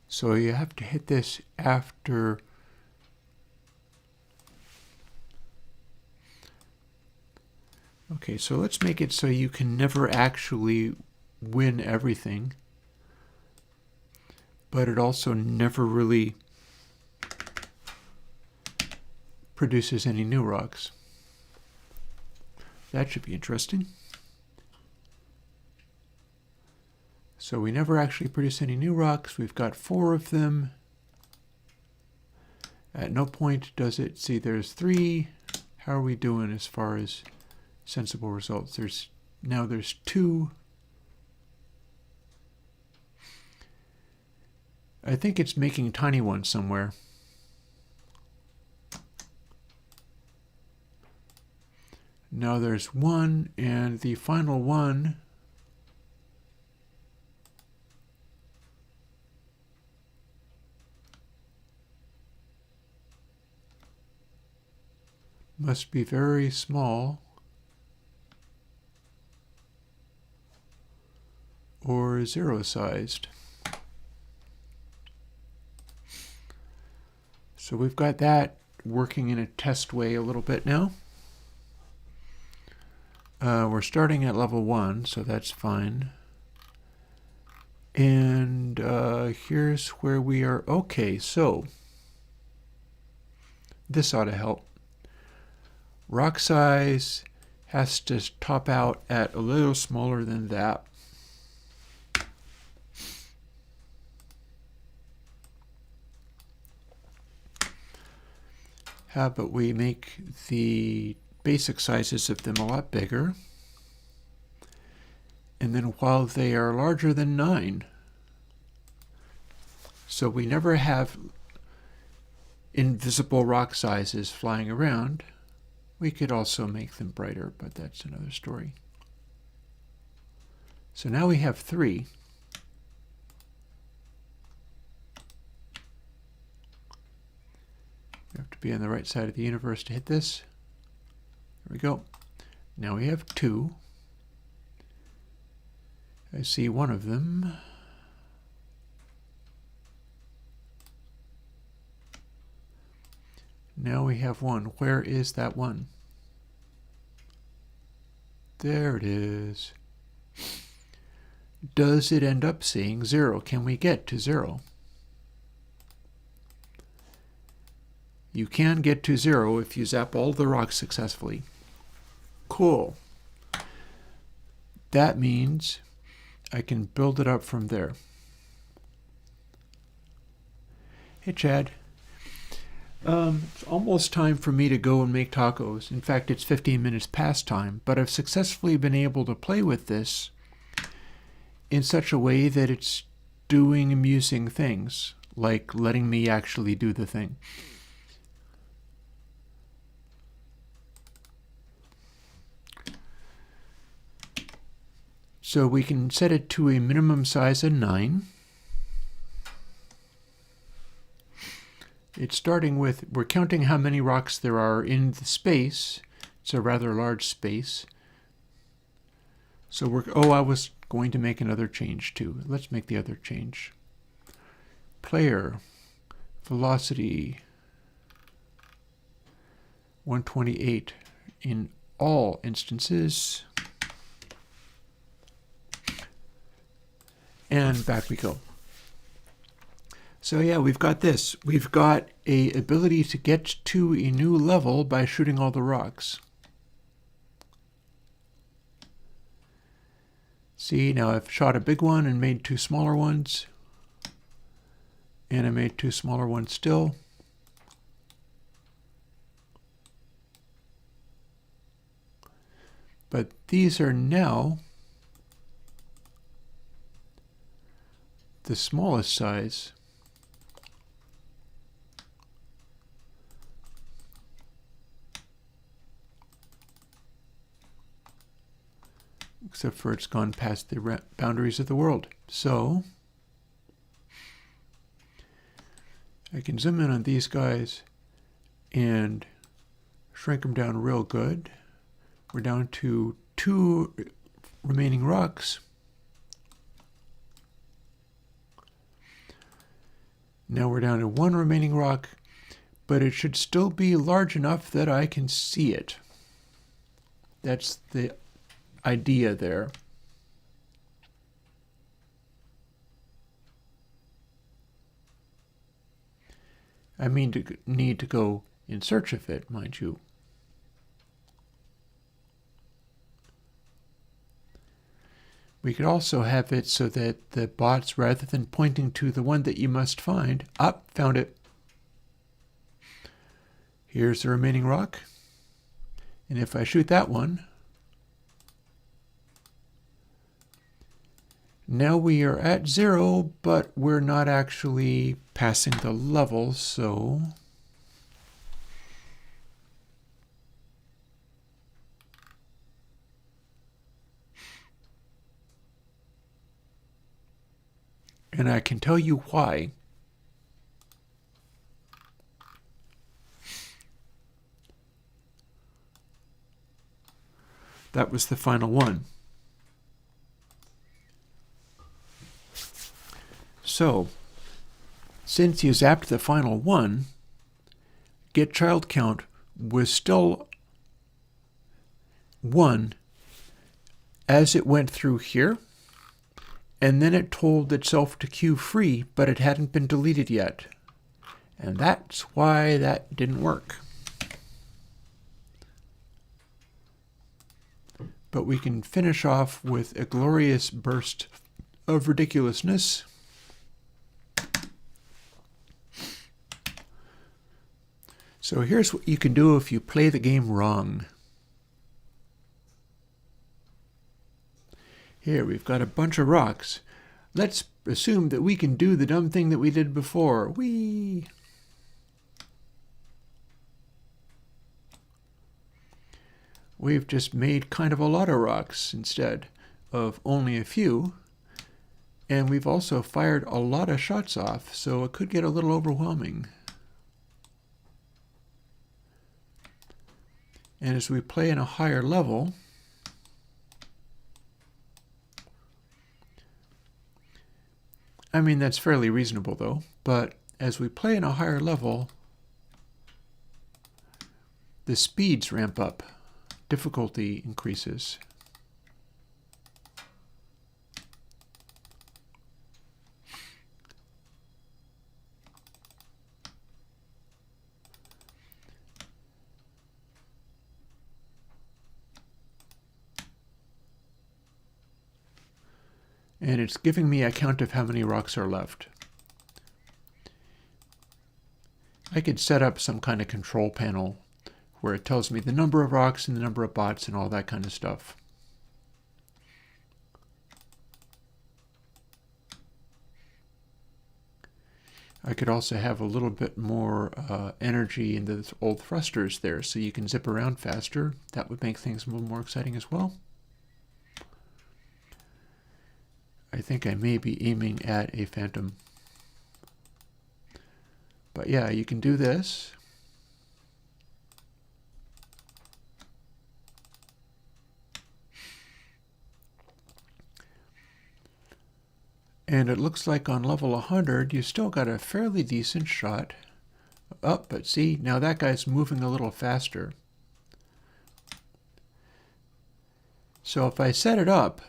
So you have to hit this after. Okay, so let's make it so you can never actually win everything, but it also never really produces any new rocks. That should be interesting. So we never actually produce any new rocks. We've got 4 of them. At no point does it see there's 3. How are we doing as far as sensible results? There's 2. I think it's making tiny ones somewhere. Now there's 1, and the final one must be very small or 0-sized. So we've got that working in a test way a little bit now. We're starting at level 1, so that's fine. And here's where we are. Okay, so this ought to help. Rock size has to top out at a little smaller than that. How about we make the basic sizes of them a lot bigger? And then while they are larger than 9, so we never have invisible rock sizes flying around, we could also make them brighter, but that's another story. So now we have 3. We have to be on the right side of the universe to hit this. There we go. Now we have 2. I see one of them. Now we have 1. Where is that 1? There it is. Does it end up seeing 0? Can we get to 0? You can get to 0 if you zap all the rocks successfully. Cool. That means I can build it up from there. Hey, Chad. It's almost time for me to go and make tacos. In fact, it's 15 minutes past time, but I've successfully been able to play with this in such a way that it's doing amusing things, like letting me actually do the thing. So we can set it to a minimum size of 9. It's starting with, we're counting how many rocks there are in the space. It's a rather large space. So I was going to make another change too. Let's make the other change. Player, velocity, 128 in all instances. And back we go. So yeah, we've got this. We've got a ability to get to a new level by shooting all the rocks. See, now I've shot a big one and made 2 smaller ones. And I made 2 smaller ones still. But these are now the smallest size. Except for it's gone past the boundaries of the world. So I can zoom in on these guys and shrink them down real good. We're down to 2 remaining rocks. Now we're down to 1 remaining rock, but it should still be large enough that I can see it. That's the idea there. I mean to need to go in search of it, mind you. We could also have it so that the bots, rather than pointing to the one that you must find, found it. Here's the remaining rock. And if I shoot that one, now we are at 0, but we're not actually passing the level, so and I can tell you why. That was the final one. So, since you zapped the final one, get child count was still 1 as it went through here, and then it told itself to queue free, but it hadn't been deleted yet. And that's why that didn't work. But we can finish off with a glorious burst of ridiculousness. So here's what you can do if you play the game wrong. Here we've got a bunch of rocks. Let's assume that we can do the dumb thing that we did before. Whee! We've just made kind of a lot of rocks instead of only a few. And we've also fired a lot of shots off, so it could get a little overwhelming. And as we play in a higher level, I mean, that's fairly reasonable though, but as we play in a higher level, the speeds ramp up, difficulty increases. And it's giving me a count of how many rocks are left. I could set up some kind of control panel where it tells me the number of rocks and the number of bots and all that kind of stuff. I could also have a little bit more energy in the old thrusters there so you can zip around faster. That would make things a little more exciting as well. I think I may be aiming at a phantom. But yeah, you can do this. And it looks like on level 100, you still got a fairly decent shot. Oh, but see, now that guy's moving a little faster. So if I set it up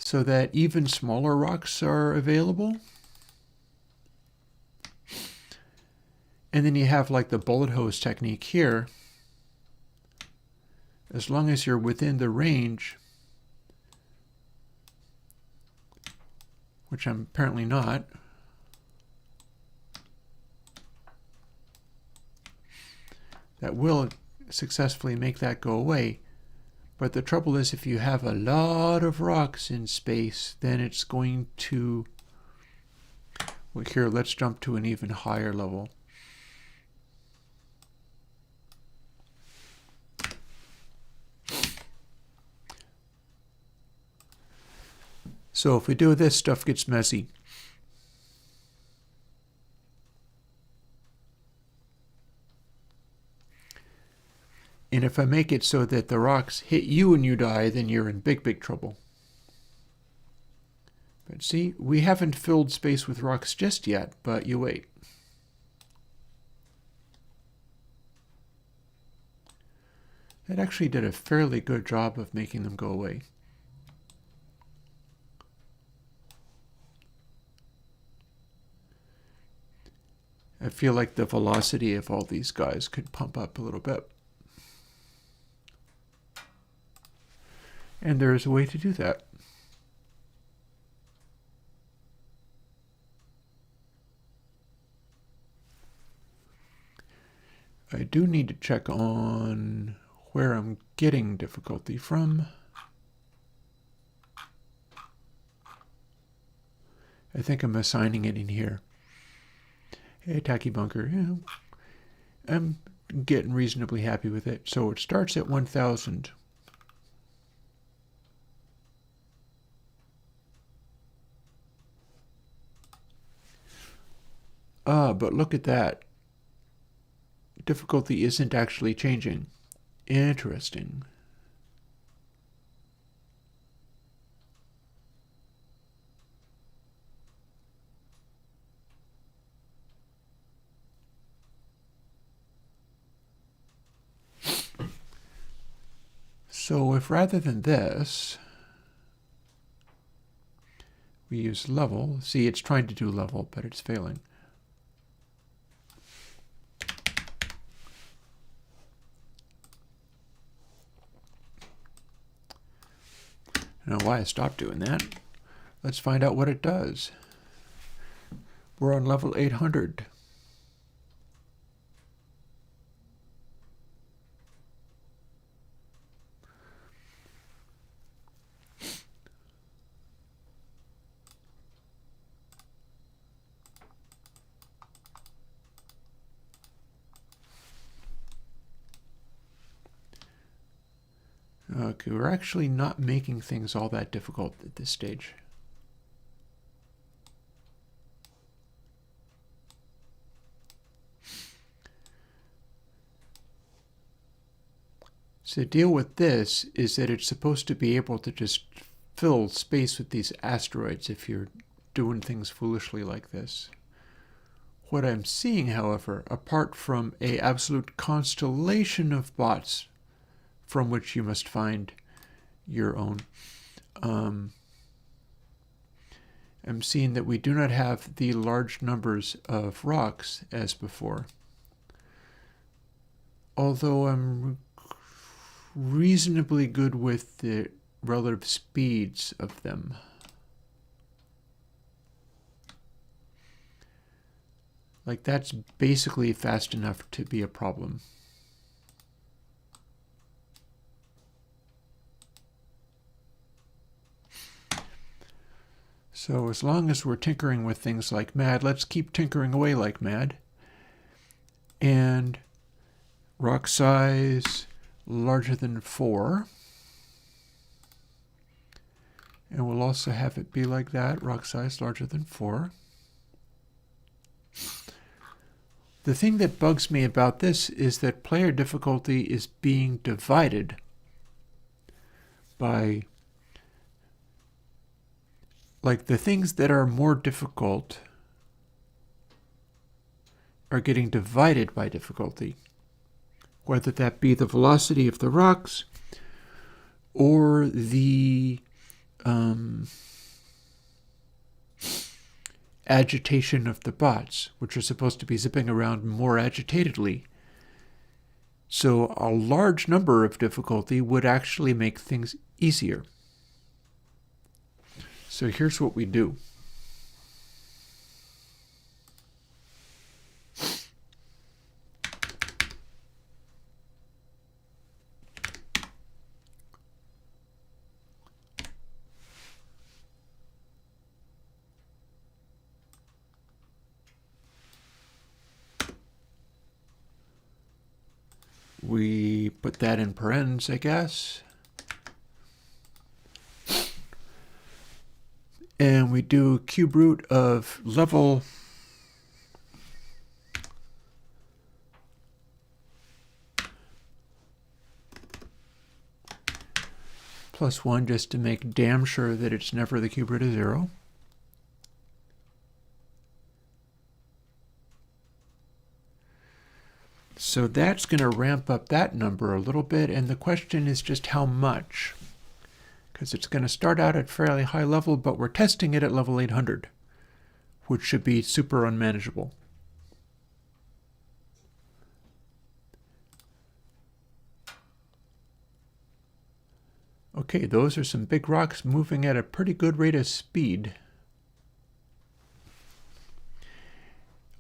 so that even smaller rocks are available, and then you have like the bullet hose technique here, as long as you're within the range, which I'm apparently not, that will successfully make that go away. But the trouble is, if you have a lot of rocks in space, then it's going to... Well, here, let's jump to an even higher level. So if we do this, stuff gets messy. And if I make it so that the rocks hit you and you die, then you're in big, big trouble. But see, we haven't filled space with rocks just yet, but you wait. It actually did a fairly good job of making them go away. I feel like the velocity of all these guys could pump up a little bit. And there is a way to do that. I do need to check on where I'm getting difficulty from. I think I'm assigning it in here. Hey, Tacky Bunker, yeah, I'm getting reasonably happy with it. So it starts at 1000. But look at that. Difficulty isn't actually changing. Interesting. So if rather than this, we use level, see it's trying to do level, but it's failing. I don't know why I stopped doing that. Let's find out what it does. We're on level 800. Okay, we're actually not making things all that difficult at this stage. So the deal with this is that it's supposed to be able to just fill space with these asteroids if you're doing things foolishly like this. What I'm seeing, however, apart from an absolute constellation of bots from which you must find your own, I'm seeing that we do not have the large numbers of rocks as before. Although I'm reasonably good with the relative speeds of them. Like, that's basically fast enough to be a problem. So as long as we're tinkering with things like mad, let's keep tinkering away like mad. And rock size larger than 4. And we'll also have it be like that, rock size larger than 4. The thing that bugs me about this is that player difficulty is being divided by, like, the things that are more difficult are getting divided by difficulty, whether that be the velocity of the rocks or the agitation of the bots, which are supposed to be zipping around more agitatedly. So a large number of difficulty would actually make things easier. So here's what we do. we put that in parens, I guess. And we do cube root of level plus 1 just to make damn sure that it's never the cube root of 0. So that's going to ramp up that number a little bit, and the question is just how much. Because it's going to start out at fairly high level, but we're testing it at level 800, which should be super unmanageable. Okay, those are some big rocks moving at a pretty good rate of speed.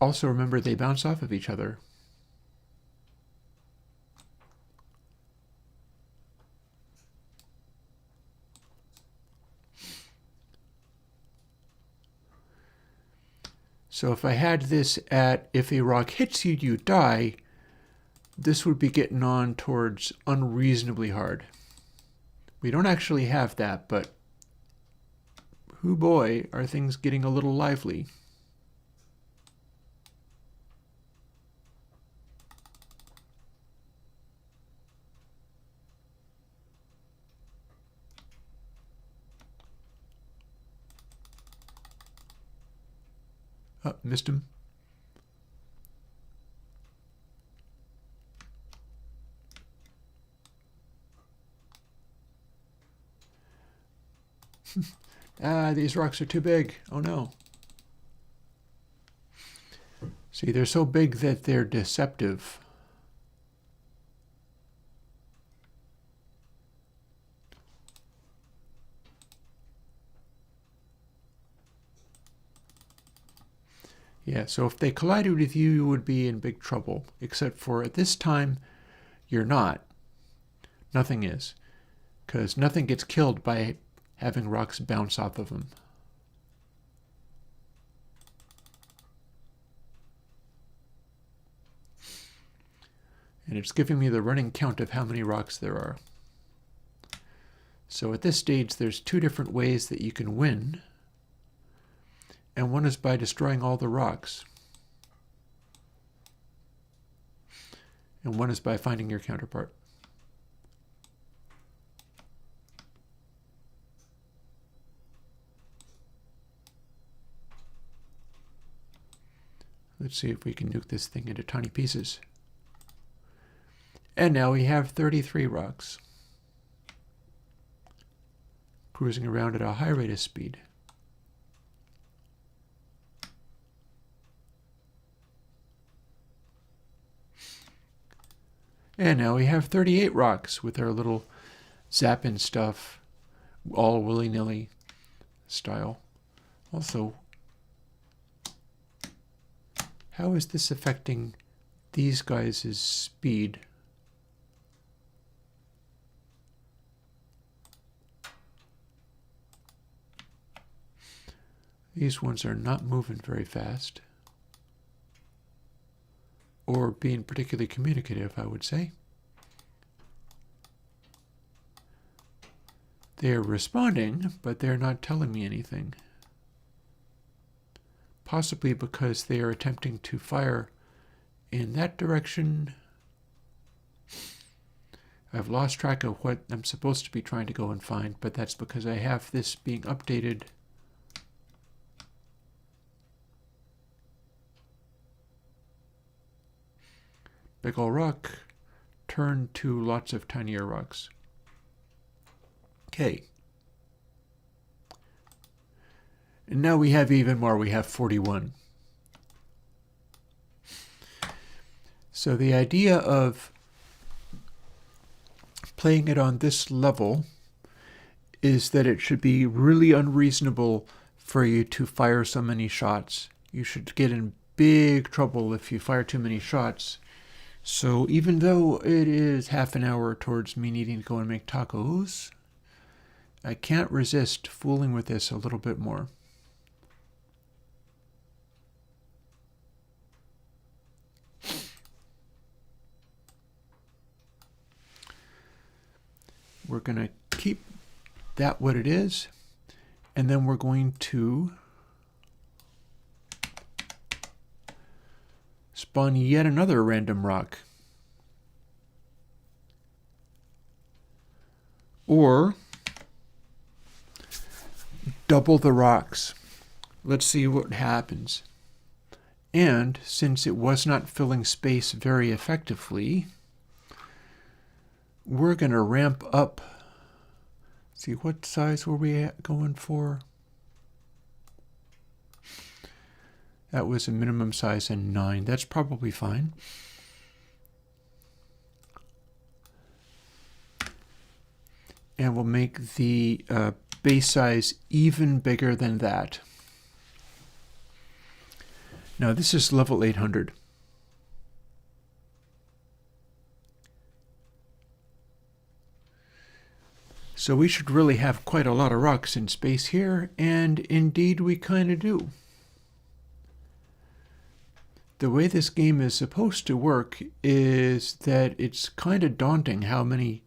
Also remember they bounce off of each other. So if I had this at if a rock hits you, you die, this would be getting on towards unreasonably hard. We don't actually have that, but hoo boy, are things getting a little lively. Oh, missed him. These rocks are too big. Oh no. See, they're so big that they're deceptive. Yeah, so if they collided with you, you would be in big trouble. Except for at this time, you're not. Nothing is. Because nothing gets killed by having rocks bounce off of them. And it's giving me the running count of how many rocks there are. So at this stage, there's two different ways that you can win. And one is by destroying all the rocks. And one is by finding your counterpart. Let's see if we can nuke this thing into tiny pieces. And now we have 33 rocks. Cruising around at a high rate of speed. And now we have 38 rocks with our little zapping stuff, all willy-nilly style. Also, how is this affecting these guys' speed? These ones are not moving very fast. Or being particularly communicative, I would say. They're responding, but they're not telling me anything. Possibly because they are attempting to fire in that direction. I've lost track of what I'm supposed to be trying to go and find, but that's because I have this being updated. Big ol' rock, turn to lots of tinier rocks. Okay. And now we have even more, we have 41. So the idea of playing it on this level is that it should be really unreasonable for you to fire so many shots. You should get in big trouble if you fire too many shots. So even though it is half an hour towards me needing to go and make tacos, I can't resist fooling with this a little bit more. we're going to keep that what it is. And then we're going to spawn yet another random rock. Or double the rocks. Let's see what happens. And since it was not filling space very effectively, we're going to ramp up. See, what size were we going for? That was a minimum size of 9. That's probably fine. And we'll make the base size even bigger than that. Now this is level 800. So we should really have quite a lot of rocks in space here, and indeed we kind of do. The way this game is supposed to work is that it's kind of daunting how many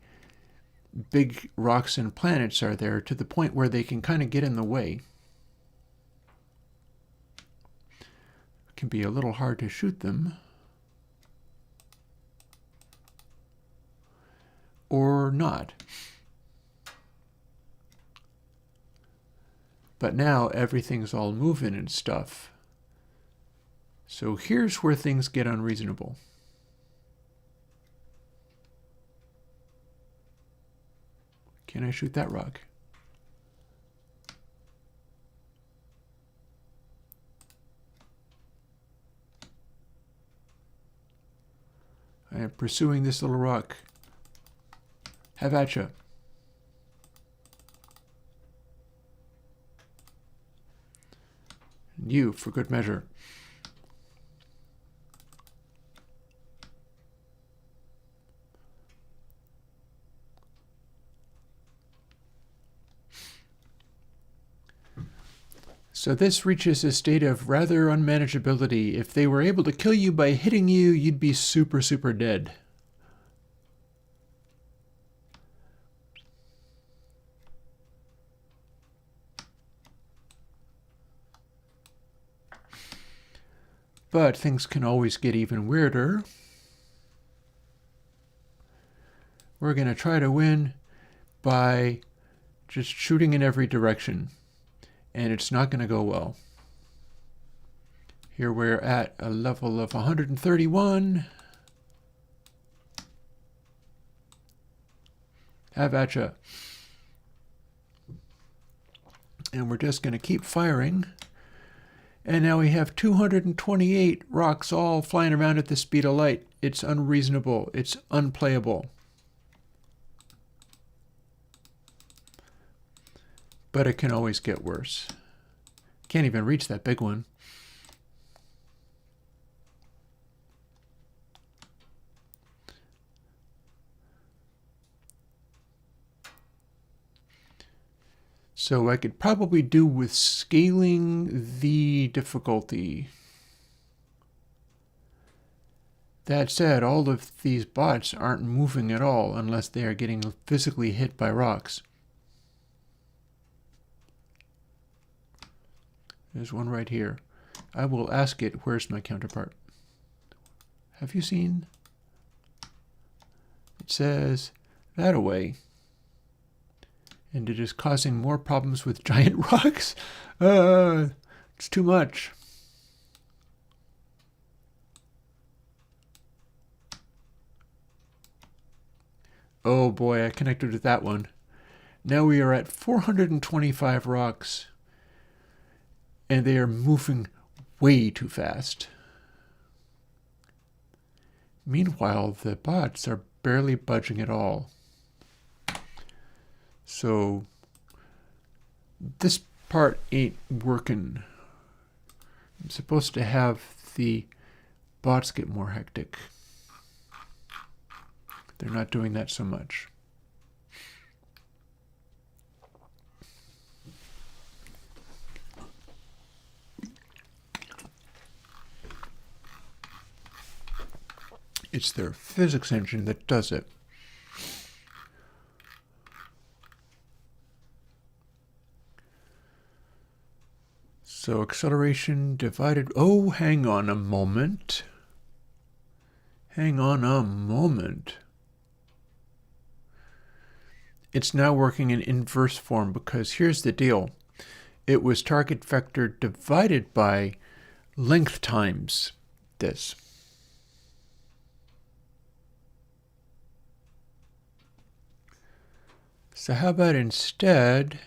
big rocks and planets are there, to the point where they can kind of get in the way. It can be a little hard to shoot them. Or not. But now everything's all moving and stuff. So here's where things get unreasonable. Can I shoot that rock? I am pursuing this little rock. Have at ya. And you, for good measure. So this reaches a state of rather unmanageability. If they were able to kill you by hitting you, you'd be super, super dead. But things can always get even weirder. We're going to try to win by just shooting in every direction. And it's not going to go well. Here we're at a level of 131. Have at ya. And we're just going to keep firing. And now we have 228 rocks all flying around at the speed of light. It's unreasonable. It's unplayable. But it can always get worse. Can't even reach that big one. So I could probably do with scaling the difficulty. That said, all of these bots aren't moving at all unless they are getting physically hit by rocks. There's one right here. I will ask it, where's my counterpart? Have you seen? It says, that away. And it is causing more problems with giant rocks. It's too much. Oh boy, I connected with that one. Now we are at 425 rocks. And they are moving way too fast. Meanwhile, the bots are barely budging at all. So this part ain't working. I'm supposed to have the bots get more hectic. They're not doing that so much. It's their physics engine that does it. So acceleration divided. Oh, hang on a moment. Hang on a moment. It's now working in inverse form because here's the deal. It was target vector divided by length times this. So how about instead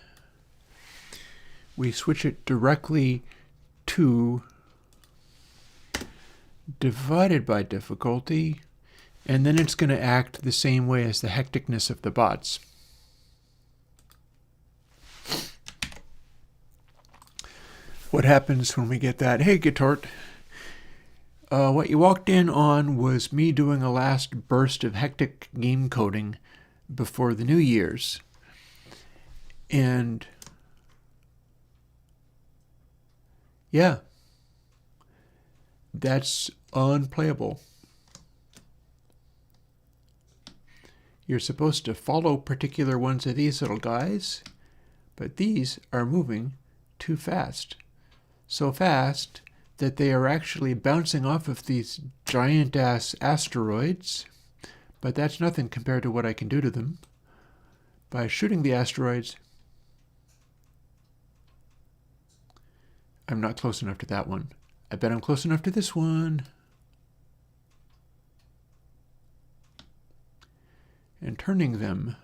we switch it directly to divided by difficulty, and then it's going to act the same way as the hecticness of the bots. What happens when we get that? Hey, Gitort. What you walked in on was me doing a last burst of hectic game coding before the New Year's. And yeah, that's unplayable. You're supposed to follow particular ones of these little guys, but these are moving too fast. So fast that they are actually bouncing off of these giant-ass asteroids, but that's nothing compared to what I can do to them. By shooting the asteroids, I'm not close enough to that one. I bet I'm close enough to this one. And turning them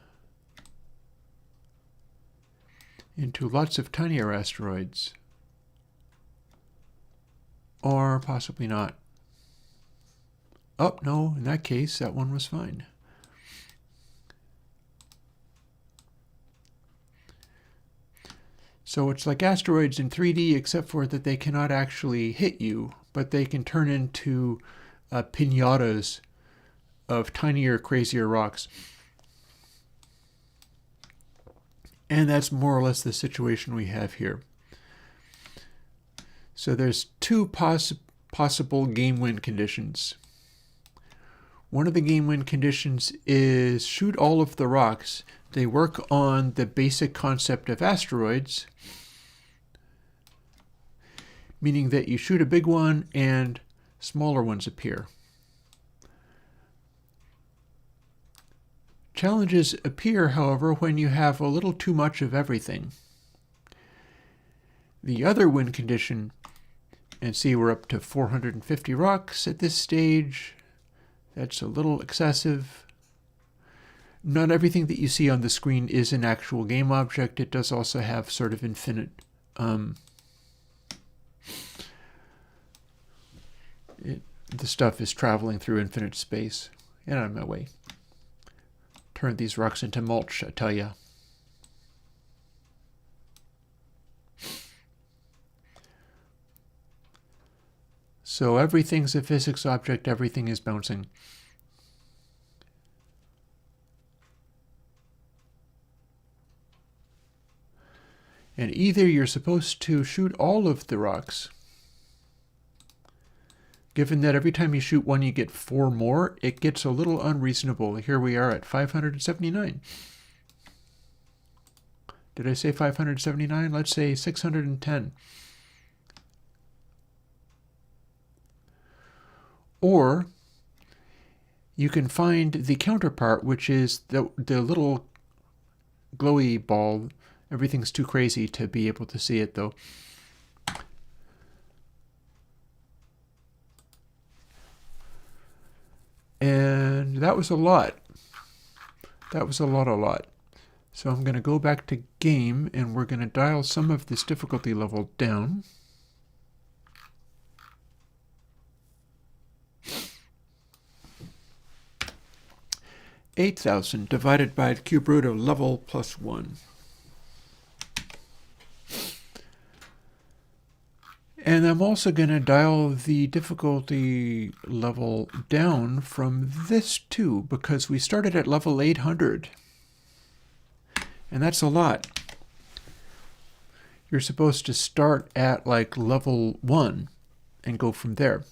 into lots of tinier asteroids. Or possibly not. Oh, no, in that case, that one was fine. So it's like asteroids in 3D, except for that they cannot actually hit you, but they can turn into piñatas of tinier, crazier rocks. And that's more or less the situation we have here. So there's two possible game win conditions. One of the game win conditions is shoot all of the rocks. They work on the basic concept of asteroids, meaning that you shoot a big one and smaller ones appear. Challenges appear, however, when you have a little too much of everything. The other win condition, and see we're up to 450 rocks at this stage. That's a little excessive. Not everything that you see on the screen is an actual game object. It does also have sort of infinite the stuff is traveling through infinite space. Get out of my way. Turn these rocks into mulch, I tell ya. So everything's a physics object, everything is bouncing. And either you're supposed to shoot all of the rocks, given that every time you shoot one you get 4 more, it gets a little unreasonable. Here we are at 579. Did I say 579? Let's say 610. Or you can find the counterpart, which is the little glowy ball. Everything's too crazy to be able to see it, though. And that was a lot. That was a lot. So I'm going to go back to game, and we're going to dial some of this difficulty level down. 8,000 divided by the cube root of level plus 1. And I'm also going to dial the difficulty level down from this too, because we started at level 800. And that's a lot. You're supposed to start at like level 1 and go from there.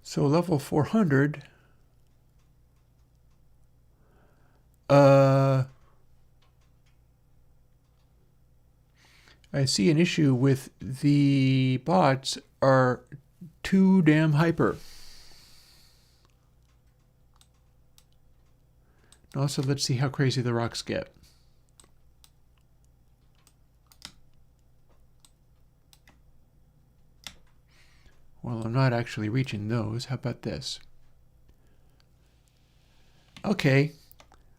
So level 400, I see an issue with the bots are too damn hyper. Also, let's see how crazy the rocks get. Well, I'm not actually reaching those. How about this? Okay,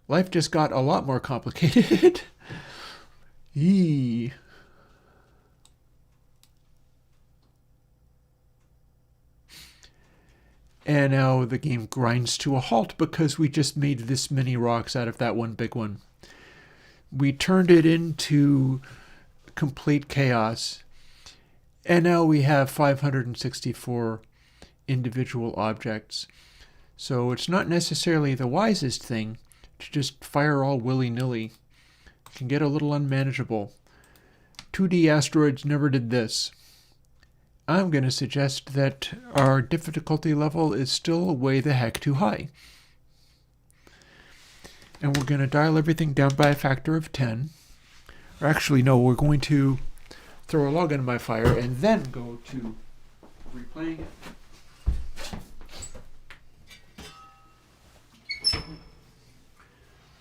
life just got a lot more complicated. Eee. And now the game grinds to a halt because we just made this many rocks out of that one big one. We turned it into complete chaos. And now we have 564 individual objects. So it's not necessarily the wisest thing to just fire all willy-nilly. It can get a little unmanageable. 2D asteroids never did this. I'm going to suggest that our difficulty level is still way the heck too high. And we're going to dial everything down by a factor of 10. Or actually, no, we're going to throw a log into my fire and then go to replaying it.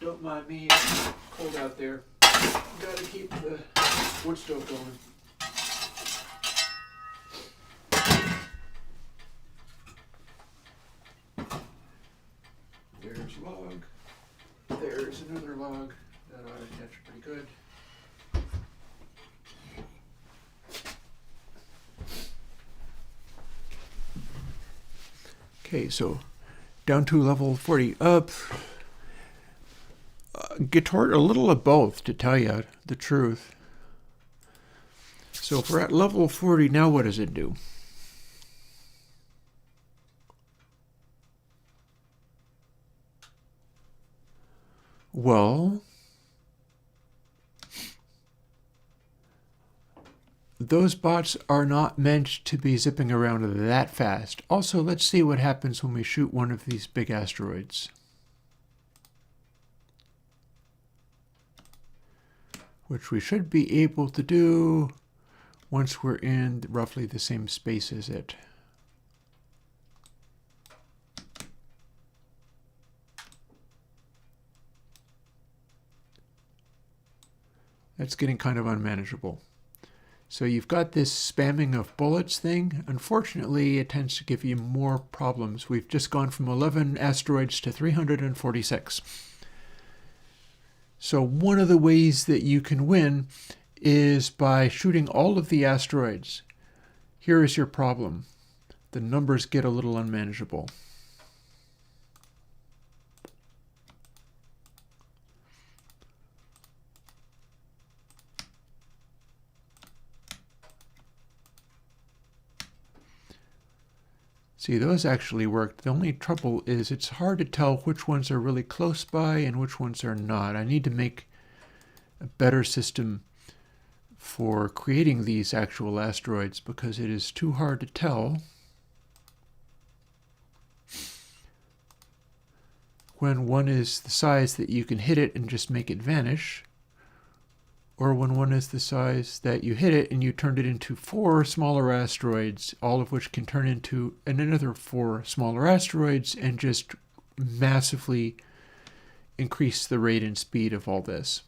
Don't mind me, it's cold out there. Gotta keep the wood stove going. There's a log. There's another log. That ought to catch pretty good. Okay, so down to level 40. Guitar, a little of both, to tell you the truth. So if we're at level 40, now what does it do? Well, those bots are not meant to be zipping around that fast. Also, let's see what happens when we shoot one of these big asteroids. Which we should be able to do once we're in roughly the same space as it. That's getting kind of unmanageable. So you've got this spamming of bullets thing. Unfortunately, it tends to give you more problems. We've just gone from 11 asteroids to 346. So one of the ways that you can win is by shooting all of the asteroids. Here is your problem. The numbers get a little unmanageable. See, those actually worked. The only trouble is it's hard to tell which ones are really close by and which ones are not. I need to make a better system for creating these actual asteroids because it is too hard to tell when one is the size that you can hit it and just make it vanish, or when one is the size that you hit it and you turned it into 4 smaller asteroids, all of which can turn into another 4 smaller asteroids and just massively increase the rate and speed of all this.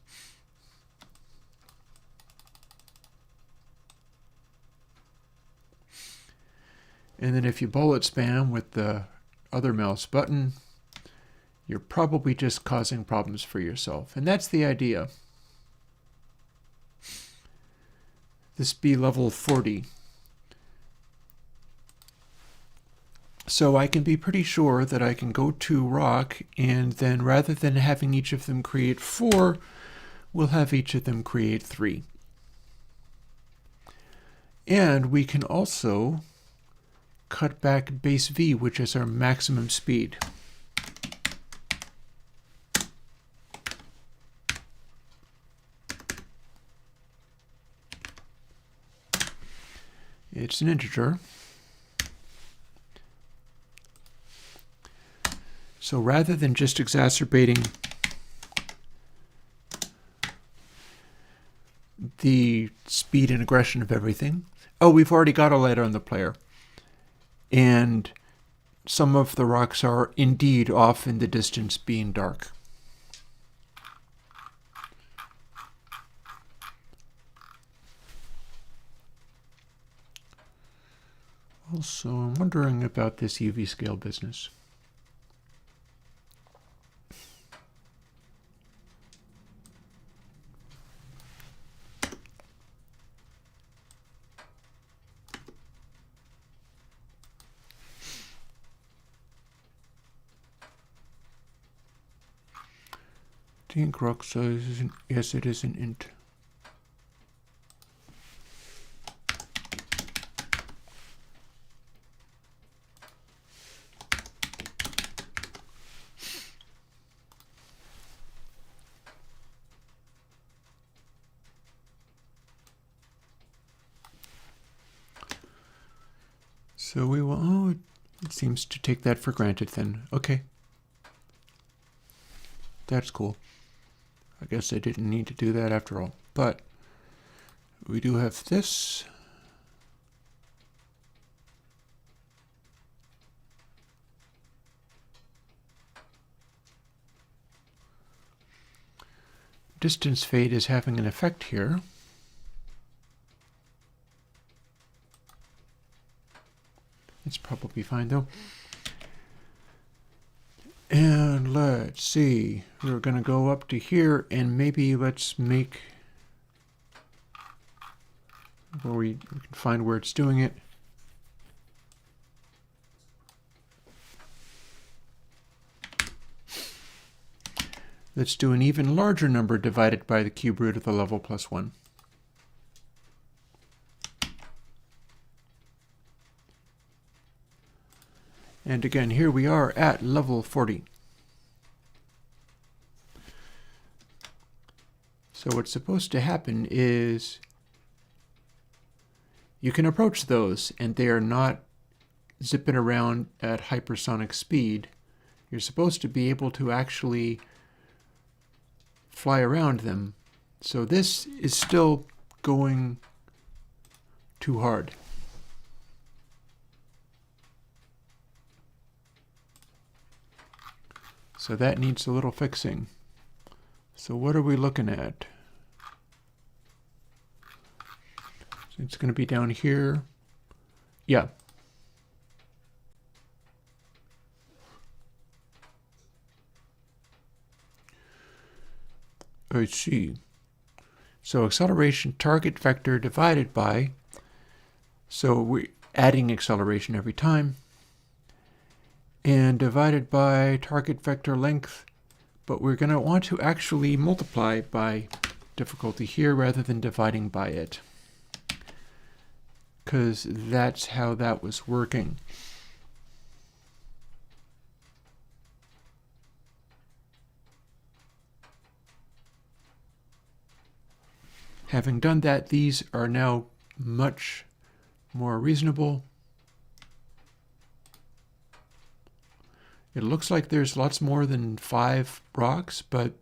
And then if you bullet spam with the other mouse button, you're probably just causing problems for yourself. And that's the idea. This be level 40. So I can be pretty sure that I can go to rock, and then rather than having each of them create 4, we'll have each of them create 3. And we can also cut back base V, which is our maximum speed. It's an integer. So rather than just exacerbating the speed and aggression of everything. Oh, we've already got a light on the player. And some of the rocks are indeed off in the distance being dark. Also, I'm wondering about this UV scale business. The ink rock size is yes, it is an int. So we will, oh, it seems to take that for granted then. Okay. That's cool. I guess I didn't need to do that after all. But we do have this. Distance fade is having an effect here. It's probably fine though. And let's see, we're going to go up to here and maybe let's make where we can find where it's doing it. Let's do an even larger number divided by the cube root of the level plus 1. And again, here we are at level 40. So what's supposed to happen is you can approach those and they are not zipping around at hypersonic speed. You're supposed to be able to actually fly around them. So this is still going too hard. So that needs a little fixing. So what are we looking at? So it's going to be down here. Yeah. I see. So acceleration target vector divided by, so we're adding acceleration every time, and divided by target vector length, but we're going to want to actually multiply by difficulty here rather than dividing by it, because that's how that was working. Having done that, these are now much more reasonable. It looks like there's lots more than 5 rocks, but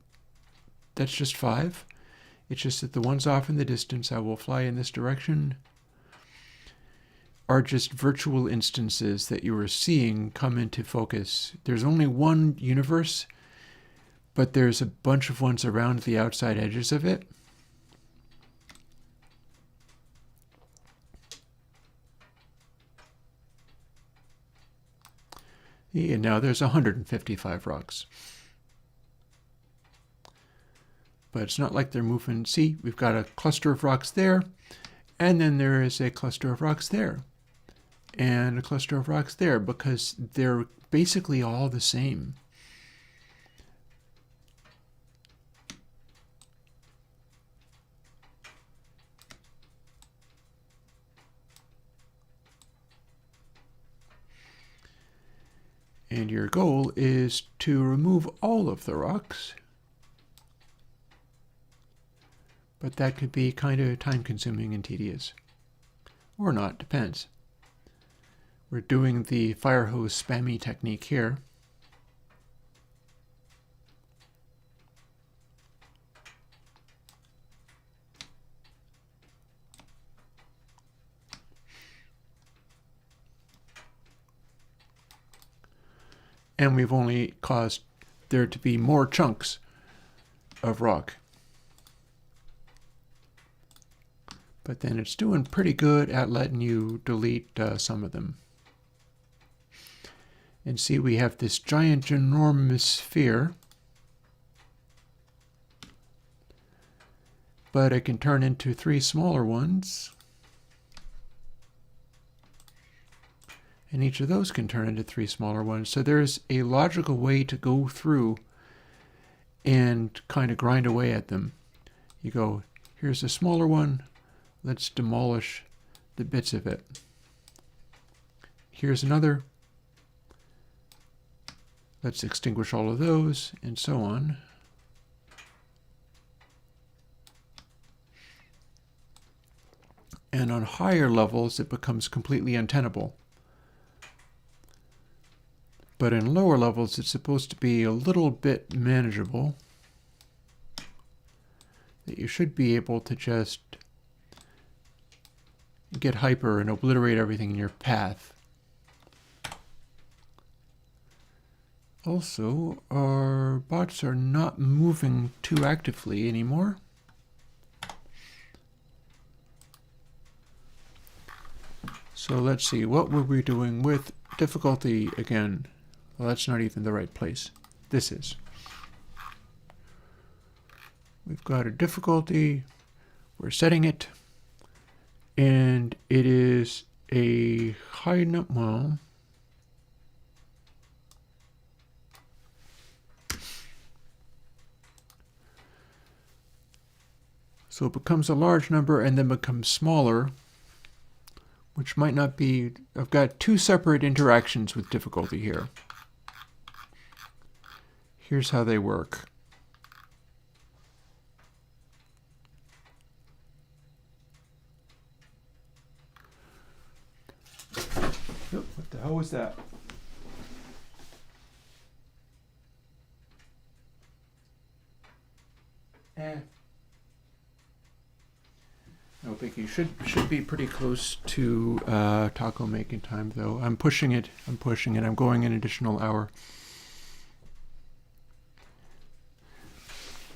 that's just 5. It's just that the ones off in the distance, I will fly in this direction, are just virtual instances that you are seeing come into focus. There's only one universe, but there's a bunch of ones around the outside edges of it. And now there's 155 rocks. But it's not like they're moving. See, we've got a cluster of rocks there, and then there is a cluster of rocks there, and a cluster of rocks there, because they're basically all the same. And your goal is to remove all of the rocks. But that could be kind of time-consuming and tedious. Or not, depends. We're doing the fire hose spammy technique here. and we've only caused there to be more chunks of rock. But then it's doing pretty good at letting you delete some of them. And see, we have this giant, ginormous sphere. But it can turn into 3 smaller ones. And each of those can turn into 3 smaller ones. So there's a logical way to go through and kind of grind away at them. You go, here's a smaller one. Let's demolish the bits of it. Here's another. Let's extinguish all of those, and so on. And on higher levels, it becomes completely untenable. But in lower levels, it's supposed to be a little bit manageable. That you should be able to just get hyper and obliterate everything in your path. Also, our bots are not moving too actively anymore. So let's see, what were we doing with difficulty again? Well, that's not even the right place. This is. We've got a difficulty. We're setting it. And it is a high number. Well, so it becomes a large number and then becomes smaller, which might not be. I've got 2 separate interactions with difficulty here. Here's how they work. Oh, what the hell was that? No biggie. Should be pretty close to taco making time though. I'm pushing it. I'm going an additional hour.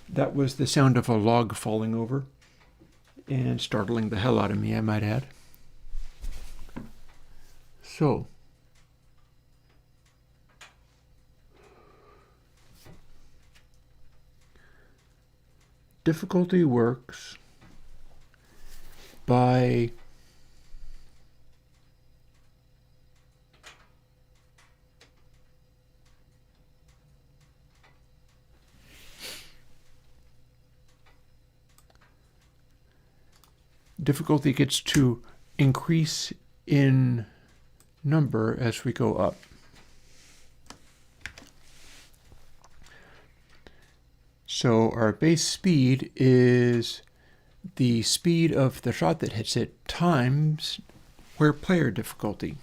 That was the sound of a log falling over and startling the hell out of me, I might add. So, difficulty works by difficulty gets to increase in number as we go up. So our base speed is the speed of the shot that hits it times where player difficulty.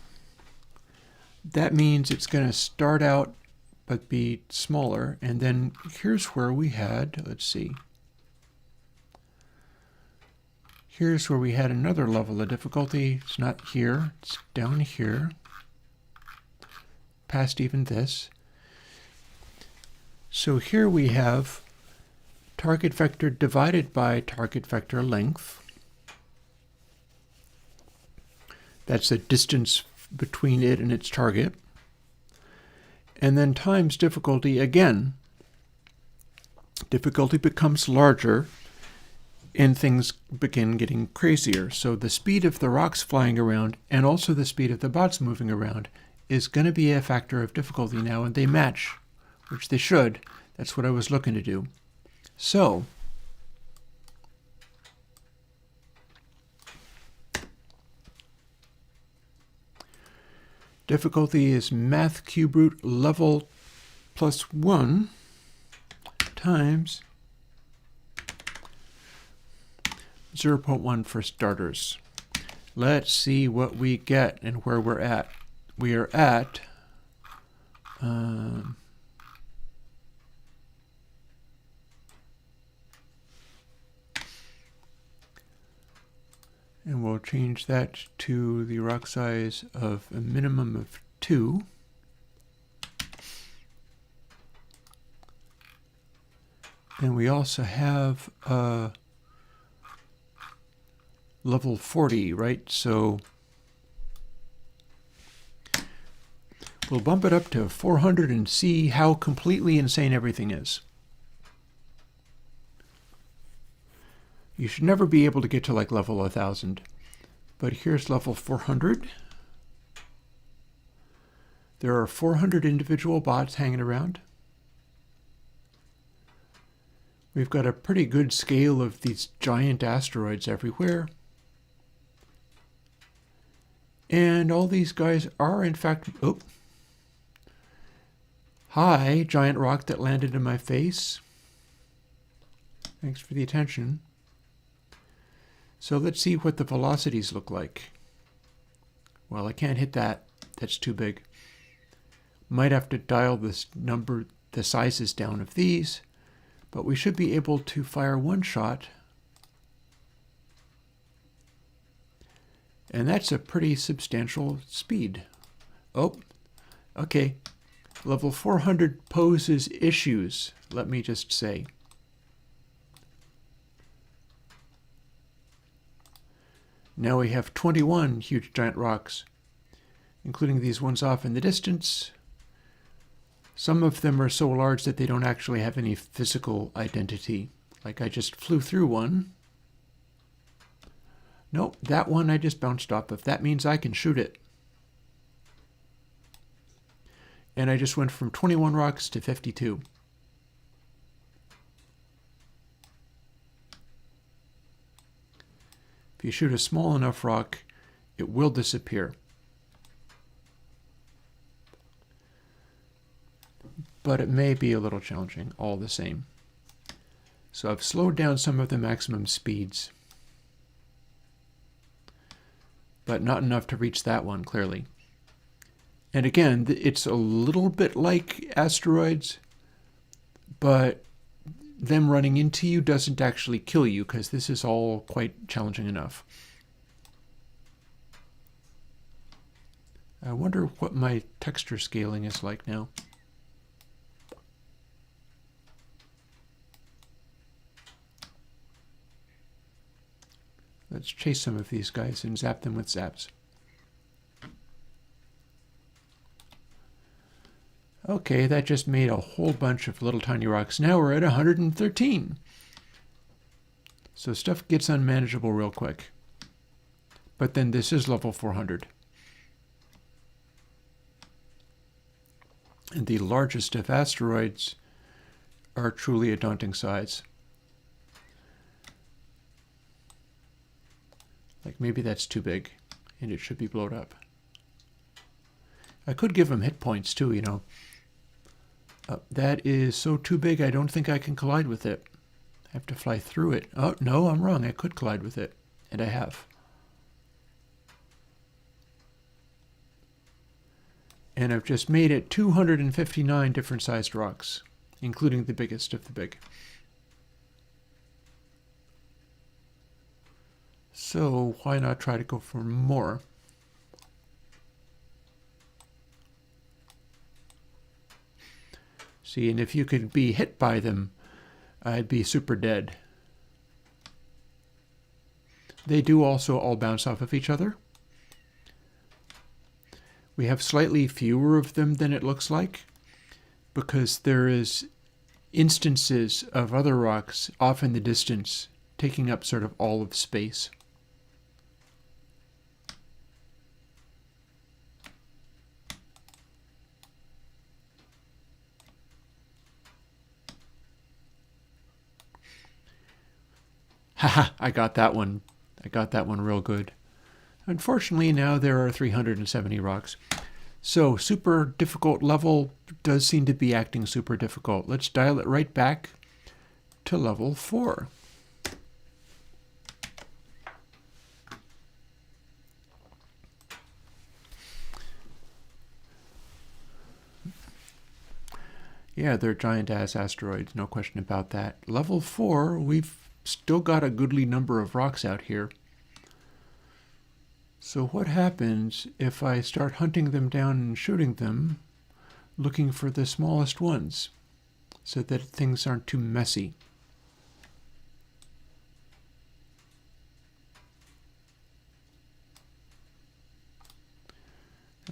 That means it's going to start out but be smaller, and then here's where we had, let's see, here's where we had another level of difficulty. It's not here, it's down here, past even this. So here we have target vector divided by target vector length. That's the distance between it and its target. And then times difficulty again. Difficulty becomes larger and things begin getting crazier. So the speed of the rocks flying around and also the speed of the bots moving around is going to be a factor of difficulty now, and they match, which they should. That's what I was looking to do. So, difficulty is math cube root level plus 1 times 0.1 for starters. Let's see what we get and where we're at. We are at and we'll change that to the rock size of a minimum of 2. And we also have level 40, right? So we'll bump it up to 400 and see how completely insane everything is. You should never be able to get to like level 1000. But here's level 400. There are 400 individual bots hanging around. We've got a pretty good scale of these giant asteroids everywhere. And all these guys are, in fact... Oh. Hi, giant rock that landed in my face. Thanks for the attention. So let's see what the velocities look like. Well, I can't hit that. That's too big. Might have to dial this number, the sizes down of these. But we should be able to fire one shot. And that's a pretty substantial speed. Oh, okay. Level 400 poses issues, let me just say. Now we have 21 huge giant rocks, including these ones off in the distance. Some of them are so large that they don't actually have any physical identity. Like I just flew through one. Nope, that one I just bounced off of. That means I can shoot it. And I just went from 21 rocks to 52. If you shoot a small enough rock, it will disappear. But it may be a little challenging all the same. So I've slowed down some of the maximum speeds, but not enough to reach that one, clearly. And again, it's a little bit like asteroids, but them running into you doesn't actually kill you, because this is all quite challenging enough. I wonder what my texture scaling is like now. Let's chase some of these guys and zap them with zaps. Okay, that just made a whole bunch of little tiny rocks. Now we're at 113. So stuff gets unmanageable real quick. But then this is level 400. And the largest of asteroids are truly a daunting size. Like maybe that's too big and it should be blown up. I could give him hit points too, you know. That is so too big I don't think I can collide with it. I have to fly through it. Oh, no, I'm wrong. I could collide with it. And I have. And I've just made it 259 different sized rocks, including the biggest of the big. So why not try to go for more? See, and if you could be hit by them, I'd be super dead. They do also all bounce off of each other. We have slightly fewer of them than it looks like, because there is instances of other rocks off in the distance taking up sort of all of space. Haha, I got that one. I got that one real good. Unfortunately, now there are 370 rocks. So, super difficult level does seem to be acting super difficult. Let's dial it right back to level 4. Yeah, they're giant-ass asteroids, no question about that. Level 4, we've still got a goodly number of rocks out here. So what happens if I start hunting them down and shooting them, looking for the smallest ones, so that things aren't too messy?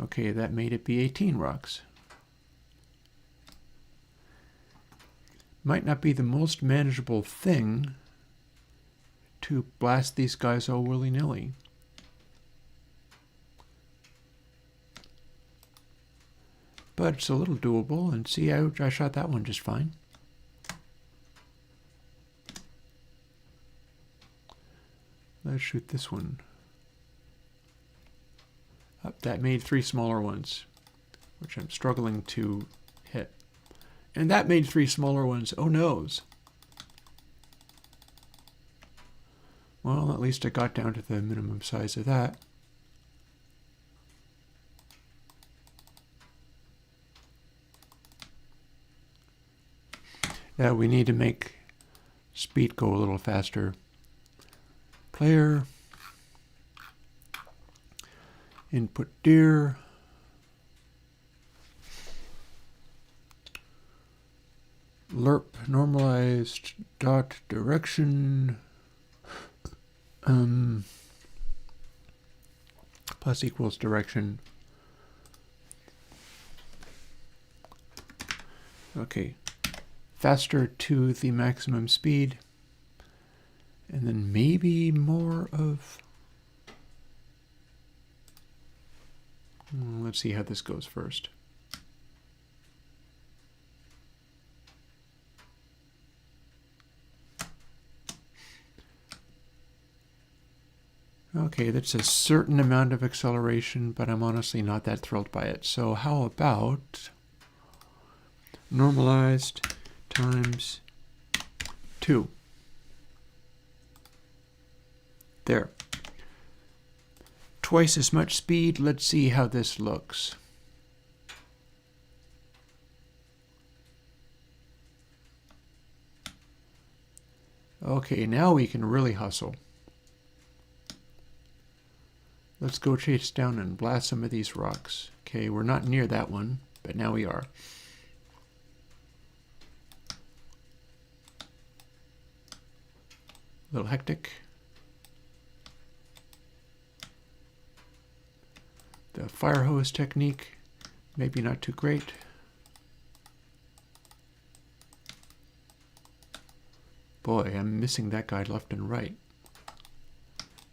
Okay, that made it be 18 rocks. Might not be the most manageable thing to blast these guys all willy-nilly. But it's a little doable, and see, I shot that one just fine. Let's shoot this one. That made 3 smaller ones, which I'm struggling to hit. And that made 3 smaller ones. Oh noes. Well, at least I got down to the minimum size of that. Yeah, we need to make speed go a little faster. Player. Input dir. Lerp normalized dot direction. Plus equals direction. Okay. Faster to the maximum speed. And then maybe more of... Let's see how this goes first. Okay, that's a certain amount of acceleration, but I'm honestly not that thrilled by it. So how about normalized times 2? There. Twice as much speed. Let's see how this looks. Okay, now we can really hustle. Let's go chase down and blast some of these rocks. Okay, we're not near that one, but now we are. A little hectic. The fire hose technique, maybe not too great. Boy, I'm missing that guy left and right.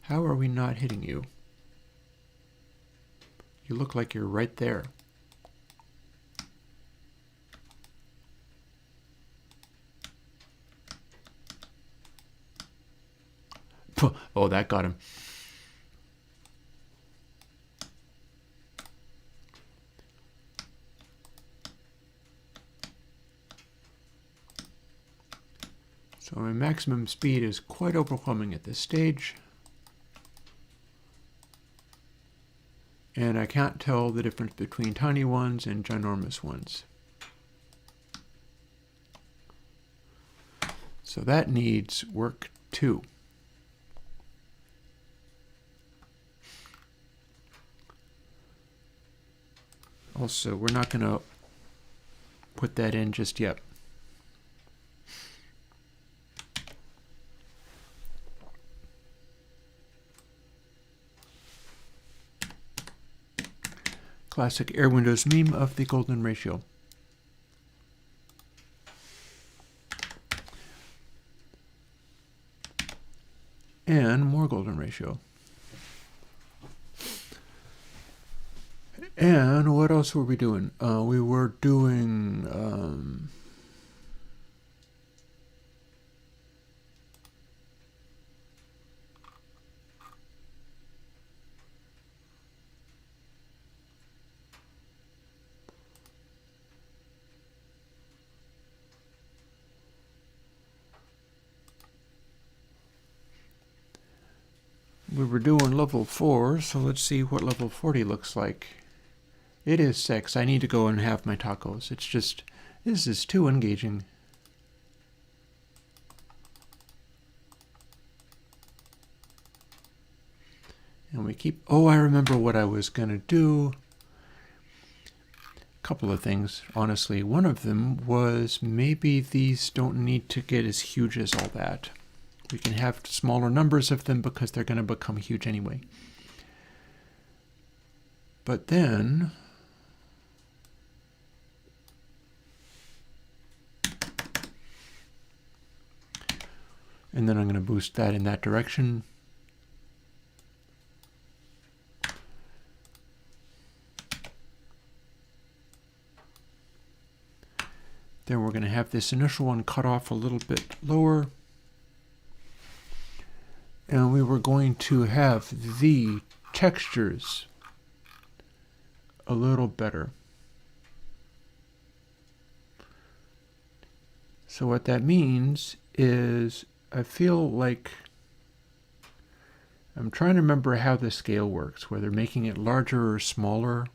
How are we not hitting you? You look like you're right there. Oh, that got him. So my maximum speed is quite overwhelming at this stage. And I can't tell the difference between tiny ones and ginormous ones. So that needs work too. Also, we're not going to put that in just yet. Classic Airwindows meme of the golden ratio. And more golden ratio. And what else were we doing? We were doing... we were doing level 4, so let's see what level 40 looks like. It is 6. I need to go and have my tacos. It's just, this is too engaging. And we keep, oh, I remember what I was going to do. A couple of things, honestly. One of them was maybe these don't need to get as huge as all that. We can have smaller numbers of them because they're going to become huge anyway. But then I'm going to boost that in that direction. Then we're going to have this initial one cut off a little bit lower. And we were going to have the textures a little better. So what that means is I feel like I'm trying to remember how the scale works, whether making it larger or smaller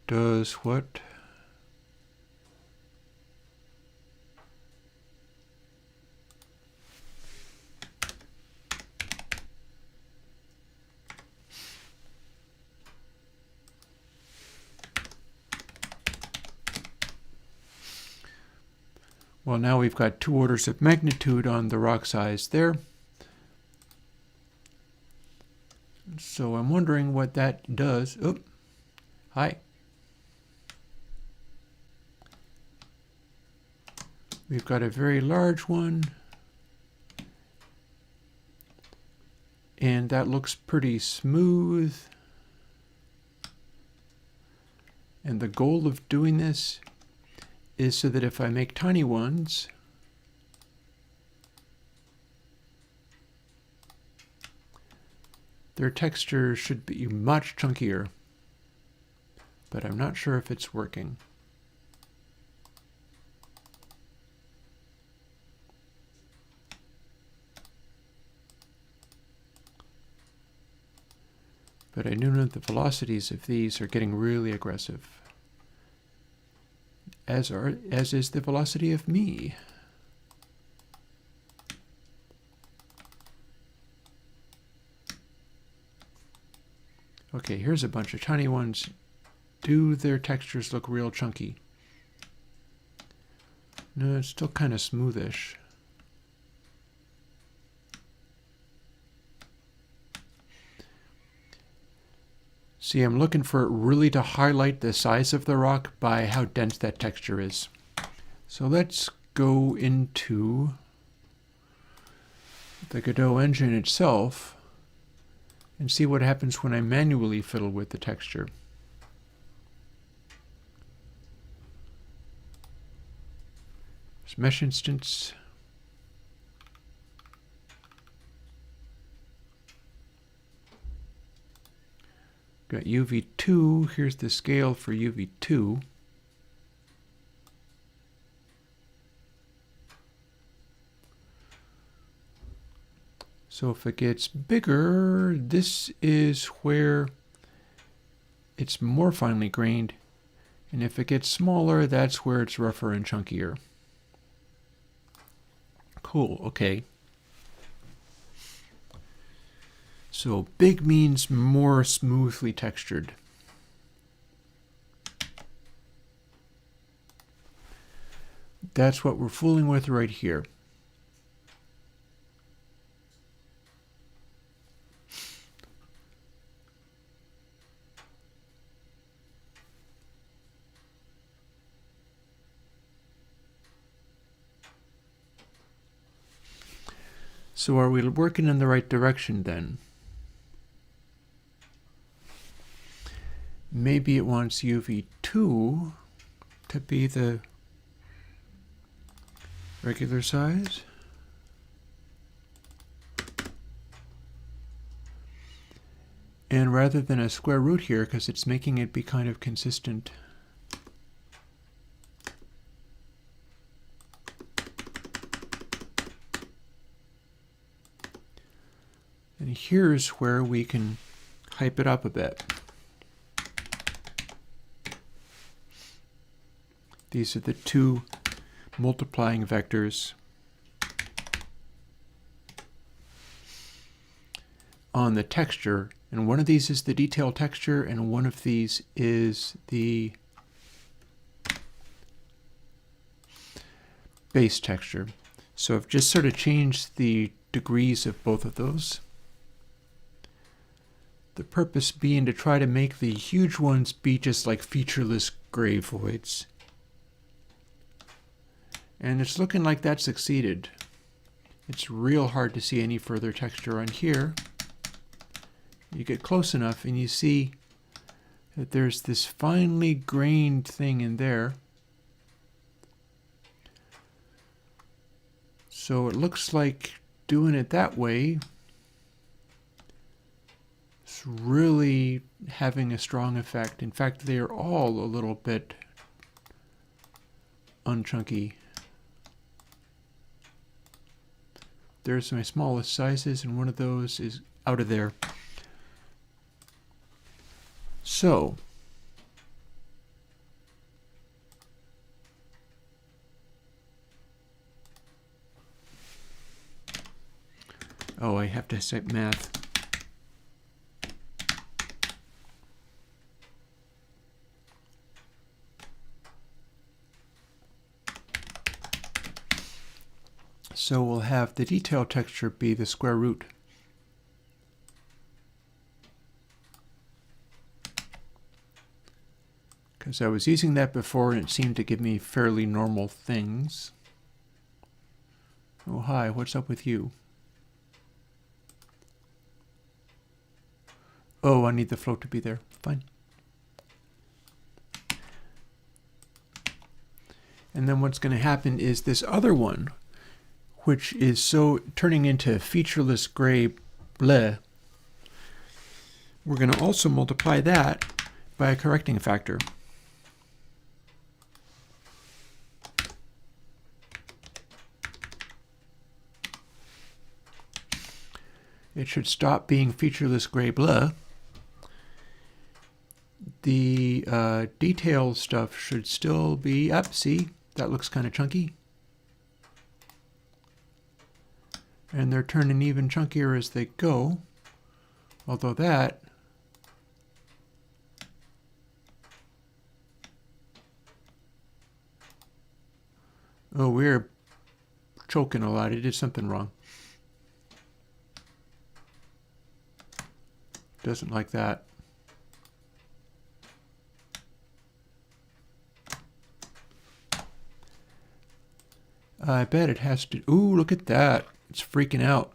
does what? Well, now we've got 2 orders of magnitude on the rock size there. So I'm wondering what that does. Oh, hi. We've got a very large one. And that looks pretty smooth. And the goal of doing this is so that if I make tiny ones, their texture should be much chunkier. But I'm not sure if it's working. But I do know the velocities of these are getting really aggressive, as is the velocity of me. Okay, here's a bunch of tiny ones. Do their textures look real chunky? No, it's still kind of smoothish. See, I'm looking for it really to highlight the size of the rock by how dense that texture is. So let's go into the Godot engine itself and see what happens when I manually fiddle with the texture. There's mesh instance. Got UV2, here's the scale for UV2. So if it gets bigger, this is where it's more finely grained. And if it gets smaller, that's where it's rougher and chunkier. Cool, okay. So big means more smoothly textured. That's what we're fooling with right here. So are we working in the right direction then? Maybe it wants UV2 to be the regular size. And rather than a square root here, because it's making it be kind of consistent, and here's where we can hype it up a bit. These are the 2 multiplying vectors on the texture, and one of these is the detail texture and one of these is the base texture. So I've just sort of changed the degrees of both of those. The purpose being to try to make the huge ones be just like featureless gray voids. And it's looking like that succeeded. It's real hard to see any further texture on here. You get close enough and you see that there's this finely grained thing in there. So it looks like doing it that way is really having a strong effect. In fact, they are all a little bit unchunky. There's my smallest sizes, and one of those is out of there. So, oh, I have to say math. So we'll have the detail texture be the square root. Because I was using that before and it seemed to give me fairly normal things. Oh, hi, what's up with you? Oh, I need the float to be there. Fine. And then what's going to happen is this other one, which is so turning into featureless gray bleh, we're going to also multiply that by a correcting factor. It should stop being featureless gray bleh. The detail stuff should still be up. See, that looks kind of chunky. And they're turning even chunkier as they go. Although that oh, we're choking a lot. I did something wrong. Doesn't like that. I bet it has to. Ooh, look at that. It's freaking out.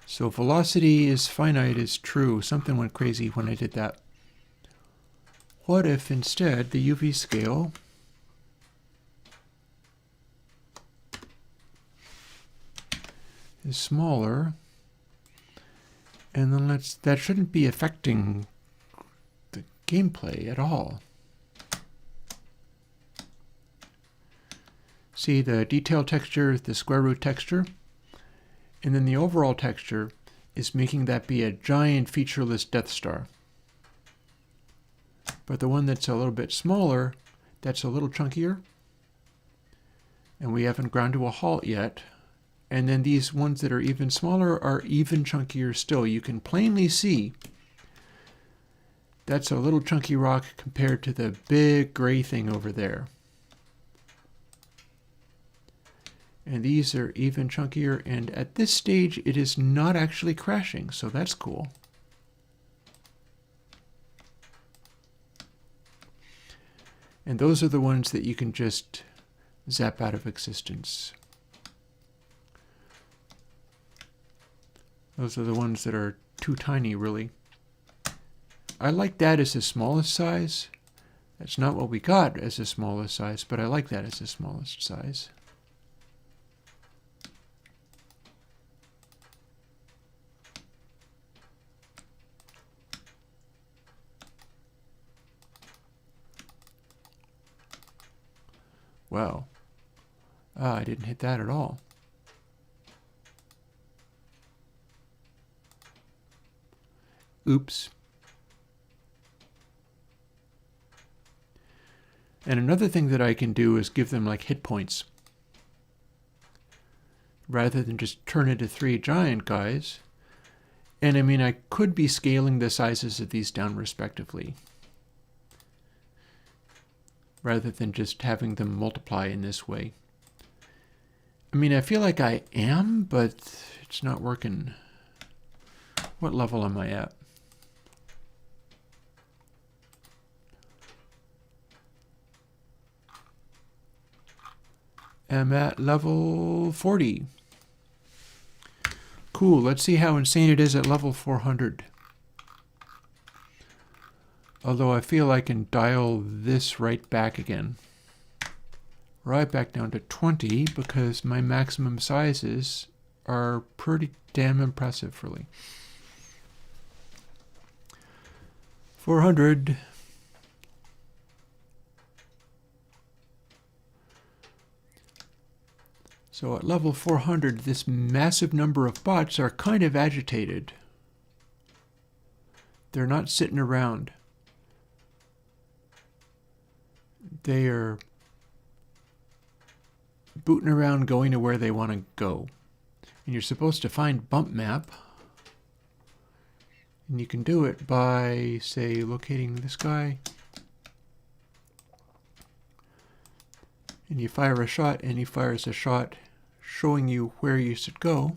So velocity is finite is true. Something went crazy when I did that. What if instead the UV scale is smaller? And then that shouldn't be affecting the gameplay at all. See the detail texture, the square root texture, and then the overall texture is making that be a giant featureless Death Star. But the one that's a little bit smaller, that's a little chunkier, and we haven't ground to a halt yet. And then these ones that are even smaller are even chunkier still. You can plainly see that's a little chunky rock compared to the big gray thing over there. And these are even chunkier, and at this stage it is not actually crashing, so that's cool. And those are the ones that you can just zap out of existence. Those are the ones that are too tiny, really. I like that as the smallest size. That's not what we got as the smallest size, but I like that as the smallest size. Wow. I didn't hit that at all. Oops. And another thing that I can do is give them like hit points. Rather than just turn into 3 giant guys. And I mean, I could be scaling the sizes of these down respectively, rather than just having them multiply in this way. I mean, I feel like I am, but it's not working. What level am I at? am at level 40. Cool, let's see how insane it is at level 400. Although I feel I can dial this right back again. Right back down to 20 because my maximum sizes are pretty damn impressive, really. 400. So at level 400, this massive number of bots are kind of agitated. They're not sitting around. They are booting around going to where they want to go. And you're supposed to find bump map. And you can do it by, say, locating this guy. And you fire a shot, and he fires a shot showing you where you should go.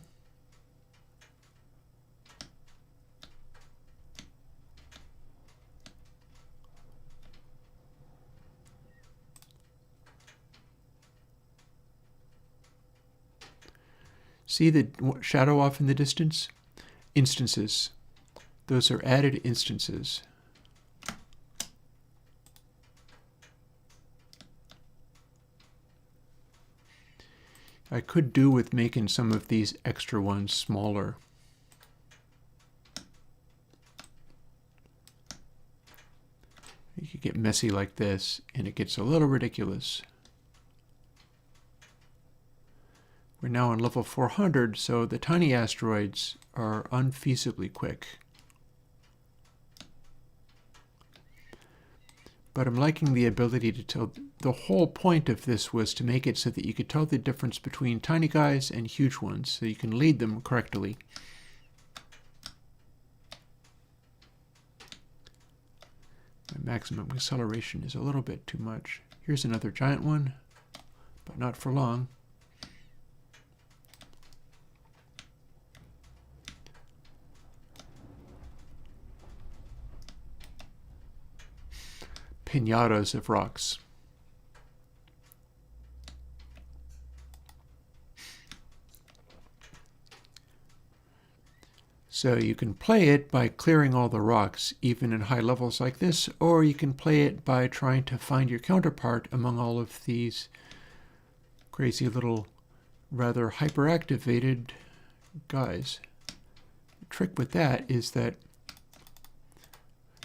See the shadow off in the distance? Instances. Those are added instances. I could do with making some of these extra ones smaller. You could get messy like this, and it gets a little ridiculous. We're now on level 400, so the tiny asteroids are unfeasibly quick. But I'm liking the ability to tell. The whole point of this was to make it so that you could tell the difference between tiny guys and huge ones, so you can lead them correctly. My maximum acceleration is a little bit too much. Here's another giant one, but not for long. Pinatas of rocks. So you can play it by clearing all the rocks, even in high levels like this, or you can play it by trying to find your counterpart among all of these crazy little, rather hyperactivated guys. The trick with that is that,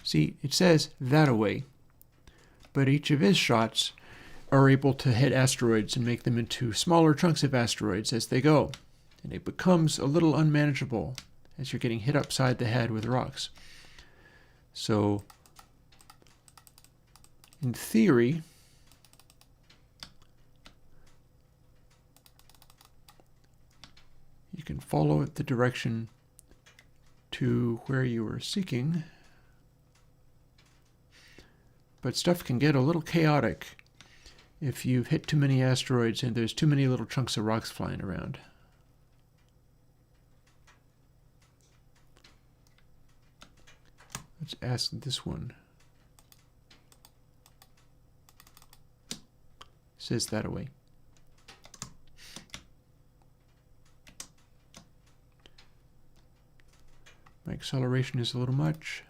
see, it says that away. But each of his shots are able to hit asteroids and make them into smaller chunks of asteroids as they go. And it becomes a little unmanageable as you're getting hit upside the head with rocks. So, in theory, you can follow the direction to where you are seeking. But stuff can get a little chaotic if you've hit too many asteroids and there's too many little chunks of rocks flying around. Let's ask this one. Says that away. My acceleration is a little much.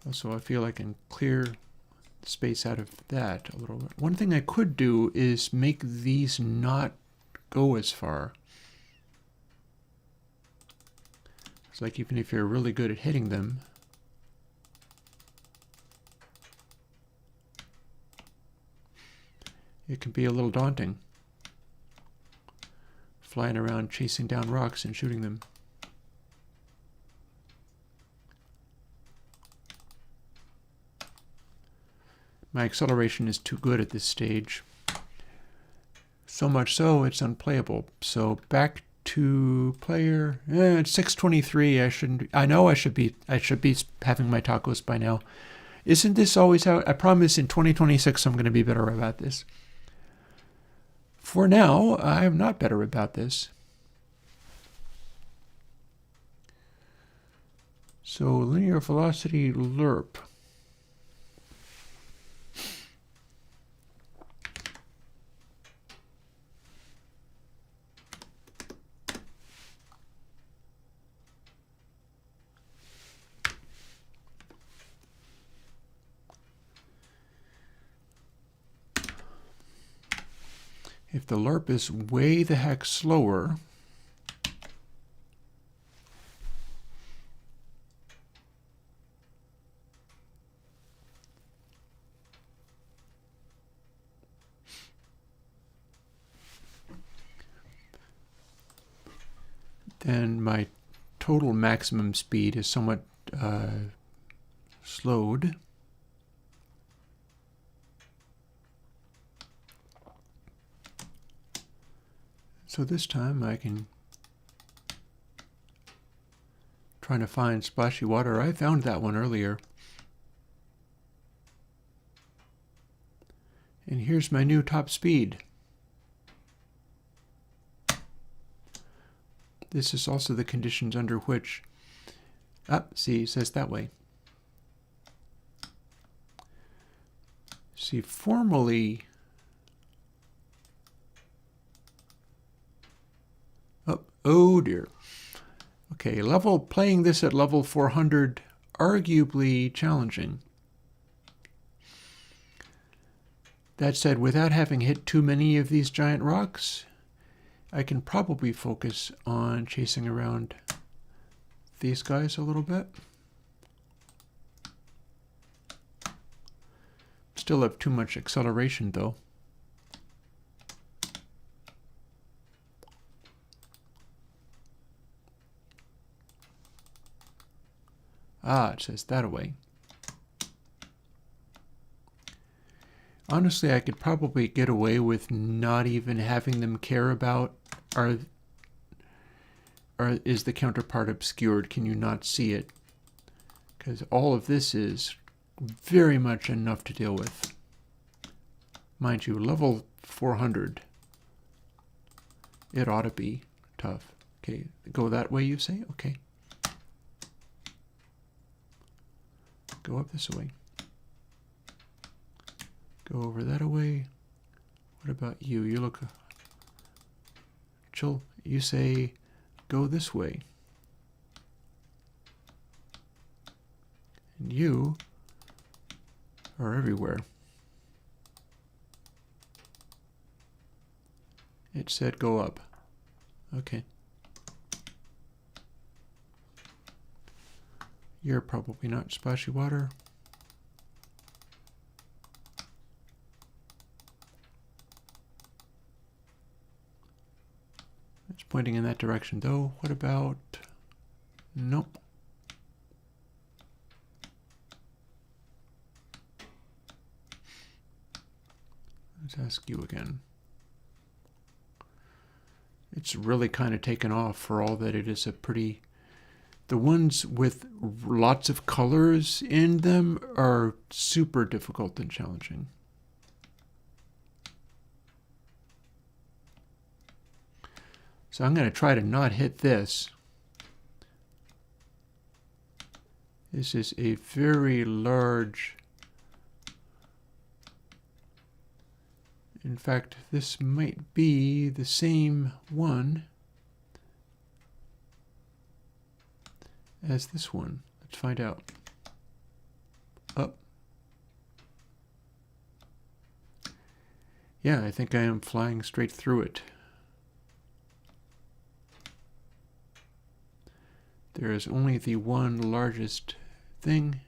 Also, I feel I can clear the space out of that a little bit. One thing I could do is make these not go as far. It's like even if you're really good at hitting them, it can be a little daunting. Flying around chasing down rocks and shooting them. My acceleration is too good at this stage. So much so, it's unplayable. So back to player. It's 6:23. I know I should be having my tacos by now. Isn't this always how? I promise in 2026 I'm going to be better about this. For now, I'm not better about this. So linear velocity lerp. If the LARP is way the heck slower, then my total maximum speed is somewhat slowed. So this time I can try to find splashy water. I found that one earlier. And here's my new top speed. This is also the conditions under which, see, it says that way. See, formally, oh dear. Okay, playing this at level 400, arguably challenging. That said, without having hit too many of these giant rocks, I can probably focus on chasing around these guys a little bit. Still have too much acceleration though. It says that away. Honestly, I could probably get away with not even having them care about is the counterpart obscured? Can you not see it? Because all of this is very much enough to deal with. Mind you, level 400. It ought to be tough. Okay, go that way, you say? Okay. Go up this way. Go over that away. What about you? You look chill. You say go this way. And you are everywhere. It said go up. Okay. You're probably not splashy water. It's pointing in that direction though. What about... Nope. Let's ask you again. It's really kind of taken off for all that it is a pretty... The ones with lots of colors in them are super difficult and challenging. So I'm going to try to not hit this. This is a very large... In fact, this might be the same one as this one. Let's find out. Up. Yeah, I think I am flying straight through it. There is only the one largest thing,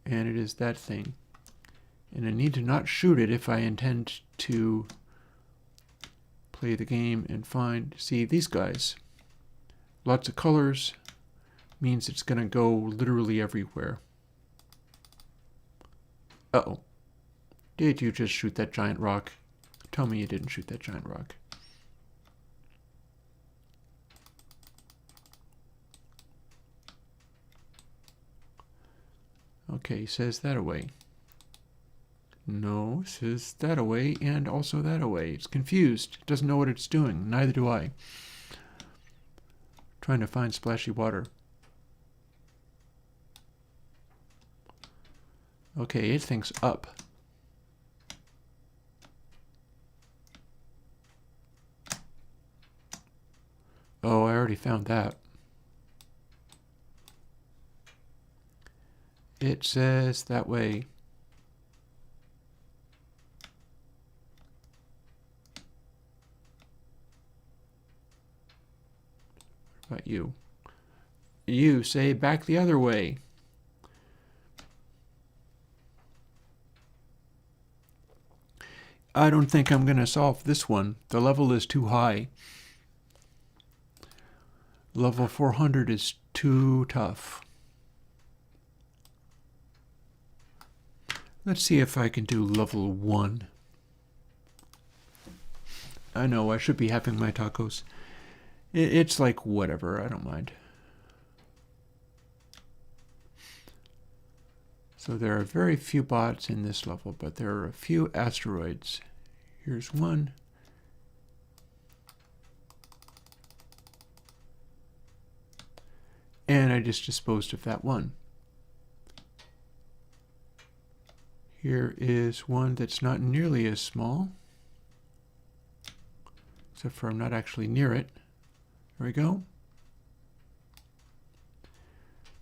and it is that thing. And I need to not shoot it if I intend to play the game and see these guys. Lots of colors means it's going to go literally everywhere. Uh-oh. Did you just shoot that giant rock? Tell me you didn't shoot that giant rock. Okay, says that away. No, says that away and also that away. It's confused. It doesn't know what it's doing. Neither do I. Trying to find splashy water. Okay, it thinks up. Oh, I already found that. It says that way. about you? You say back the other way. I don't think I'm going to solve this one. The level is too high. Level 400 is too tough. Let's see if I can do level 1. I know I should be having my tacos. It's like whatever, I don't mind. So there are very few bots in this level, but there are a few asteroids. Here's one. And I just disposed of that one. Here is one that's not nearly as small, except for I'm not actually near it. There we go.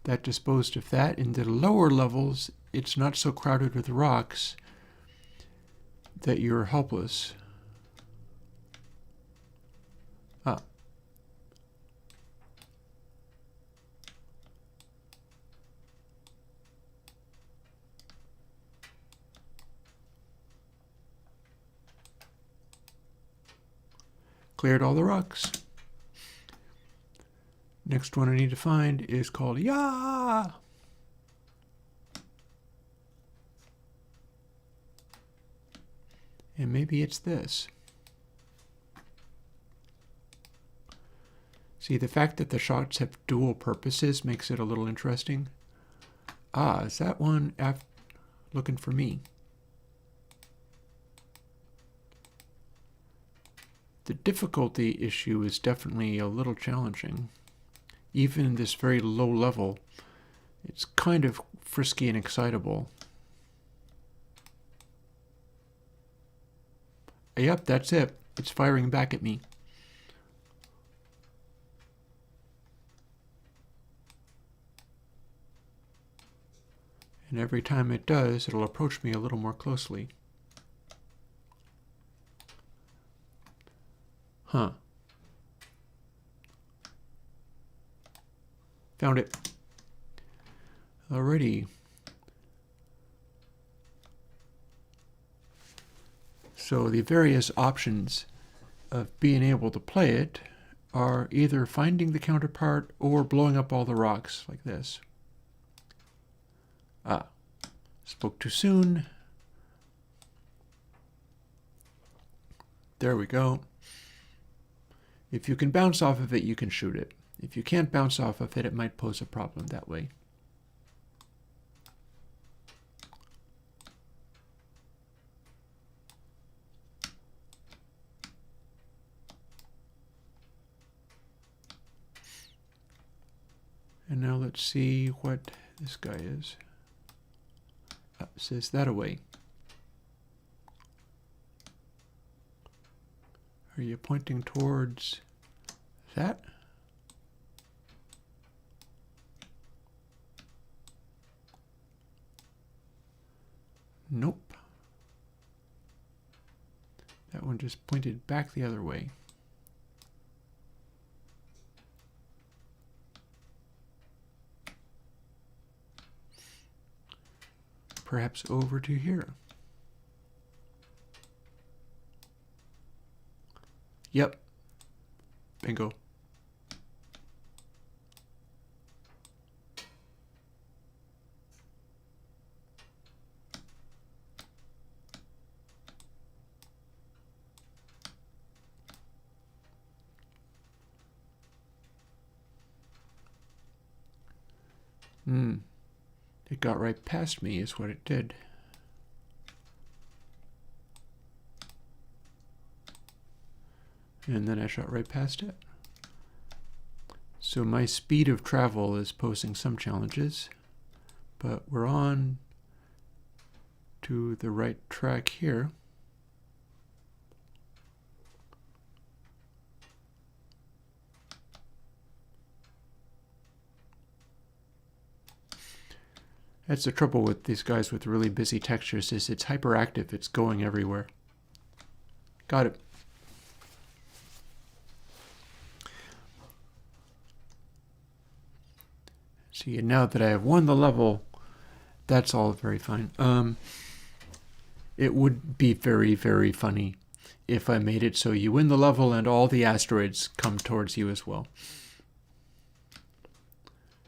That disposed of that. In the lower levels, it's not so crowded with rocks that you're helpless. Ah. Cleared all the rocks. Next one I need to find is called Ya. And maybe it's this. See, the fact that the shots have dual purposes makes it a little interesting. Ah, is that one looking for me? The difficulty issue is definitely a little challenging. Even in this very low level, it's kind of frisky and excitable. Yep, that's it. It's firing back at me. And every time it does, it'll approach me a little more closely. Huh. Found it. Alrighty. So the various options of being able to play it are either finding the counterpart or blowing up all the rocks like this. Ah, spoke too soon. There we go. If you can bounce off of it, you can shoot it. If you can't bounce off of it, it might pose a problem that way. And now let's see what this guy is. It says that away. Are you pointing towards that? Nope. That one just pointed back the other way. Perhaps over to here. Yep. Bingo. It got right past me is what it did. And then I shot right past it. So my speed of travel is posing some challenges, but we're on to the right track here. That's the trouble with these guys with really busy textures, is it's hyperactive, it's going everywhere. Got it. See, now that I have won the level, that's all very fine. It would be very, very funny if I made it so you win the level and all the asteroids come towards you as well.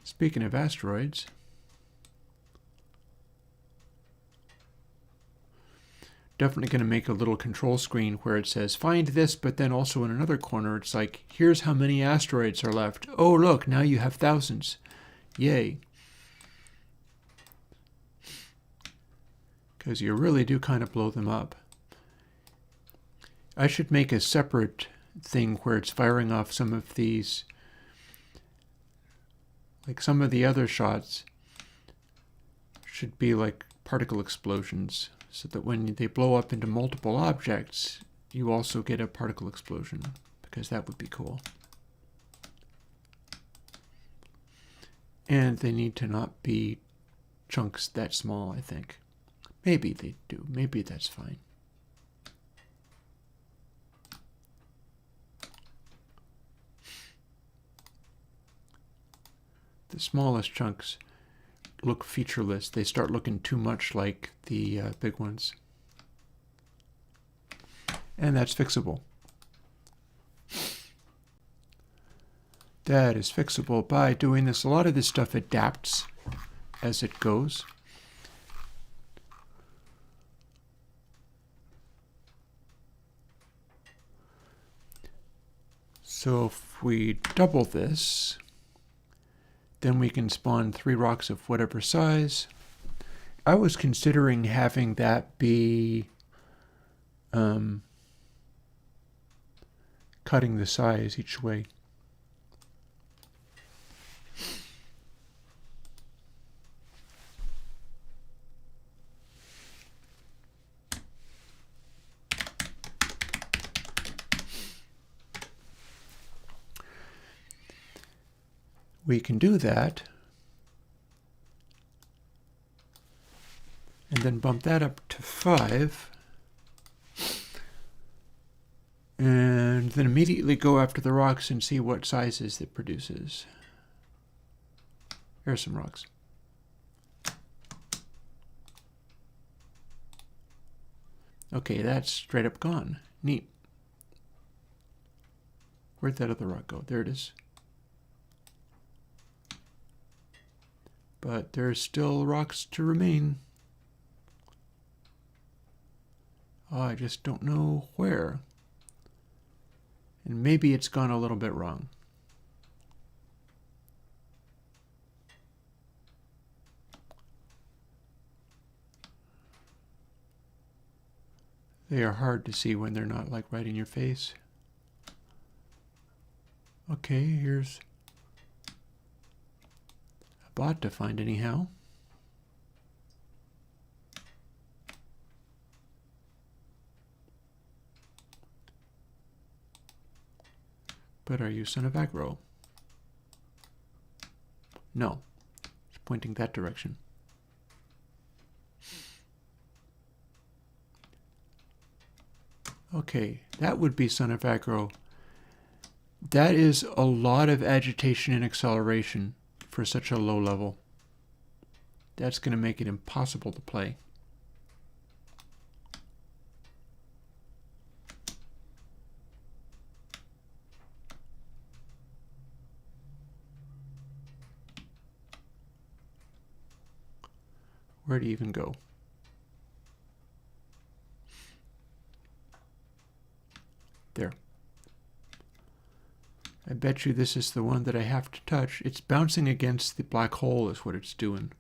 Speaking of asteroids, definitely going to make a little control screen where it says find this, but then also in another corner it's like, here's how many asteroids are left. Oh look, now you have thousands. Yay. Because you really do kind of blow them up. I should make a separate thing where it's firing off some of these, like some of the other shots should be like particle explosions, so that when they blow up into multiple objects, you also get a particle explosion, because that would be cool. And they need to not be chunks that small, I think. Maybe they do. Maybe that's fine. The smallest chunks look featureless. They start looking too much like the big ones. And that's fixable. That is fixable by doing this. A lot of this stuff adapts as it goes. So if we double this, then we can spawn 3 rocks of whatever size. I was considering having that be cutting the size each way. We can do that, and then bump that up to 5, and then immediately go after the rocks and see what sizes it produces. Here's some rocks. Okay, that's straight up gone. Neat. Where'd that other rock go? There it is. But there's still rocks to remain. Oh, I just don't know where. And maybe it's gone a little bit wrong. They are hard to see when they're not like right in your face. Okay, here's bot to find anyhow. But are you son of aggro? No. It's pointing that direction. Okay, that would be son of aggro. That is a lot of agitation and acceleration for such a low level. That's going to make it impossible to play. Where do you even go? There. I bet you this is the one that I have to touch. It's bouncing against the black hole is what it's doing.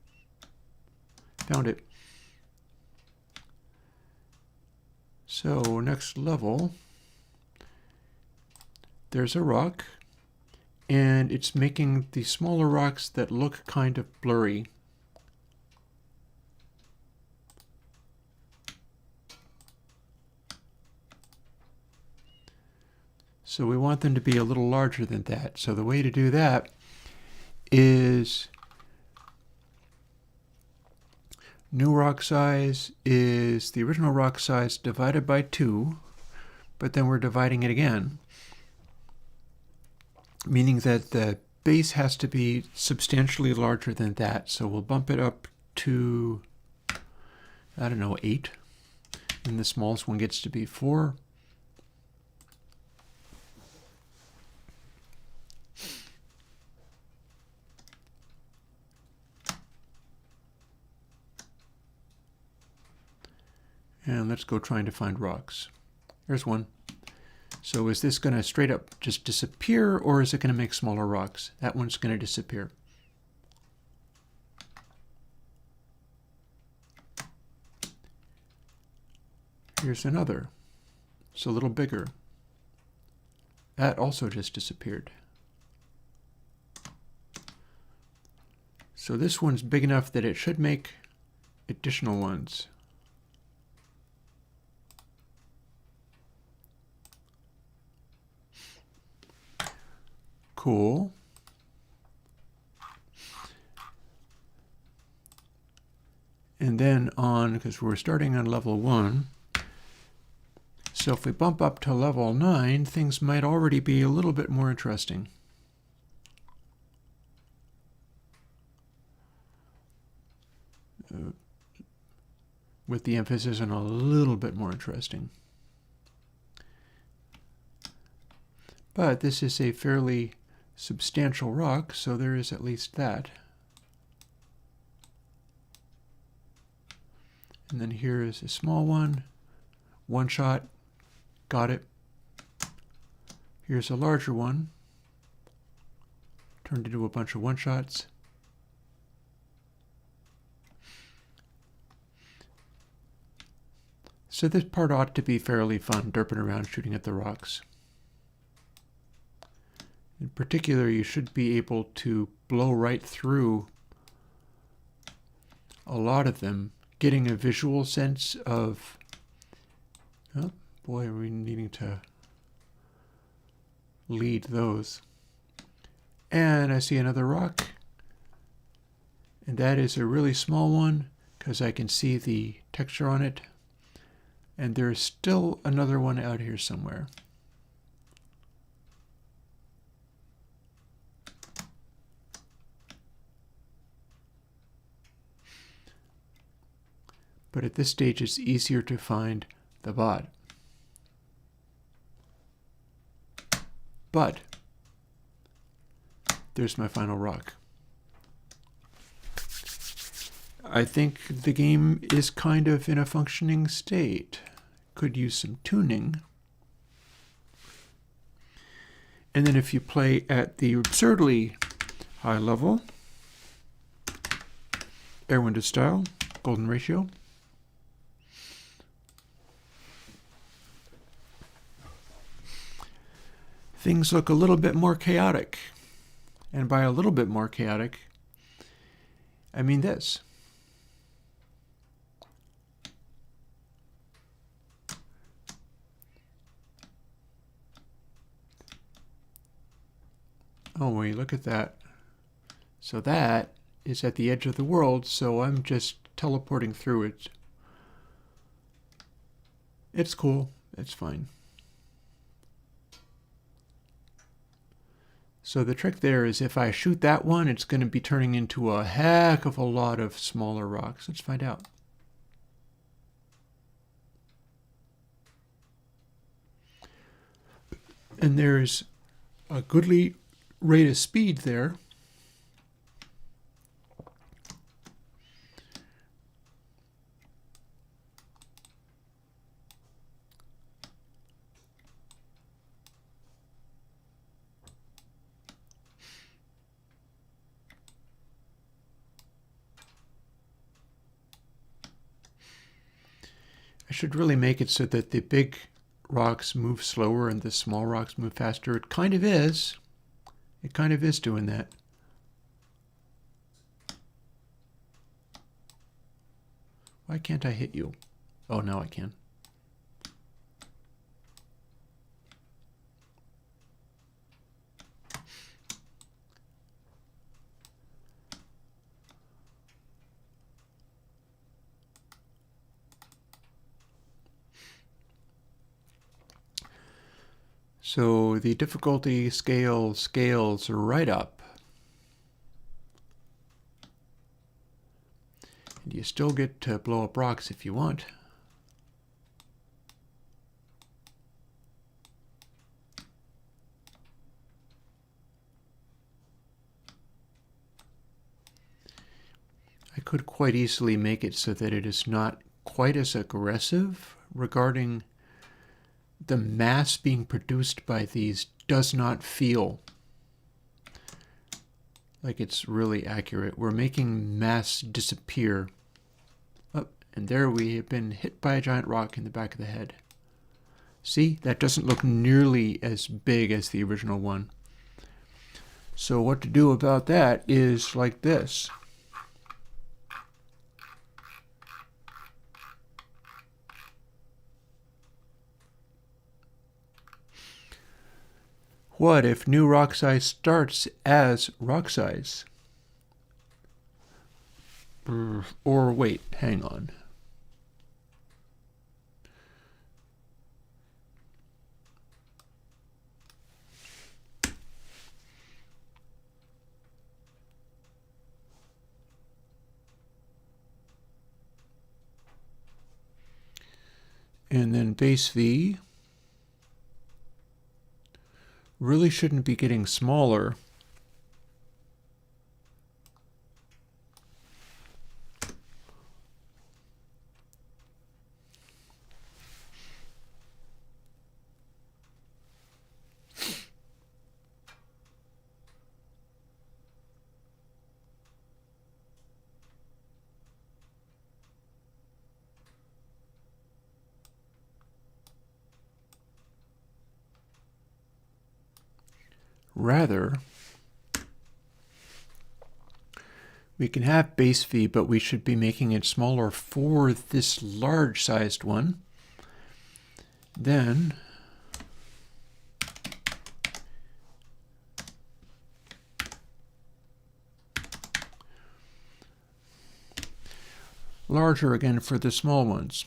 Found it. So next level, there's a rock, and it's making the smaller rocks that look kind of blurry. So we want them to be a little larger than that. So the way to do that is new rock size is the original rock size divided by 2, but then we're dividing it again, meaning that the base has to be substantially larger than that, so we'll bump it up to, I don't know, 8. And the smallest one gets to be 4. And let's go trying to find rocks. There's one. So is this going to straight up just disappear, or is it going to make smaller rocks? That one's going to disappear. Here's another. It's a little bigger. That also just disappeared. So this one's big enough that it should make additional ones. Cool. And then on, because we're starting on level 1, so if we bump up to level 9, things might already be a little bit more interesting. With the emphasis on a little bit more interesting. But this is a fairly substantial rock, so there is at least that. And then here is a small one. One shot. Got it. Here's a larger one. Turned into a bunch of one-shots. So this part ought to be fairly fun, derping around shooting at the rocks. In particular, you should be able to blow right through a lot of them, getting a visual sense of, oh boy, are we needing to lead those. And I see another rock, and that is a really small one because I can see the texture on it. And there's still another one out here somewhere. But at this stage, it's easier to find the bot. But there's my final rock. I think the game is kind of in a functioning state. Could use some tuning. And then if you play at the absurdly high level, Airwindows style, golden ratio, things look a little bit more chaotic. And by a little bit more chaotic, I mean this. Oh, wait, look at that. So that is at the edge of the world, so I'm just teleporting through it. It's cool. It's fine. So the trick there is if I shoot that one, it's going to be turning into a heck of a lot of smaller rocks. Let's find out. And there's a goodly rate of speed there. I should really make it so that the big rocks move slower and the small rocks move faster. It kind of is. It kind of is doing that. Why can't I hit you? Oh, now I can. So the difficulty scale scales right up. And you still get to blow up rocks if you want. I could quite easily make it so that it is not quite as aggressive regarding the mass being produced by these does not feel like it's really accurate. We're making mass disappear. Oh, and there we have been hit by a giant rock in the back of the head. See, that doesn't look nearly as big as the original one. So what to do about that is like this. What if new rock size starts as rock size? Or wait, hang on. And then base V really shouldn't be getting smaller. Rather, we can have base V, but we should be making it smaller for this large-sized one. Then larger again for the small ones.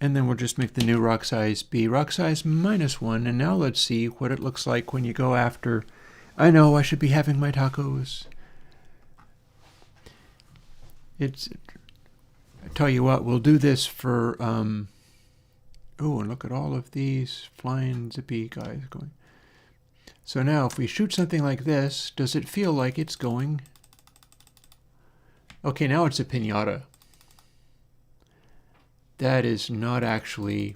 And then we'll just make the new rock size be rock size -1. And now let's see what it looks like when you go after. I know I should be having my tacos. I tell you what, we'll do this for, oh, and look at all of these flying zippy guys going. So now if we shoot something like this, does it feel like it's going? Okay, now it's a piñata. That is not actually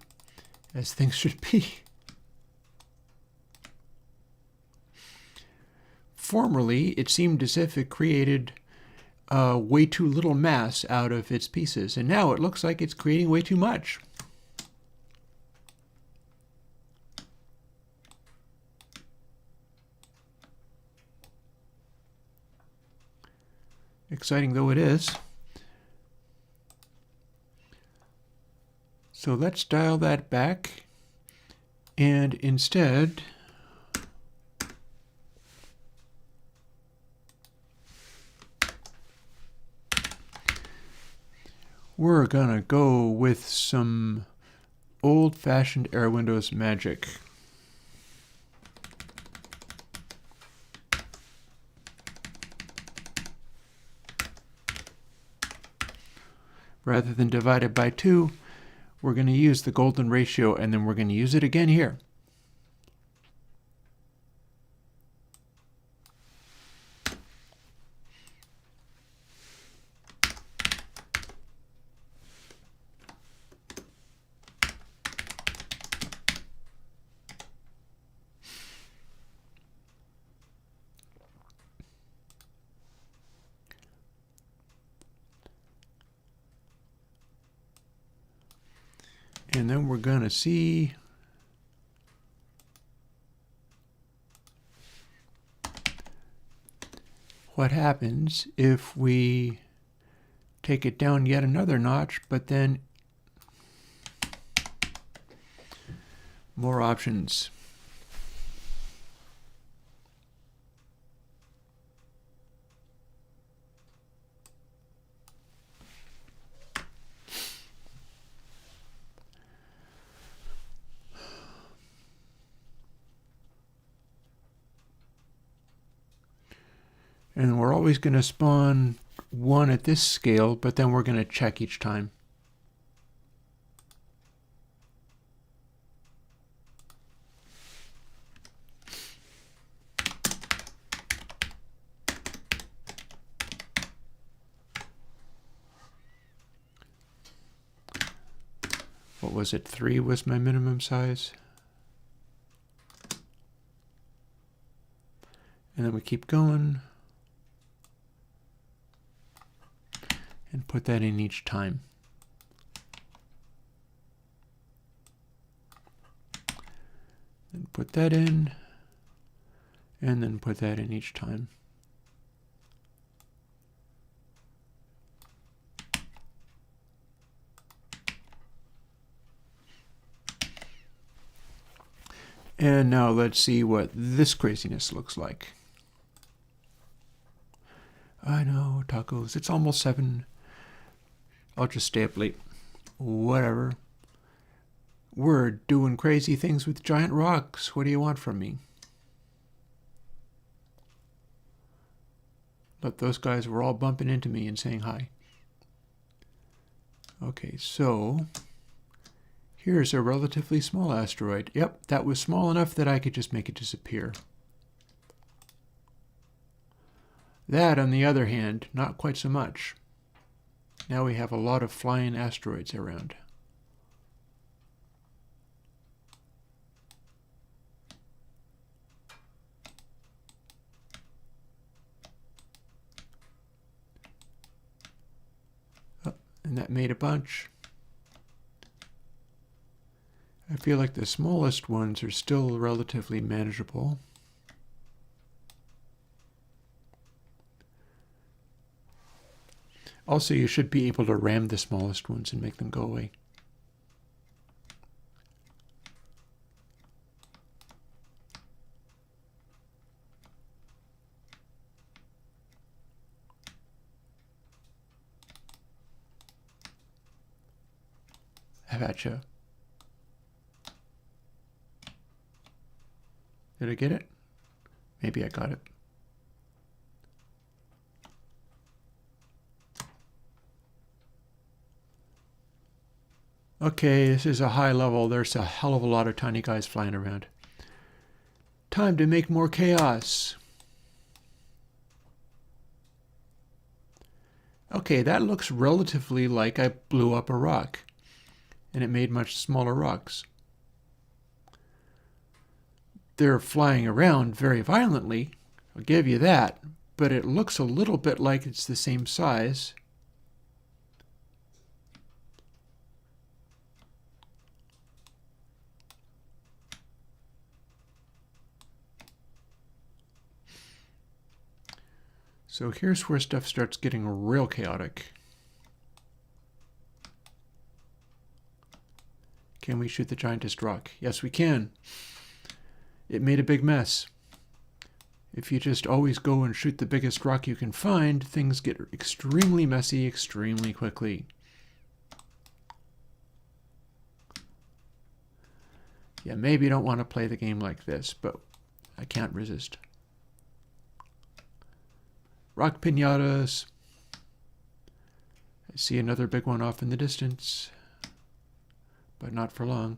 as things should be. Formerly, it seemed as if it created way too little mass out of its pieces, and now it looks like it's creating way too much. Exciting though it is. So let's dial that back, and instead we're gonna go with some old-fashioned Airwindows magic. Rather than divide it by 2, we're going to use the golden ratio, and then we're going to use it again here. And then we're going to see what happens if we take it down yet another notch, but then more options. And we're always going to spawn one at this scale, but then we're going to check each time. What was it? 3 was my minimum size. And then we keep going. And put that in each time. And put that in. And then put that in each time. And now let's see what this craziness looks like. I know, tacos. It's almost 7. I'll just stay up late. Whatever. We're doing crazy things with giant rocks. What do you want from me? But those guys were all bumping into me and saying hi. Okay, so here's a relatively small asteroid. Yep, that was small enough that I could just make it disappear. That, on the other hand, not quite so much. Now we have a lot of flying asteroids around. Oh, and that made a bunch. I feel like the smallest ones are still relatively manageable. Also, you should be able to ram the smallest ones and make them go away. Have at ya. Did I get it? Maybe I got it. Okay, this is a high level. There's a hell of a lot of tiny guys flying around. Time to make more chaos. Okay, that looks relatively like I blew up a rock, and it made much smaller rocks. They're flying around very violently, I'll give you that, but it looks a little bit like it's the same size. So here's where stuff starts getting real chaotic. Can we shoot the giantest rock? Yes, we can. It made a big mess. If you just always go and shoot the biggest rock you can find, things get extremely messy extremely quickly. Yeah, maybe you don't want to play the game like this, but I can't resist. Rock piñatas. I see another big one off in the distance, but not for long.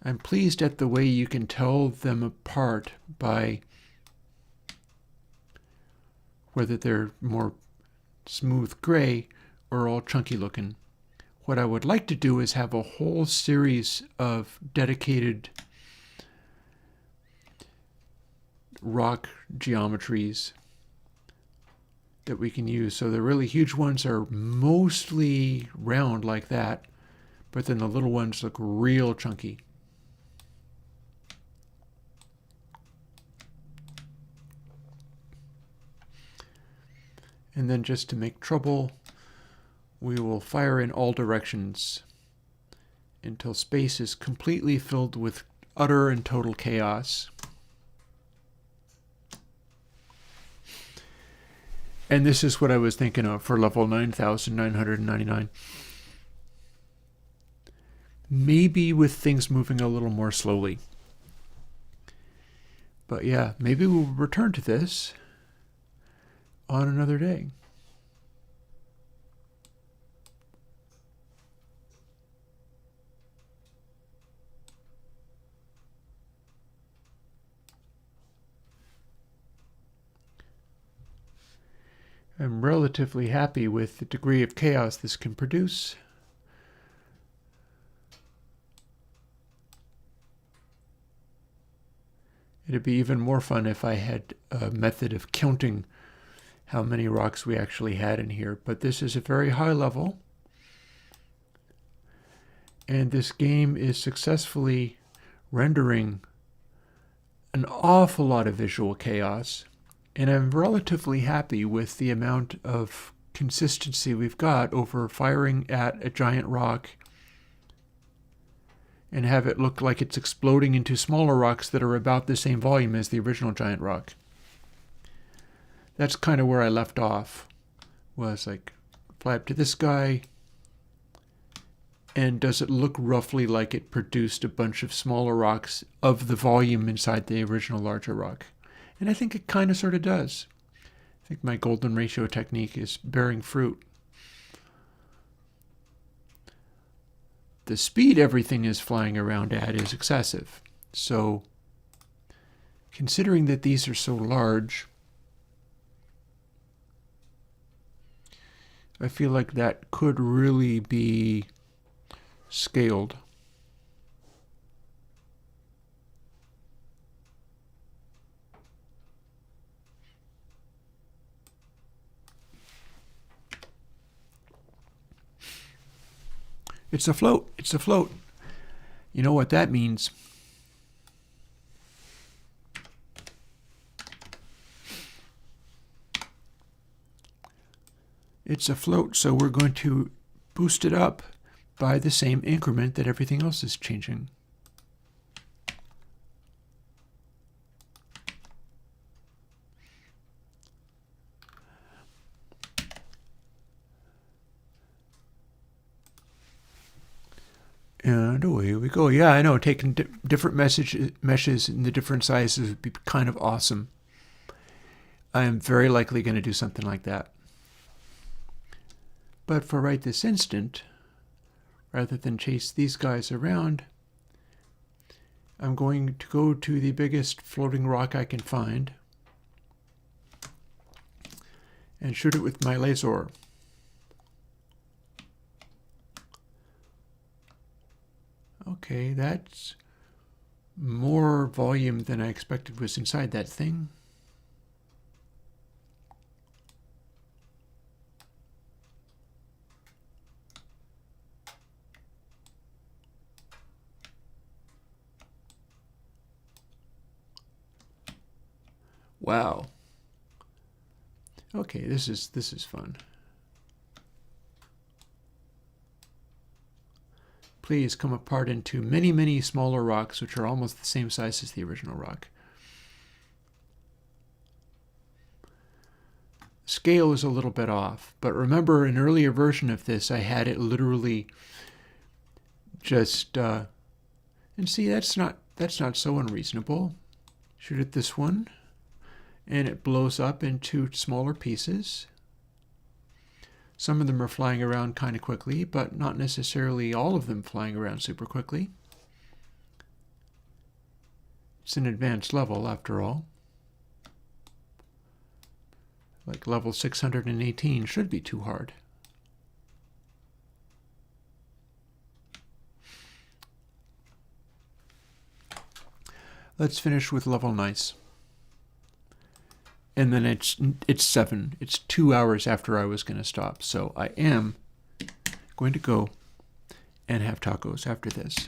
I'm pleased at the way you can tell them apart by whether they're more smooth gray or all chunky looking. What I would like to do is have a whole series of dedicated rock geometries that we can use. So the really huge ones are mostly round like that, but then the little ones look real chunky. And then just to make trouble, we will fire in all directions until space is completely filled with utter and total chaos. And this is what I was thinking of for level 9,999. maybe with things moving a little more slowly. But yeah, maybe we'll return to this on another day. I'm relatively happy with the degree of chaos this can produce. It'd be even more fun if I had a method of counting how many rocks we actually had in here. But this is a very high level. And this game is successfully rendering an awful lot of visual chaos. And I'm relatively happy with the amount of consistency we've got over firing at a giant rock and have it look like it's exploding into smaller rocks that are about the same volume as the original giant rock. That's kind of where I left off. Was like, fly up to this guy, and does it look roughly like it produced a bunch of smaller rocks of the volume inside the original larger rock? And I think it kind of sort of does. I think my golden ratio technique is bearing fruit. The speed everything is flying around at is excessive. So, considering that these are so large, I feel like that could really be scaled. It's a float. It's a float. You know what that means? It's a float, so we're going to boost it up by the same increment that everything else is changing. And away we go. Yeah, I know, taking different meshes in the different sizes would be kind of awesome. I am very likely going to do something like that. But for right this instant, rather than chase these guys around, I'm going to go to the biggest floating rock I can find and shoot it with my laser. Okay, that's more volume than I expected was inside that thing. Wow. Okay, this is fun. Please come apart into many, many smaller rocks, which are almost the same size as the original rock. Scale is a little bit off, but remember an earlier version of this, I had it literally just, and see, that's not so unreasonable. Shoot at this one, and it blows up into smaller pieces. Some of them are flying around kind of quickly, but not necessarily all of them flying around super quickly. It's an advanced level, after all. Like level 618 should be too hard. Let's finish with level nice. And then it's 7. It's 2 hours after I was going to stop. So I am going to go and have tacos after this.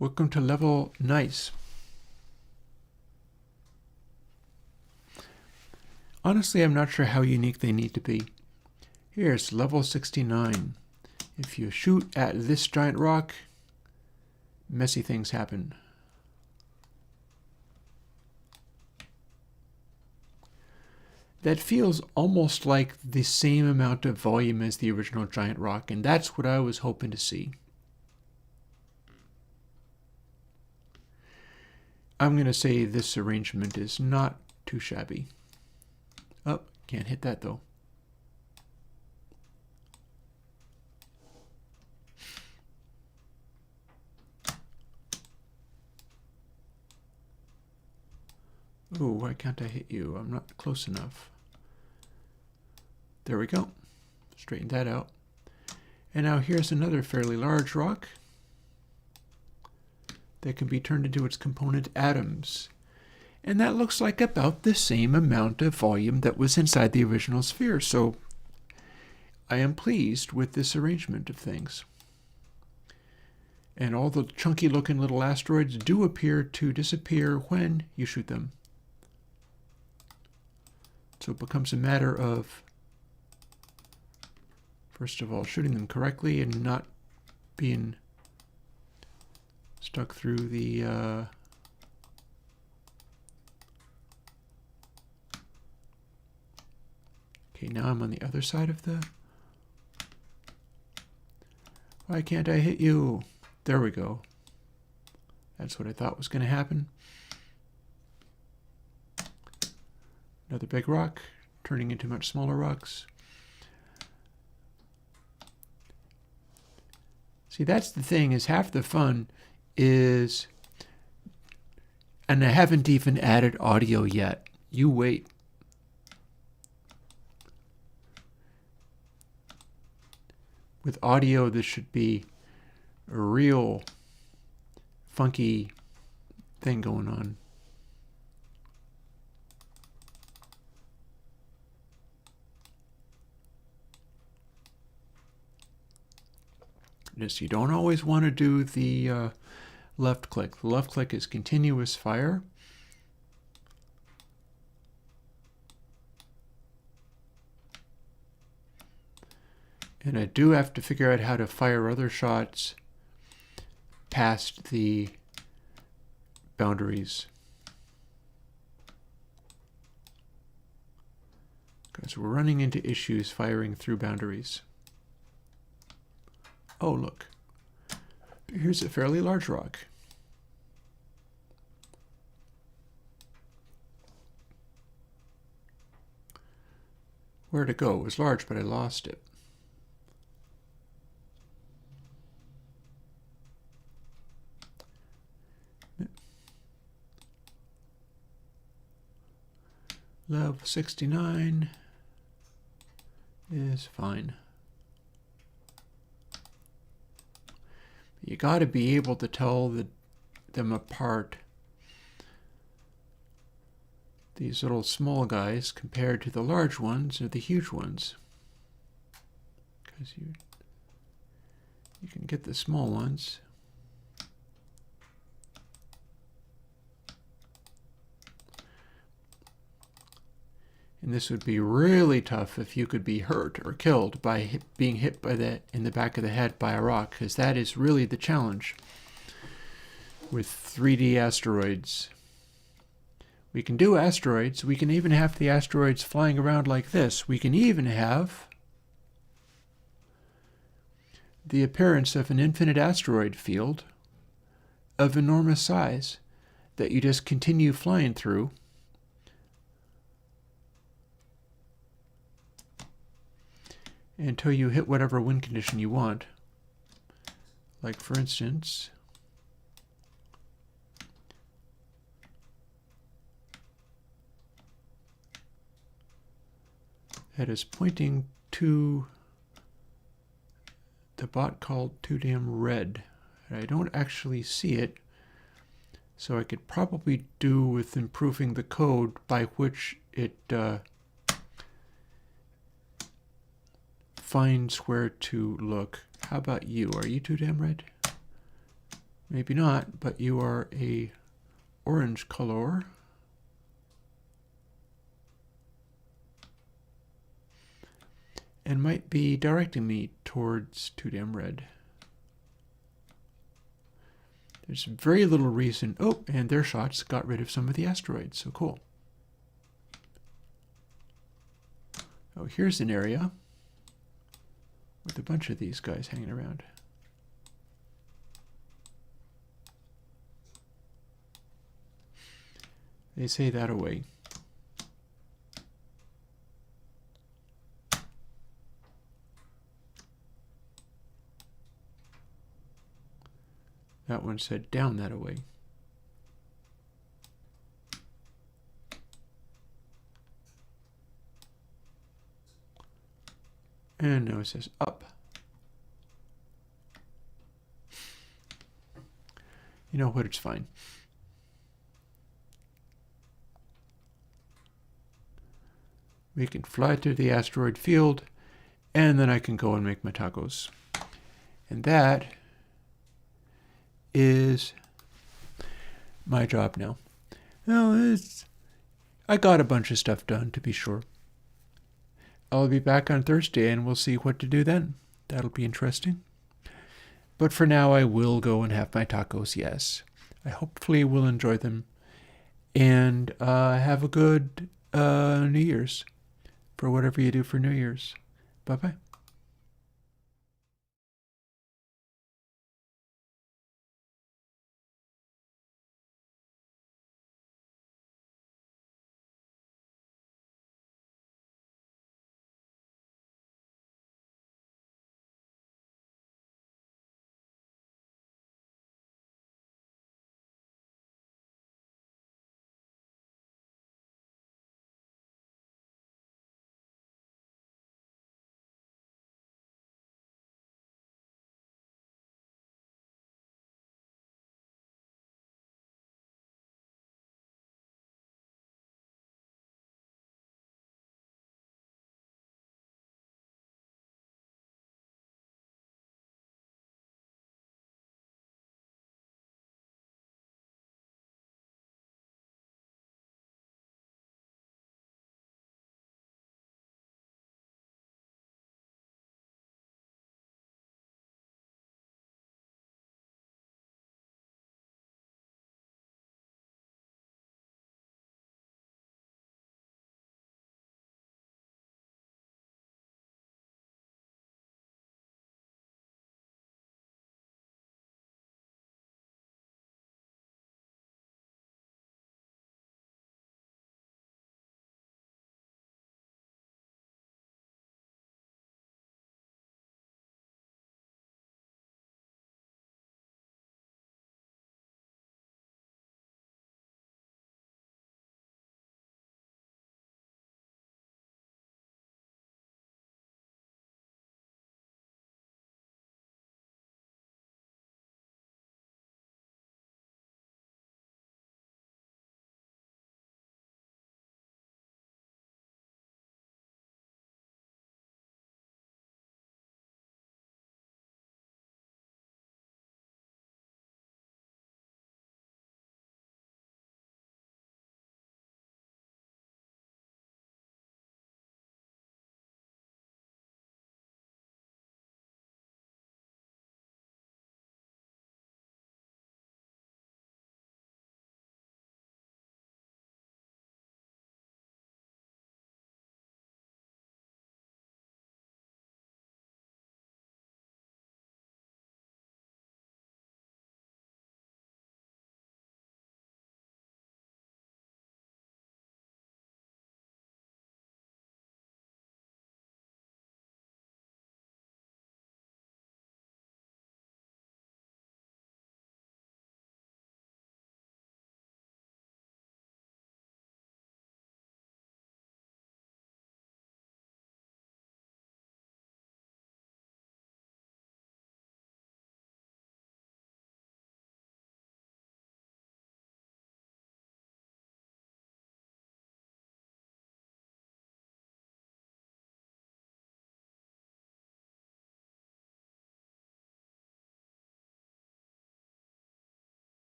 Welcome to level nice. Honestly, I'm not sure how unique they need to be. Here's level 69. If you shoot at this giant rock, messy things happen. that feels almost like the same amount of volume as the original giant rock, and that's what I was hoping to see. I'm going to say this arrangement is not too shabby. Oh, can't hit that though. Ooh, why can't I hit you? I'm not close enough. There we go. Straighten that out. And now here's another fairly large rock that can be turned into its component atoms. And that looks like about the same amount of volume that was inside the original sphere. So I am pleased with this arrangement of things. And all the chunky looking little asteroids do appear to disappear when you shoot them. So it becomes a matter of, first of all, shooting them correctly and not being stuck through the okay, now I'm on the other side of the... Why can't I hit you? There we go. That's what I thought was going to happen. Another big rock, turning into much smaller rocks. See, that's the thing, is half the fun is, and I haven't even added audio yet. You wait. With audio, this should be a real funky thing going on. Just, you don't always want to do the left click. The left click is continuous fire. And I do have to figure out how to fire other shots past the boundaries. Because we're running into issues firing through boundaries. Oh, look. Here's a fairly large rock. Where'd it go? It was large, but I lost it. Level 69 is fine. You got to be able to tell them apart, these little small guys, compared to the large ones or the huge ones. Because you can get the small ones. And this would be really tough if you could be hurt or killed by being hit by in the back of the head by a rock, because that is really the challenge with 3D asteroids. We can do asteroids. We can even have the asteroids flying around like this. We can even have the appearance of an infinite asteroid field of enormous size that you just continue flying through. Until you hit whatever wind condition you want. Like, for instance, that is pointing to the bot called Too Damn Red. I don't actually see it, so I could probably do with improving the code by which it finds where to look. How about you? Are you Too Damn Red? Maybe not, but you are a orange color. And might be directing me towards Too Damn Red. There's very little reason. Oh, and their shots got rid of some of the asteroids, so cool. Oh, here's an area with a bunch of these guys hanging around. They say that away. That one said down that away. And now it says up. You know what? It's fine. We can fly through the asteroid field, and then I can go and make my tacos. And that is my job now. Well, I got a bunch of stuff done, to be sure. I'll be back on Thursday, and we'll see what to do then. That'll be interesting. But for now, I will go and have my tacos, yes. I hopefully will enjoy them. And have a good New Year's for whatever you do for New Year's. Bye-bye.